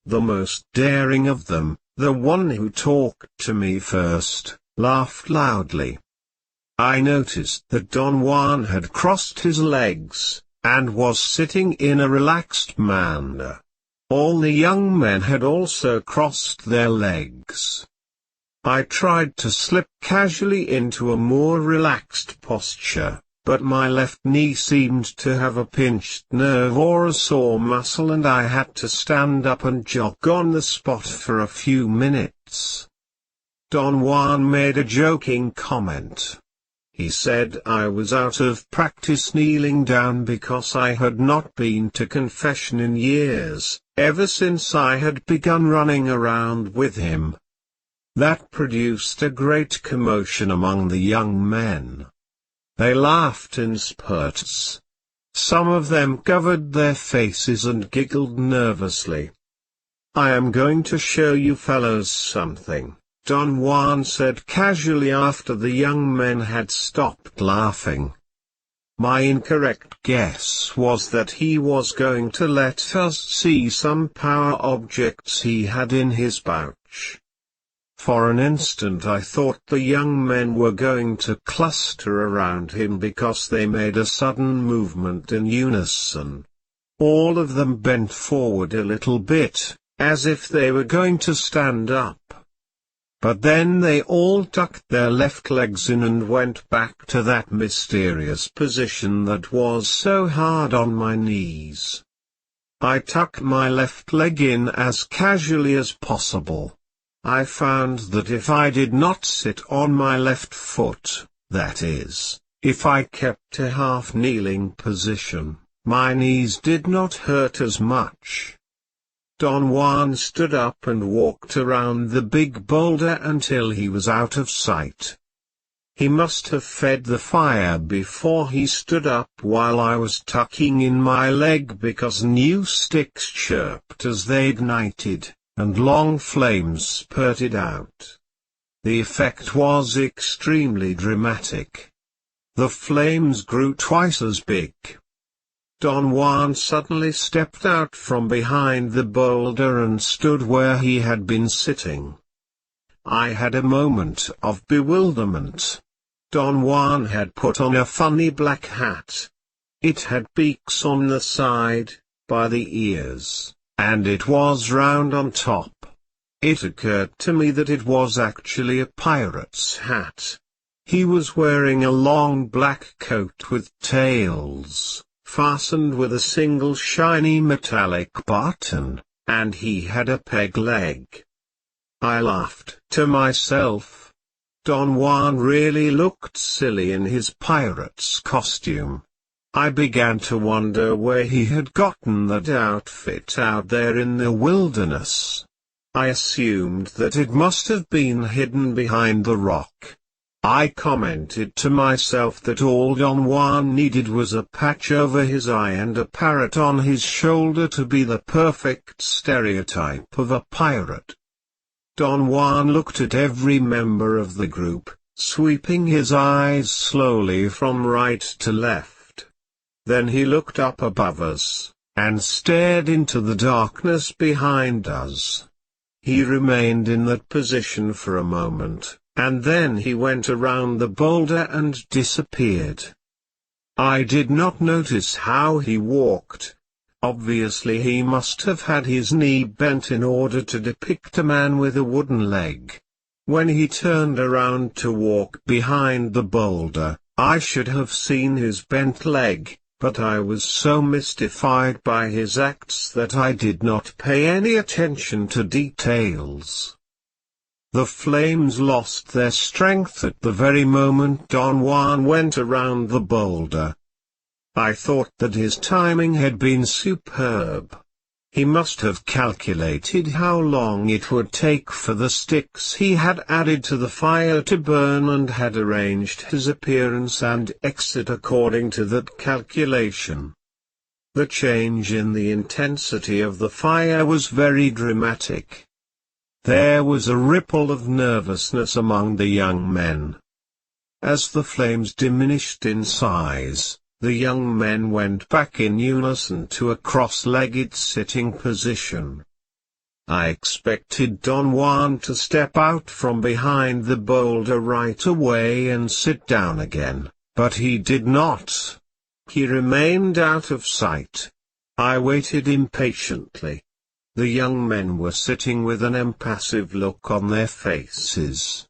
The most daring of them, the one who talked to me first, laughed loudly. I noticed that Don Juan had crossed his legs, and was sitting in a relaxed manner. All the young men had also crossed their legs. I tried to slip casually into a more relaxed posture, but my left knee seemed to have a pinched nerve or a sore muscle and I had to stand up and jog on the spot for a few minutes. Don Juan made a joking comment. He said I was out of practice kneeling down because I had not been to confession in years, ever since I had begun running around with him. That produced a great commotion among the young men. They laughed in spurts. Some of them covered their faces and giggled nervously. "I am going to show you fellows something," Don Juan said casually after the young men had stopped laughing. My incorrect guess was that he was going to let us see some power objects he had in his pouch. For an instant I thought the young men were going to cluster around him because they made a sudden movement in unison. All of them bent forward a little bit, as if they were going to stand up. But then they all tucked their left legs in and went back to that mysterious position that was so hard on my knees. I tucked my left leg in as casually as possible. I found that if I did not sit on my left foot, that is, if I kept a half-kneeling position, my knees did not hurt as much. Don Juan stood up and walked around the big boulder until he was out of sight. He must have fed the fire before he stood up while I was tucking in my leg, because new sticks chirped as they ignited, and long flames spurted out. The effect was extremely dramatic. The flames grew twice as big. Don Juan suddenly stepped out from behind the boulder and stood where he had been sitting. I had a moment of bewilderment. Don Juan had put on a funny black hat. It had beaks on the side, by the ears, and it was round on top. It occurred to me that it was actually a pirate's hat. He was wearing a long black coat with tails, fastened with a single shiny metallic button, and he had a peg leg. I laughed to myself. Don Juan really looked silly in his pirate's costume. I began to wonder where he had gotten that outfit out there in the wilderness. I assumed that it must have been hidden behind the rock. I commented to myself that all Don Juan needed was a patch over his eye and a parrot on his shoulder to be the perfect stereotype of a pirate. Don Juan looked at every member of the group, sweeping his eyes slowly from right to left. Then he looked up above us, and stared into the darkness behind us. He remained in that position for a moment, and then he went around the boulder and disappeared. I did not notice how he walked. Obviously he must have had his knee bent in order to depict a man with a wooden leg. When he turned around to walk behind the boulder, I should have seen his bent leg, but I was so mystified by his acts that I did not pay any attention to details. The flames lost their strength at the very moment Don Juan went around the boulder. I thought that his timing had been superb. He must have calculated how long it would take for the sticks he had added to the fire to burn and had arranged his appearance and exit according to that calculation. The change in the intensity of the fire was very dramatic. There was a ripple of nervousness among the young men. As the flames diminished in size, the young men went back in unison to a cross-legged sitting position. I expected Don Juan to step out from behind the boulder right away and sit down again, but he did not. He remained out of sight. I waited impatiently. The young men were sitting with an impassive look on their faces.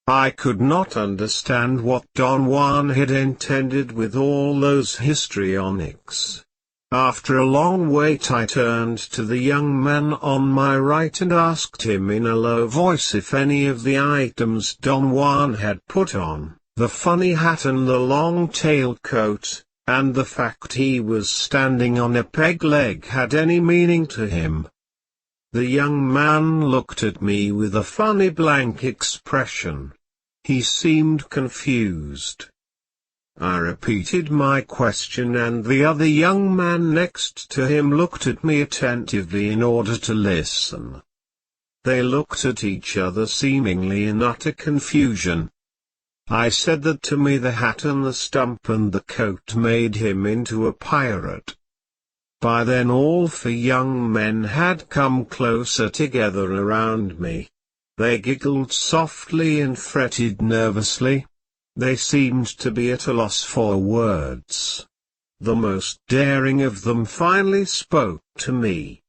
I could not understand what Don Juan had intended with all those histrionics. After a long wait I turned to the young man on my right and asked him in a low voice if any of the items Don Juan had put on, the funny hat and the long tailcoat, and the fact he was standing on a peg leg had any meaning to him. The young man looked at me with a funny blank expression. He seemed confused. I repeated my question and the other young man next to him looked at me attentively in order to listen. They looked at each other seemingly in utter confusion. I said that to me the hat and the stump and the coat made him into a pirate. By then all 4 young men had come closer together around me. They giggled softly and fretted nervously. They seemed to be at a loss for words. The most daring of them finally spoke to me.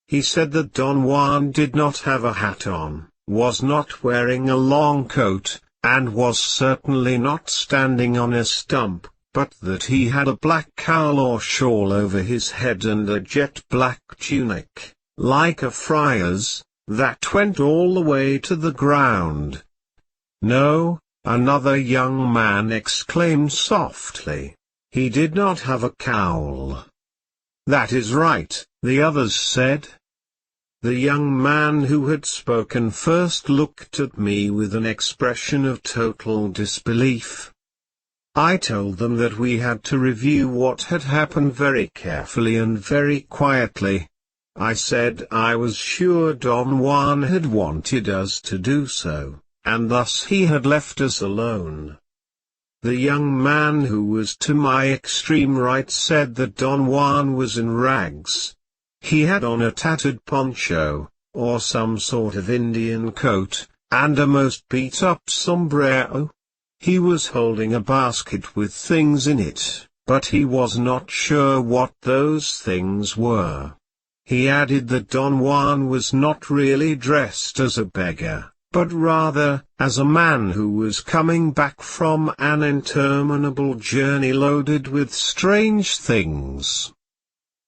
He said that Don Juan did not have a hat on, was not wearing a long coat, and was certainly not standing on a stump, but that he had a black cowl or shawl over his head and a jet black tunic, like a friar's, that went all the way to the ground. No, another young man exclaimed softly. He did not have a cowl. That is right, the others said. The young man who had spoken first looked at me with an expression of total disbelief. I told them that we had to review what had happened very carefully and very quietly. I said I was sure Don Juan had wanted us to do so, and thus he had left us alone. The young man who was to my extreme right said that Don Juan was in rags. He had on a tattered poncho, or some sort of Indian coat, and a most beat-up sombrero. He was holding a basket with things in it, but he was not sure what those things were. He added that Don Juan was not really dressed as a beggar, but rather as a man who was coming back from an interminable journey loaded with strange things.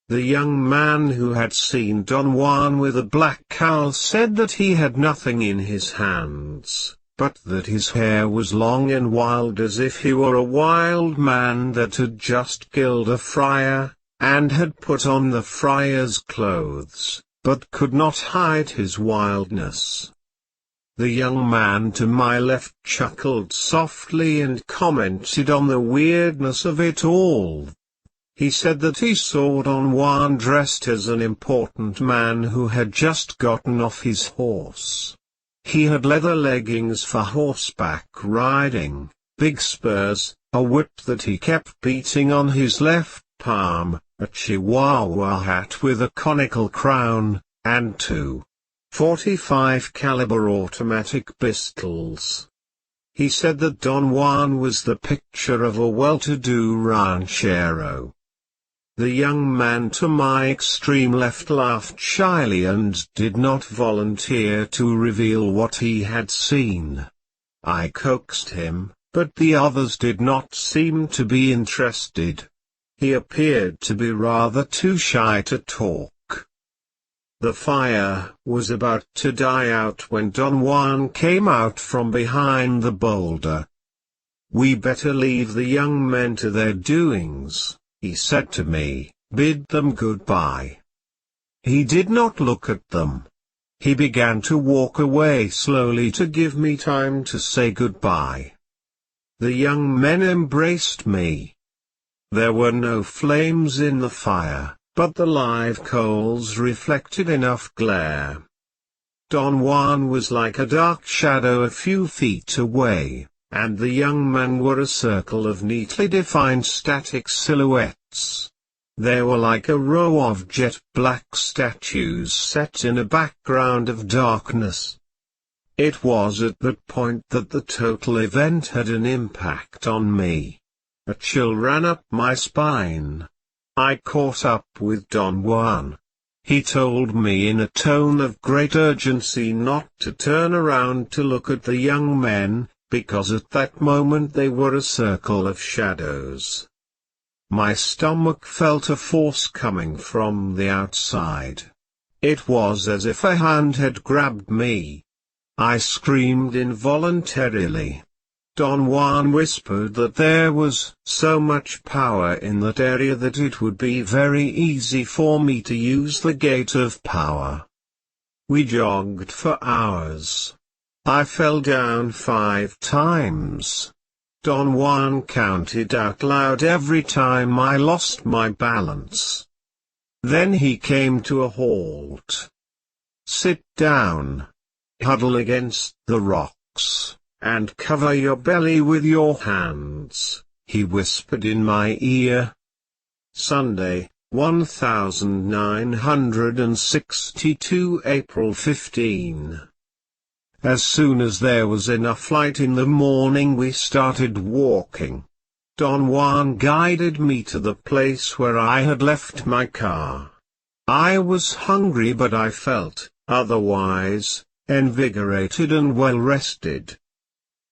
The young man who had seen Don Juan with a black cowl said that he had nothing in his hands, but that his hair was long and wild as if he were a wild man that had just killed a friar, and had put on the friar's clothes, but could not hide his wildness. The young man to my left chuckled softly and commented on the weirdness of it all. He said that he saw Don Juan dressed as an important man who had just gotten off his horse. He had leather leggings for horseback riding, big spurs, a whip that he kept beating on his left palm, a Chihuahua hat with a conical crown, and two .45 caliber automatic pistols. He said that Don Juan was the picture of a well-to-do ranchero. The young man to my extreme left laughed shyly and did not volunteer to reveal what he had seen. I coaxed him, but the others did not seem to be interested. He appeared to be rather too shy to talk. The fire was about to die out when Don Juan came out from behind the boulder. "We better leave the young men to their doings," he said to me, "bid them goodbye." He did not look at them. He began to walk away slowly to give me time to say goodbye. The young men embraced me. There were no flames in the fire, but the live coals reflected enough glare. Don Juan was like a dark shadow a few feet away, and the young men were a circle of neatly defined static silhouettes. They were like a row of jet-black statues set in a background of darkness. It was at that point that the total event had an impact on me. A chill ran up my spine. I caught up with Don Juan. He told me in a tone of great urgency not to turn around to look at the young men, because at that moment they were a circle of shadows. My stomach felt a force coming from the outside. It was as if a hand had grabbed me. I screamed involuntarily. Don Juan whispered that there was so much power in that area that it would be very easy for me to use the gate of power. We jogged for hours. I fell down 5 times. Don Juan counted out loud every time I lost my balance. Then he came to a halt. "Sit down. Huddle against the rocks, and cover your belly with your hands," he whispered in my ear. Sunday, 1962 April 15. As soon as there was enough light in the morning we started walking. Don Juan guided me to the place where I had left my car. I was hungry but I felt, otherwise, invigorated and well rested.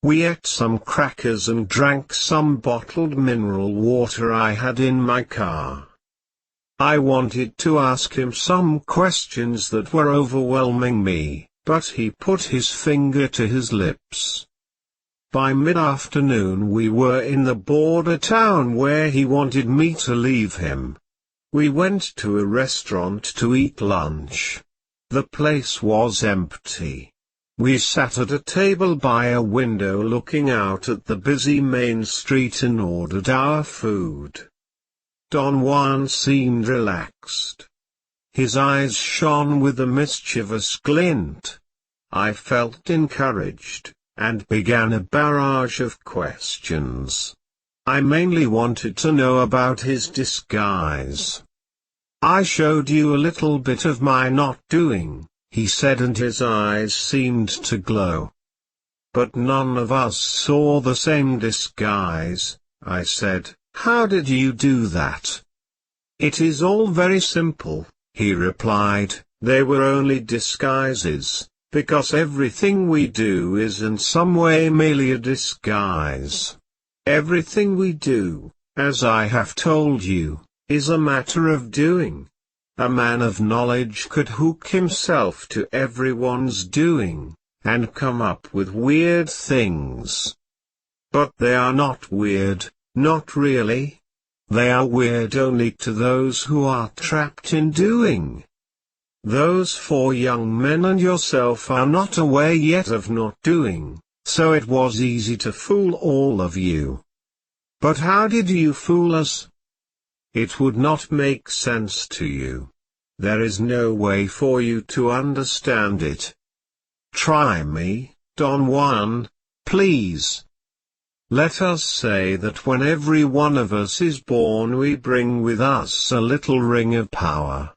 We ate some crackers and drank some bottled mineral water I had in my car. I wanted to ask him some questions that were overwhelming me, but he put his finger to his lips. By mid-afternoon we were in the border town where he wanted me to leave him. We went to a restaurant to eat lunch. The place was empty. We sat at a table by a window looking out at the busy main street and ordered our food. Don Juan seemed relaxed. His eyes shone with a mischievous glint. I felt encouraged, and began a barrage of questions. I mainly wanted to know about his disguise. "I showed you a little bit of my not doing," he said, and his eyes seemed to glow. "But none of us saw the same disguise," I said. "How did you do that?" "It is all very simple," he replied. "They were only disguises, because everything we do is in some way merely a disguise. Everything we do, as I have told you, is a matter of doing. A man of knowledge could hook himself to everyone's doing, and come up with weird things. But they are not weird, not really. They are weird only to those who are trapped in doing. Those 4 young men and yourself are not aware yet of not doing, so it was easy to fool all of you." "But how did you fool us?" "It would not make sense to you. There is no way for you to understand it. Try me, Don Juan, please. Let us say that when every one of us is born we bring with us a little ring of power.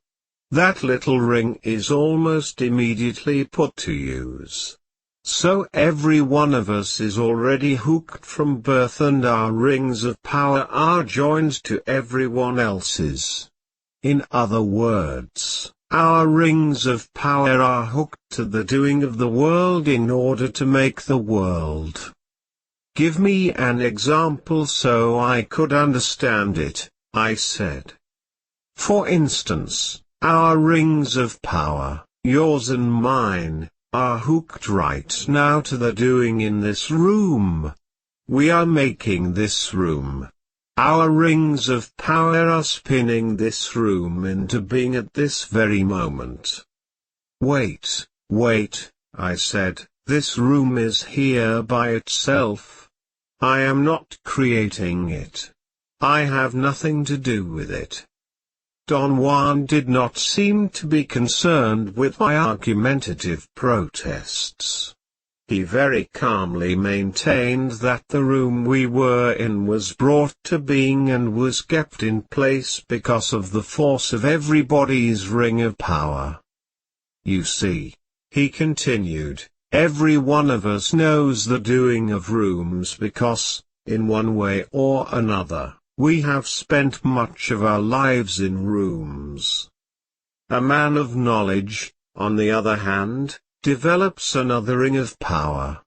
That little ring is almost immediately put to use. So every one of us is already hooked from birth, and our rings of power are joined to everyone else's. In other words, our rings of power are hooked to the doing of the world in order to make the world." "Give me an example so I could understand it," I said. "For instance, our rings of power, yours and mine, are hooked right now to the doing in this room. We are making this room. Our rings of power are spinning this room into being at this very moment." Wait, I said, "this room is here by itself. I am not creating it. I have nothing to do with it." Don Juan did not seem to be concerned with my argumentative protests. He very calmly maintained that the room we were in was brought to being and was kept in place because of the force of everybody's ring of power. "You see," he continued, "every one of us knows the doing of rooms because, in one way or another, we have spent much of our lives in rooms. A man of knowledge, on the other hand, develops another ring of power.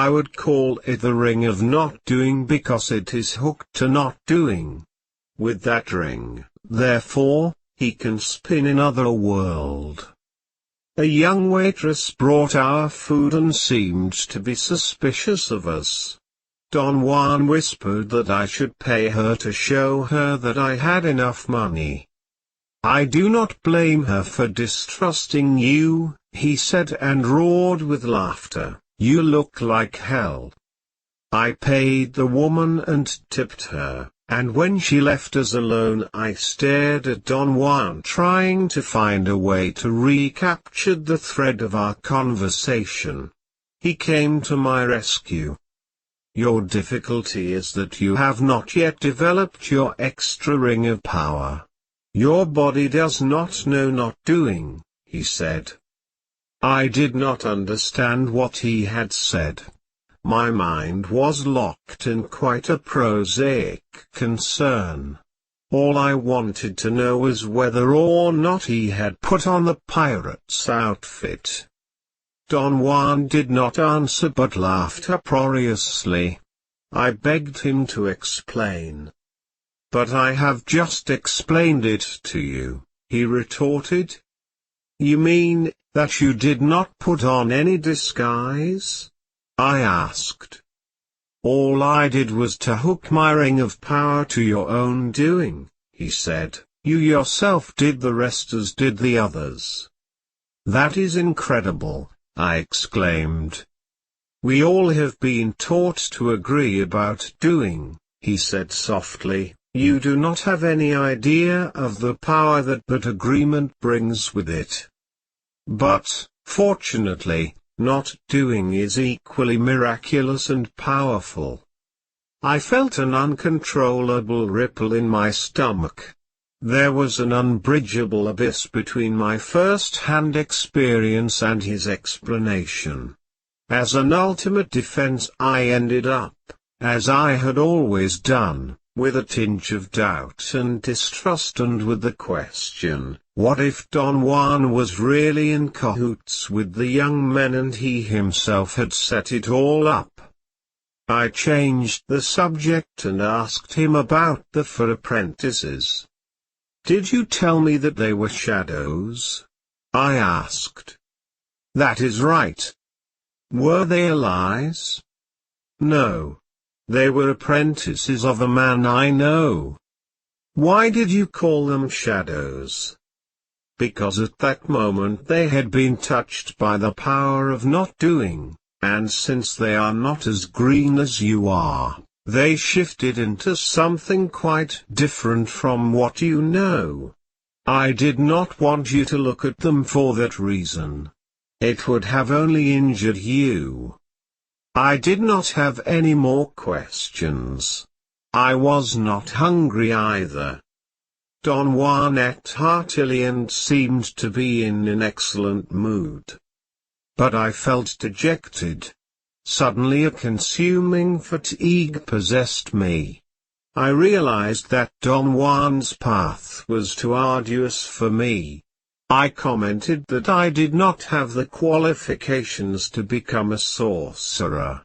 I would call it the ring of not doing because it is hooked to not doing. With that ring, therefore, he can spin in another world." A young waitress brought our food and seemed to be suspicious of us. Don Juan whispered that I should pay her to show her that I had enough money. "I do not blame her for distrusting you," he said, and roared with laughter. "You look like hell." I paid the woman and tipped her, and when she left us alone I stared at Don Juan, trying to find a way to recapture the thread of our conversation. He came to my rescue. "Your difficulty is that you have not yet developed your extra ring of power. Your body does not know not doing," he said. I did not understand what he had said. My mind was locked in quite a prosaic concern. All I wanted to know was whether or not he had put on the pirate's outfit. Don Juan did not answer but laughed uproariously. I begged him to explain. But I have just explained it to you, he retorted. You mean that you did not put on any disguise? I asked. All I did was to hook my ring of power to your own doing, he said. You yourself did the rest as did the others. That is incredible, I exclaimed. We all have been taught to agree about doing, he said softly. You do not have any idea of the power that agreement brings with it. But, fortunately, not doing is equally miraculous and powerful. I felt an uncontrollable ripple in my stomach. There was an unbridgeable abyss between my first-hand experience and his explanation. As an ultimate defense, I ended up, as I had always done, with a tinge of doubt and distrust and with the question, what if Don Juan was really in cahoots with the young men and he himself had set it all up? I changed the subject and asked him about the 4 apprentices. Did you tell me that they were shadows? I asked. That is right. Were they allies? No. They were apprentices of a man I know. Why did you call them shadows? Because at that moment they had been touched by the power of not doing, and since they are not as green as you are, they shifted into something quite different from what you know. I did not want you to look at them for that reason. It would have only injured you. I did not have any more questions. I was not hungry either. Don Juan ate heartily and seemed to be in an excellent mood. But I felt dejected. Suddenly a consuming fatigue possessed me. I realized that Don Juan's path was too arduous for me. I commented that I did not have the qualifications to become a sorcerer.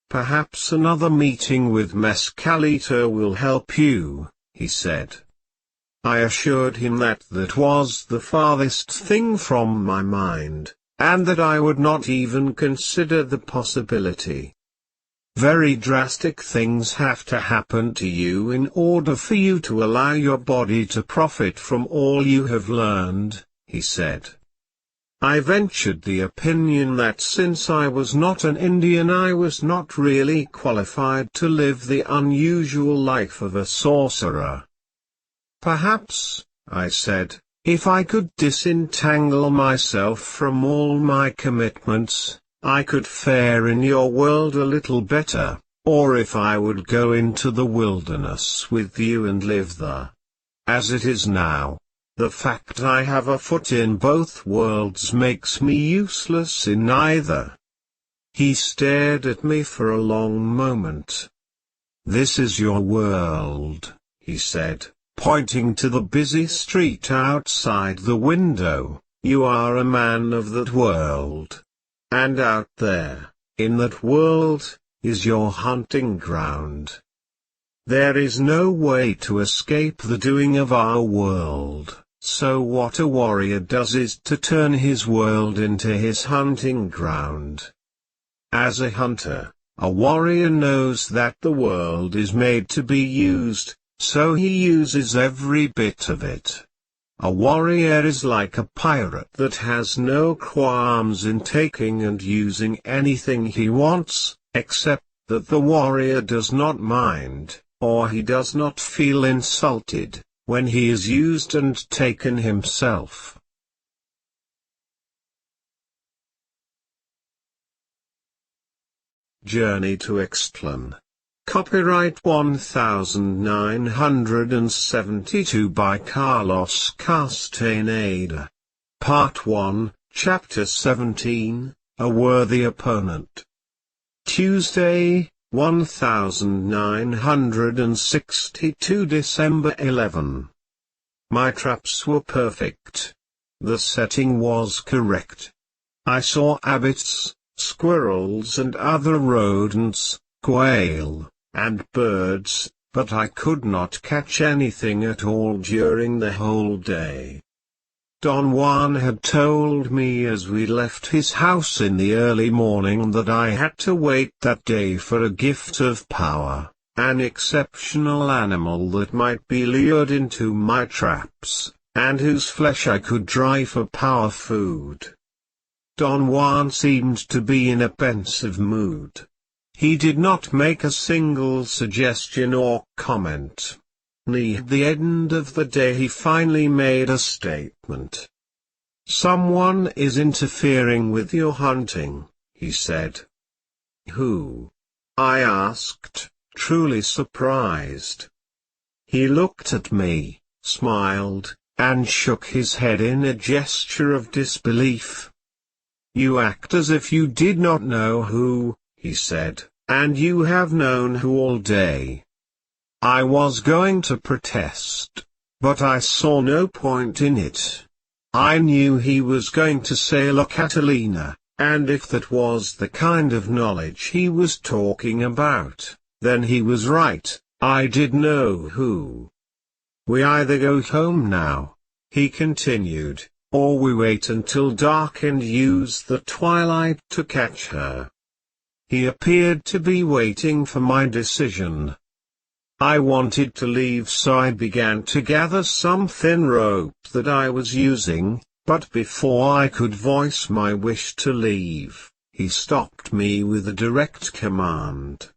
Perhaps another meeting with Mescalito will help you, he said. I assured him that was the farthest thing from my mind, and that I would not even consider the possibility. Very drastic things have to happen to you in order for you to allow your body to profit from all you have learned, he said. I ventured the opinion that since I was not an Indian I was not really qualified to live the unusual life of a sorcerer. Perhaps, I said, if I could disentangle myself from all my commitments, I could fare in your world a little better, or if I would go into the wilderness with you and live there. As it is now, the fact I have a foot in both worlds makes me useless in either. He stared at me for a long moment. This is your world, he said, pointing to the busy street outside the window. You are a man of that world. And out there, in that world, is your hunting ground. There is no way to escape the doing of our world, so what a warrior does is to turn his world into his hunting ground. As a hunter, a warrior knows that the world is made to be used, so he uses every bit of it. A warrior is like a pirate that has no qualms in taking and using anything he wants, except that the warrior does not mind, or he does not feel insulted, when he is used and taken himself. Journey to Istlan. Copyright 1972 by Carlos Castaneda. Part 1, Chapter 17, A Worthy Opponent. Tuesday, 1962 December 11. My traps were perfect. The setting was correct. I saw abbots, squirrels and other rodents, quail, and birds, but I could not catch anything at all during the whole day. Don Juan had told me as we left his house in the early morning that I had to wait that day for a gift of power, an exceptional animal that might be lured into my traps, and whose flesh I could dry for power food. Don Juan seemed to be in a pensive mood. He did not make a single suggestion or comment. Near the end of the day he finally made a statement. "Someone is interfering with your hunting," he said. "Who?" I asked, truly surprised. He looked at me, smiled, and shook his head in a gesture of disbelief. "You act as if you did not know who," he said, "and you have known who all day." I was going to protest, but I saw no point in it. I knew he was going to say La Catalina, and if that was the kind of knowledge he was talking about, then he was right. I did know who. "We either go home now," he continued, "or we wait until dark and use the twilight to catch her." He appeared to be waiting for my decision. I wanted to leave, so I began to gather some thin rope that I was using, but before I could voice my wish to leave, he stopped me with a direct command.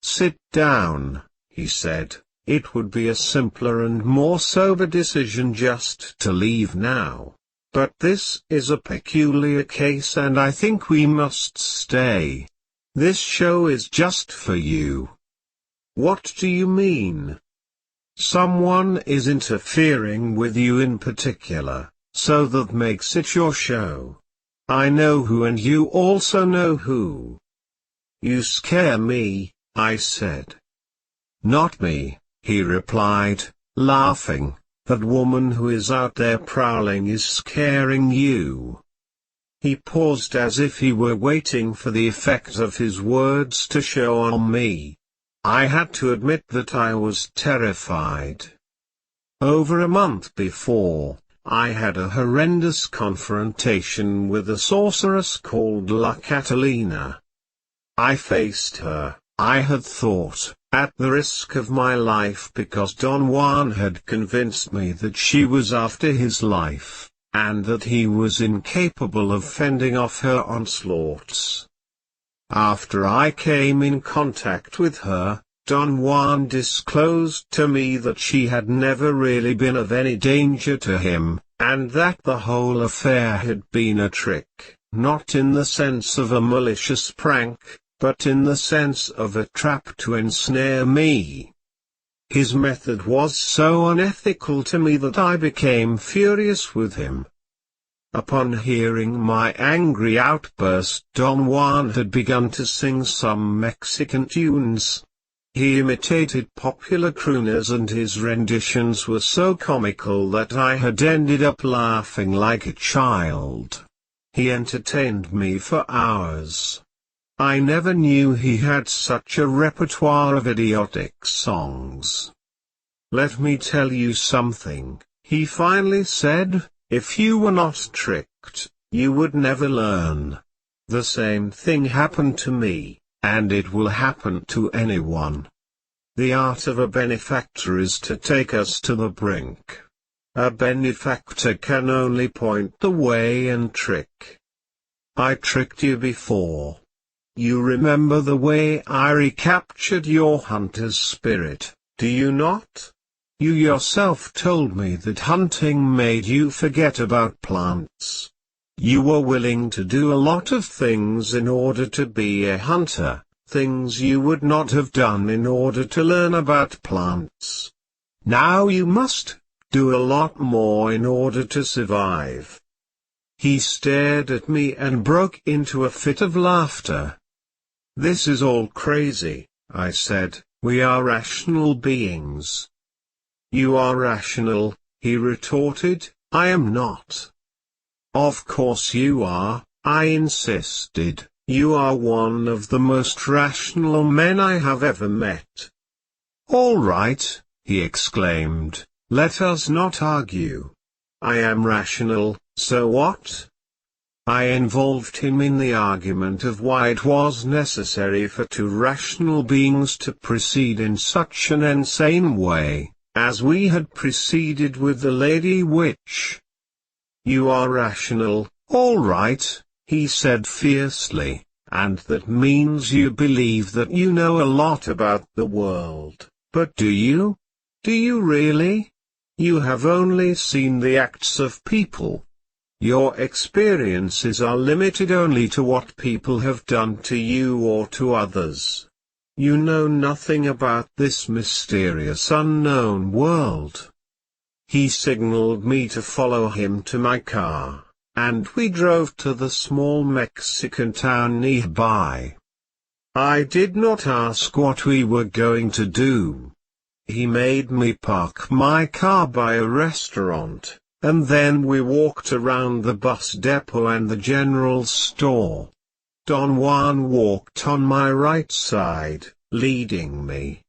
"Sit down," he said. "It would be a simpler and more sober decision just to leave now. But this is a peculiar case and I think we must stay. This show is just for you." "What do you mean?" "Someone is interfering with you in particular, so that makes it your show. I know who and you also know who." "You scare me," I said. "Not me," he replied, laughing. "That woman who is out there prowling is scaring you." He paused as if he were waiting for the effect of his words to show on me. I had to admit that I was terrified. Over a month before, I had a horrendous confrontation with a sorceress called La Catalina. I faced her, I had thought, at the risk of my life because Don Juan had convinced me that she was after his life, and that he was incapable of fending off her onslaughts. After I came in contact with her, Don Juan disclosed to me that she had never really been of any danger to him, and that the whole affair had been a trick, not in the sense of a malicious prank, but in the sense of a trap to ensnare me. His method was so unethical to me that I became furious with him. Upon hearing my angry outburst, Don Juan had begun to sing some Mexican tunes. He imitated popular crooners and his renditions were so comical that I had ended up laughing like a child. He entertained me for hours. I never knew he had such a repertoire of idiotic songs. "Let me tell you something," he finally said, "if you were not tricked, you would never learn. The same thing happened to me, and it will happen to anyone. The art of a benefactor is to take us to the brink. A benefactor can only point the way and trick. I tricked you before. You remember the way I recaptured your hunter's spirit, do you not? You yourself told me that hunting made you forget about plants. You were willing to do a lot of things in order to be a hunter, things you would not have done in order to learn about plants. Now you must do a lot more in order to survive." He stared at me and broke into a fit of laughter. "This is all crazy," I said. "We are rational beings." "You are rational," he retorted. "I am not." "Of course you are," I insisted. "You are one of the most rational men I have ever met." "All right," he exclaimed, "let us not argue. I am rational, so what?" I involved him in the argument of why it was necessary for two rational beings to proceed in such an insane way, as we had proceeded with the lady witch. "You are rational, all right," he said fiercely, "and that means you believe that you know a lot about the world, but do you? Do you really? You have only seen the acts of people. Your experiences are limited only to what people have done to you or to others. You know nothing about this mysterious unknown world." He signaled me to follow him to my car, and we drove to the small Mexican town nearby. I did not ask what we were going to do. He made me park my car by a restaurant, and then we walked around the bus depot and the general store. Don Juan walked on my right side, leading me.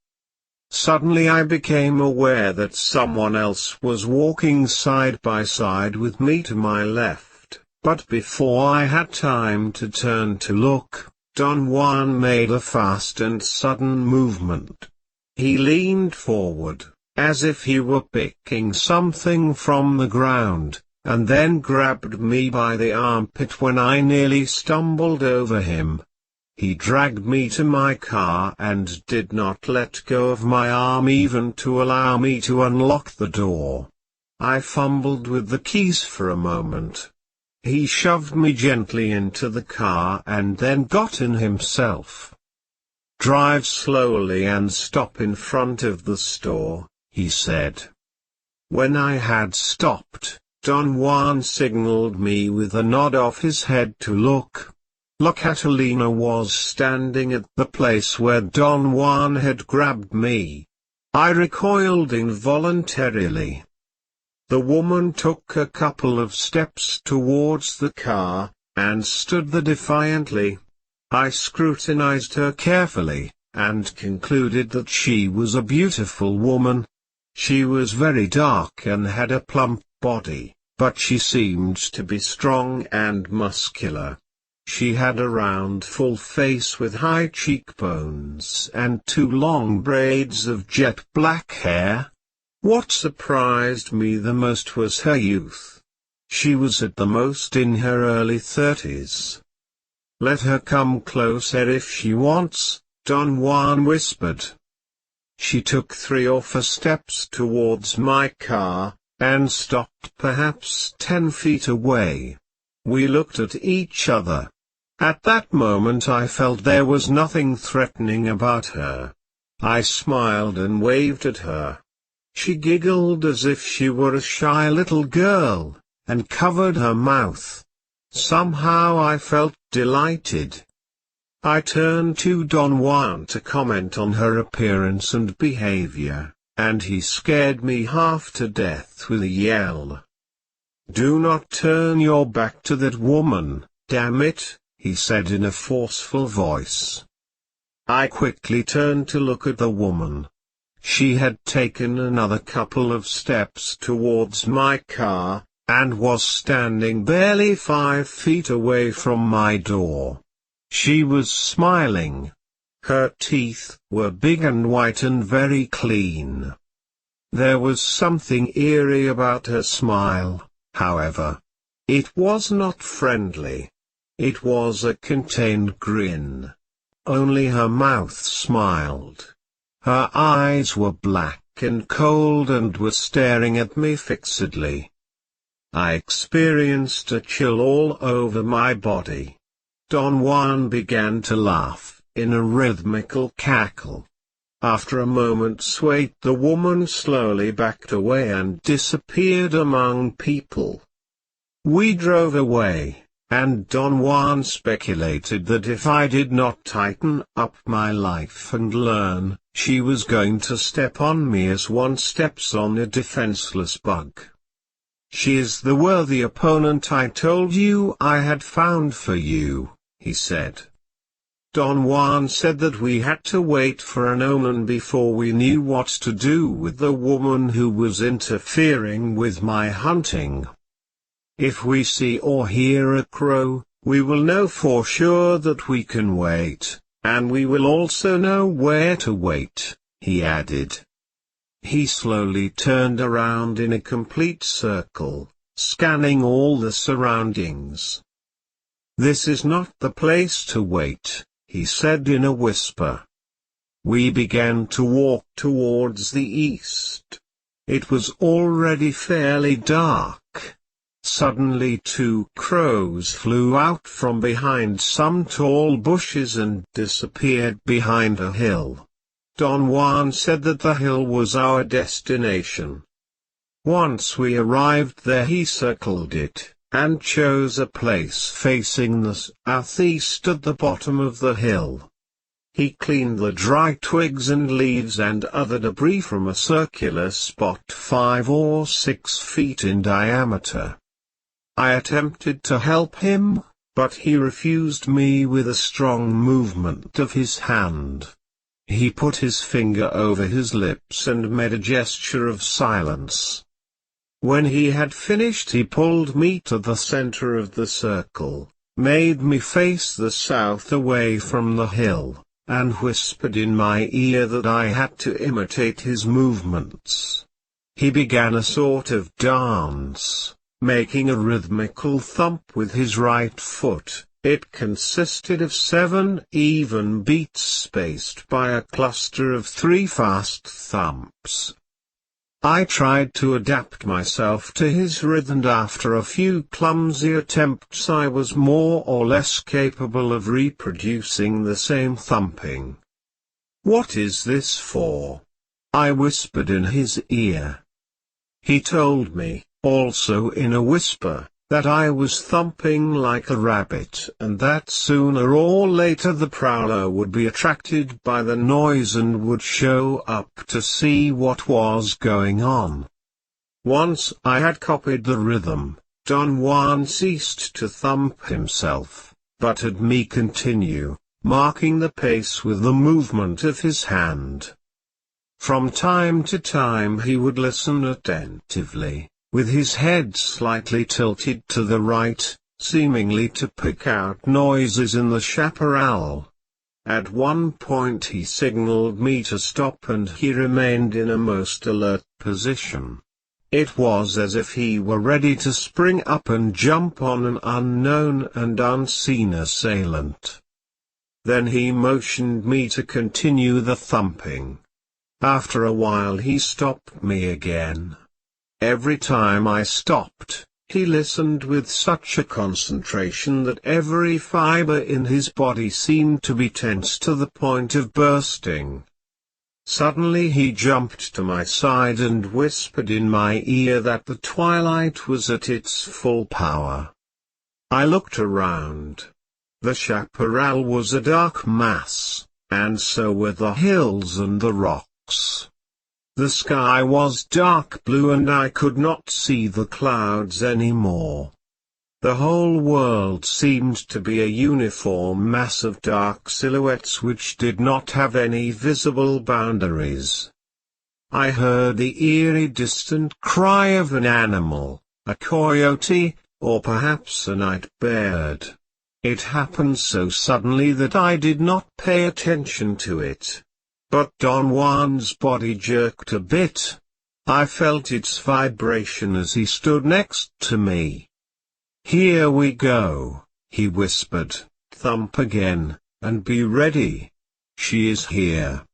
Suddenly I became aware that someone else was walking side by side with me to my left, but before I had time to turn to look, Don Juan made a fast and sudden movement. He leaned forward, as if he were picking something from the ground, and then grabbed me by the armpit when I nearly stumbled over him. He dragged me to my car and did not let go of my arm even to allow me to unlock the door. I fumbled with the keys for a moment. He shoved me gently into the car and then got in himself. "Drive slowly and stop in front of the store," he said. When I had stopped, Don Juan signaled me with a nod of his head to look. La Catalina was standing at the place where Don Juan had grabbed me. I recoiled involuntarily. The woman took a couple of steps towards the car, and stood there defiantly. I scrutinized her carefully, and concluded that she was a beautiful woman. She was very dark and had a plump body, but she seemed to be strong and muscular. She had a round full face with high cheekbones and two long braids of jet black hair. What surprised me the most was her youth. She was at the most in her early 30s. "Let her come closer if she wants," Don Juan whispered. She took 3 or 4 steps towards my car, and stopped perhaps 10 feet away. We looked at each other. At that moment I felt there was nothing threatening about her. I smiled and waved at her. She giggled as if she were a shy little girl, and covered her mouth. Somehow I felt delighted. I turned to Don Juan to comment on her appearance and behavior, and he scared me half to death with a yell. "Do not turn your back to that woman, damn it," he said in a forceful voice. I quickly turned to look at the woman. She had taken another couple of steps towards my car, and was standing barely 5 feet away from my door. She was smiling. Her teeth were big and white and very clean. There was something eerie about her smile, however. It was not friendly. It was a contained grin. Only her mouth smiled. Her eyes were black and cold and were staring at me fixedly. I experienced a chill all over my body. Don Juan began to laugh, in a rhythmical cackle. After a moment's wait, the woman slowly backed away and disappeared among people. We drove away, and Don Juan speculated that if I did not tighten up my life and learn, she was going to step on me as one steps on a defenseless bug. "She is the worthy opponent I told you I had found for you," he said. Don Juan said that we had to wait for an omen before we knew what to do with the woman who was interfering with my hunting. If we see or hear a crow, we will know for sure that we can wait, and we will also know where to wait, he added. He slowly turned around in a complete circle, scanning all the surroundings. "This is not the place to wait," he said in a whisper. We began to walk towards the east. It was already fairly dark. Suddenly 2 crows flew out from behind some tall bushes and disappeared behind a hill. Don Juan said that the hill was our destination. Once we arrived there, he circled it, and chose a place facing the southeast at the bottom of the hill. He cleaned the dry twigs and leaves and other debris from a circular spot 5 or 6 feet in diameter. I attempted to help him, but he refused me with a strong movement of his hand. He put his finger over his lips and made a gesture of silence. When he had finished, he pulled me to the center of the circle, made me face the south away from the hill, and whispered in my ear that I had to imitate his movements. He began a sort of dance, making a rhythmical thump with his right foot. It consisted of 7 even beats spaced by a cluster of 3 fast thumps. I tried to adapt myself to his rhythm, and after a few clumsy attempts I was more or less capable of reproducing the same thumping. "What is this for?" I whispered in his ear. He told me, also in a whisper, that I was thumping like a rabbit, and that sooner or later the prowler would be attracted by the noise and would show up to see what was going on. Once I had copied the rhythm, Don Juan ceased to thump himself, but had me continue, marking the pace with the movement of his hand. From time to time he would listen attentively, with his head slightly tilted to the right, seemingly to pick out noises in the chaparral. At one point he signaled me to stop, and he remained in a most alert position. It was as if he were ready to spring up and jump on an unknown and unseen assailant. Then he motioned me to continue the thumping. After a while he stopped me again. Every time I stopped, he listened with such a concentration that every fiber in his body seemed to be tense to the point of bursting. Suddenly he jumped to my side and whispered in my ear that the twilight was at its full power. I looked around. The chaparral was a dark mass, and so were the hills and the rocks. The sky was dark blue, and I could not see the clouds anymore. The whole world seemed to be a uniform mass of dark silhouettes which did not have any visible boundaries. I heard the eerie distant cry of an animal, a coyote, or perhaps a night bird. It happened so suddenly that I did not pay attention to it. But Don Juan's body jerked a bit. I felt its vibration as he stood next to me. "Here we go," he whispered. "Thump again, and be ready. She is here."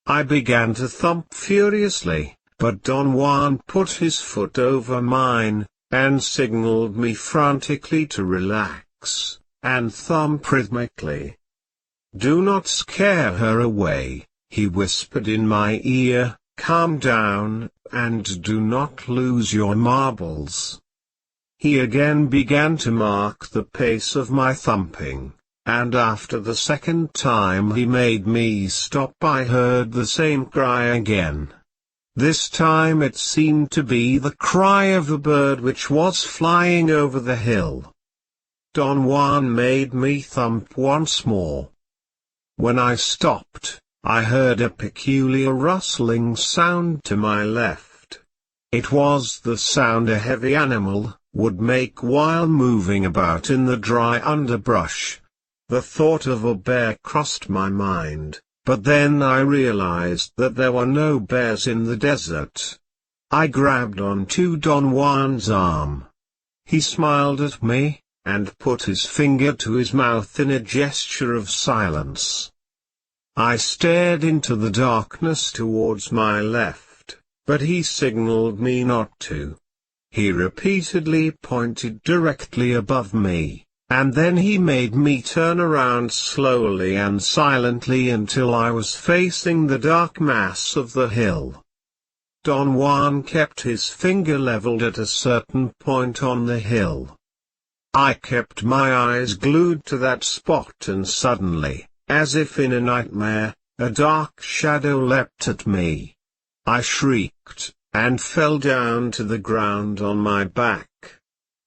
I began to thump furiously, but Don Juan put his foot over mine, and signaled me frantically to relax, and thump rhythmically. "Do not scare her away," he whispered in my ear. "Calm down, and do not lose your marbles." He again began to mark the pace of my thumping, and after the second time he made me stop. I heard the same cry again. This time it seemed to be the cry of a bird which was flying over the hill. Don Juan made me thump once more. When I stopped, I heard a peculiar rustling sound to my left. It was the sound a heavy animal would make while moving about in the dry underbrush. The thought of a bear crossed my mind, but then I realized that there were no bears in the desert. I grabbed onto Don Juan's arm. He smiled at me, and put his finger to his mouth in a gesture of silence. I stared into the darkness towards my left, but he signaled me not to. He repeatedly pointed directly above me, and then he made me turn around slowly and silently until I was facing the dark mass of the hill. Don Juan kept his finger leveled at a certain point on the hill. I kept my eyes glued to that spot, and suddenly, as if in a nightmare, a dark shadow leapt at me. I shrieked, and fell down to the ground on my back.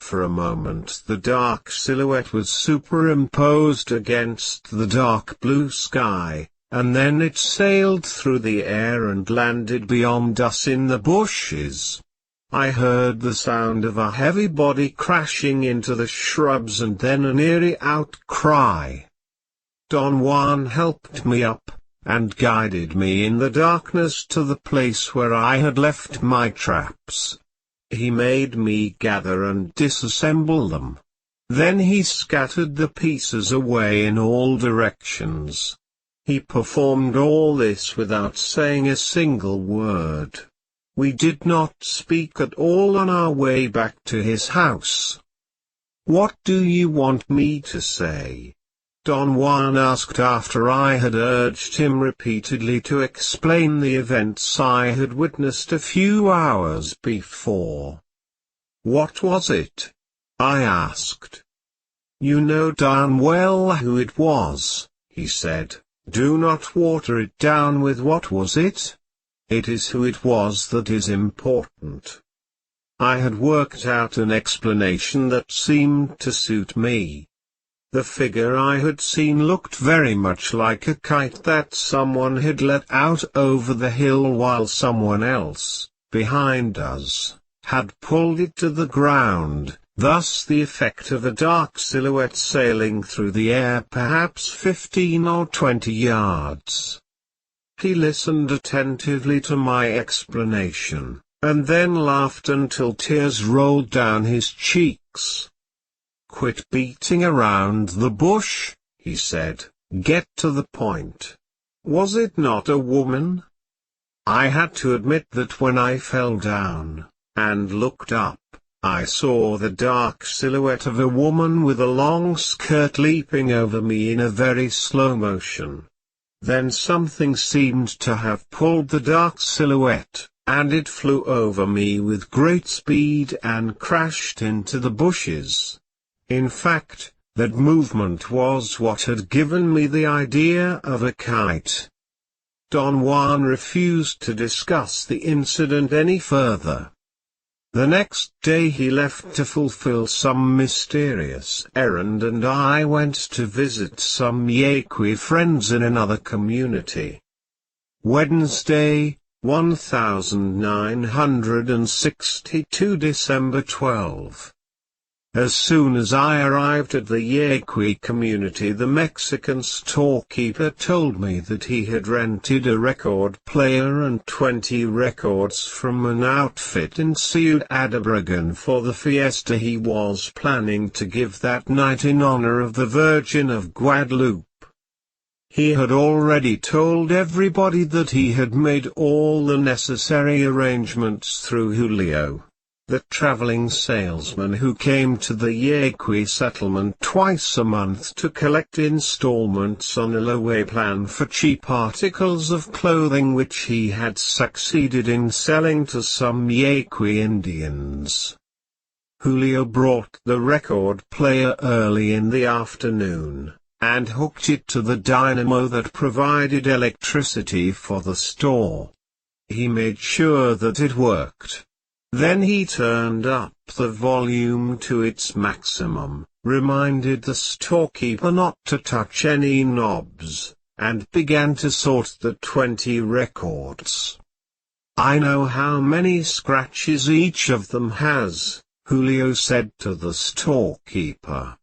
For a moment the dark silhouette was superimposed against the dark blue sky, and then it sailed through the air and landed beyond us in the bushes. I heard the sound of a heavy body crashing into the shrubs and then an eerie outcry. Don Juan helped me up, and guided me in the darkness to the place where I had left my traps. He made me gather and disassemble them. Then he scattered the pieces away in all directions. He performed all this without saying a single word. We did not speak at all on our way back to his house. "What do you want me to say?" Don Juan asked after I had urged him repeatedly to explain the events I had witnessed a few hours before. "What was it?" I asked. "You know darn well who it was," he said. "Do not water it down with what was it. It is who it was that is important." I had worked out an explanation that seemed to suit me. The figure I had seen looked very much like a kite that someone had let out over the hill while someone else, behind us, had pulled it to the ground, thus the effect of a dark silhouette sailing through the air perhaps 15 or 20 yards. He listened attentively to my explanation, and then laughed until tears rolled down his cheeks. "Quit beating around the bush," he said, "get to the point. Was it not a woman?" I had to admit that when I fell down, and looked up, I saw the dark silhouette of a woman with a long skirt leaping over me in a very slow motion. Then something seemed to have pulled the dark silhouette, and it flew over me with great speed and crashed into the bushes. In fact, that movement was what had given me the idea of a kite. Don Juan refused to discuss the incident any further. The next day he left to fulfill some mysterious errand, and I went to visit some Yaqui friends in another community. Wednesday, 1962 December 12. As soon as I arrived at the Yaqui community, the Mexican storekeeper told me that he had rented a record player and 20 records from an outfit in Ciudad Obregón for the fiesta he was planning to give that night in honor of the Virgin of Guadalupe. He had already told everybody that he had made all the necessary arrangements through Julio, the traveling salesman who came to the Yaqui settlement twice a month to collect installments on a layaway plan for cheap articles of clothing which he had succeeded in selling to some Yaqui Indians. Julio brought the record player early in the afternoon, and hooked it to the dynamo that provided electricity for the store. He made sure that it worked. Then he turned up the volume to its maximum, reminded the storekeeper not to touch any knobs, and began to sort the 20 records. "I know how many scratches each of them has," Julio said to the storekeeper.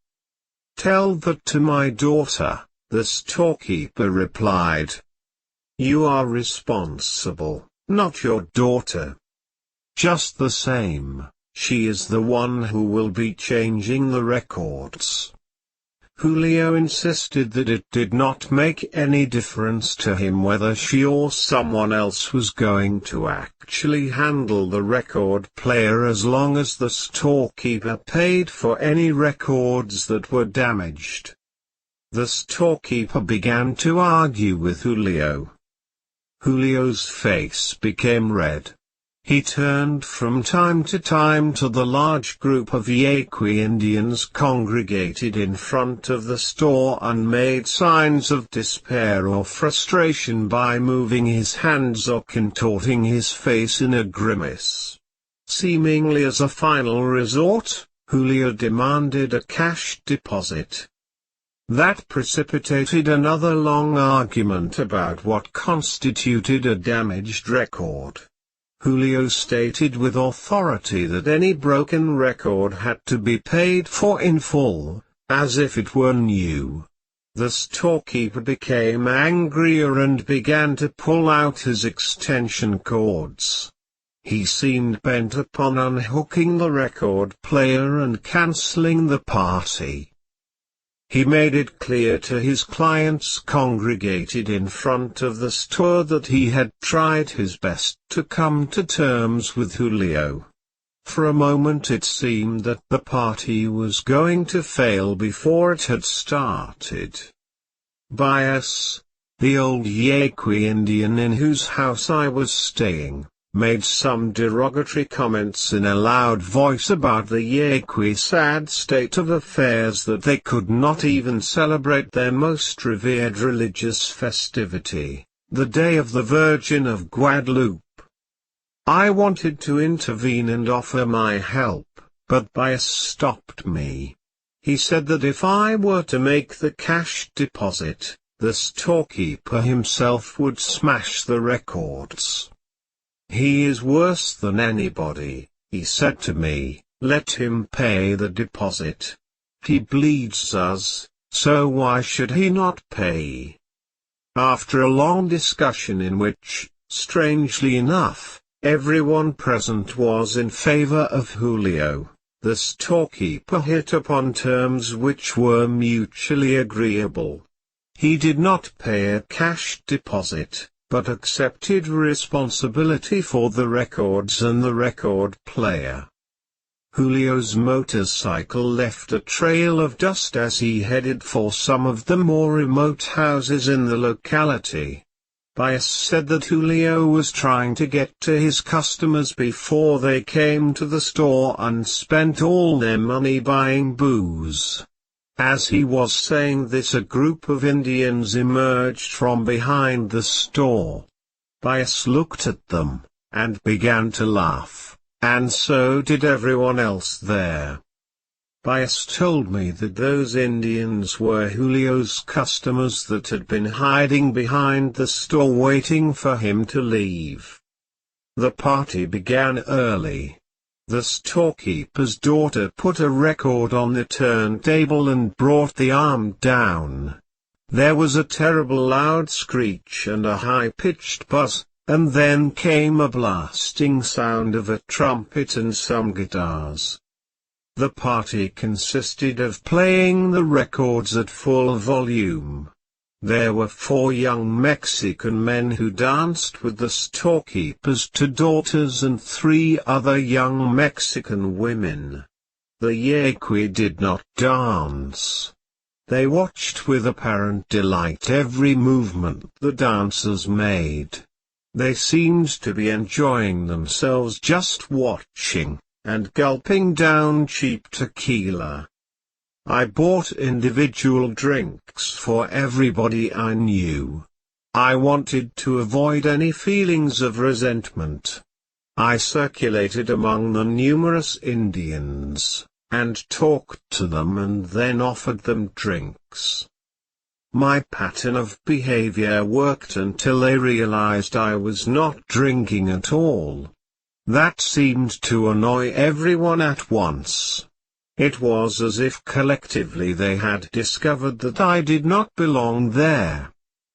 "Tell that to my daughter," the storekeeper replied. "You are responsible, not your daughter. Just the same, she is the one who will be changing the records." Julio insisted that it did not make any difference to him whether she or someone else was going to actually handle the record player as long as the storekeeper paid for any records that were damaged. The storekeeper began to argue with Julio. Julio's face became red. He turned from time to time to the large group of Yaqui Indians congregated in front of the store and made signs of despair or frustration by moving his hands or contorting his face in a grimace. Seemingly as a final resort, Julio demanded a cash deposit. That precipitated another long argument about what constituted a damaged record. Julio stated with authority that any broken record had to be paid for in full, as if it were new. The storekeeper became angrier and began to pull out his extension cords. He seemed bent upon unhooking the record player and cancelling the party. He made it clear to his clients congregated in front of the store that he had tried his best to come to terms with Julio. For a moment it seemed that the party was going to fail before it had started. Bias, the old Yaqui Indian in whose house I was staying, made some derogatory comments in a loud voice about the Yaqui sad state of affairs that they could not even celebrate their most revered religious festivity, the Day of the Virgin of Guadalupe. I wanted to intervene and offer my help, but Bias stopped me. He said that if I were to make the cash deposit, the storekeeper himself would smash the records. "He is worse than anybody," he said to me, "let him pay the deposit. He bleeds us, so why should he not pay?" After a long discussion in which, strangely enough, everyone present was in favor of Julio, the storekeeper hit upon terms which were mutually agreeable. He did not pay a cash deposit, but accepted responsibility for the records and the record player. Julio's motorcycle left a trail of dust as he headed for some of the more remote houses in the locality. Bias said that Julio was trying to get to his customers before they came to the store and spent all their money buying booze. As he was saying this, a group of Indians emerged from behind the store. Bias looked at them, and began to laugh, and so did everyone else there. Bias told me that those Indians were Julio's customers that had been hiding behind the store waiting for him to leave. The party began early. The storekeeper's daughter put a record on the turntable and brought the arm down. There was a terrible loud screech and a high-pitched buzz, and then came a blasting sound of a trumpet and some guitars. The party consisted of playing the records at full volume. There were 4 young Mexican men who danced with the storekeeper's 2 daughters and 3 other young Mexican women. The Yaqui did not dance. They watched with apparent delight every movement the dancers made. They seemed to be enjoying themselves just watching, and gulping down cheap tequila. I bought individual drinks for everybody I knew. I wanted to avoid any feelings of resentment. I circulated among the numerous Indians, and talked to them and then offered them drinks. My pattern of behavior worked until they realized I was not drinking at all. That seemed to annoy everyone at once. It was as if collectively they had discovered that I did not belong there.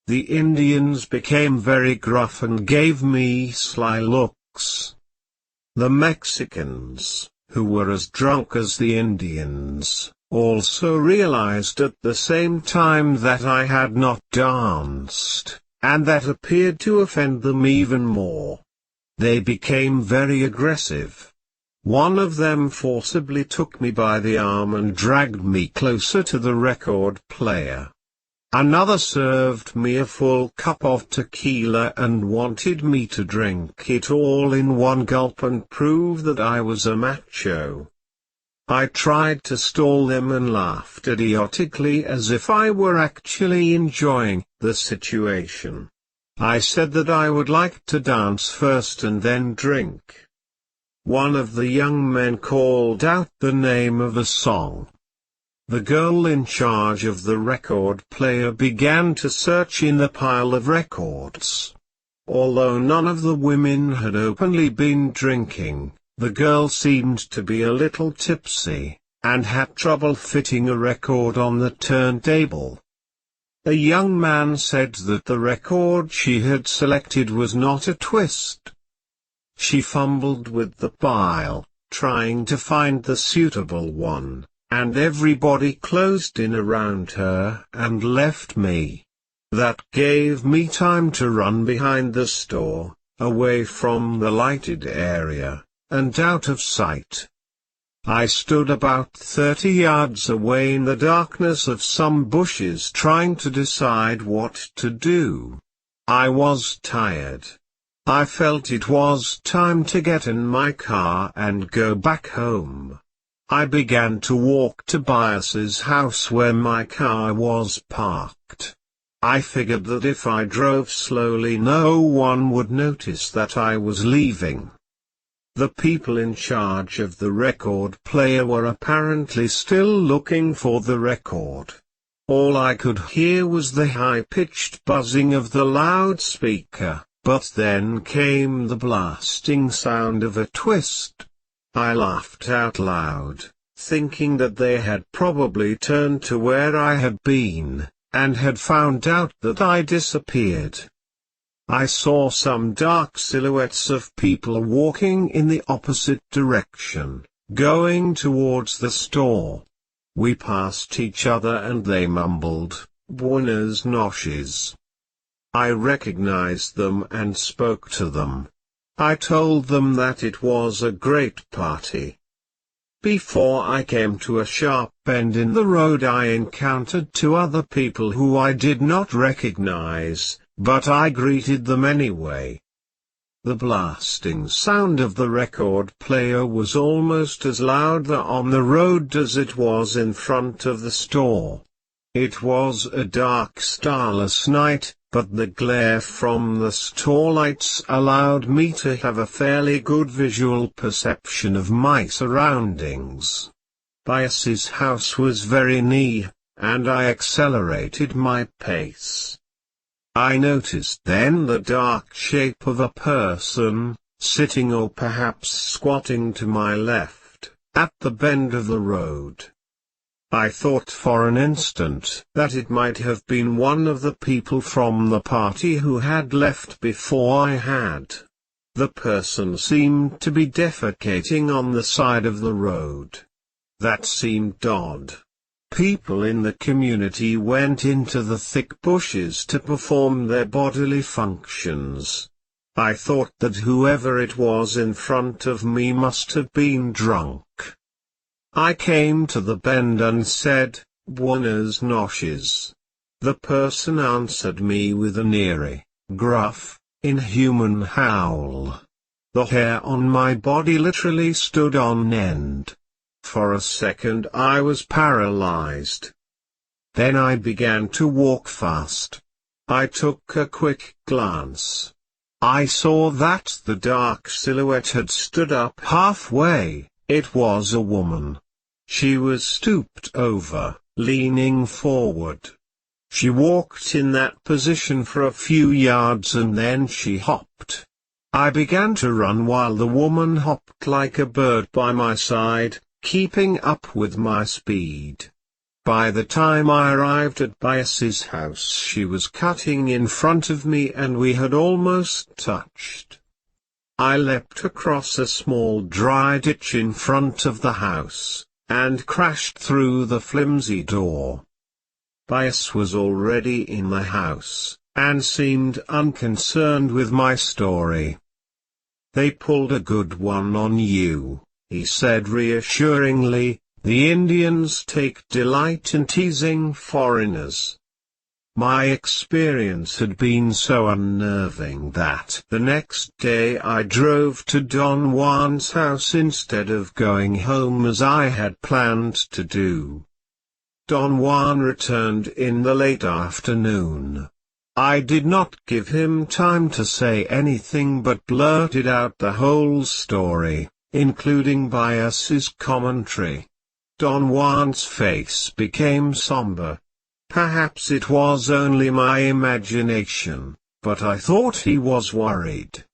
The Indians became very gruff and gave me sly looks. The Mexicans, who were as drunk as the Indians, also realized at the same time that I had not danced, and that appeared to offend them even more. They became very aggressive. One of them forcibly took me by the arm and dragged me closer to the record player. Another served me a full cup of tequila and wanted me to drink it all in one gulp and prove that I was a macho. I tried to stall them and laughed idiotically as if I were actually enjoying the situation. I said that I would like to dance first and then drink. One of the young men called out the name of a song. The girl in charge of the record player began to search in the pile of records. Although none of the women had openly been drinking, the girl seemed to be a little tipsy, and had trouble fitting a record on the turntable. A young man said that the record she had selected was not a twist. She fumbled with the pile, trying to find the suitable one, and everybody closed in around her and left me. That gave me time to run behind the store, away from the lighted area, and out of sight. I stood about 30 yards away in the darkness of some bushes trying to decide what to do. I was tired. I felt it was time to get in my car and go back home. I began to walk to Bias's house where my car was parked. I figured that if I drove slowly no one would notice that I was leaving. The people in charge of the record player were apparently still looking for the record. All I could hear was the high-pitched buzzing of the loudspeaker, but then came the blasting sound of a twist. I laughed out loud, thinking that they had probably turned to where I had been, and had found out that I disappeared. I saw some dark silhouettes of people walking in the opposite direction, going towards the store. We passed each other and they mumbled, "Buenas noches." I recognized them and spoke to them. I told them that it was a great party. Before I came to a sharp bend in the road I encountered two other people who I did not recognize, but I greeted them anyway. The blasting sound of the record player was almost as loud on the road as it was in front of the store. It was a dark, starless night, but the glare from the store lights allowed me to have a fairly good visual perception of my surroundings. Bias's house was very near, and I accelerated my pace. I noticed then the dark shape of a person, sitting or perhaps squatting to my left, at the bend of the road. I thought for an instant that it might have been one of the people from the party who had left before I had. The person seemed to be defecating on the side of the road. That seemed odd. People in the community went into the thick bushes to perform their bodily functions. I thought that whoever it was in front of me must have been drunk. I came to the bend and said, "Buenas noches." The person answered me with an eerie, gruff, inhuman howl. The hair on my body literally stood on end. For a second I was paralyzed. Then I began to walk fast. I took a quick glance. I saw that the dark silhouette had stood up halfway. It was a woman. She was stooped over, leaning forward. She walked in that position for a few yards and then she hopped. I began to run while the woman hopped like a bird by my side, keeping up with my speed. By the time I arrived at Bias's house she was cutting in front of me and we had almost touched. I leapt across a small dry ditch in front of the house, and crashed through the flimsy door. Bias was already in the house, and seemed unconcerned with my story. "They pulled a good one on you," he said reassuringly. "The Indians take delight in teasing foreigners." My experience had been so unnerving that the next day I drove to Don Juan's house instead of going home as I had planned to do. Don Juan returned in the late afternoon. I did not give him time to say anything but blurted out the whole story, including Bias's commentary. Don Juan's face became somber. Perhaps it was only my imagination, but I thought he was worried.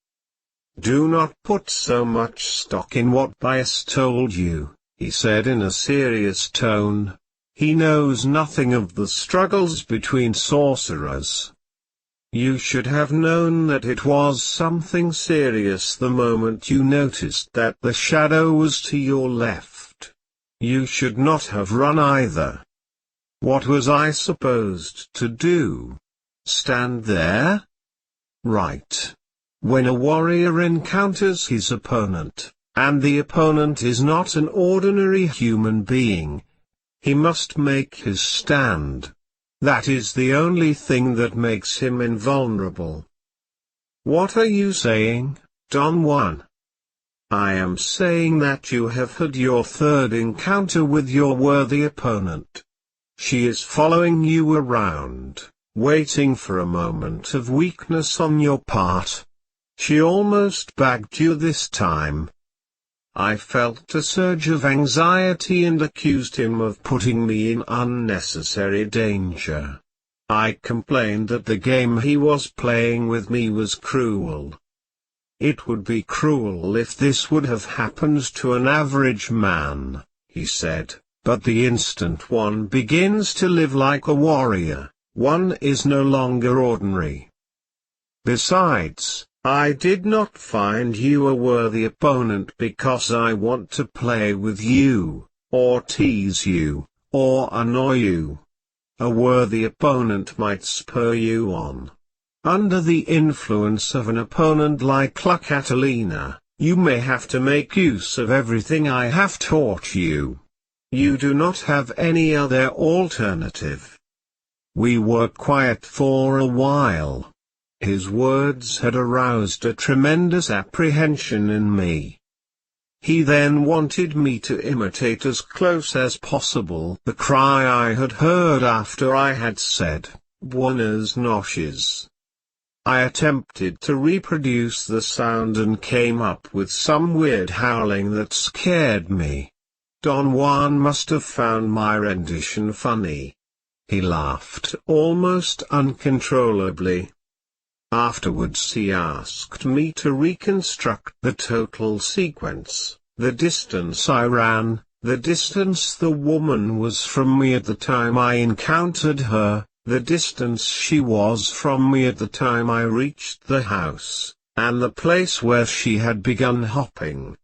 "Do not put so much stock in what Bias told you," he said in a serious tone. "He knows nothing of the struggles between sorcerers. You should have known that it was something serious the moment you noticed that the shadow was to your left. You should not have run either. What was I supposed to do? Stand there? Right. When a warrior encounters his opponent, and the opponent is not an ordinary human being, he must make his stand. That is the only thing that makes him invulnerable." "What are you saying, Don Juan?" "I am saying that you have had your third encounter with your worthy opponent. She is following you around, waiting for a moment of weakness on your part. She almost bagged you this time." I felt a surge of anxiety and accused him of putting me in unnecessary danger. I complained that the game he was playing with me was cruel. "It would be cruel if this would have happened to an average man," he said, "but the instant one begins to live like a warrior, one is no longer ordinary. Besides, I did not find you a worthy opponent because I want to play with you, or tease you, or annoy you. A worthy opponent might spur you on. Under the influence of an opponent like La Catalina, you may have to make use of everything I have taught you. You do not have any other alternative." We were quiet for a while. His words had aroused a tremendous apprehension in me. He then wanted me to imitate as close as possible the cry I had heard after I had said, "Buenas noches." I attempted to reproduce the sound and came up with some weird howling that scared me. Don Juan must have found my rendition funny. He laughed almost uncontrollably. Afterwards he asked me to reconstruct the total sequence, the distance I ran, the distance the woman was from me at the time I encountered her, the distance she was from me at the time I reached the house, and the place where she had begun hopping.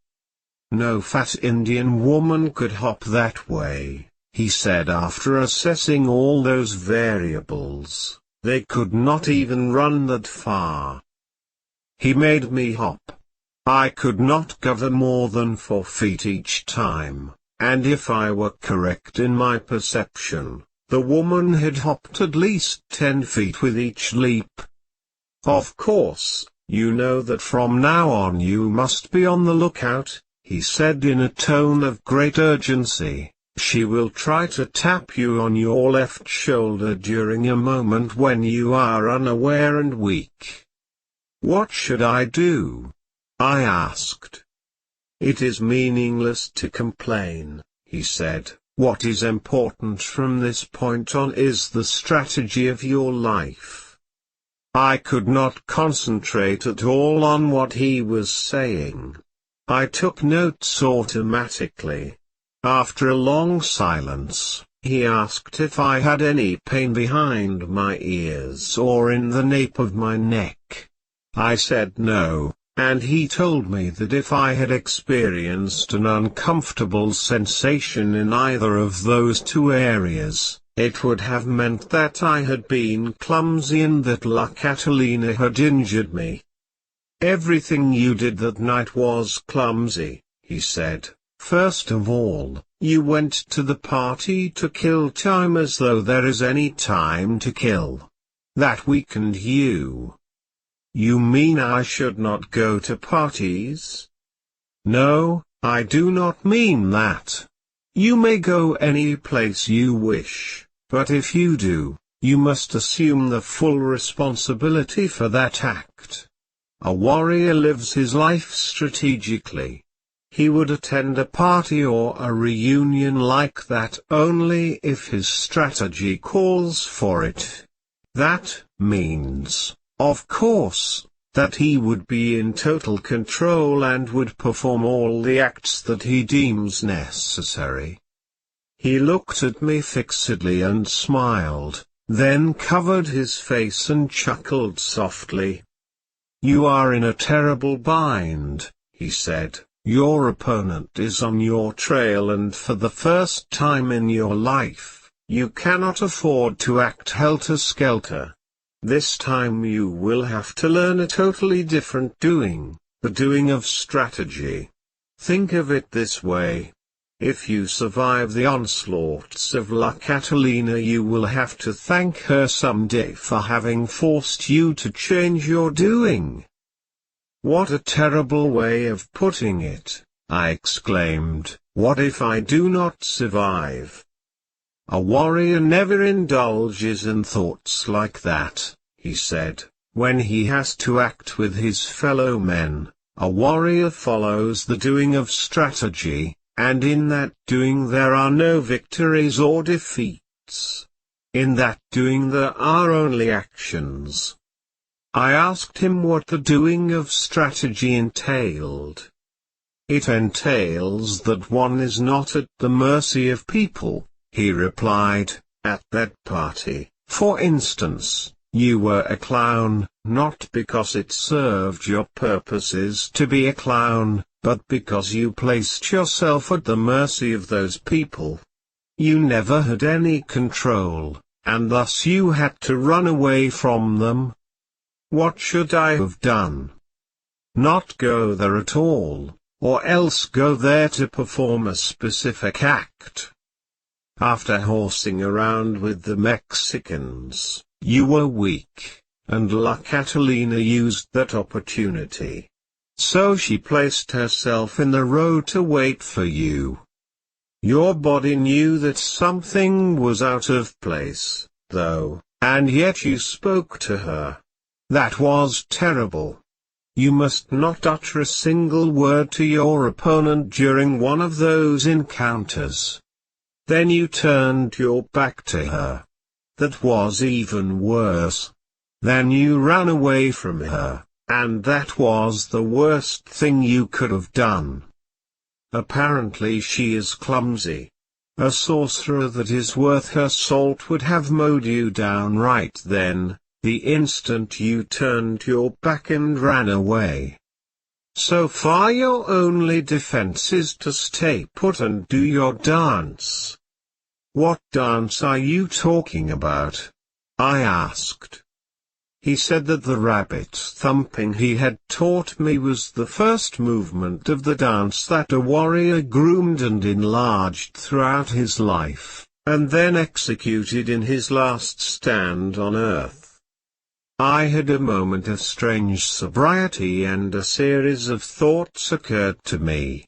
"No fat Indian woman could hop that way," he said after assessing all those variables. "They could not even run that far." He made me hop. I could not cover more than 4 feet each time, and if I were correct in my perception, the woman had hopped at least 10 feet with each leap. "Of course, you know that from now on you must be on the lookout," he said in a tone of great urgency. "She will try to tap you on your left shoulder during a moment when you are unaware and weak." "What should I do?" I asked. "It is meaningless to complain," he said. What is important from this point on is the strategy of your life. I could not concentrate at all on what he was saying. I took notes automatically. After a long silence, he asked if I had any pain behind my ears or in the nape of my neck. I said no, and he told me that if I had experienced an uncomfortable sensation in either of those two areas, it would have meant that I had been clumsy and that La Catalina had injured me. Everything you did that night was clumsy, he said. First of all, you went to the party to kill time as though there is any time to kill. That weakened you. You mean I should not go to parties? No, I do not mean that. You may go any place you wish, but if you do, you must assume the full responsibility for that act. A warrior lives his life strategically. He would attend a party or a reunion like that only if his strategy calls for it. That means, of course, that he would be in total control and would perform all the acts that he deems necessary. He looked at me fixedly and smiled, then covered his face and chuckled softly. You are in a terrible bind, he said. Your opponent is on your trail and for the first time in your life, you cannot afford to act helter-skelter. This time you will have to learn a totally different doing, the doing of strategy. Think of it this way. If you survive the onslaughts of La Catalina, you will have to thank her someday for having forced you to change your doing. What a terrible way of putting it, I exclaimed. What if I do not survive? A warrior never indulges in thoughts like that, he said. When he has to act with his fellow men, a warrior follows the doing of strategy, and in that doing there are no victories or defeats. In that doing there are only actions. I asked him what the doing of strategy entailed. It entails that one is not at the mercy of people, he replied. At that party, for instance, you were a clown, not because it served your purposes to be a clown, but because you placed yourself at the mercy of those people. You never had any control, and thus you had to run away from them. What should I have done? Not go there at all, or else go there to perform a specific act. After horsing around with the Mexicans, you were weak, and La Catalina used that opportunity. So she placed herself in the road to wait for you. Your body knew that something was out of place, though, and yet you spoke to her. That was terrible. You must not utter a single word to your opponent during one of those encounters. Then you turned your back to her. That was even worse. Then you ran away from her, and that was the worst thing you could have done. Apparently she is clumsy. A sorcerer that is worth her salt would have mowed you down right then, the instant you turned your back and ran away. So far your only defense is to stay put and do your dance. What dance are you talking about? I asked. He said that the rabbit thumping he had taught me was the first movement of the dance that a warrior groomed and enlarged throughout his life, and then executed in his last stand on earth. I had a moment of strange sobriety and a series of thoughts occurred to me.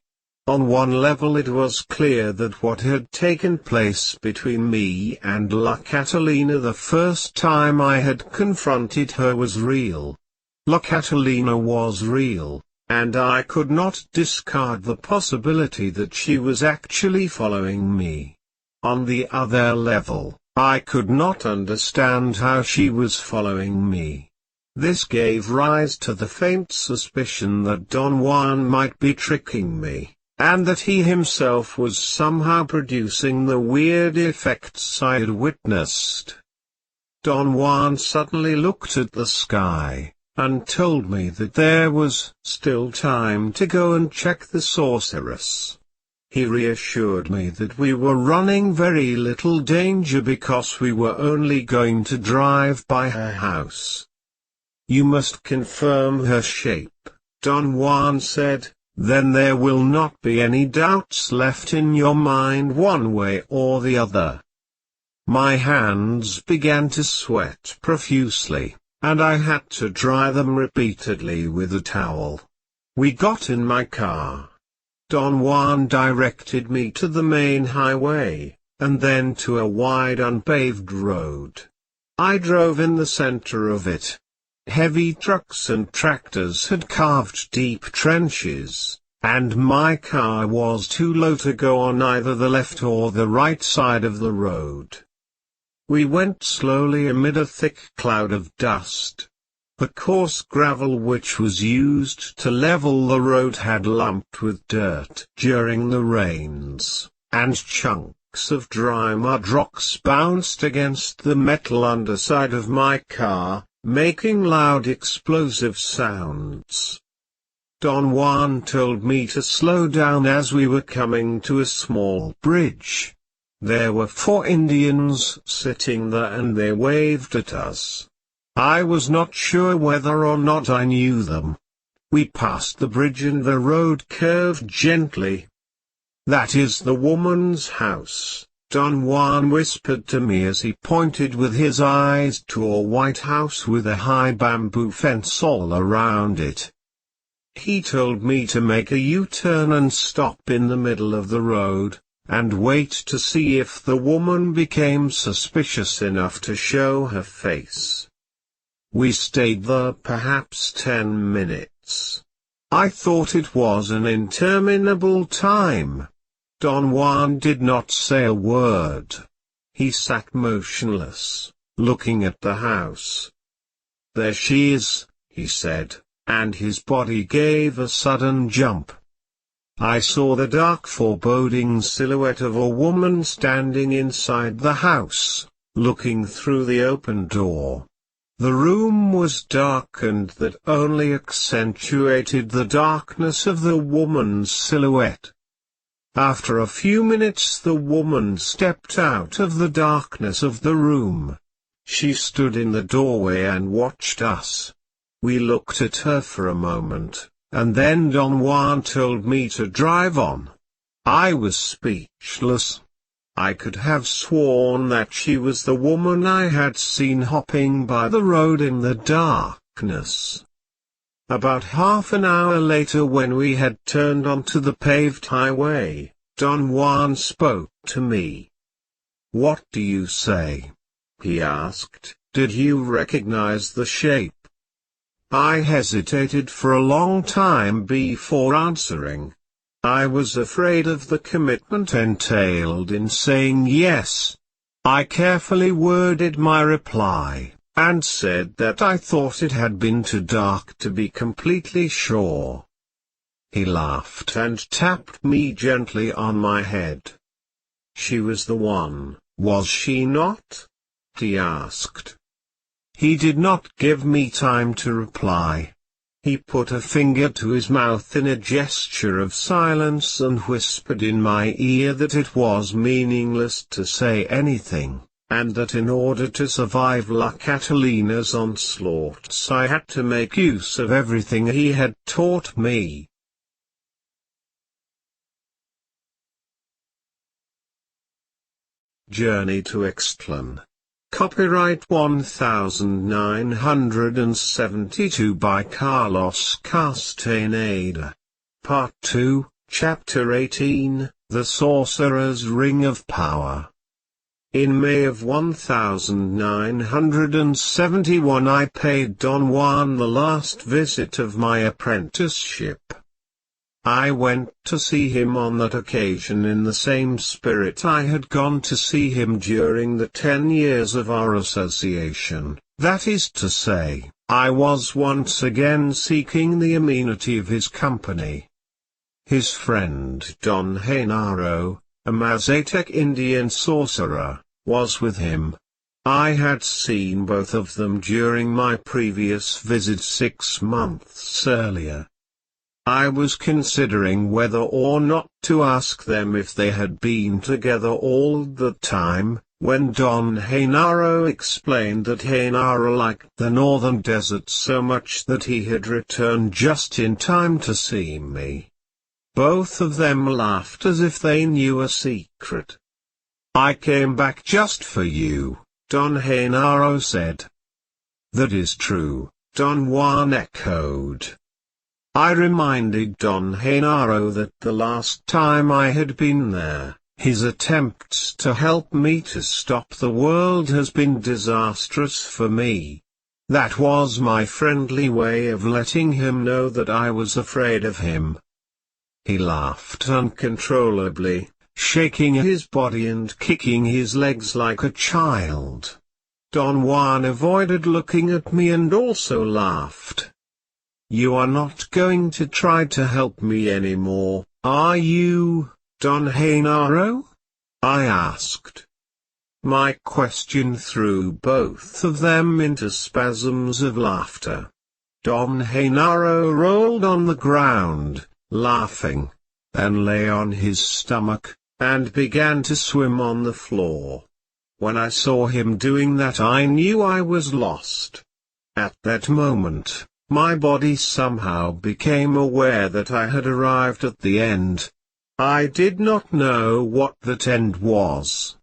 On one level it was clear that what had taken place between me and La Catalina the first time I had confronted her was real. La Catalina was real, and I could not discard the possibility that she was actually following me. On the other level, I could not understand how she was following me. This gave rise to the faint suspicion that Don Juan might be tricking me, and that he himself was somehow producing the weird effects I had witnessed. Don Juan suddenly looked at the sky, and told me that there was still time to go and check the sorceress. He reassured me that we were running very little danger because we were only going to drive by her house. You must confirm her shape, Don Juan said, then there will not be any doubts left in your mind one way or the other. My hands began to sweat profusely, and I had to dry them repeatedly with a towel. We got in my car. Don Juan directed me to the main highway, and then to a wide unpaved road. I drove in the center of it. Heavy trucks and tractors had carved deep trenches, and my car was too low to go on either the left or the right side of the road. We went slowly amid a thick cloud of dust. The coarse gravel which was used to level the road had lumped with dirt during the rains, and chunks of dry mud rocks bounced against the metal underside of my car, making loud explosive sounds. Don Juan told me to slow down as we were coming to a small bridge. There were 4 Indians sitting there and they waved at us. I was not sure whether or not I knew them. We passed the bridge and the road curved gently. "That is the woman's house," Don Juan whispered to me as he pointed with his eyes to a white house with a high bamboo fence all around it. He told me to make a U-turn and stop in the middle of the road, and wait to see if the woman became suspicious enough to show her face. We stayed there perhaps 10 minutes. I thought it was an interminable time. Don Juan did not say a word. He sat motionless, looking at the house. "There she is," he said, and his body gave a sudden jump. I saw the dark foreboding silhouette of a woman standing inside the house, looking through the open door. The room was dark and that only accentuated the darkness of the woman's silhouette. After a few minutes the woman stepped out of the darkness of the room. She stood in the doorway and watched us. We looked at her for a moment, and then Don Juan told me to drive on. I was speechless. I could have sworn that she was the woman I had seen hopping by the road in the darkness. About half an hour later, when we had turned onto the paved highway, Don Juan spoke to me. "What do you say?" he asked. "Did you recognize the shape?" I hesitated for a long time before answering. I was afraid of the commitment entailed in saying yes. I carefully worded my reply, and said that I thought it had been too dark to be completely sure. He laughed and tapped me gently on my head. "She was the one, was she not?" he asked. He did not give me time to reply. He put a finger to his mouth in a gesture of silence and whispered in my ear that it was meaningless to say anything, and that in order to survive La Catalina's onslaughts I had to make use of everything he had taught me. Journey to Istlan. Copyright 1972 by Carlos Castaneda. Part 2, Chapter 18, The Sorcerer's Ring of Power. In May of 1971 I paid Don Juan the last visit of my apprenticeship. I went to see him on that occasion in the same spirit I had gone to see him during the 10 years of our association, that is to say, I was once again seeking the amenity of his company. His friend Don Genaro, a Mazatec Indian sorcerer, was with him. I had seen both of them during my previous visit 6 months earlier. I was considering whether or not to ask them if they had been together all the time, when Don Genaro explained that Genaro liked the northern desert so much that he had returned just in time to see me. Both of them laughed as if they knew a secret. "I came back just for you," Don Genaro said. "That is true," Don Juan echoed. I reminded Don Genaro that the last time I had been there, his attempts to help me to stop the world has been disastrous for me. That was my friendly way of letting him know that I was afraid of him. He laughed uncontrollably, shaking his body and kicking his legs like a child. Don Juan avoided looking at me and also laughed. "You are not going to try to help me anymore, are you, Don Genaro?" I asked. My question threw both of them into spasms of laughter. Don Genaro rolled on the ground, laughing, then lay on his stomach, and began to swim on the floor. When I saw him doing that, I knew I was lost. At that moment, my body somehow became aware that I had arrived at the end. I did not know what that end was.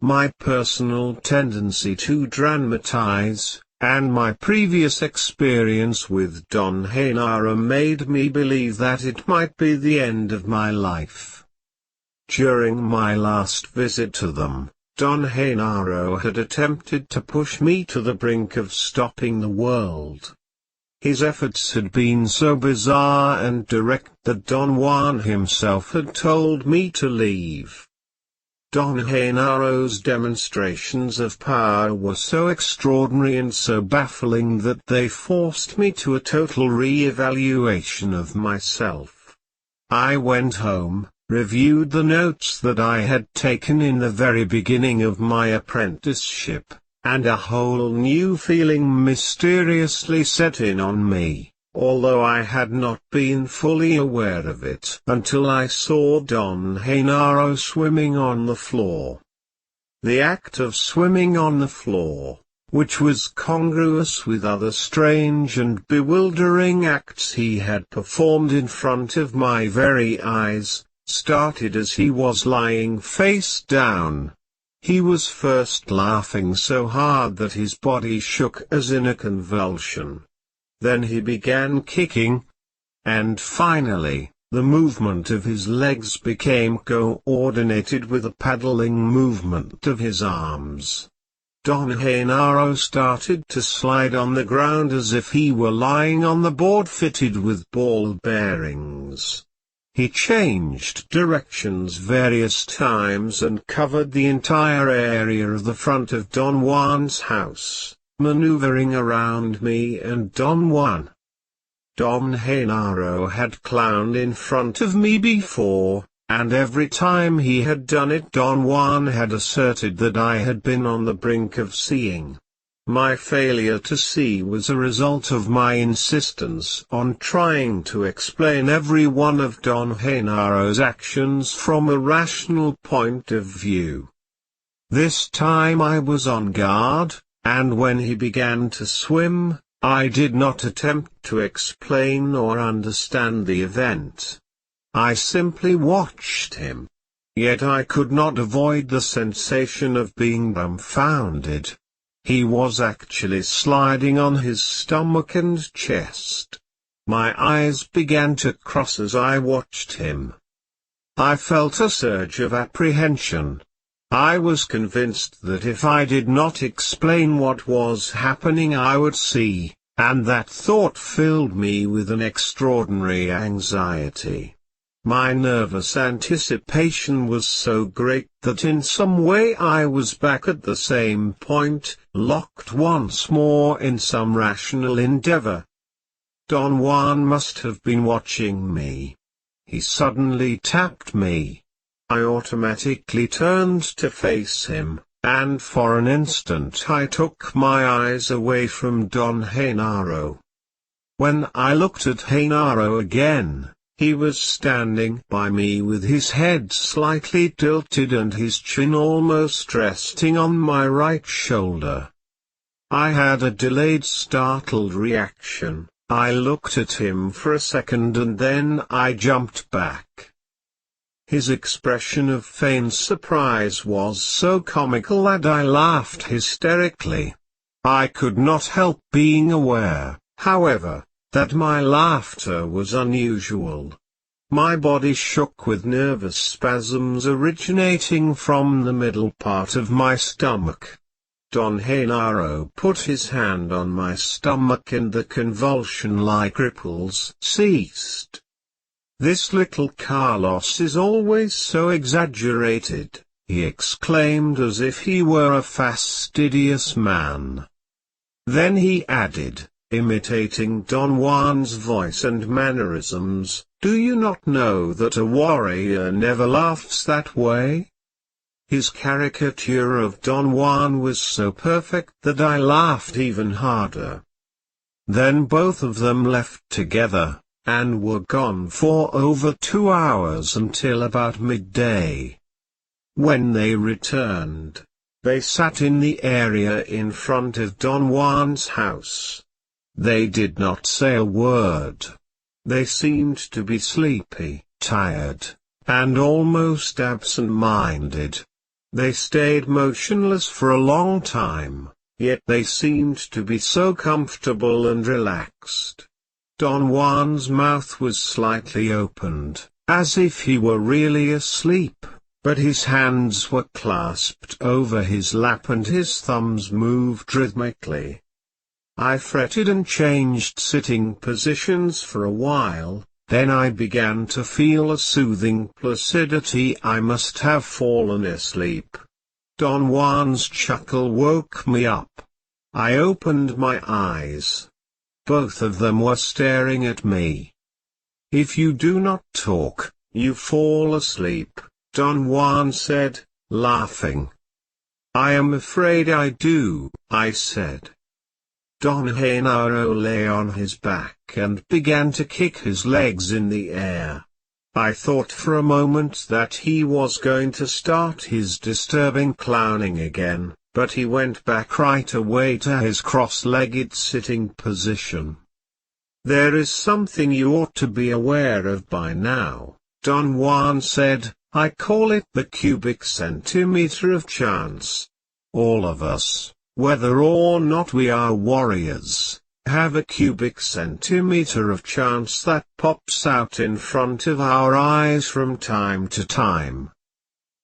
My personal tendency to dramatize, and my previous experience with Don Genaro made me believe that it might be the end of my life. During my last visit to them, Don Genaro had attempted to push me to the brink of stopping the world. His efforts had been so bizarre and direct that Don Juan himself had told me to leave. Don Genaro's demonstrations of power were so extraordinary and so baffling that they forced me to a total re-evaluation of myself. I went home, reviewed the notes that I had taken in the very beginning of my apprenticeship, and a whole new feeling mysteriously set in on me, although I had not been fully aware of it until I saw Don Genaro swimming on the floor. The act of swimming on the floor, which was congruous with other strange and bewildering acts he had performed in front of my very eyes, started as he was lying face down. He was first laughing so hard that his body shook as in a convulsion. Then he began kicking. And finally, the movement of his legs became coordinated with the paddling movement of his arms. Don Genaro started to slide on the ground as if he were lying on the board fitted with ball bearings. He changed directions various times and covered the entire area of the front of Don Juan's house, maneuvering around me and Don Juan. Don Genaro had clowned in front of me before, and every time he had done it Don Juan had asserted that I had been on the brink of seeing. My failure to see was a result of my insistence on trying to explain every one of Don Genaro's actions from a rational point of view. This time I was on guard, and when he began to swim, I did not attempt to explain or understand the event. I simply watched him. Yet I could not avoid the sensation of being dumbfounded. He was actually sliding on his stomach and chest. My eyes began to cross as I watched him. I felt a surge of apprehension. I was convinced that if I did not explain what was happening I would see, and that thought filled me with an extraordinary anxiety. My nervous anticipation was so great that in some way I was back at the same point, locked once more in some rational endeavor. Don Juan must have been watching me. He suddenly tapped me. I automatically turned to face him, and for an instant I took my eyes away from Don Genaro. When I looked at Genaro again, he was standing by me with his head slightly tilted and his chin almost resting on my right shoulder. I had a delayed startled reaction. I looked at him for a second and then I jumped back. His expression of feigned surprise was so comical that I laughed hysterically. I could not help being aware, however, that my laughter was unusual. My body shook with nervous spasms originating from the middle part of my stomach. Don Genaro put his hand on my stomach and the convulsion-like ripples ceased. "This little Carlos is always so exaggerated," he exclaimed as if he were a fastidious man. Then he added, imitating Don Juan's voice and mannerisms, "Do you not know that a warrior never laughs that way?" His caricature of Don Juan was so perfect that I laughed even harder. Then both of them left together, and were gone for over 2 hours until about midday. When they returned, they sat in the area in front of Don Juan's house. They did not say a word. They seemed to be sleepy, tired, and almost absent-minded. They stayed motionless for a long time, yet they seemed to be so comfortable and relaxed. Don Juan's mouth was slightly opened, as if he were really asleep, but his hands were clasped over his lap and his thumbs moved rhythmically. I fretted and changed sitting positions for a while. Then I began to feel a soothing placidity. I must have fallen asleep. Don Juan's chuckle woke me up. I opened my eyes. Both of them were staring at me. "If you do not talk, you fall asleep," Don Juan said, laughing. "I am afraid I do," I said. Don Genaro lay on his back and began to kick his legs in the air. I thought for a moment that he was going to start his disturbing clowning again, but he went back right away to his cross-legged sitting position. "There is something you ought to be aware of by now," Don Juan said. "I call it the cubic centimeter of chance. All of us, whether or not we are warriors, have a cubic centimeter of chance that pops out in front of our eyes from time to time.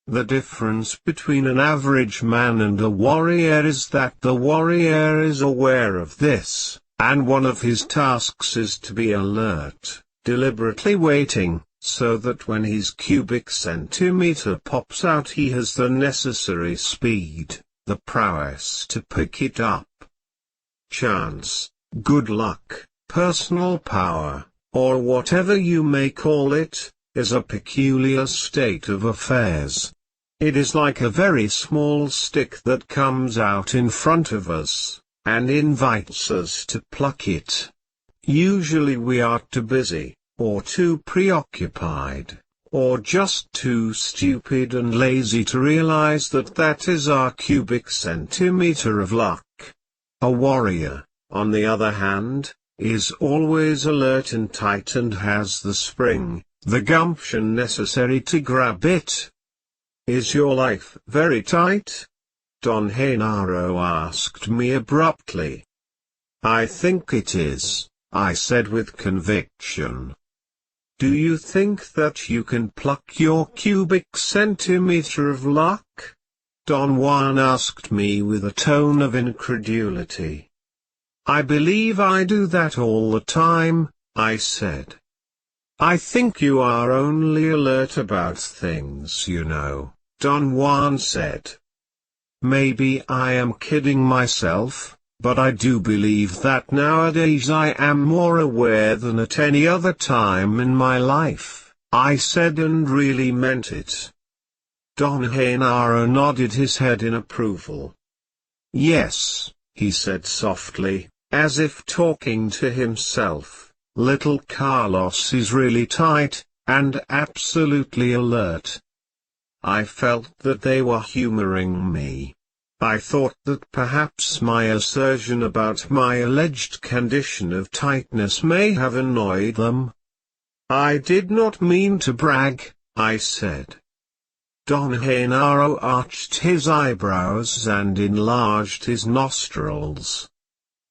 The difference between an average man and a warrior is that the warrior is aware of this, and one of his tasks is to be alert, deliberately waiting, so that when his cubic centimeter pops out he has the necessary speed, the prowess to pick it up. Chance, good luck, personal power, or whatever you may call it, is a peculiar state of affairs. It is like a very small stick that comes out in front of us, and invites us to pluck it. Usually we are too busy, or too preoccupied, or just too stupid and lazy to realize that that is our cubic centimeter of luck. A warrior, on the other hand, is always alert and tight and has the spring, the gumption necessary to grab it. "Is your life very tight?" Don Genaro asked me abruptly. "I think it is," I said with conviction. "Do you think that you can pluck your cubic centimeter of luck?" Don Juan asked me with a tone of incredulity. "I believe I do that all the time," I said. I think you are only alert about things you know, Don Juan said. Maybe I am kidding myself, but I do believe that nowadays I am more aware than at any other time in my life, I said, and really meant it. Don Genaro nodded his head in approval. Yes, he said softly, as if talking to himself, little Carlos is really tight, and absolutely alert. I felt that they were humoring me. I thought that perhaps my assertion about my alleged condition of tightness may have annoyed them. I did not mean to brag, I said. Don Genaro arched his eyebrows and enlarged his nostrils.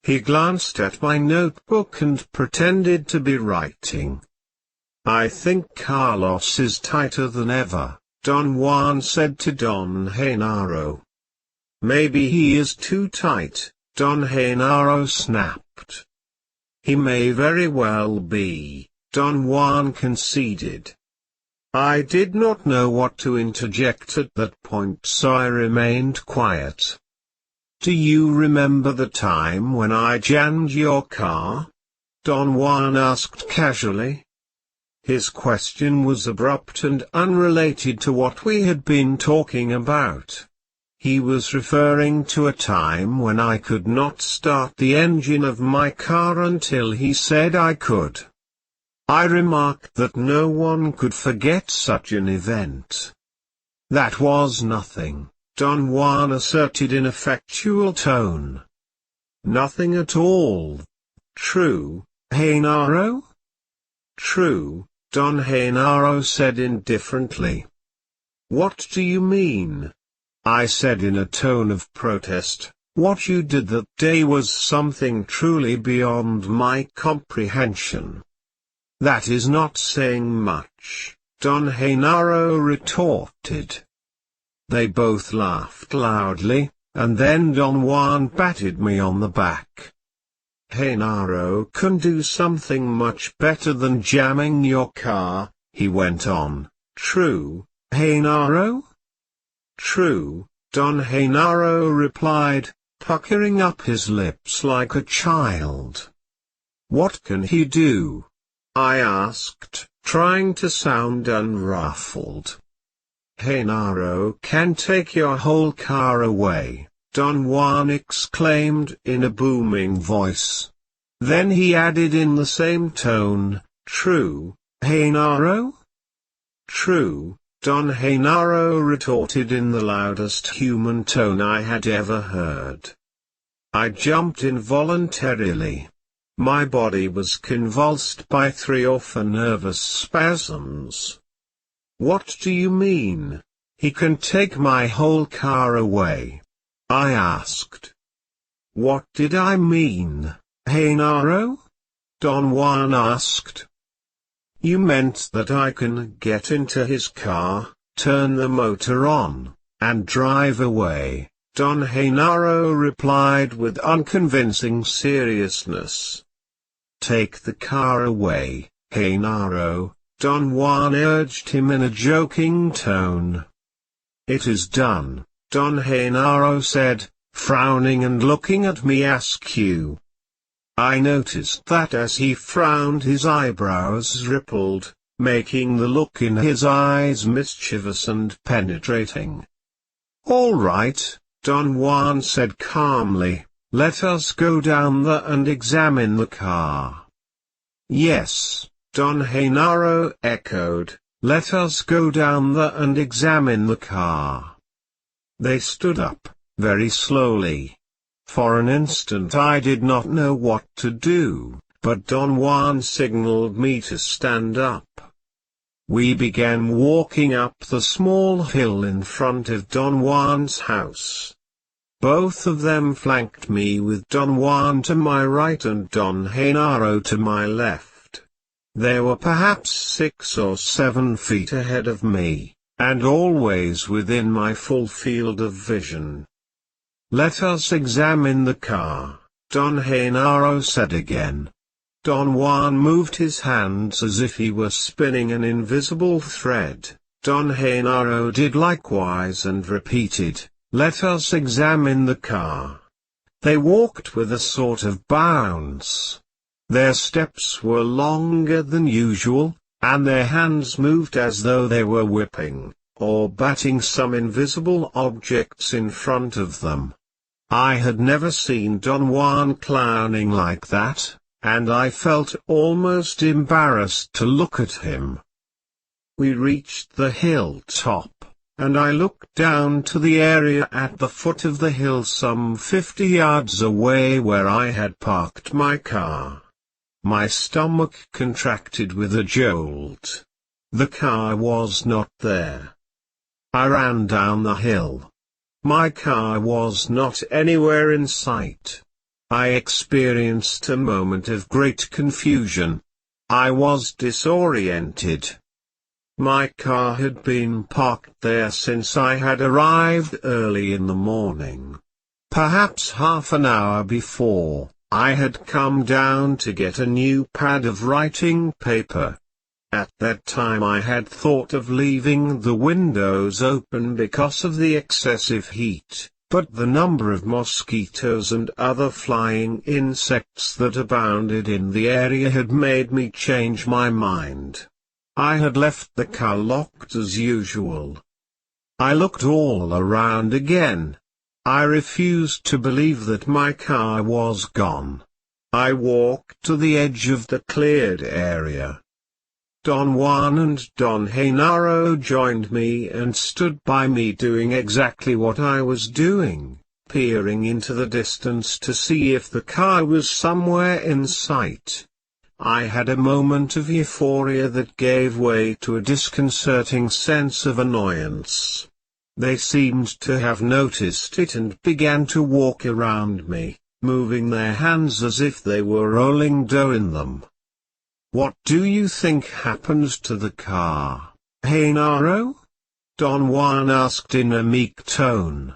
He glanced at my notebook and pretended to be writing. I think Carlos is tighter than ever, Don Juan said to Don Genaro. Maybe he is too tight, Don Genaro snapped. He may very well be, Don Juan conceded. I did not know what to interject at that point, so I remained quiet. Do you remember the time when I jammed your car? Don Juan asked casually. His question was abrupt and unrelated to what we had been talking about. He was referring to a time when I could not start the engine of my car until he said I could. I remarked that no one could forget such an event. That was nothing, Don Juan asserted in a factual tone. Nothing at all. True, Genaro? True, Don Genaro said indifferently. What do you mean? I said in a tone of protest. What you did that day was something truly beyond my comprehension. That is not saying much, Don Genaro retorted. They both laughed loudly, and then Don Juan patted me on the back. Genaro can do something much better than jamming your car, he went on. True, Genaro? True, Don Genaro replied, puckering up his lips like a child. What can he do? I asked, trying to sound unruffled. Genaro can take your whole car away, Don Juan exclaimed in a booming voice. Then he added in the same tone, True, Genaro? True, Don Genaro retorted in the loudest human tone I had ever heard. I jumped involuntarily. My body was convulsed by 3 or 4 nervous spasms. What do you mean? He can take my whole car away? I asked. What did I mean, Genaro? Don Juan asked. You meant that I can get into his car, turn the motor on, and drive away, Don Genaro replied with unconvincing seriousness. Take the car away, Genaro, Don Juan urged him in a joking tone. It is done, Don Genaro said, frowning and looking at me askew. I noticed that as he frowned his eyebrows rippled, making the look in his eyes mischievous and penetrating. All right, Don Juan said calmly, let us go down there and examine the car. Yes, Don Genaro echoed, let us go down there and examine the car. They stood up, very slowly. For an instant I did not know what to do, but Don Juan signaled me to stand up. We began walking up the small hill in front of Don Juan's house. Both of them flanked me with Don Juan to my right and Don Genaro to my left. They were perhaps 6 or 7 feet ahead of me, and always within my full field of vision. Let us examine the car, Don Genaro said again. Don Juan moved his hands as if he were spinning an invisible thread. Don Genaro did likewise and repeated, "Let us examine the car." They walked with a sort of bounce. Their steps were longer than usual, and their hands moved as though they were whipping, or batting some invisible objects in front of them. I had never seen Don Juan clowning like that, and I felt almost embarrassed to look at him. We reached the hilltop, and I looked down to the area at the foot of the hill some 50 yards away where I had parked my car. My stomach contracted with a jolt. The car was not there. I ran down the hill. My car was not anywhere in sight. I experienced a moment of great confusion. I was disoriented. My car had been parked there since I had arrived early in the morning. Perhaps half an hour before, I had come down to get a new pad of writing paper. At that time I had thought of leaving the windows open because of the excessive heat, but the number of mosquitoes and other flying insects that abounded in the area had made me change my mind. I had left the car locked as usual. I looked all around again. I refused to believe that my car was gone. I walked to the edge of the cleared area. Don Juan and Don Genaro joined me and stood by me doing exactly what I was doing, peering into the distance to see if the car was somewhere in sight. I had a moment of euphoria that gave way to a disconcerting sense of annoyance. They seemed to have noticed it and began to walk around me, moving their hands as if they were rolling dough in them. "What do you think happened to the car, Genaro?" Don Juan asked in a meek tone.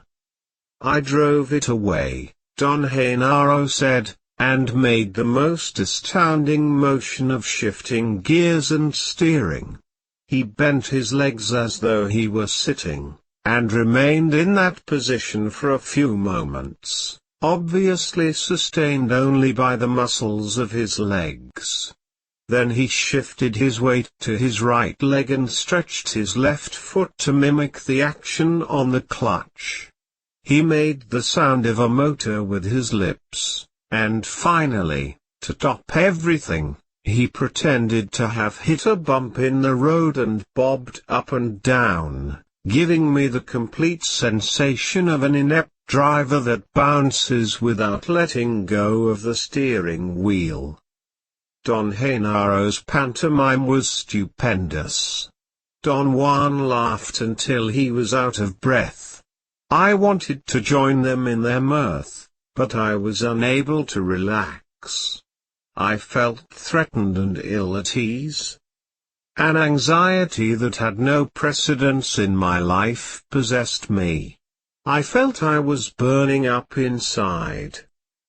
"I drove it away," Don Genaro said, and made the most astounding motion of shifting gears and steering. He bent his legs as though he were sitting, and remained in that position for a few moments, obviously sustained only by the muscles of his legs. Then he shifted his weight to his right leg and stretched his left foot to mimic the action on the clutch. He made the sound of a motor with his lips. And finally, to top everything, he pretended to have hit a bump in the road and bobbed up and down, giving me the complete sensation of an inept driver that bounces without letting go of the steering wheel. Don Genaro's pantomime was stupendous. Don Juan laughed until he was out of breath. I wanted to join them in their mirth, but I was unable to relax. I felt threatened and ill at ease. An anxiety that had no precedence in my life possessed me. I felt I was burning up inside.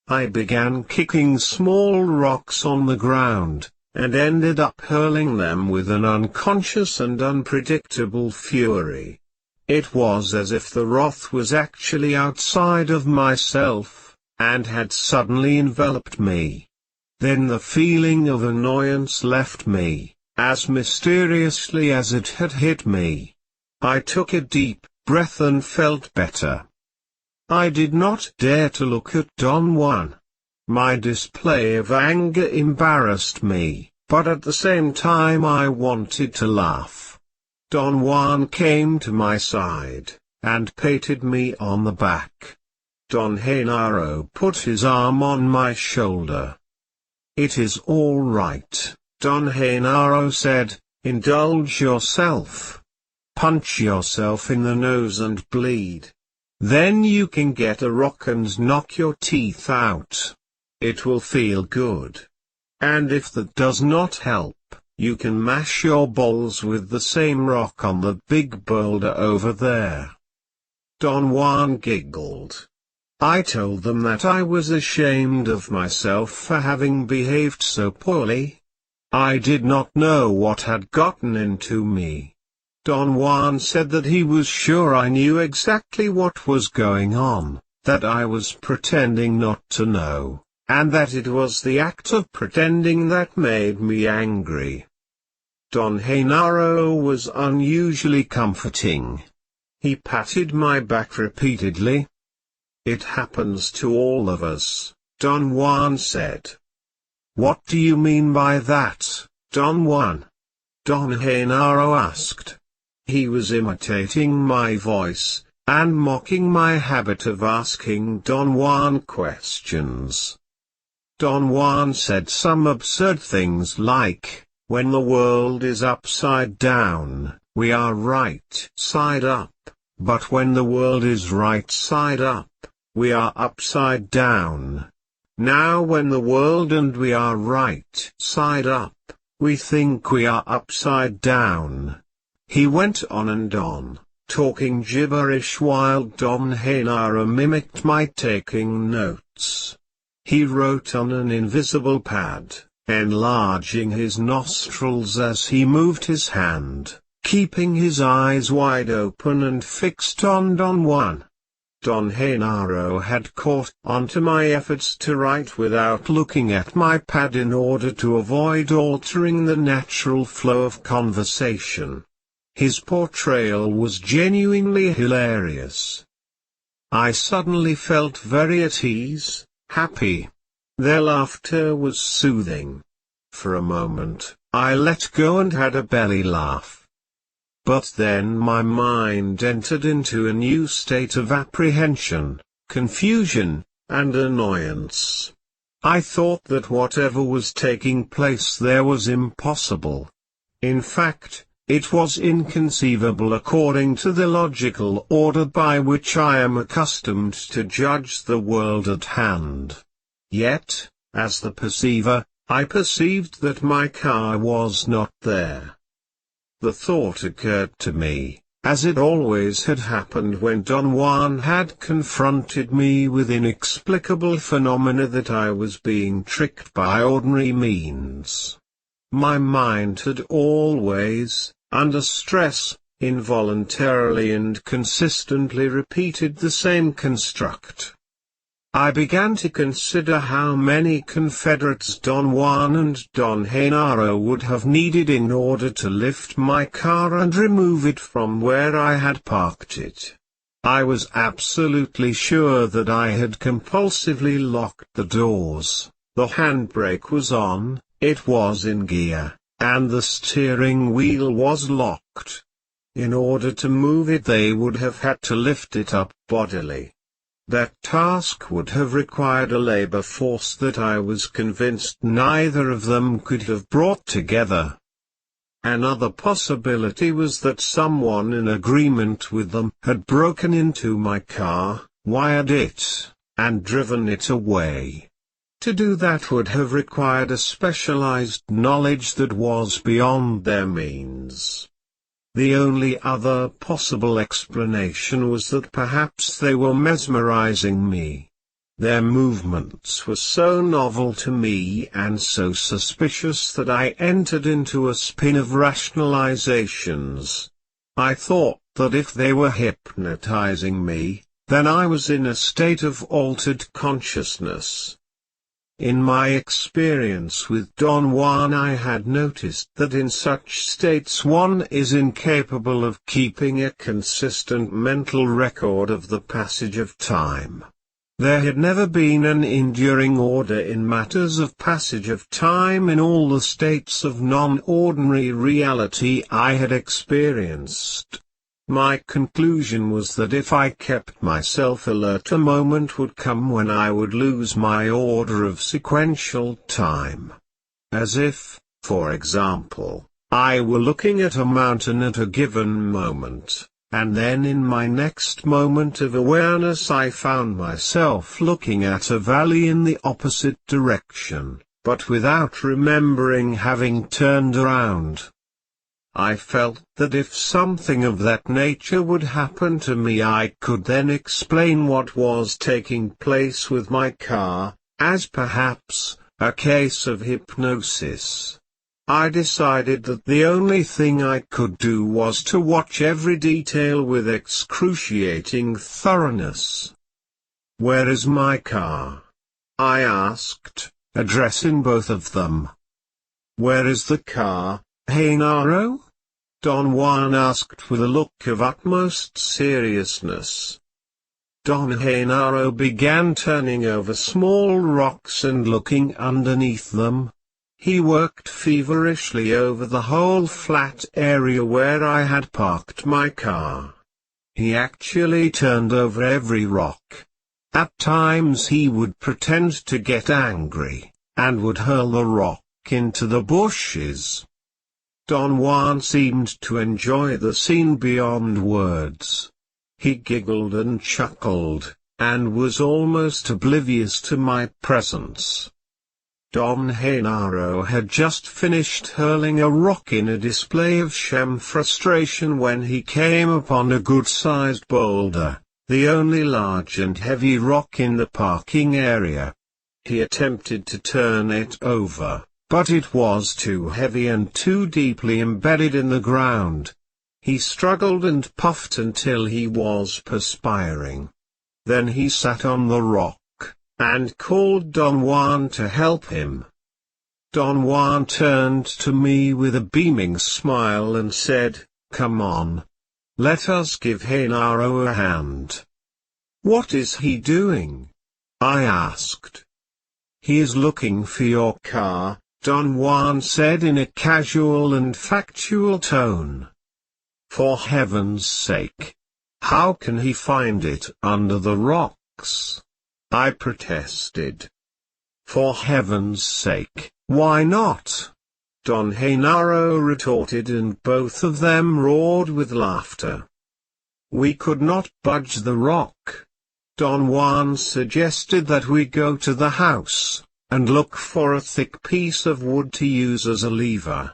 I began kicking small rocks on the ground, and ended up hurling them with an unconscious and unpredictable fury. It was as if the wrath was actually outside of myself, and had suddenly enveloped me. Then the feeling of annoyance left me, as mysteriously as it had hit me. I took a deep breath and felt better. I did not dare to look at Don Juan. My display of anger embarrassed me, but at the same time I wanted to laugh. Don Juan came to my side, and patted me on the back. Don Genaro put his arm on my shoulder. "It is all right," Don Genaro said, "indulge yourself. Punch yourself in the nose and bleed. Then you can get a rock and knock your teeth out. It will feel good. And if that does not help, you can mash your balls with the same rock on the big boulder over there." Don Juan giggled. I told them that I was ashamed of myself for having behaved so poorly. I did not know what had gotten into me. Don Juan said that he was sure I knew exactly what was going on, that I was pretending not to know, and that it was the act of pretending that made me angry. Don Genaro was unusually comforting. He patted my back repeatedly. "It happens to all of us," Don Juan said. "What do you mean by that, Don Juan?" Don Genaro asked. He was imitating my voice, and mocking my habit of asking Don Juan questions. Don Juan said some absurd things like, "When the world is upside down, we are right side up, but when the world is right side up, we are upside down. Now when the world and we are right side up, we think we are upside down." He went on and on, talking gibberish while Don Genaro mimicked my taking notes. He wrote on an invisible pad, enlarging his nostrils as he moved his hand, keeping his eyes wide open and fixed on Don Juan. Don Genaro had caught on to my efforts to write without looking at my pad in order to avoid altering the natural flow of conversation. His portrayal was genuinely hilarious. I suddenly felt very at ease, happy. Their laughter was soothing. For a moment, I let go and had a belly laugh. But then my mind entered into a new state of apprehension, confusion, and annoyance. I thought that whatever was taking place there was impossible. In fact, it was inconceivable according to the logical order by which I am accustomed to judge the world at hand. Yet, as the perceiver, I perceived that my car was not there. The thought occurred to me, as it always had happened when Don Juan had confronted me with inexplicable phenomena, that I was being tricked by ordinary means. My mind had always, under stress, involuntarily and consistently repeated the same construct. I began to consider how many confederates Don Juan and Don Genaro would have needed in order to lift my car and remove it from where I had parked it. I was absolutely sure that I had compulsively locked the doors, the handbrake was on, it was in gear, and the steering wheel was locked. In order to move it they would have had to lift it up bodily. That task would have required a labor force that I was convinced neither of them could have brought together. Another possibility was that someone in agreement with them had broken into my car, wired it, and driven it away. To do that would have required a specialized knowledge that was beyond their means. The only other possible explanation was that perhaps they were mesmerizing me. Their movements were so novel to me and so suspicious that I entered into a spin of rationalizations. I thought that if they were hypnotizing me, then I was in a state of altered consciousness. In my experience with Don Juan I had noticed that in such states one is incapable of keeping a consistent mental record of the passage of time. There had never been an enduring order in matters of passage of time in all the states of non-ordinary reality I had experienced. My conclusion was that if I kept myself alert, a moment would come when I would lose my order of sequential time. As if, for example, I were looking at a mountain at a given moment, and then in my next moment of awareness I found myself looking at a valley in the opposite direction, but without remembering having turned around. I felt that if something of that nature would happen to me, I could then explain what was taking place with my car, as perhaps a case of hypnosis. I decided that the only thing I could do was to watch every detail with excruciating thoroughness. "Where is my car?" I asked, addressing both of them. "Where is the car, Genaro?" Don Juan asked with a look of utmost seriousness. Don Genaro began turning over small rocks and looking underneath them. He worked feverishly over the whole flat area where I had parked my car. He actually turned over every rock. At times he would pretend to get angry, and would hurl the rock into the bushes. Don Juan seemed to enjoy the scene beyond words. He giggled and chuckled, and was almost oblivious to my presence. Don Genaro had just finished hurling a rock in a display of sham frustration when he came upon a good-sized boulder, the only large and heavy rock in the parking area. He attempted to turn it over, but it was too heavy and too deeply embedded in the ground. He struggled and puffed until he was perspiring. Then he sat on the rock, and called Don Juan to help him. Don Juan turned to me with a beaming smile and said, "Come on. Let us give Genaro a hand." "What is he doing?" I asked. "He is looking for your car," Don Juan said in a casual and factual tone. "For heaven's sake! How can he find it under the rocks?" I protested. "For heaven's sake, why not?" Don Genaro retorted, and both of them roared with laughter. We could not budge the rock. Don Juan suggested that we go to the house, and look for a thick piece of wood to use as a lever.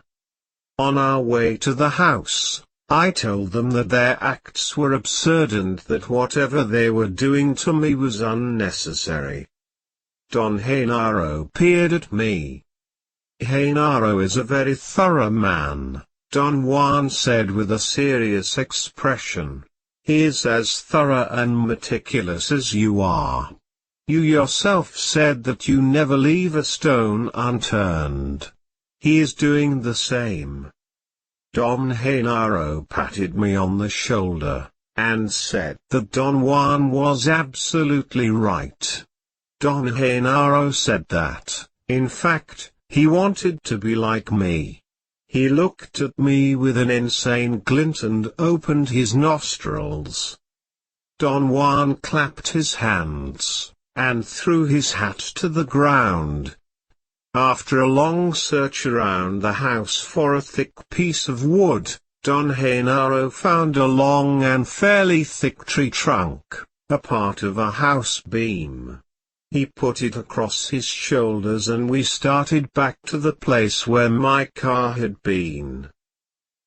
On our way to the house, I told them that their acts were absurd and that whatever they were doing to me was unnecessary. Don Genaro peered at me. "Genaro is a very thorough man," Don Juan said with a serious expression. "He is as thorough and meticulous as you are. You yourself said that you never leave a stone unturned. He is doing the same." Don Genaro patted me on the shoulder, and said that Don Juan was absolutely right. Don Genaro said that, in fact, he wanted to be like me. He looked at me with an insane glint and opened his nostrils. Don Juan clapped his hands, and threw his hat to the ground. After a long search around the house for a thick piece of wood, Don Genaro found a long and fairly thick tree trunk, a part of a house beam. He put it across his shoulders and we started back to the place where my car had been.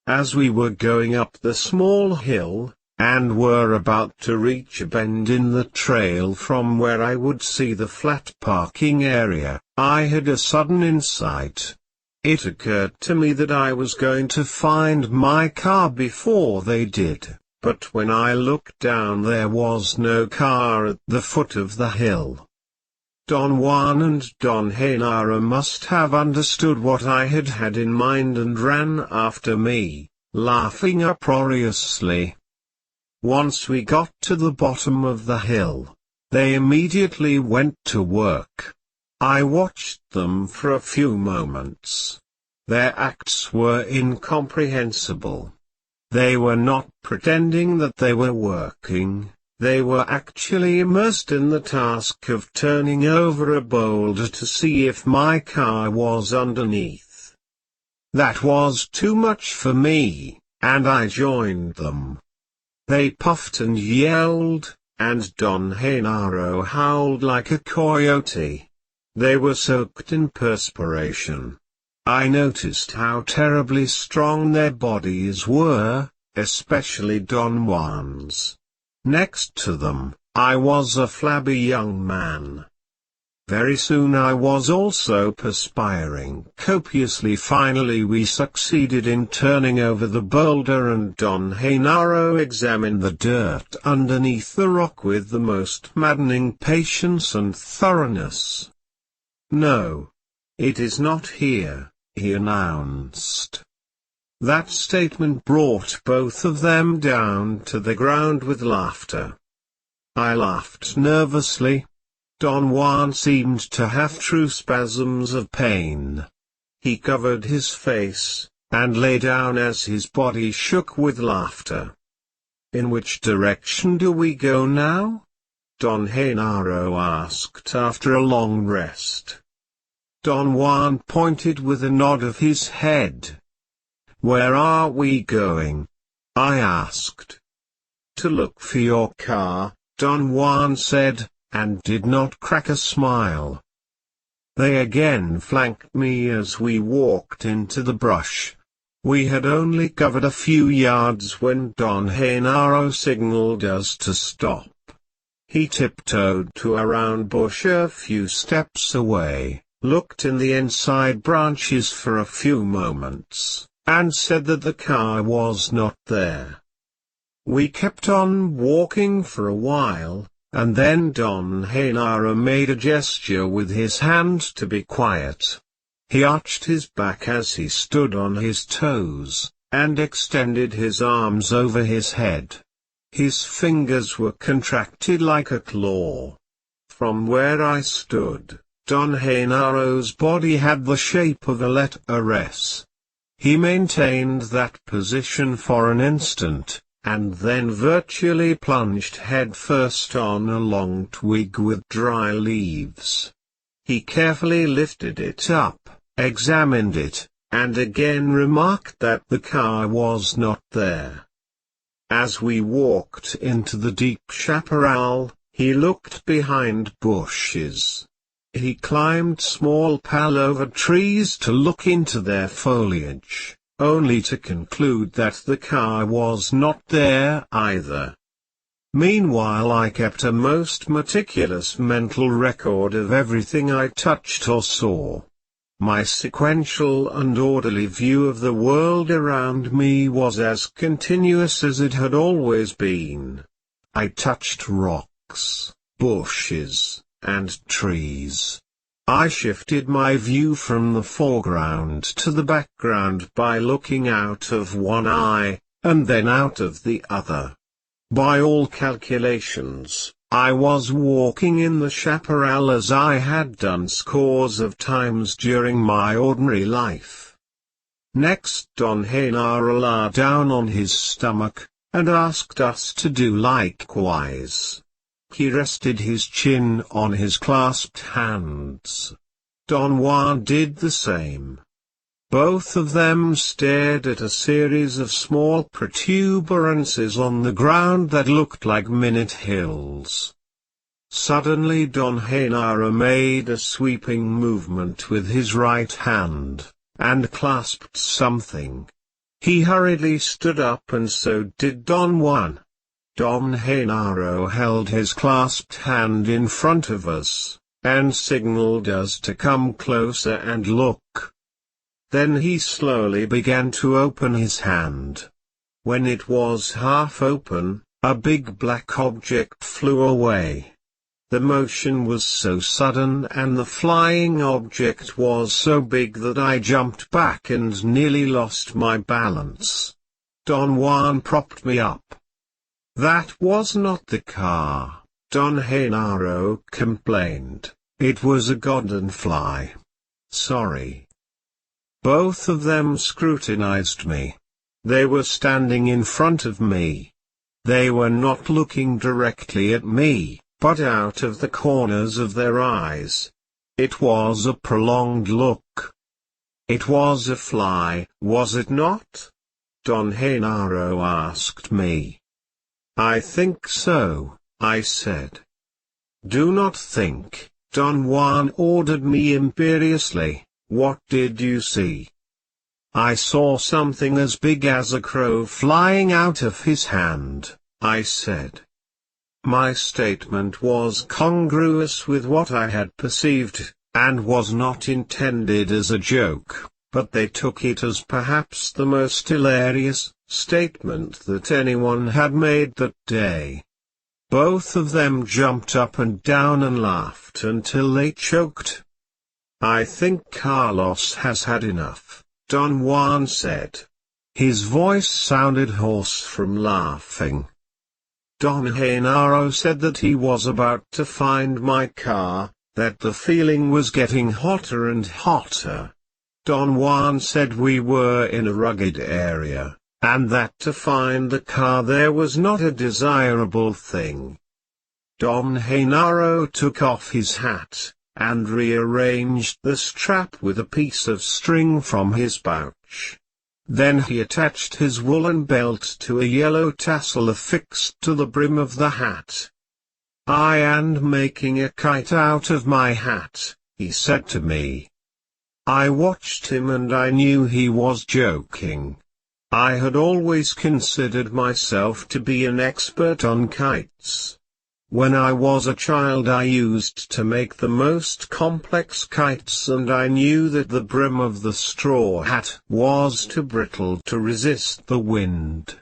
As we were going up the small hill, and were about to reach a bend in the trail from where I would see the flat parking area, I had a sudden insight. It occurred to me that I was going to find my car before they did, but when I looked down there was no car at the foot of the hill. Don Juan and Don Genaro must have understood what I had had in mind and ran after me, laughing uproariously. Once we got to the bottom of the hill, they immediately went to work. I watched them for a few moments. Their acts were incomprehensible. They were not pretending that they were working, they were actually immersed in the task of turning over a boulder to see if my car was underneath. That was too much for me, and I joined them. They puffed and yelled, and Don Genaro howled like a coyote. They were soaked in perspiration. I noticed how terribly strong their bodies were, especially Don Juan's. Next to them, I was a flabby young man. Very soon I was also perspiring copiously. Finally we succeeded in turning over the boulder, and Don Genaro examined the dirt underneath the rock with the most maddening patience and thoroughness. "No. It is not here," he announced. That statement brought both of them down to the ground with laughter. I laughed nervously. Don Juan seemed to have true spasms of pain. He covered his face, and lay down as his body shook with laughter. "In which direction do we go now?" Don Genaro asked after a long rest. Don Juan pointed with a nod of his head. "Where are we going?" I asked. "To look for your car," Don Juan said, and did not crack a smile. They again flanked me as we walked into the brush. We had only covered a few yards when Don Genaro signaled us to stop. He tiptoed to a round bush a few steps away, looked in the inside branches for a few moments, and said that the car was not there. We kept on walking for a while, and then Don Genaro made a gesture with his hand to be quiet. He arched his back as he stood on his toes, and extended his arms over his head. His fingers were contracted like a claw. From where I stood, Don Genaro's body had the shape of a letter S. He maintained that position for an instant, and then virtually plunged headfirst on a long twig with dry leaves. He carefully lifted it up, examined it, and again remarked that the car was not there. As we walked into the deep chaparral, he looked behind bushes. He climbed small palo trees to look into their foliage, only to conclude that the car was not there either. Meanwhile I kept a most meticulous mental record of everything I touched or saw. My sequential and orderly view of the world around me was as continuous as it had always been. I touched rocks, bushes, and trees. I shifted my view from the foreground to the background by looking out of one eye, and then out of the other. By all calculations, I was walking in the chaparral as I had done scores of times during my ordinary life. Next Don Genaro lay down on his stomach, and asked us to do likewise. He rested his chin on his clasped hands. Don Juan did the same. Both of them stared at a series of small protuberances on the ground that looked like minute hills. Suddenly Don Genaro made a sweeping movement with his right hand, and clasped something. He hurriedly stood up, and so did Don Juan. Don Genaro held his clasped hand in front of us, and signaled us to come closer and look. Then he slowly began to open his hand. When it was half open, a big black object flew away. The motion was so sudden and the flying object was so big that I jumped back and nearly lost my balance. Don Juan propped me up. "That was not the car," Don Genaro complained. "It was a goddenfly. Sorry." Both of them scrutinized me. They were standing in front of me. They were not looking directly at me, but out of the corners of their eyes. It was a prolonged look. "It was a fly, was it not?" Don Genaro asked me. "I think so," I said. "Do not think," Don Juan ordered me imperiously. What did you see? I saw something as big as a crow flying out of his hand, I said. My statement was congruous with what I had perceived, and was not intended as a joke, but they took it as perhaps the most hilarious statement that anyone had made that day. Both of them jumped up and down and laughed until they choked. I think Carlos has had enough, Don Juan said. His voice sounded hoarse from laughing. Don Genaro said that he was about to find my car, that the feeling was getting hotter and hotter. Don Juan said we were in a rugged area, and that to find the car there was not a desirable thing. Don Genaro took off his hat, and rearranged the strap with a piece of string from his pouch. Then he attached his woolen belt to a yellow tassel affixed to the brim of the hat. And making a kite out of my hat, he said to me. I watched him and I knew he was joking. I had always considered myself to be an expert on kites. When I was a child I used to make the most complex kites, and I knew that the brim of the straw hat was too brittle to resist the wind.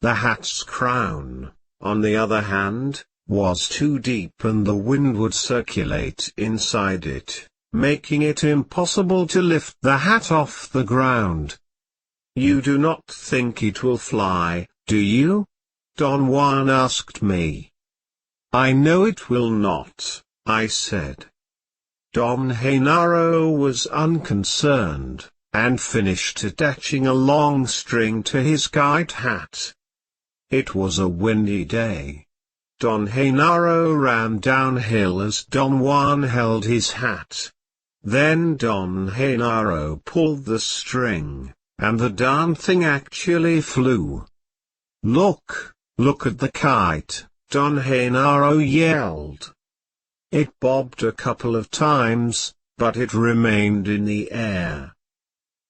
The hat's crown, on the other hand, was too deep and the wind would circulate inside it, making it impossible to lift the hat off the ground. You do not think it will fly, do you? Don Juan asked me. I know it will not, I said. Don Genaro was unconcerned, and finished attaching a long string to his kite hat. It was a windy day. Don Genaro ran downhill as Don Juan held his hat. Then Don Genaro pulled the string, and the darn thing actually flew. Look at the kite, Don Genaro yelled. It bobbed a couple of times, but it remained in the air.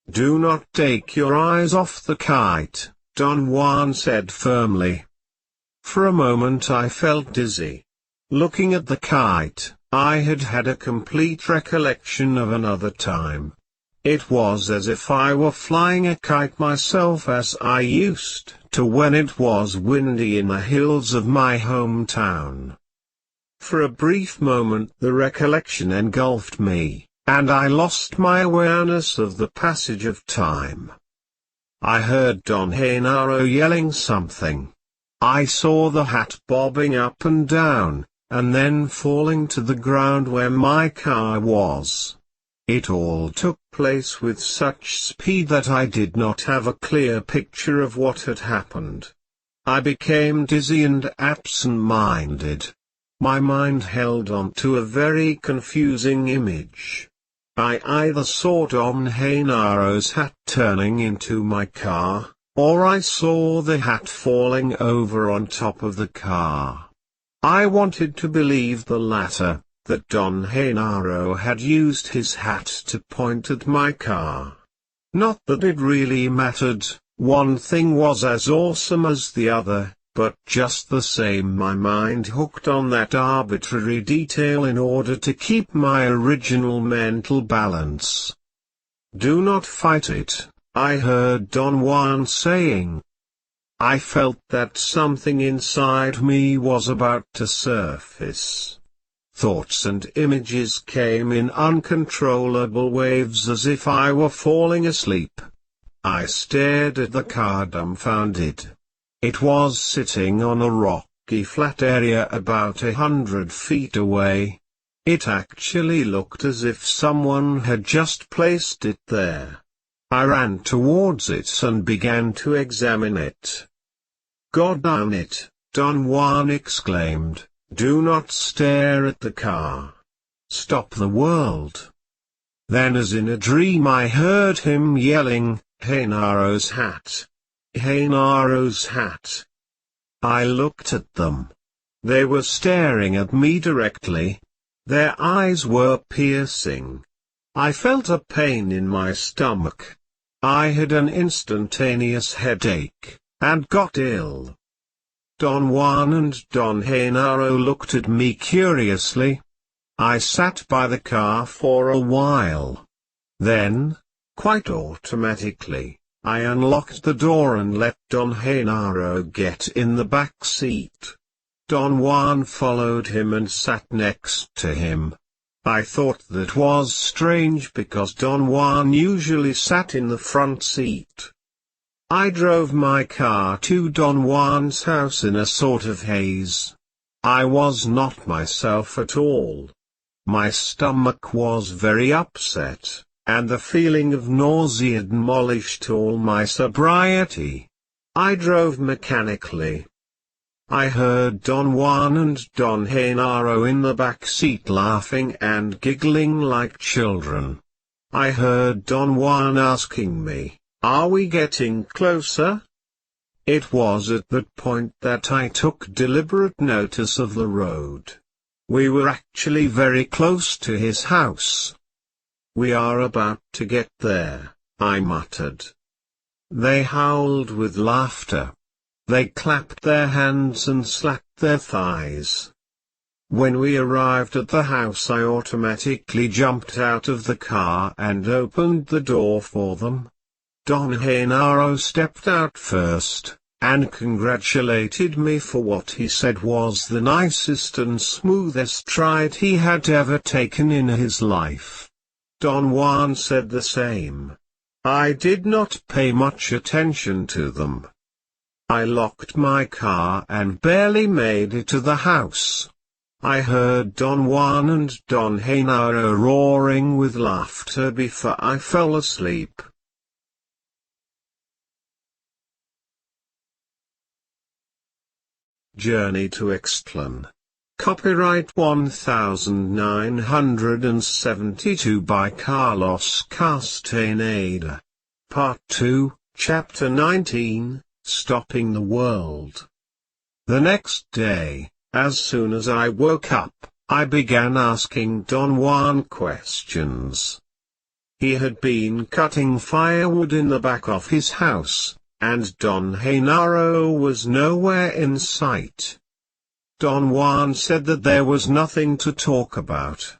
Do not take your eyes off the kite, Don Juan said firmly. For a moment I felt dizzy. Looking at the kite, I had had a complete recollection of another time. It was as if I were flying a kite myself, as I used to when it was windy in the hills of my hometown. For a brief moment the recollection engulfed me, and I lost my awareness of the passage of time. I heard Don Genaro yelling something. I saw the hat bobbing up and down, and then falling to the ground where my car was. It all took place with such speed that I did not have a clear picture of what had happened. I became dizzy and absent-minded. My mind held on to a very confusing image. I either saw Don Genaro's hat turning into my car, or I saw the hat falling over on top of the car. I wanted to believe the latter, that Don Genaro had used his hat to point at my car. Not that it really mattered, one thing was as awesome as the other, but just the same my mind hooked on that arbitrary detail in order to keep my original mental balance. Do not fight it, I heard Don Juan saying. I felt that something inside me was about to surface. Thoughts and images came in uncontrollable waves as if I were falling asleep. I stared at the car dumbfounded. It was sitting on a rocky flat area about 100 feet away. It actually looked as if someone had just placed it there. I ran towards it and began to examine it. God damn it, Don Juan exclaimed. Do not stare at the car. Stop the world. Then as in a dream I heard him yelling, Genaro's hat. Genaro's hat. I looked at them. They were staring at me directly. Their eyes were piercing. I felt a pain in my stomach. I had an instantaneous headache, and got ill. Don Juan and Don Genaro looked at me curiously. I sat by the car for a while. Then, quite automatically, I unlocked the door and let Don Genaro get in the back seat. Don Juan followed him and sat next to him. I thought that was strange because Don Juan usually sat in the front seat. I drove my car to Don Juan's house in a sort of haze. I was not myself at all. My stomach was very upset, and the feeling of nausea demolished all my sobriety. I drove mechanically. I heard Don Juan and Don Genaro in the back seat laughing and giggling like children. I heard Don Juan asking me, "Are we getting closer?" It was at that point that I took deliberate notice of the road. We were actually very close to his house. "We are about to get there," I muttered. They howled with laughter. They clapped their hands and slapped their thighs. When we arrived at the house, I automatically jumped out of the car and opened the door for them. Don Genaro stepped out first, and congratulated me for what he said was the nicest and smoothest ride he had ever taken in his life. Don Juan said the same. I did not pay much attention to them. I locked my car and barely made it to the house. I heard Don Juan and Don Genaro roaring with laughter before I fell asleep. Journey to Istlaну. Copyright 1972 by Carlos Castaneda. Part 2, Chapter 19, Stopping the World. The next day, as soon as I woke up, I began asking Don Juan questions. He had been cutting firewood in the back of his house, and Don Genaro was nowhere in sight. Don Juan said that there was nothing to talk about.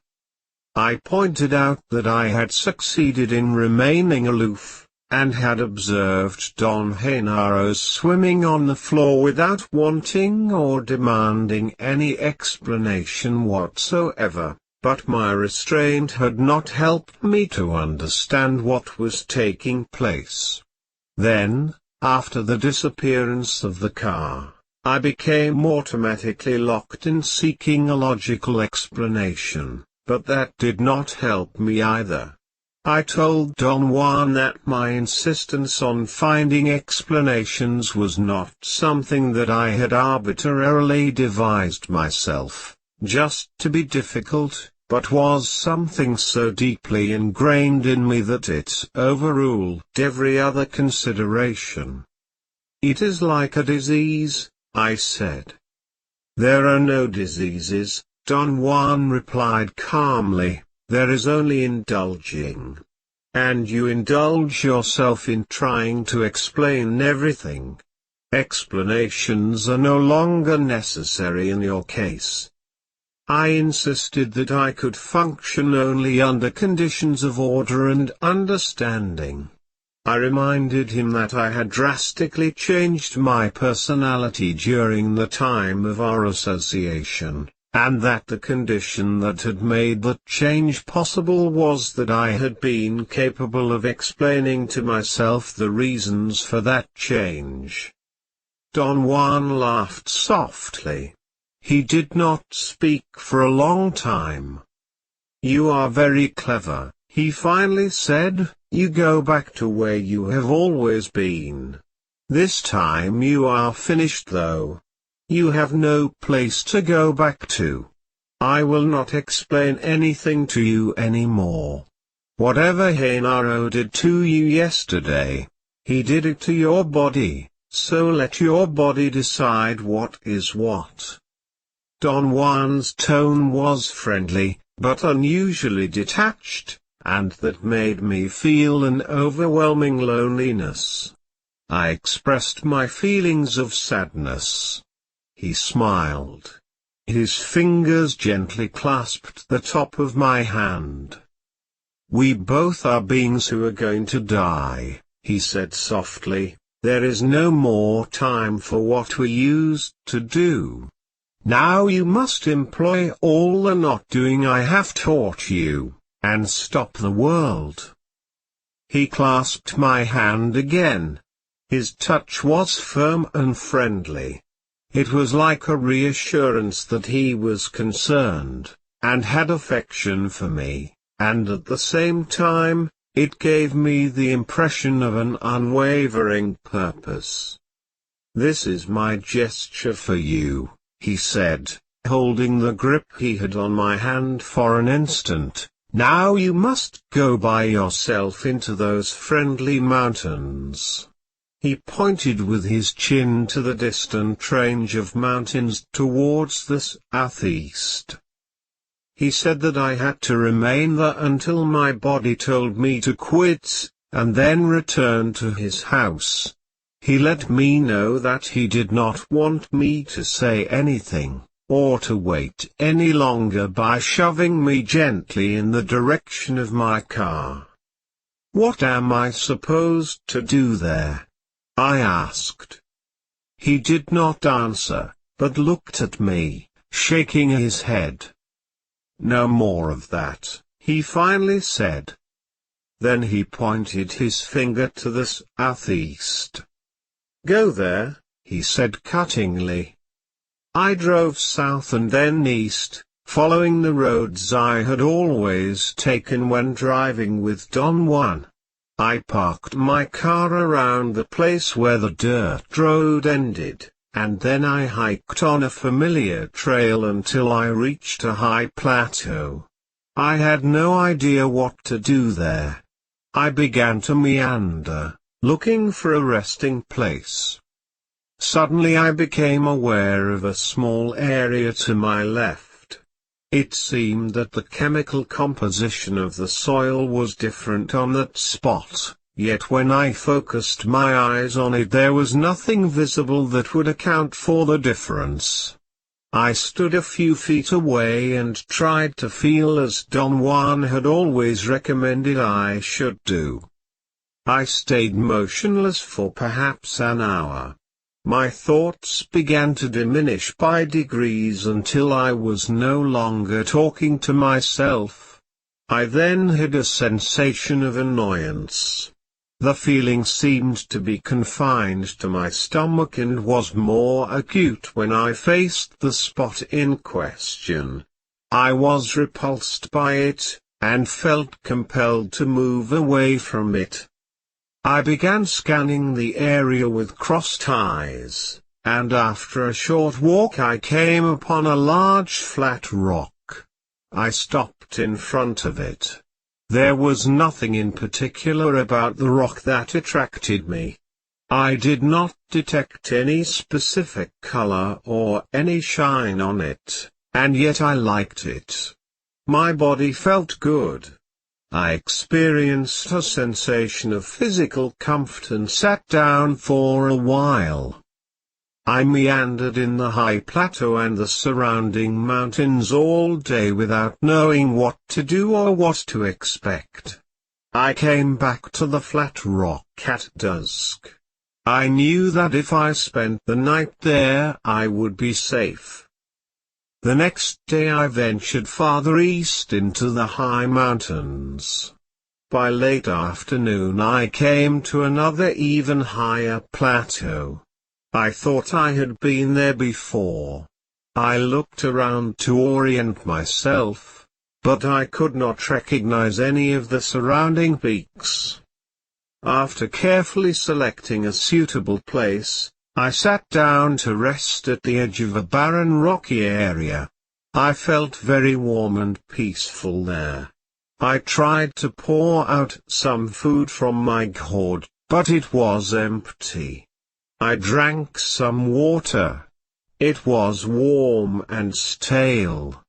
I pointed out that I had succeeded in remaining aloof, and had observed Don Genaro swimming on the floor without wanting or demanding any explanation whatsoever, but my restraint had not helped me to understand what was taking place. Then, after the disappearance of the car, I became automatically locked in seeking a logical explanation, but that did not help me either. I told Don Juan that my insistence on finding explanations was not something that I had arbitrarily devised myself, just to be difficult, but was something so deeply ingrained in me that it overruled every other consideration. "It is like a disease," I said. "There are no diseases," Don Juan replied calmly, "there is only indulging. And you indulge yourself in trying to explain everything. Explanations are no longer necessary in your case." I insisted that I could function only under conditions of order and understanding. I reminded him that I had drastically changed my personality during the time of our association, and that the condition that had made that change possible was that I had been capable of explaining to myself the reasons for that change. Don Juan laughed softly. He did not speak for a long time. "You are very clever," he finally said. "You go back to where you have always been. This time you are finished though. You have no place to go back to. I will not explain anything to you anymore. Whatever Genaro did to you yesterday, he did it to your body, so let your body decide what is what." Don Juan's tone was friendly, but unusually detached, and that made me feel an overwhelming loneliness. I expressed my feelings of sadness. He smiled. His fingers gently clasped the top of my hand. "We both are beings who are going to die," he said softly. "There is no more time for what we used to do. Now you must employ all the not doing I have taught you, and stop the world." He clasped my hand again. His touch was firm and friendly. It was like a reassurance that he was concerned, and had affection for me, and at the same time, it gave me the impression of an unwavering purpose. "This is my gesture for you," he said, holding the grip he had on my hand for an instant. "Now you must go by yourself into those friendly mountains." He pointed with his chin to the distant range of mountains towards the southeast. He said that I had to remain there until my body told me to quit, and then return to his house. He let me know that he did not want me to say anything, or to wait any longer by shoving me gently in the direction of my car. "What am I supposed to do there?" I asked. He did not answer, but looked at me, shaking his head. "No more of that," he finally said. Then he pointed his finger to the southeast. "Go there," he said cuttingly. I drove south and then east, following the roads I had always taken when driving with Don Juan. I parked my car around the place where the dirt road ended, and then I hiked on a familiar trail until I reached a high plateau. I had no idea what to do there. I began to meander, looking for a resting place. Suddenly I became aware of a small area to my left. It seemed that the chemical composition of the soil was different on that spot, yet when I focused my eyes on it there was nothing visible that would account for the difference. I stood a few feet away and tried to feel as Don Juan had always recommended I should do. I stayed motionless for perhaps an hour. My thoughts began to diminish by degrees until I was no longer talking to myself. I then had a sensation of annoyance. The feeling seemed to be confined to my stomach and was more acute when I faced the spot in question. I was repulsed by it, and felt compelled to move away from it. I began scanning the area with crossed eyes, and after a short walk I came upon a large flat rock. I stopped in front of it. There was nothing in particular about the rock that attracted me. I did not detect any specific color or any shine on it, and yet I liked it. My body felt good. I experienced a sensation of physical comfort and sat down for a while. I meandered in the high plateau and the surrounding mountains all day without knowing what to do or what to expect. I came back to the flat rock at dusk. I knew that if I spent the night there I would be safe. The next day I ventured farther east into the high mountains. By late afternoon I came to another even higher plateau. I thought I had been there before. I looked around to orient myself, but I could not recognize any of the surrounding peaks. After carefully selecting a suitable place, I sat down to rest at the edge of a barren rocky area. I felt very warm and peaceful there. I tried to pour out some food from my gourd, but it was empty. I drank some water. It was warm and stale.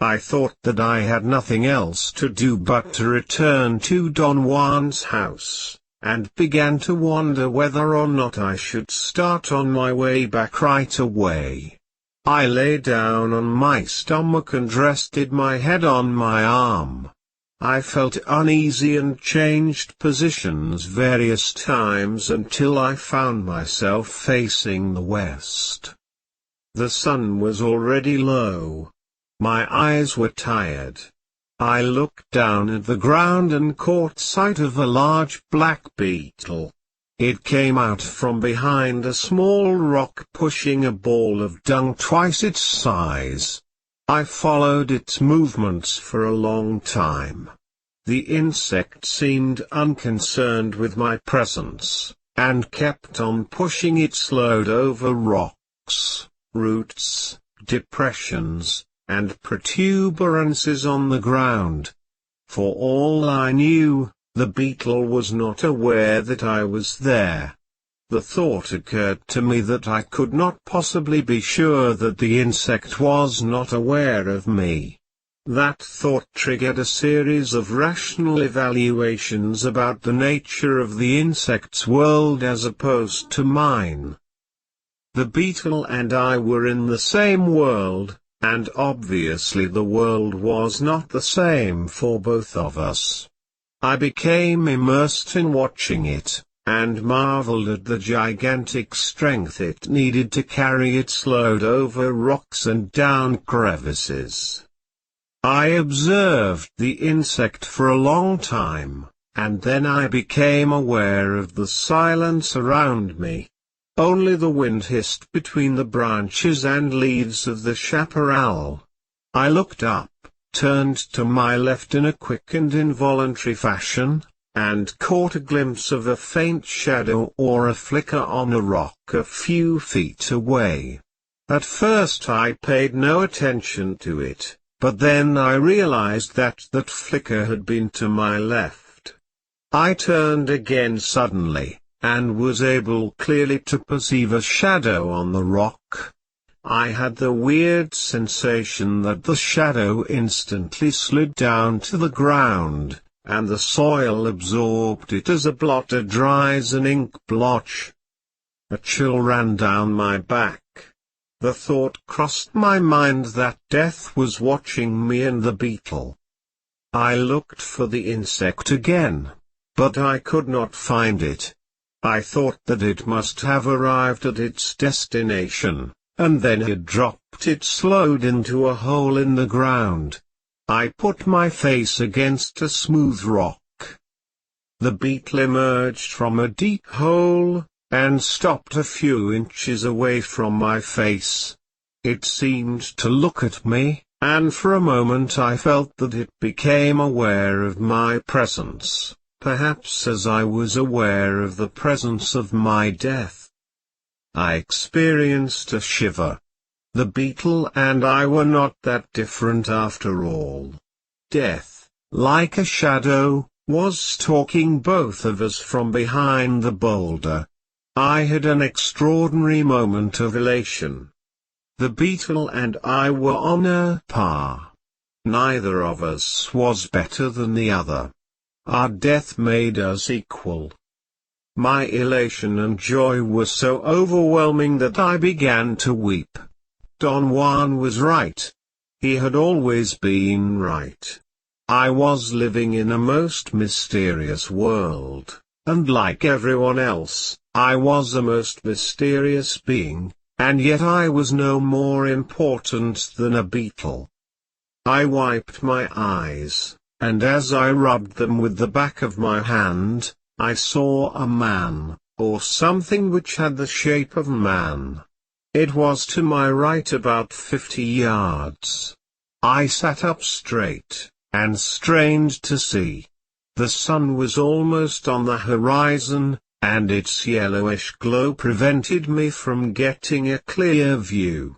I thought that I had nothing else to do but to return to Don Juan's house, and began to wonder whether or not I should start on my way back right away. I lay down on my stomach and rested my head on my arm. I felt uneasy and changed positions various times until I found myself facing the west. The sun was already low. My eyes were tired. I looked down at the ground and caught sight of a large black beetle. It came out from behind a small rock pushing a ball of dung twice its size. I followed its movements for a long time. The insect seemed unconcerned with my presence, and kept on pushing its load over rocks, roots, depressions, and protuberances on the ground. For all I knew, the beetle was not aware that I was there. The thought occurred to me that I could not possibly be sure that the insect was not aware of me. That thought triggered a series of rational evaluations about the nature of the insect's world as opposed to mine. The beetle and I were in the same world, and obviously the world was not the same for both of us. I became immersed in watching it, and marveled at the gigantic strength it needed to carry its load over rocks and down crevices. I observed the insect for a long time, and then I became aware of the silence around me. Only the wind hissed between the branches and leaves of the chaparral. I looked up, turned to my left in a quick and involuntary fashion, and caught a glimpse of a faint shadow or a flicker on a rock a few feet away. At first I paid no attention to it, but then I realized that that flicker had been to my left. I turned again suddenly, and was able clearly to perceive a shadow on the rock. I had the weird sensation that the shadow instantly slid down to the ground, and the soil absorbed it as a blotter dries an ink blotch. A chill ran down my back. The thought crossed my mind that death was watching me and the beetle. I looked for the insect again, but I could not find it. I thought that it must have arrived at its destination, and then had dropped its load into a hole in the ground. I put my face against a smooth rock. The beetle emerged from a deep hole, and stopped a few inches away from my face. It seemed to look at me, and for a moment I felt that it became aware of my presence, perhaps as I was aware of the presence of my death. I experienced a shiver. The beetle and I were not that different after all. Death, like a shadow, was stalking both of us from behind the boulder. I had an extraordinary moment of elation. The beetle and I were on a par. Neither of us was better than the other. Our death made us equal. My elation and joy were so overwhelming that I began to weep. Don Juan was right. He had always been right. I was living in a most mysterious world, and like everyone else, I was a most mysterious being, and yet I was no more important than a beetle. I wiped my eyes, and as I rubbed them with the back of my hand, I saw a man, or something which had the shape of man. It was to my right about 50 yards. I sat up straight, and strained to see. The sun was almost on the horizon, and its yellowish glow prevented me from getting a clear view.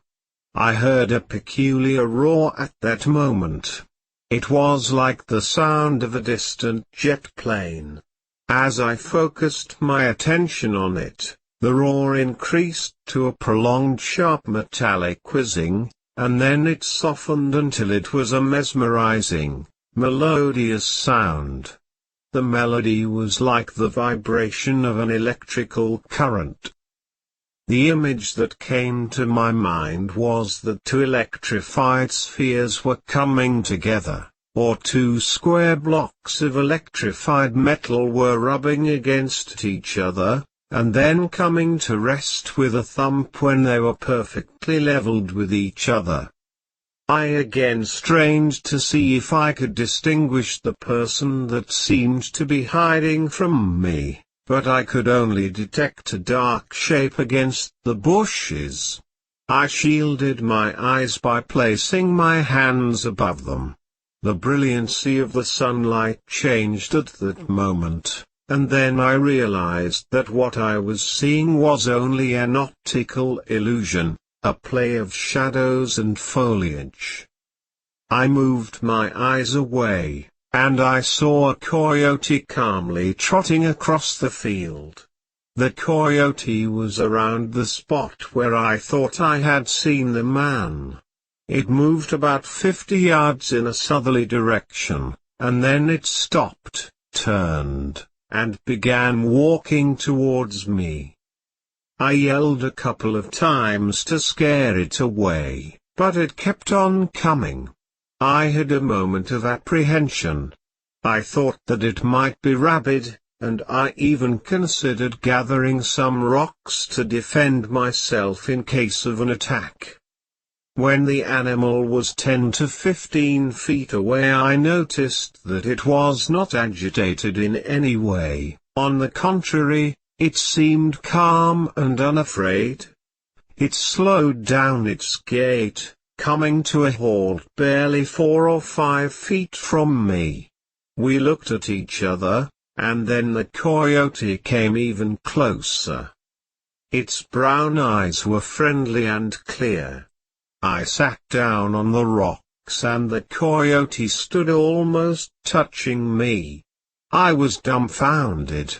I heard a peculiar roar at that moment. It was like the sound of a distant jet plane. As I focused my attention on it, the roar increased to a prolonged sharp metallic whizzing, and then it softened until it was a mesmerizing, melodious sound. The melody was like the vibration of an electrical current. The image that came to my mind was that two electrified spheres were coming together, or two square blocks of electrified metal were rubbing against each other, and then coming to rest with a thump when they were perfectly leveled with each other. I again strained to see if I could distinguish the person that seemed to be hiding from me, but I could only detect a dark shape against the bushes. I shielded my eyes by placing my hands above them. The brilliancy of the sunlight changed at that moment, and then I realized that what I was seeing was only an optical illusion, a play of shadows and foliage. I moved my eyes away, and I saw a coyote calmly trotting across the field. The coyote was around the spot where I thought I had seen the man. It moved about 50 yards in a southerly direction, and then it stopped, turned, and began walking towards me. I yelled a couple of times to scare it away, but it kept on coming. I had a moment of apprehension. I thought that it might be rabid, and I even considered gathering some rocks to defend myself in case of an attack. When the animal was 10 to 15 feet away, I noticed that it was not agitated in any way. On the contrary, it seemed calm and unafraid. It slowed down its gait, coming to a halt barely 4 or 5 feet from me. We looked at each other, and then the coyote came even closer. Its brown eyes were friendly and clear. I sat down on the rocks and the coyote stood almost touching me. I was dumbfounded.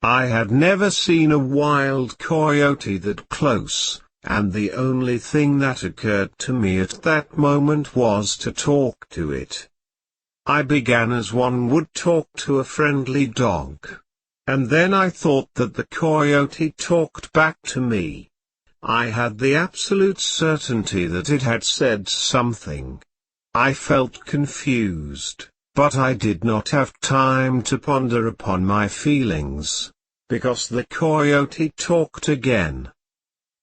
I had never seen a wild coyote that close, and the only thing that occurred to me at that moment was to talk to it. I began as one would talk to a friendly dog. And then I thought that the coyote talked back to me. I had the absolute certainty that it had said something. I felt confused, but I did not have time to ponder upon my feelings, because the coyote talked again.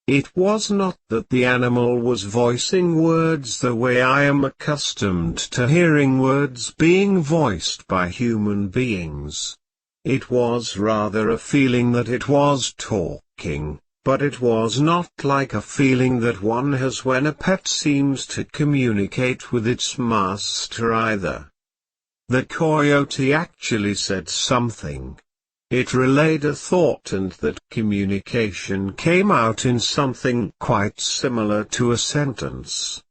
It was not that the animal was voicing words the way I am accustomed to hearing words being voiced by human beings. It was rather a feeling that it was talking. But it was not like a feeling that one has when a pet seems to communicate with its master either. The coyote actually said something. It relayed a thought, and that communication came out in something quite similar to a sentence.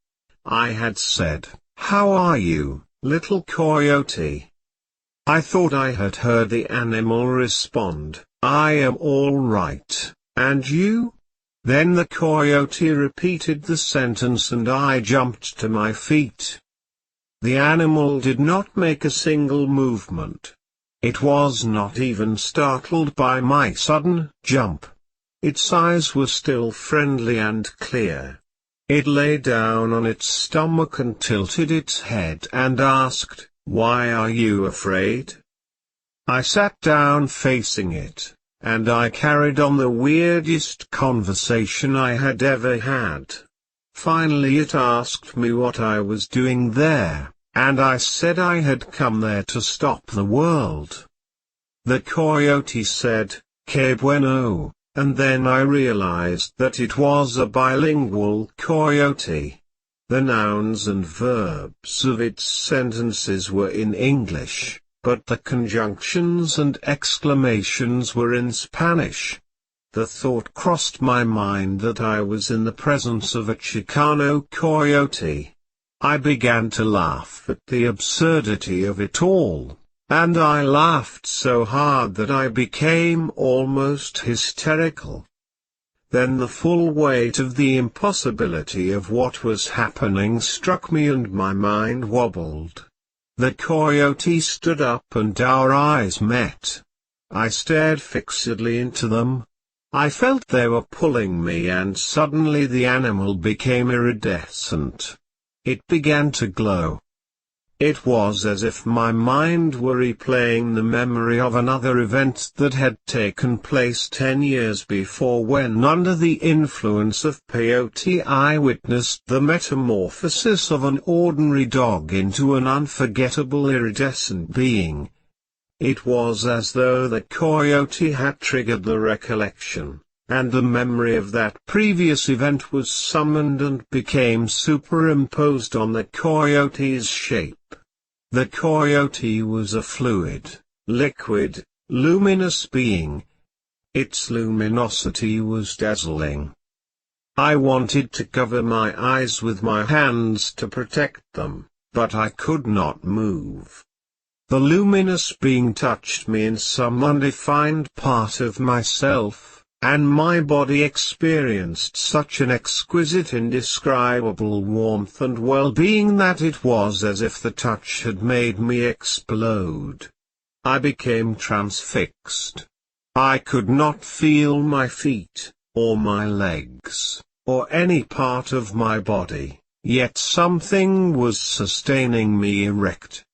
I had said, "How are you, little coyote?" I thought I had heard the animal respond, "I am all right. And you?" Then the coyote repeated the sentence and I jumped to my feet. The animal did not make a single movement. It was not even startled by my sudden jump. Its eyes were still friendly and clear. It lay down on its stomach and tilted its head and asked, "Why are you afraid?" I sat down facing it, and I carried on the weirdest conversation I had ever had. Finally it asked me what I was doing there, and I said I had come there to stop the world. The coyote said, "Que bueno," and then I realized that it was a bilingual coyote. The nouns and verbs of its sentences were in English, but the conjunctions and exclamations were in Spanish. The thought crossed my mind that I was in the presence of a Chicano coyote. I began to laugh at the absurdity of it all, and I laughed so hard that I became almost hysterical. Then the full weight of the impossibility of what was happening struck me and my mind wobbled. The coyote stood up and our eyes met. I stared fixedly into them. I felt they were pulling me, and suddenly the animal became iridescent. It began to glow. It was as if my mind were replaying the memory of another event that had taken place 10 years before, when under the influence of peyote I witnessed the metamorphosis of an ordinary dog into an unforgettable iridescent being. It was as though the coyote had triggered the recollection, and the memory of that previous event was summoned and became superimposed on the coyote's shape. The coyote was a fluid, liquid, luminous being. Its luminosity was dazzling. I wanted to cover my eyes with my hands to protect them, but I could not move. The luminous being touched me in some undefined part of myself, and my body experienced such an exquisite, indescribable warmth and well-being that it was as if the touch had made me explode. I became transfixed. I could not feel my feet, or my legs, or any part of my body, yet something was sustaining me erect.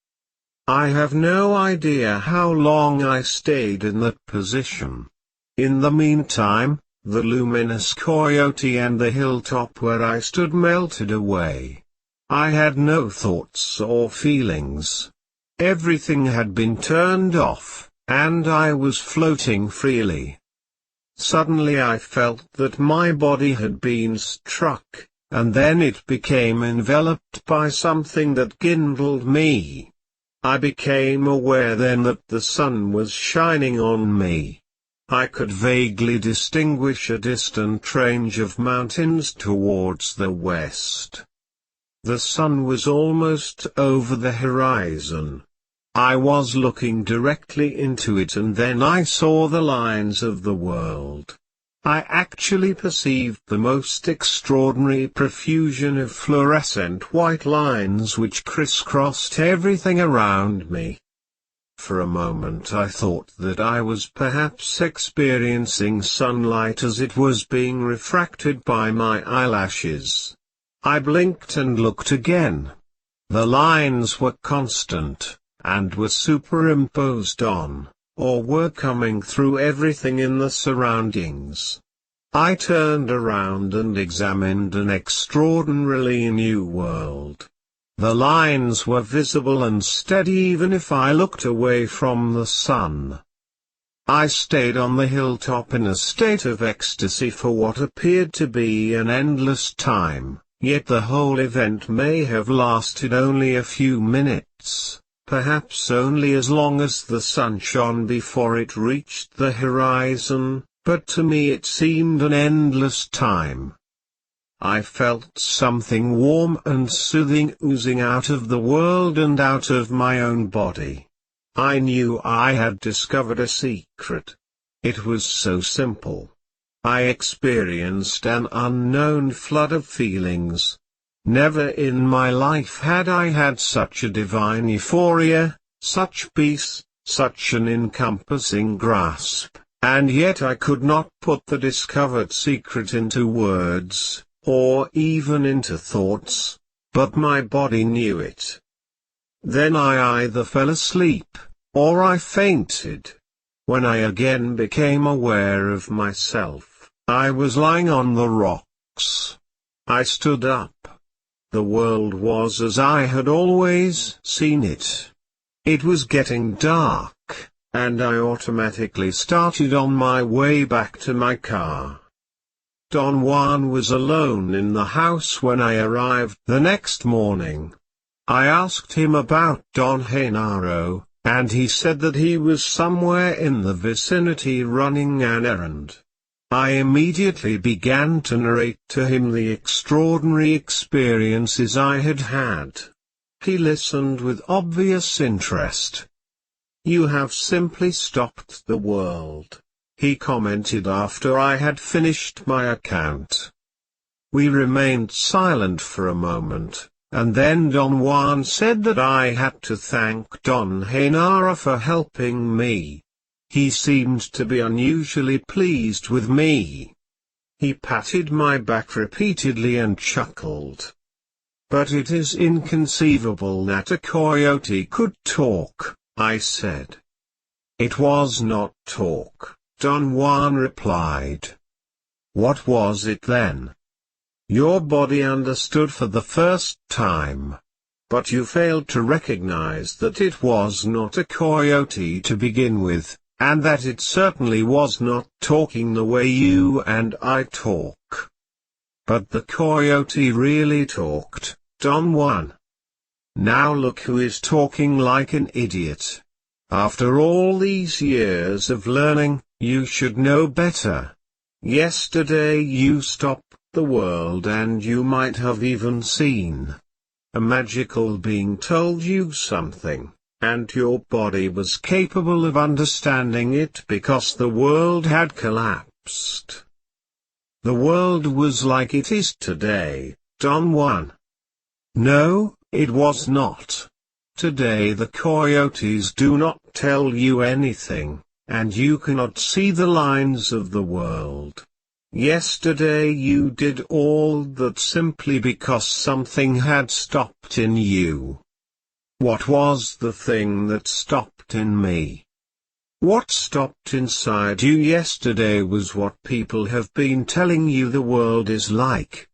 I have no idea how long I stayed in that position. In the meantime, the luminous coyote and the hilltop where I stood melted away. I had no thoughts or feelings. Everything had been turned off, and I was floating freely. Suddenly I felt that my body had been struck, and then it became enveloped by something that kindled me. I became aware then that the sun was shining on me. I could vaguely distinguish a distant range of mountains towards the west. The sun was almost over the horizon. I was looking directly into it, and then I saw the lines of the world. I actually perceived the most extraordinary profusion of fluorescent white lines which crisscrossed everything around me. For a moment I thought that I was perhaps experiencing sunlight as it was being refracted by my eyelashes. I blinked and looked again. The lines were constant, and were superimposed on, or were coming through everything in the surroundings. I turned around and examined an extraordinarily new world. The lines were visible and steady even if I looked away from the sun. I stayed on the hilltop in a state of ecstasy for what appeared to be an endless time, yet the whole event may have lasted only a few minutes, perhaps only as long as the sun shone before it reached the horizon, but to me it seemed an endless time. I felt something warm and soothing oozing out of the world and out of my own body. I knew I had discovered a secret. It was so simple. I experienced an unknown flood of feelings. Never in my life had I had such a divine euphoria, such peace, such an encompassing grasp, and yet I could not put the discovered secret into words, or even into thoughts, but my body knew it. Then I either fell asleep, or I fainted. When I again became aware of myself, I was lying on the rocks. I stood up. The world was as I had always seen it. It was getting dark, and I automatically started on my way back to my car. Don Juan was alone in the house when I arrived the next morning. I asked him about Don Genaro, and he said that he was somewhere in the vicinity running an errand. I immediately began to narrate to him the extraordinary experiences I had had. He listened with obvious interest. "You have simply stopped the world," he commented after I had finished my account. We remained silent for a moment, and then Don Juan said that I had to thank Don Hainara for helping me. He seemed to be unusually pleased with me. He patted my back repeatedly and chuckled. But it is inconceivable that a coyote could talk, I said. It was not talk, Don Juan replied. What was it then? Your body understood for the first time. But you failed to recognize that it was not a coyote to begin with, and that it certainly was not talking the way you and I talk. But the coyote really talked, Don Juan. Now look who is talking like an idiot. After all these years of learning, you should know better. Yesterday you stopped the world and you might have even seen a magical being told you something, and your body was capable of understanding it because the world had collapsed. The world was like it is today, Don Juan. No, it was not. Today the coyotes do not tell you anything, and you cannot see the lines of the world. Yesterday you did all that simply because something had stopped in you. What was the thing that stopped in me? What stopped inside you yesterday was what people have been telling you the world is like.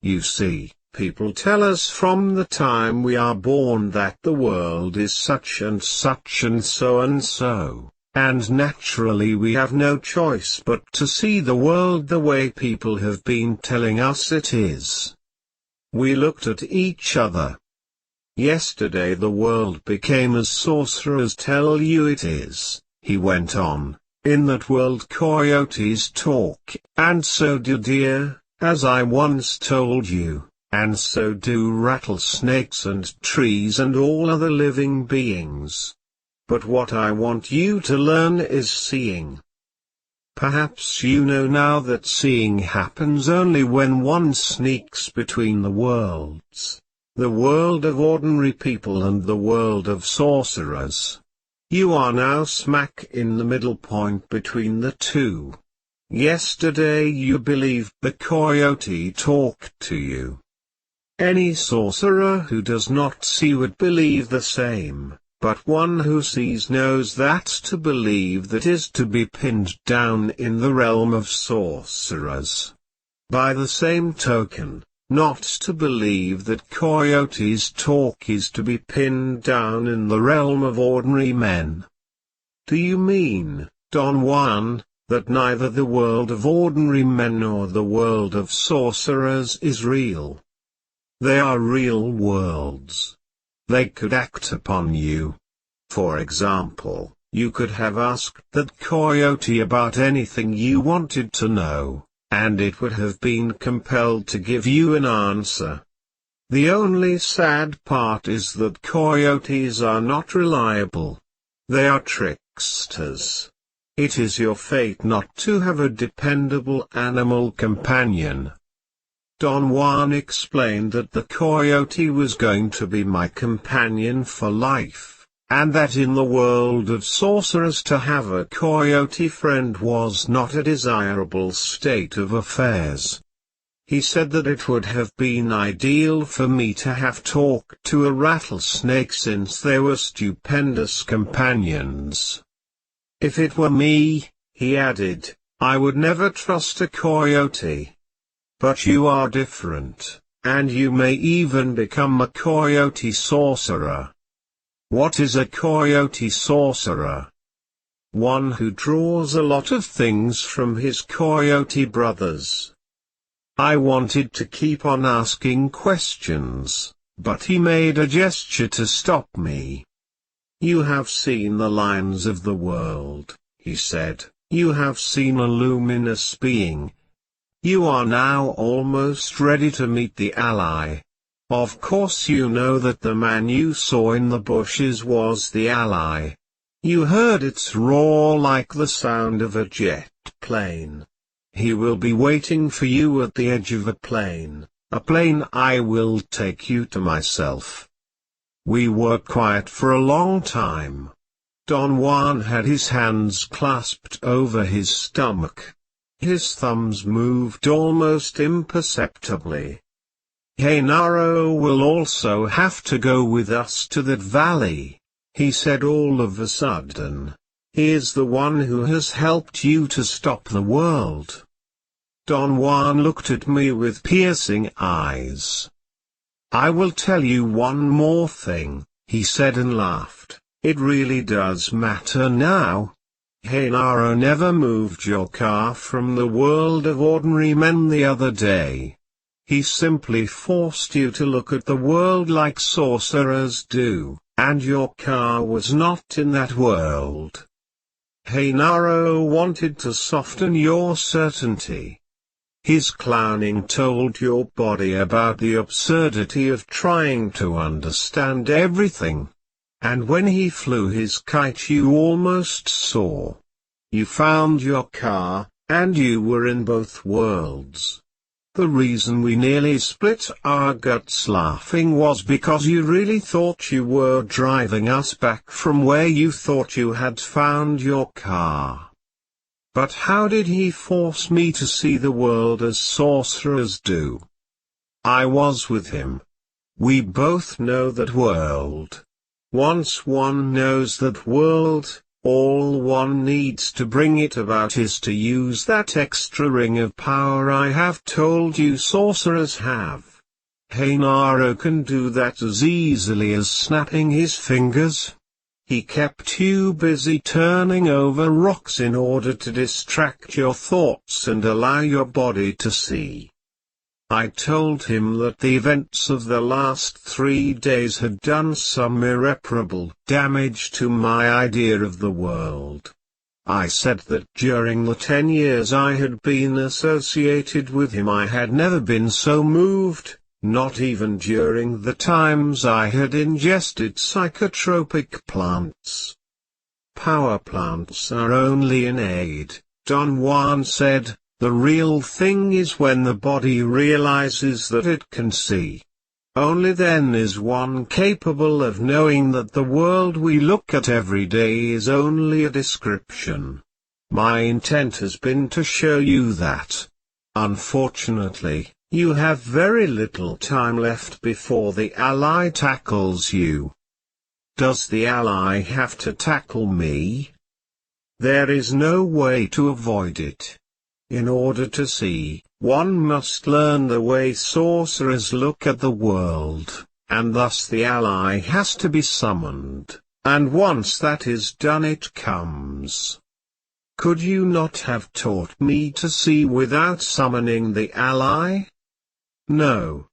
You see, people tell us from the time we are born that the world is such and such and so and so. And naturally we have no choice but to see the world the way people have been telling us it is. We looked at each other. Yesterday the world became as sorcerers tell you it is, he went on. In that world coyotes talk, and so do deer, as I once told you, and so do rattlesnakes and trees and all other living beings. But what I want you to learn is seeing. Perhaps you know now that seeing happens only when one sneaks between the worlds. The world of ordinary people and the world of sorcerers. You are now smack in the middle point between the two. Yesterday you believed the coyote talked to you. Any sorcerer who does not see would believe the same. But one who sees knows that to believe that is to be pinned down in the realm of sorcerers. By the same token, not to believe that coyotes talk is to be pinned down in the realm of ordinary men. Do you mean, Don Juan, that neither the world of ordinary men nor the world of sorcerers is real? They are real worlds. They could act upon you. For example, you could have asked that coyote about anything you wanted to know, and it would have been compelled to give you an answer. The only sad part is that coyotes are not reliable. They are tricksters. It is your fate not to have a dependable animal companion. Don Juan explained that the coyote was going to be my companion for life, and that in the world of sorcerers to have a coyote friend was not a desirable state of affairs. He said that it would have been ideal for me to have talked to a rattlesnake since they were stupendous companions. If it were me, he added, I would never trust a coyote. But you are different, and you may even become a coyote sorcerer. What is a coyote sorcerer? One who draws a lot of things from his coyote brothers. I wanted to keep on asking questions, but he made a gesture to stop me. You have seen the lines of the world, he said. You have seen a luminous being. You are now almost ready to meet the ally. Of course you know that the man you saw in the bushes was the ally. You heard its roar like the sound of a jet. plain. He will be waiting for you at the edge of a plain I will take you to myself. We were quiet for a long time. Don Juan had his hands clasped over his stomach. His thumbs moved almost imperceptibly. Genaro will also have to go with us to that valley, he said all of a sudden. He is the one who has helped you to stop the world. Don Juan looked at me with piercing eyes. I will tell you one more thing, he said and laughed. It really does matter now. Genaro never moved your car from the world of ordinary men the other day. He simply forced you to look at the world like sorcerers do, and your car was not in that world. Genaro wanted to soften your certainty. His clowning told your body about the absurdity of trying to understand everything. And when he flew his kite you almost saw. You found your car, and you were in both worlds. The reason we nearly split our guts laughing was because you really thought you were driving us back from where you thought you had found your car. But how did he force me to see the world as sorcerers do? I was with him. We both know that world. Once one knows that world, all one needs to bring it about is to use that extra ring of power I have told you sorcerers have. Genaro can do that as easily as snapping his fingers. He kept you busy turning over rocks in order to distract your thoughts and allow your body to see. I told him that the events of the last 3 days had done some irreparable damage to my idea of the world. I said that during the 10 years I had been associated with him I had never been so moved, not even during the times I had ingested psychotropic plants. Power plants are only an aid, Don Juan said. The real thing is when the body realizes that it can see. Only then is one capable of knowing that the world we look at every day is only a description. My intent has been to show you that. Unfortunately, you have very little time left before the ally tackles you. Does the ally have to tackle me? There is no way to avoid it. In order to see, one must learn the way sorcerers look at the world, and thus the ally has to be summoned, and once that is done it comes. Could you not have taught me to see without summoning the ally? No.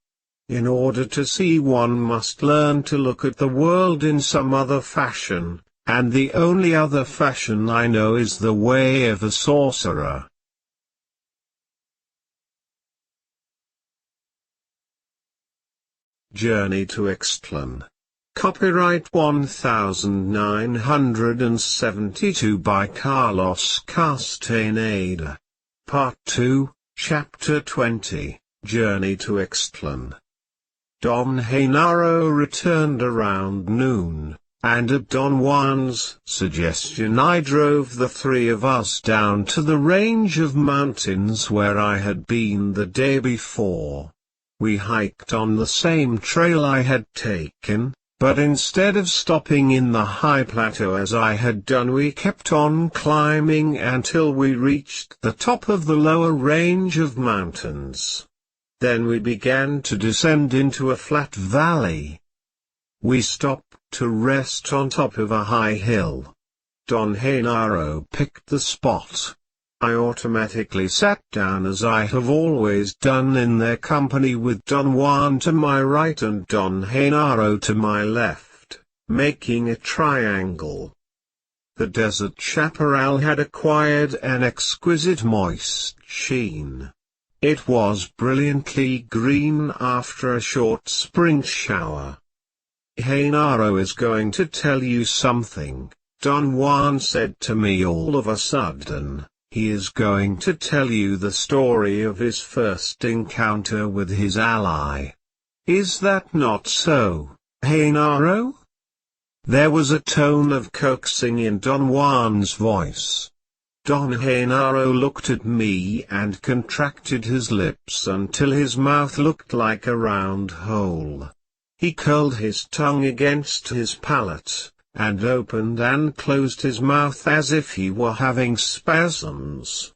In order to see one must learn to look at the world in some other fashion, and the only other fashion I know is the way of a sorcerer. Journey to Istlan. Copyright 1972 by Carlos Castaneda. Part 2, Chapter 20, Journey to Istlan. Don Genaro returned around noon, and at Don Juan's suggestion I drove the three of us down to the range of mountains where I had been the day before. We hiked on the same trail I had taken, but instead of stopping in the high plateau as I had done we kept on climbing until we reached the top of the lower range of mountains. Then we began to descend into a flat valley. We stopped to rest on top of a high hill. Don Genaro picked the spot. I automatically sat down as I have always done in their company with Don Juan to my right and Don Genaro to my left, making a triangle. The desert chaparral had acquired an exquisite moist sheen. It was brilliantly green after a short spring shower. Genaro is going to tell you something, Don Juan said to me all of a sudden. He is going to tell you the story of his first encounter with his ally. Is that not so, Genaro? There was a tone of coaxing in Don Juan's voice. Don Genaro looked at me and contracted his lips until his mouth looked like a round hole. He curled his tongue against his palate, and opened and closed his mouth as if he were having spasms.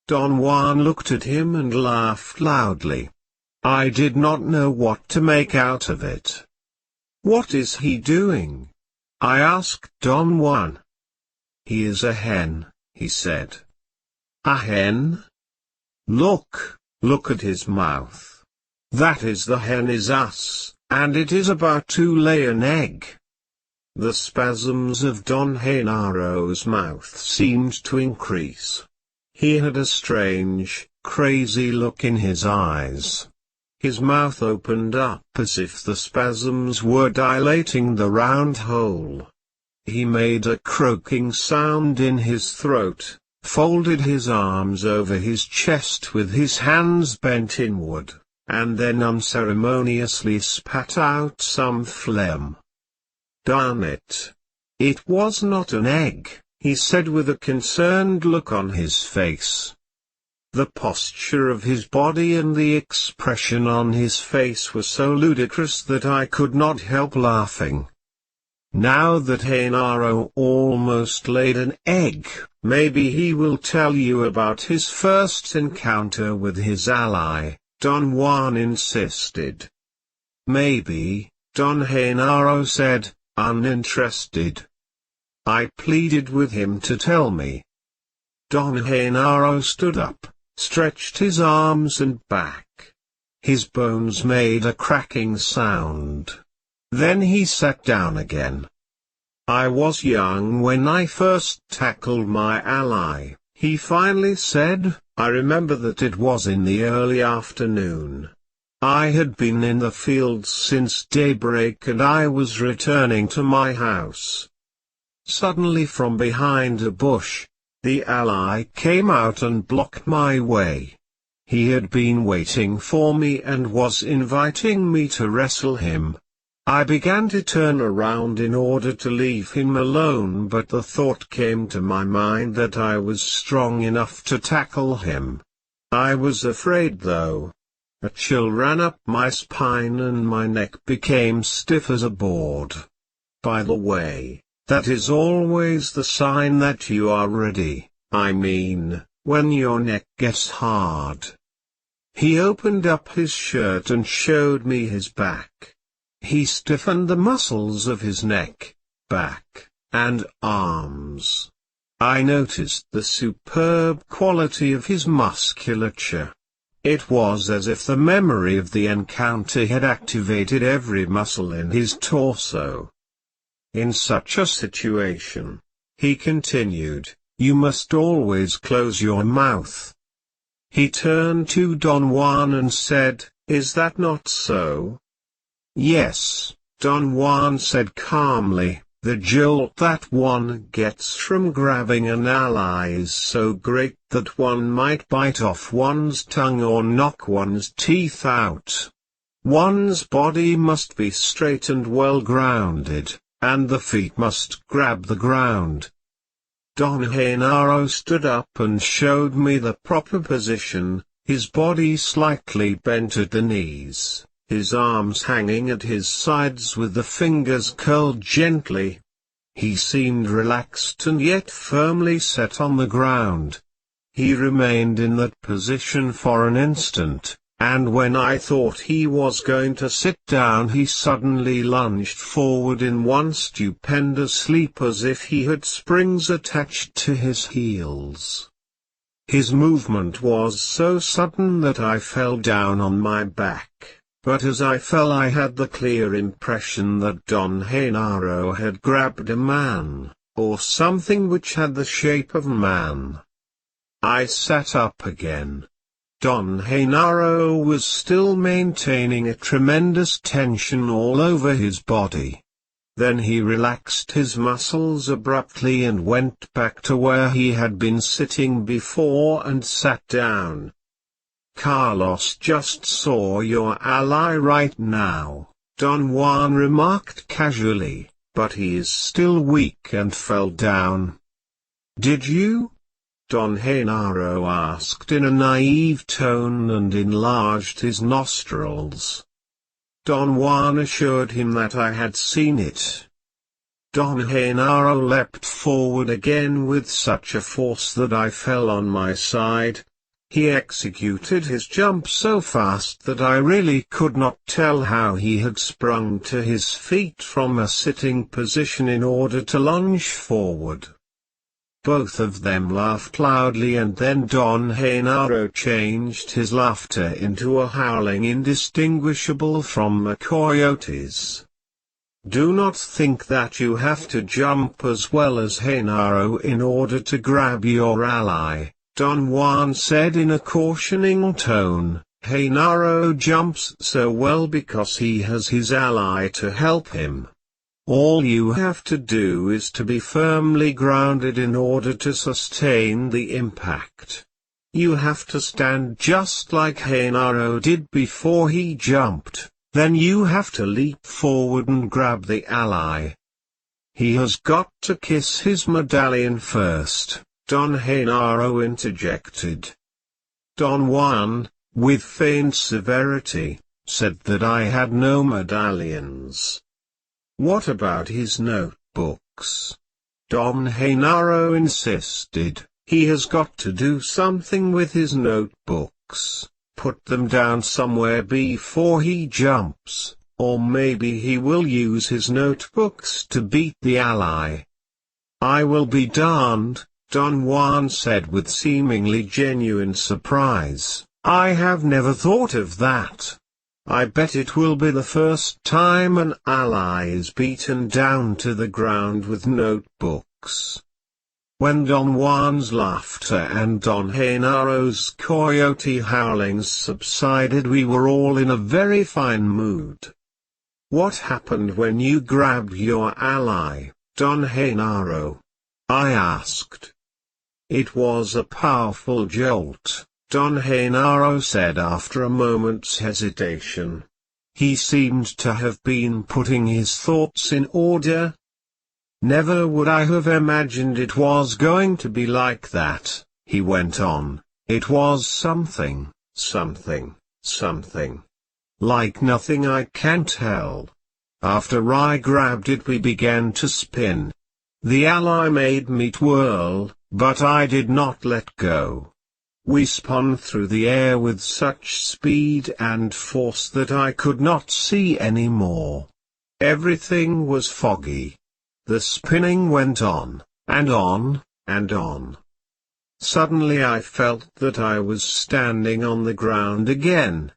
Don Juan looked at him and laughed loudly. I did not know what to make out of it. What is he doing? I asked Don Juan. He is a hen, he said. A hen? Look at his mouth. That is the hen is us, and it is about to lay an egg. The spasms of Don Genaro's mouth seemed to increase. He had a strange, crazy look in his eyes. His mouth opened up as if the spasms were dilating the round hole. He made a croaking sound in his throat, folded his arms over his chest with his hands bent inward, and then unceremoniously spat out some phlegm. Darn it! It was not an egg, he said with a concerned look on his face. The posture of his body and the expression on his face were so ludicrous that I could not help laughing. Now that Genaro almost laid an egg, maybe he will tell you about his first encounter with his ally, Don Juan insisted. Maybe, Don Genaro said, uninterested. I pleaded with him to tell me. Don Genaro stood up, stretched his arms and back. His bones made a cracking sound. Then he sat down again. I was young when I first tackled my ally, he finally said. I remember that it was in the early afternoon. I had been in the fields since daybreak and I was returning to my house. Suddenly from behind a bush, the ally came out and blocked my way. He had been waiting for me and was inviting me to wrestle him. I began to turn around in order to leave him alone, but the thought came to my mind that I was strong enough to tackle him. I was afraid though. A chill ran up my spine and my neck became stiff as a board. By the way, that is always the sign that you are ready, I mean, when your neck gets hard. He opened up his shirt and showed me his back. He stiffened the muscles of his neck, back, and arms. I noticed the superb quality of his musculature. It was as if the memory of the encounter had activated every muscle in his torso. In such a situation, he continued, you must always close your mouth. He turned to Don Juan and said, is that not so? Yes, Don Juan said calmly, the jolt that one gets from grabbing an ally is so great that one might bite off one's tongue or knock one's teeth out. One's body must be straight and well grounded, and the feet must grab the ground. Don Genaro stood up and showed me the proper position, his body slightly bent at the knees, his arms hanging at his sides with the fingers curled gently. He seemed relaxed and yet firmly set on the ground. He remained in that position for an instant, and when I thought he was going to sit down he suddenly lunged forward in one stupendous leap as if he had springs attached to his heels. His movement was so sudden that I fell down on my back. But as I fell I had the clear impression that Don Genaro had grabbed a man, or something which had the shape of a man. I sat up again. Don Genaro was still maintaining a tremendous tension all over his body. Then he relaxed his muscles abruptly and went back to where he had been sitting before and sat down. "Carlos just saw your ally right now," Don Juan remarked casually, "but he is still weak and fell down." "Did you?" Don Genaro asked in a naive tone and enlarged his nostrils. Don Juan assured him that I had seen it. Don Genaro leapt forward again with such a force that I fell on my side. He executed his jump so fast that I really could not tell how he had sprung to his feet from a sitting position in order to lunge forward. Both of them laughed loudly, and then Don Genaro changed his laughter into a howling indistinguishable from a coyote's. "Do not think that you have to jump as well as Genaro in order to grab your ally," Don Juan said in a cautioning tone. "Genaro jumps so well because he has his ally to help him. All you have to do is to be firmly grounded in order to sustain the impact. You have to stand just like Genaro did before he jumped, then you have to leap forward and grab the ally. He has got to kiss his medallion first," Don Genaro interjected. Don Juan, with feigned severity, said that I had no medallions. "What about his notebooks?" Don Genaro insisted. "He has got to do something with his notebooks, put them down somewhere before he jumps, or maybe he will use his notebooks to beat the ally." "I will be darned," Don Juan said with seemingly genuine surprise. "I have never thought of that. I bet it will be the first time an ally is beaten down to the ground with notebooks." When Don Juan's laughter and Don Genaro's coyote howlings subsided, we were all in a very fine mood. "What happened when you grabbed your ally, Don Genaro?" I asked. "It was a powerful jolt," Don Genaro said after a moment's hesitation. He seemed to have been putting his thoughts in order. "Never would I have imagined it was going to be like that," he went on. "It was something like nothing I can tell. After I grabbed it we began to spin. The ally made me twirl, but I did not let go. We spun through the air with such speed and force that I could not see any more. Everything was foggy. The spinning went on, and on, and on. Suddenly I felt that I was standing on the ground again.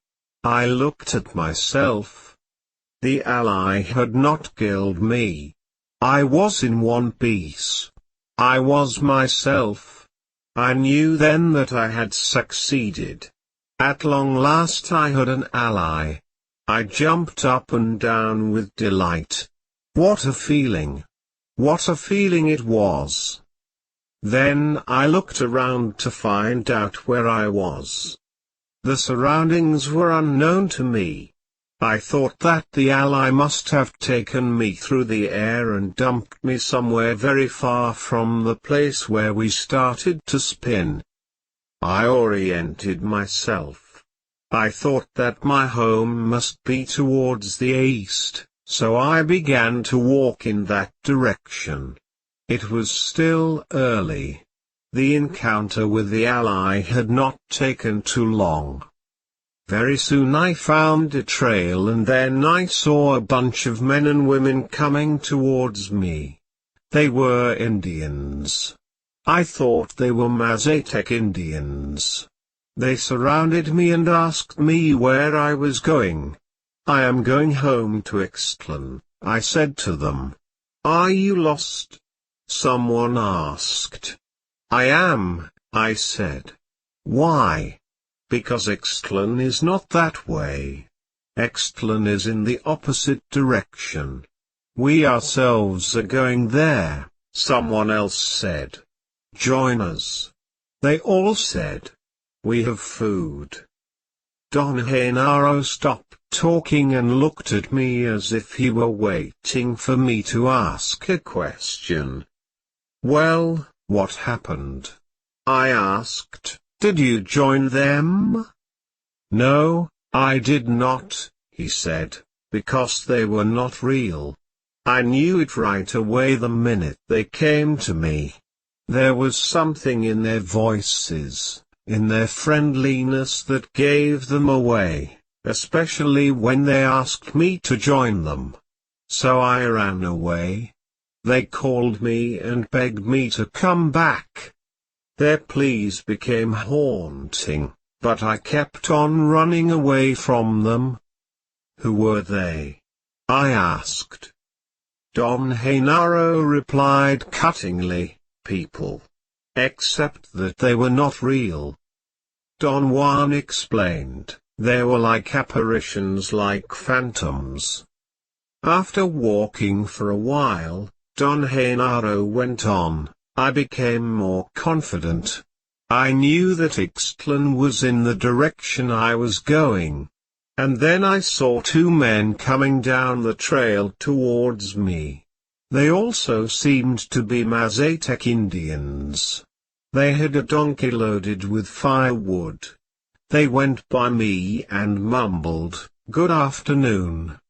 I looked at myself. The ally had not killed me. I was in one piece. I was myself. I knew then that I had succeeded. At long last I had an ally. I jumped up and down with delight. What a feeling! What a feeling it was! Then I looked around to find out where I was. The surroundings were unknown to me. I thought that the ally must have taken me through the air and dumped me somewhere very far from the place where we started to spin. I oriented myself. I thought that my home must be towards the east, so I began to walk in that direction. It was still early. The encounter with the ally had not taken too long. Very soon I found a trail, and then I saw a bunch of men and women coming towards me. They were Indians. I thought they were Mazatec Indians. They surrounded me and asked me where I was going. "I am going home to Istlan," I said to them. "Are you lost?" someone asked. "I am," I said. "Why?" "Because Istlan is not that way. Istlan is in the opposite direction." "We ourselves are going there," someone else said. "Join us." They all said, "We have food." Don Genaro stopped talking and looked at me as if he were waiting for me to ask a question. "Well, what happened?" I asked. "Did you join them?" "No, I did not," he said, "because they were not real. I knew it right away the minute they came to me. There was something in their voices, in their friendliness that gave them away, especially when they asked me to join them. So I ran away. They called me and begged me to come back. Their pleas became haunting, but I kept on running away from them." "Who were they?" I asked. Don Genaro replied cuttingly, "People. Except that they were not real." Don Juan explained, "They were like apparitions, like phantoms." After walking for a while, Don Genaro went on, "I became more confident. I knew that Ixtlan was in the direction I was going. And then I saw two men coming down the trail towards me. They also seemed to be Mazatec Indians. They had a donkey loaded with firewood. They went by me and mumbled, 'Good afternoon.'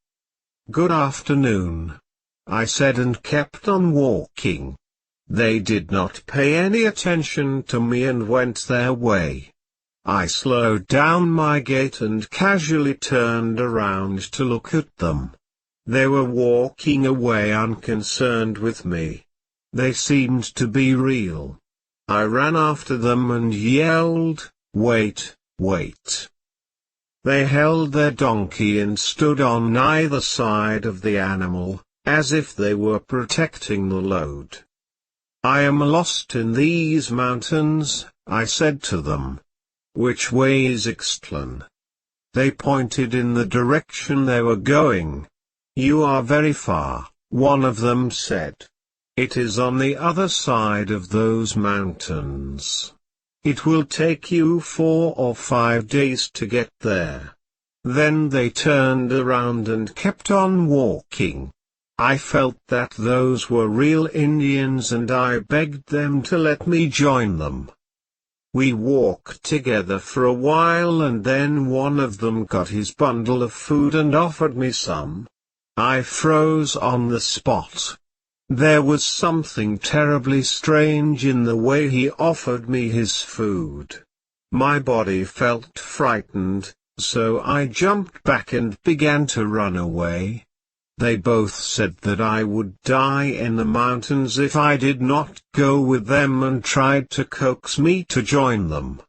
'Good afternoon,' I said, and kept on walking. They did not pay any attention to me and went their way. I slowed down my gait and casually turned around to look at them. They were walking away unconcerned with me. They seemed to be real. I ran after them and yelled, 'Wait, wait.' They held their donkey and stood on either side of the animal, as if they were protecting the load. 'I am lost in these mountains,' I said to them. 'Which way is Ixtlan?' They pointed in the direction they were going. 'You are very far,' one of them said. 'It is on the other side of those mountains. It will take you 4 or 5 days to get there.' Then they turned around and kept on walking. I felt that those were real Indians and I begged them to let me join them. We walked together for a while and then one of them got his bundle of food and offered me some. I froze on the spot. There was something terribly strange in the way he offered me his food. My body felt frightened, so I jumped back and began to run away. They both said that I would die in the mountains if I did not go with them and tried to coax me to join them.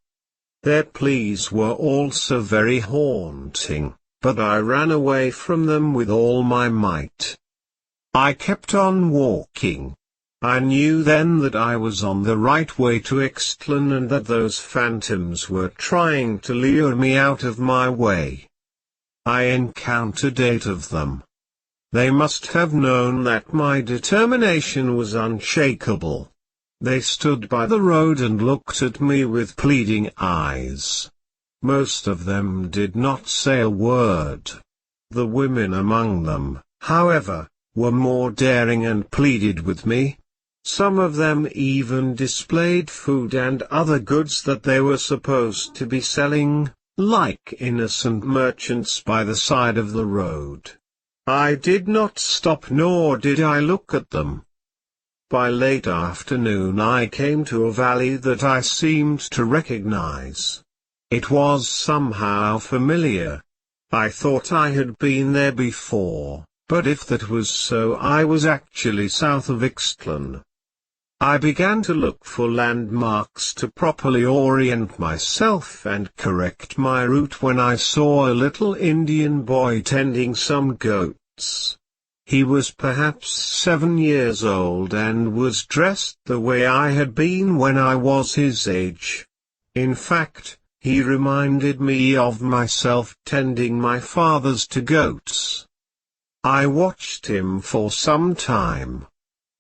Their pleas were also very haunting, but I ran away from them with all my might. I kept on walking. I knew then that I was on the right way to Ixtlan and that those phantoms were trying to lure me out of my way. I encountered 8 of them. They must have known that my determination was unshakable. They stood by the road and looked at me with pleading eyes. Most of them did not say a word. The women among them, however, were more daring and pleaded with me. Some of them even displayed food and other goods that they were supposed to be selling, like innocent merchants by the side of the road. I did not stop nor did I look at them. By late afternoon I came to a valley that I seemed to recognize. It was somehow familiar. I thought I had been there before, but if that was so I was actually south of Ixtlan. I began to look for landmarks to properly orient myself and correct my route when I saw a little Indian boy tending some goats. He was perhaps 7 years old and was dressed the way I had been when I was his age. In fact, he reminded me of myself tending my father's 2 goats. I watched him for some time.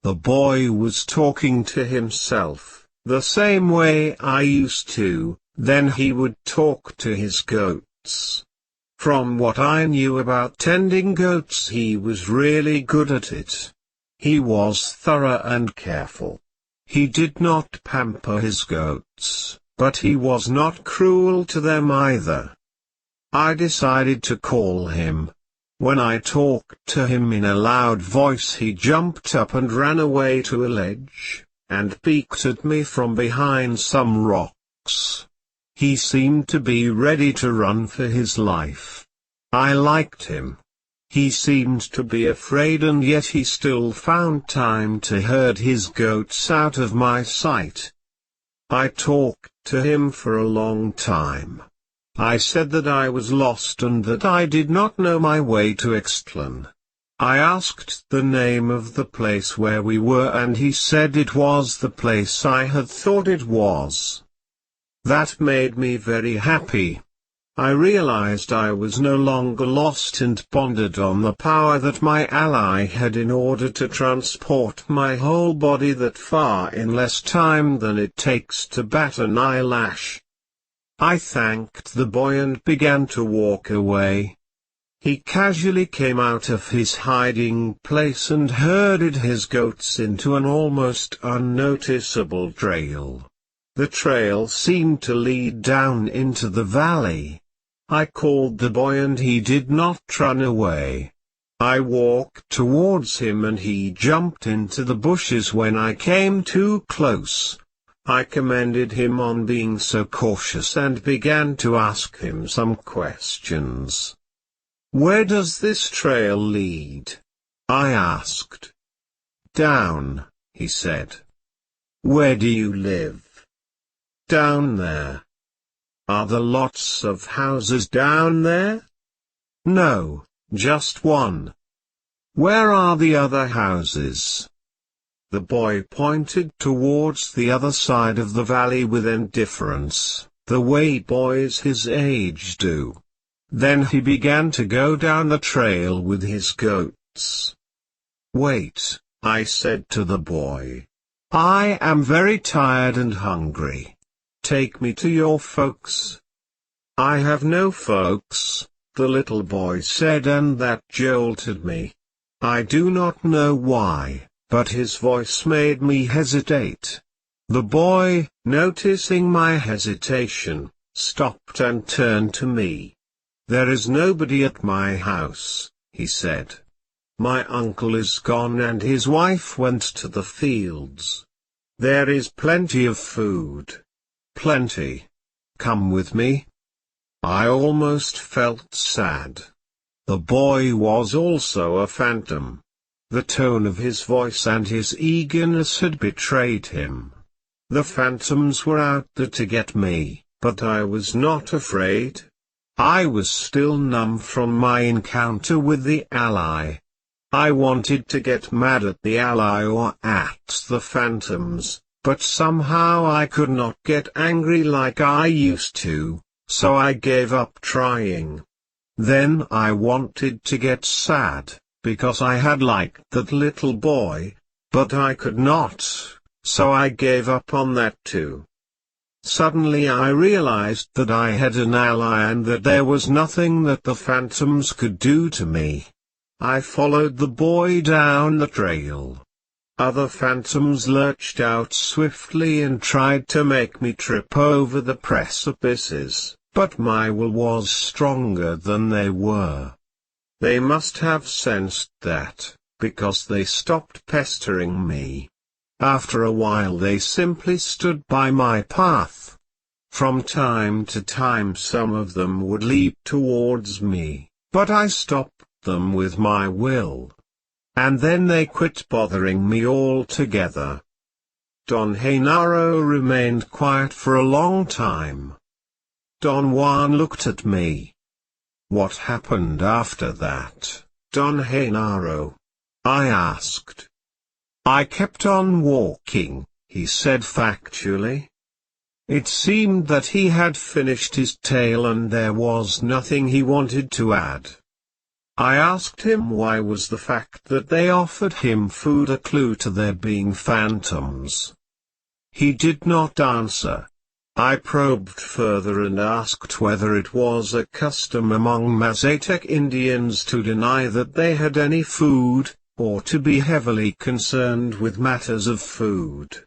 The boy was talking to himself, the same way I used to, then he would talk to his goats. From what I knew about tending goats, he was really good at it. He was thorough and careful. He did not pamper his goats, but he was not cruel to them either. I decided to call him. When I talked to him in a loud voice, he jumped up and ran away to a ledge, and peeked at me from behind some rocks. He seemed to be ready to run for his life. I liked him. He seemed to be afraid, and yet he still found time to herd his goats out of my sight. I talked to him for a long time. I said that I was lost and that I did not know my way to Istlan. I asked the name of the place where we were, and he said it was the place I had thought it was. That made me very happy. I realized I was no longer lost and pondered on the power that my ally had in order to transport my whole body that far in less time than it takes to bat an eyelash. I thanked the boy and began to walk away. He casually came out of his hiding place and herded his goats into an almost unnoticeable trail. The trail seemed to lead down into the valley. I called the boy and he did not run away. I walked towards him and he jumped into the bushes when I came too close. I commended him on being so cautious and began to ask him some questions. "Where does this trail lead?" I asked. "Down," he said. "Where do you live?" "Down there." "Are there lots of houses down there?" "No, just one." "Where are the other houses?" The boy pointed towards the other side of the valley with indifference, the way boys his age do. Then he began to go down the trail with his goats. "Wait," I said to the boy. "I am very tired and hungry. Take me to your folks." "I have no folks," the little boy said, and that jolted me. I do not know why, but his voice made me hesitate. The boy, noticing my hesitation, stopped and turned to me. "There is nobody at my house," he said. "My uncle is gone and his wife went to the fields. There is plenty of food. Plenty. Come with me." I almost felt sad. The boy was also a phantom. The tone of his voice and his eagerness had betrayed him. The phantoms were out there to get me, but I was not afraid. I was still numb from my encounter with the ally. I wanted to get mad at the ally or at the phantoms, but somehow I could not get angry like I used to, so I gave up trying. Then I wanted to get sad, because I had liked that little boy, but I could not, so I gave up on that too. Suddenly I realized that I had an ally and that there was nothing that the phantoms could do to me. I followed the boy down the trail. Other phantoms lurched out swiftly and tried to make me trip over the precipices, but my will was stronger than they were. They must have sensed that, because they stopped pestering me. After a while they simply stood by my path. From time to time some of them would leap towards me, but I stopped them with my will. And then they quit bothering me altogether. Don Genaro remained quiet for a long time. Don Juan looked at me. "What happened after that, Don Genaro?" I asked. "I kept on walking," he said factually. It seemed that he had finished his tale and there was nothing he wanted to add. I asked him why was the fact that they offered him food a clue to their being phantoms. He did not answer. I probed further and asked whether it was a custom among Mazatec Indians to deny that they had any food, or to be heavily concerned with matters of food.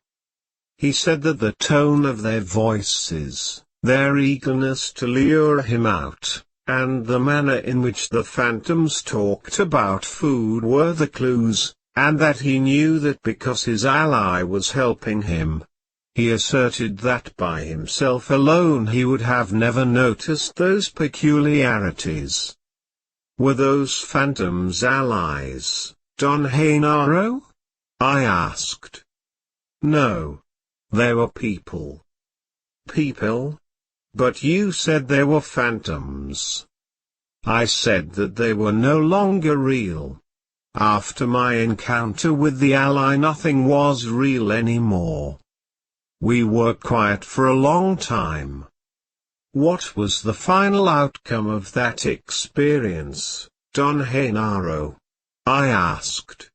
He said that the tone of their voices, their eagerness to lure him out, and the manner in which the phantoms talked about food were the clues, and that he knew that because his ally was helping him. He asserted that by himself alone he would have never noticed those peculiarities. Were those phantoms allies, Don Genaro? I asked. No. They were people. People? But you said they were phantoms. I said that they were no longer real. After my encounter with the ally, nothing was real anymore. We were quiet for a long time. What was the final outcome of that experience, Don Genaro? I asked.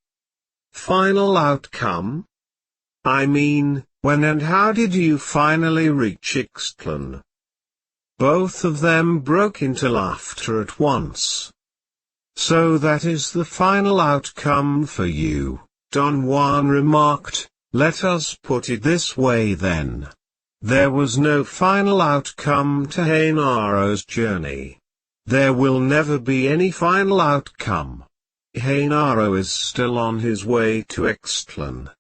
Final outcome? I mean, when and how did you finally reach Ixtlan? Both of them broke into laughter at once. So that is the final outcome for you, Don Juan remarked. Let us put it this way then. There was no final outcome to Genaro's journey. There will never be any final outcome. Genaro is still on his way to Ixtlan.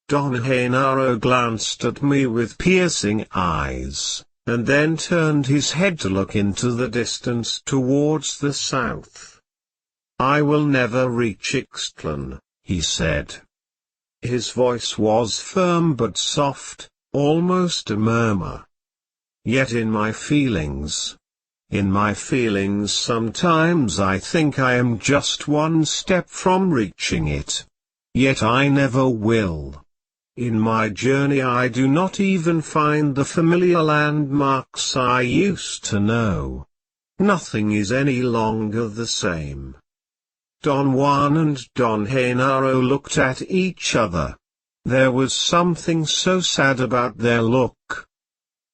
Don Genaro glanced at me with piercing eyes, and then turned his head to look into the distance towards the south. I will never reach Ixtlan, he said. His voice was firm but soft, almost a murmur. Yet in my feelings sometimes I think I am just one step from reaching it. Yet I never will. In my journey I do not even find the familiar landmarks I used to know. Nothing is any longer the same. Don Juan and Don Genaro looked at each other. There was something so sad about their look.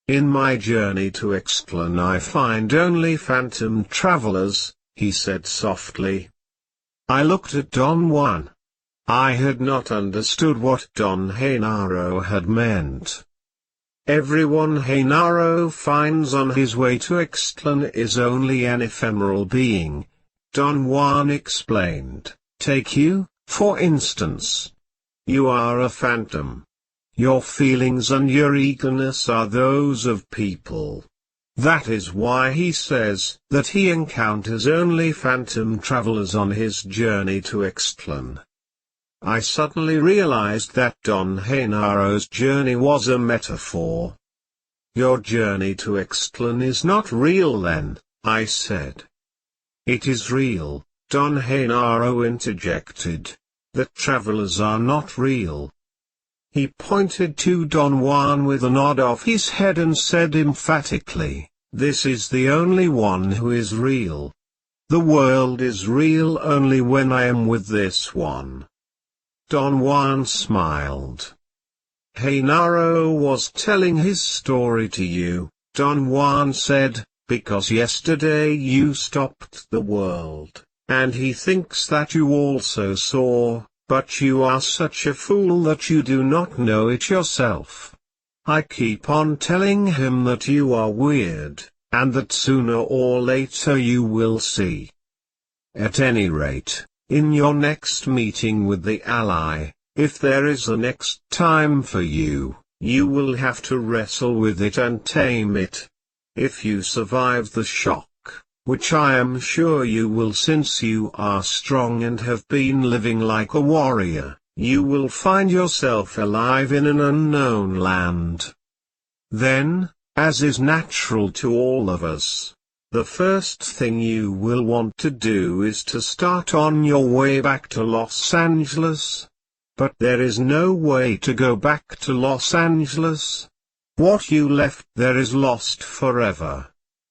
In my journey to Ixtlan I find only phantom travelers, he said softly. I looked at Don Juan. I had not understood what Don Genaro had meant. Everyone Genaro finds on his way to Ixtlan is only an ephemeral being, Don Juan explained. Take you, for instance. You are a phantom. Your feelings and your eagerness are those of people. That is why he says that he encounters only phantom travelers on his journey to Ixtlan. I suddenly realized that Don Genaro's journey was a metaphor. Your journey to Ixtlan is not real then, I said. It is real, Don Genaro interjected. The travelers are not real. He pointed to Don Juan with a nod of his head and said emphatically, this is the only one who is real. The world is real only when I am with this one. Don Juan smiled. Genaro was telling his story to you, Don Juan said, because yesterday you stopped the world, and he thinks that you also saw, but you are such a fool that you do not know it yourself. I keep on telling him that you are weird, and that sooner or later you will see. At any rate, in your next meeting with the ally, if there is a next time for you, you will have to wrestle with it and tame it. If you survive the shock, which I am sure you will since you are strong and have been living like a warrior, you will find yourself alive in an unknown land. Then, as is natural to all of us, the first thing you will want to do is to start on your way back to Los Angeles. But there is no way to go back to Los Angeles. What you left there is lost forever.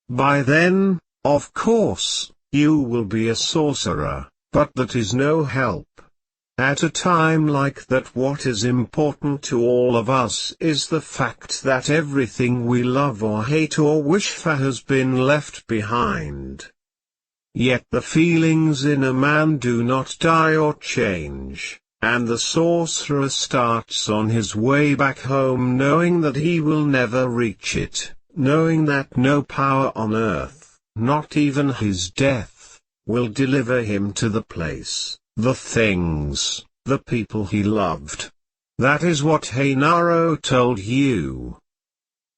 By then, of course, You will be a sorcerer, but that is no help. At a time like that, what is important to all of us is the fact that everything we love or hate or wish for has been left behind. Yet the feelings in a man do not die or change, and the sorcerer starts on his way back home knowing that he will never reach it, knowing that no power on earth, not even his death, will deliver him to the place, the things, the people he loved. That is what Genaro told you.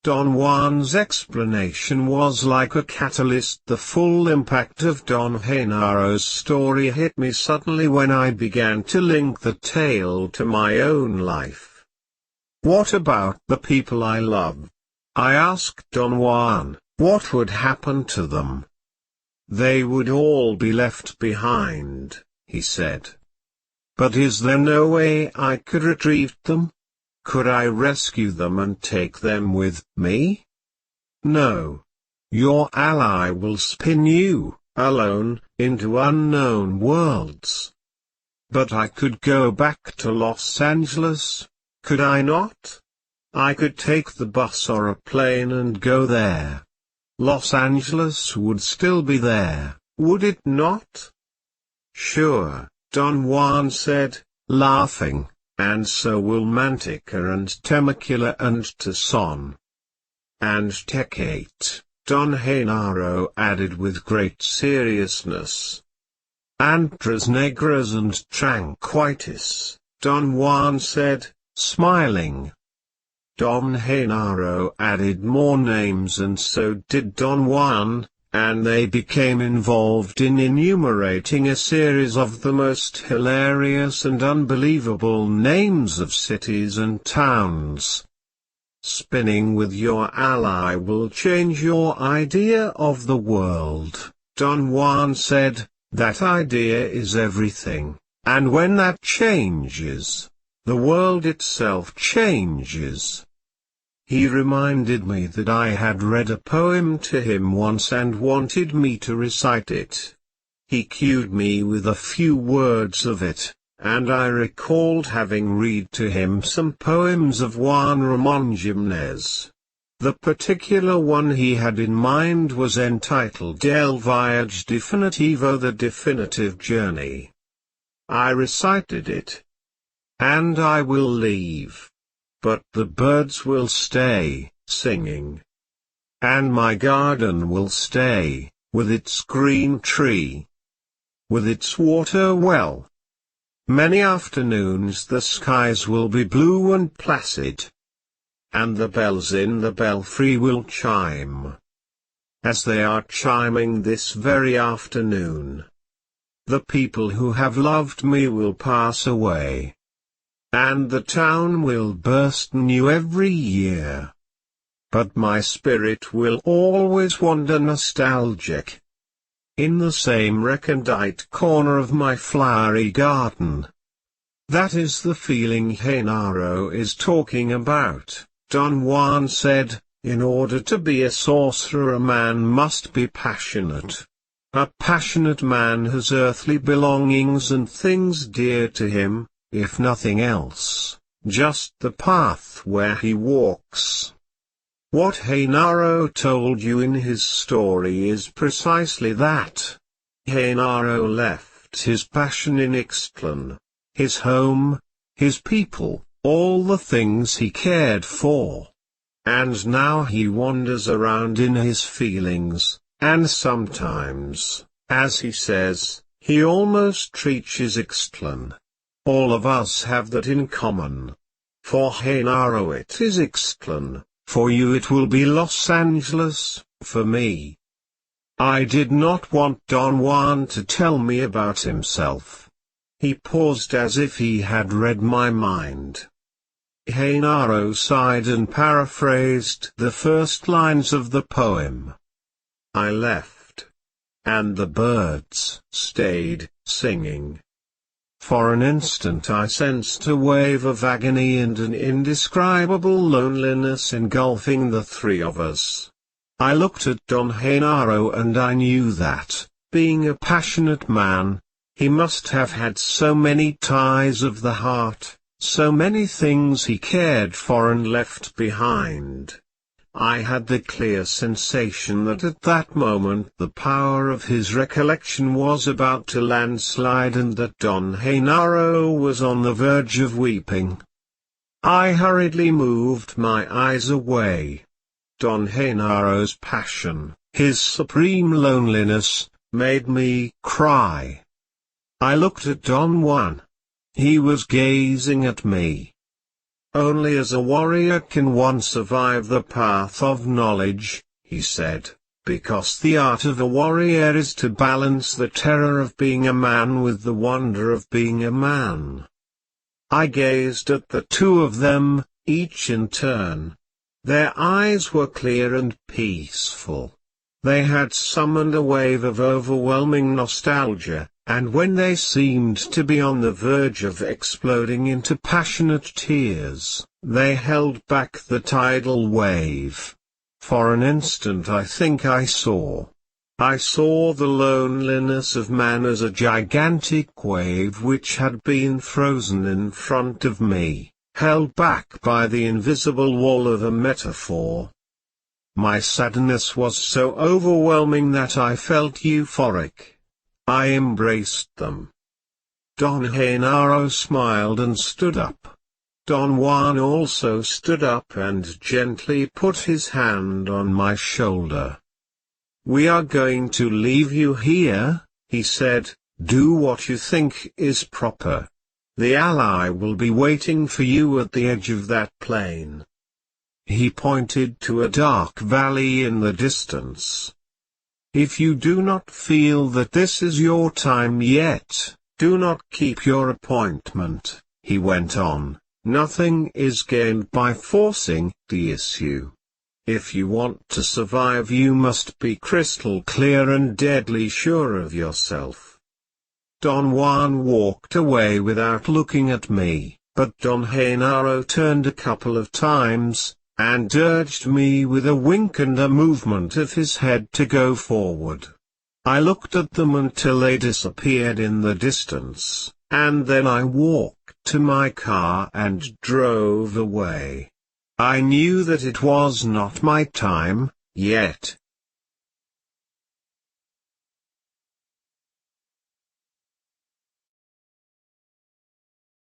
Don Juan's explanation was like a catalyst. The full impact of Don Genaro's story hit me suddenly when I began to link the tale to my own life. What about the people I love? I asked Don Juan, what would happen to them? They would all be left behind, he said. But is there no way I could retrieve them? Could I rescue them and take them with me? No. Your ally will spin you, alone, into unknown worlds. But I could go back to Los Angeles, could I not? I could take the bus or a plane and go there. Los Angeles would still be there, would it not? Sure, Don Juan said, laughing, and so will Mantica and Temecula and Tucson. And Tecate, Don Genaro added with great seriousness. And Tres Negras and Tranquitis, Don Juan said, smiling. Don Genaro added more names and so did Don Juan, and they became involved in enumerating a series of the most hilarious and unbelievable names of cities and towns. Spinning with your ally will change your idea of the world, Don Juan said. That idea is everything, and when that changes, the world itself changes. He reminded me that I had read a poem to him once and wanted me to recite it. He cued me with a few words of it, and I recalled having read to him some poems of Juan Ramon Jimenez. The particular one he had in mind was entitled El Viaje Definitivo, the definitive journey. I recited it. And I will leave. But the birds will stay, singing. And my garden will stay, with its green tree. With its water well. Many afternoons the skies will be blue and placid. And the bells in the belfry will chime. As they are chiming this very afternoon. The people who have loved me will pass away. And the town will burst new every year. But my spirit will always wander nostalgic. In the same recondite corner of my flowery garden. That is the feeling Genaro is talking about, Don Juan said. In order to be a sorcerer, a man must be passionate. A passionate man has earthly belongings and things dear to him. If nothing else, just the path where he walks. What Genaro told you in his story is precisely that. Genaro left his passion in Ixtlan, his home, his people, all the things he cared for. And now he wanders around in his feelings, and sometimes, as he says, he almost reaches Ixtlan. All of us have that in common. For Genaro it is Ixtlan, for you it will be Los Angeles, for me. I did not want Don Juan to tell me about himself. He paused as if he had read my mind. Genaro sighed and paraphrased the first lines of the poem. I left. And the birds stayed, singing. For an instant I sensed a wave of agony and an indescribable loneliness engulfing the three of us. I looked at Don Genaro and I knew that, Being a passionate man, he must have had so many ties of the heart, so many things he cared for and left behind. I had the clear sensation that at that moment the power of his recollection was about to landslide and that Don Genaro was on the verge of weeping. I hurriedly moved my eyes away. Don Genaro's passion, his supreme loneliness, made me cry. I looked at Don Juan. He was gazing at me. "Only as a warrior can one survive the path of knowledge," he said, "because the art of a warrior is to balance the terror of being a man with the wonder of being a man." I gazed at the two of them, each in turn. Their eyes were clear and peaceful. They had summoned a wave of overwhelming nostalgia, and when they seemed to be on the verge of exploding into passionate tears, they held back the tidal wave. For an instant I think I saw the loneliness of man as a gigantic wave which had been frozen in front of me, held back by the invisible wall of a metaphor. My sadness was so overwhelming that I felt euphoric. I embraced them. Don Genaro smiled and stood up. Don Juan also stood up and gently put his hand on my shoulder. "We are going to leave you here," he said. "Do what you think is proper. The ally will be waiting for you at the edge of that plain." He pointed to a dark valley in the distance. "If you do not feel that this is your time yet, do not keep your appointment," he went on. "Nothing is gained by forcing the issue. If you want to survive, you must be crystal clear and deadly sure of yourself." Don Juan walked away without looking at me, but Don Genaro turned a couple of times, and urged me with a wink and a movement of his head to go forward. I looked at them until they disappeared in the distance, and then I walked to my car and drove away. I knew that it was not my time, yet,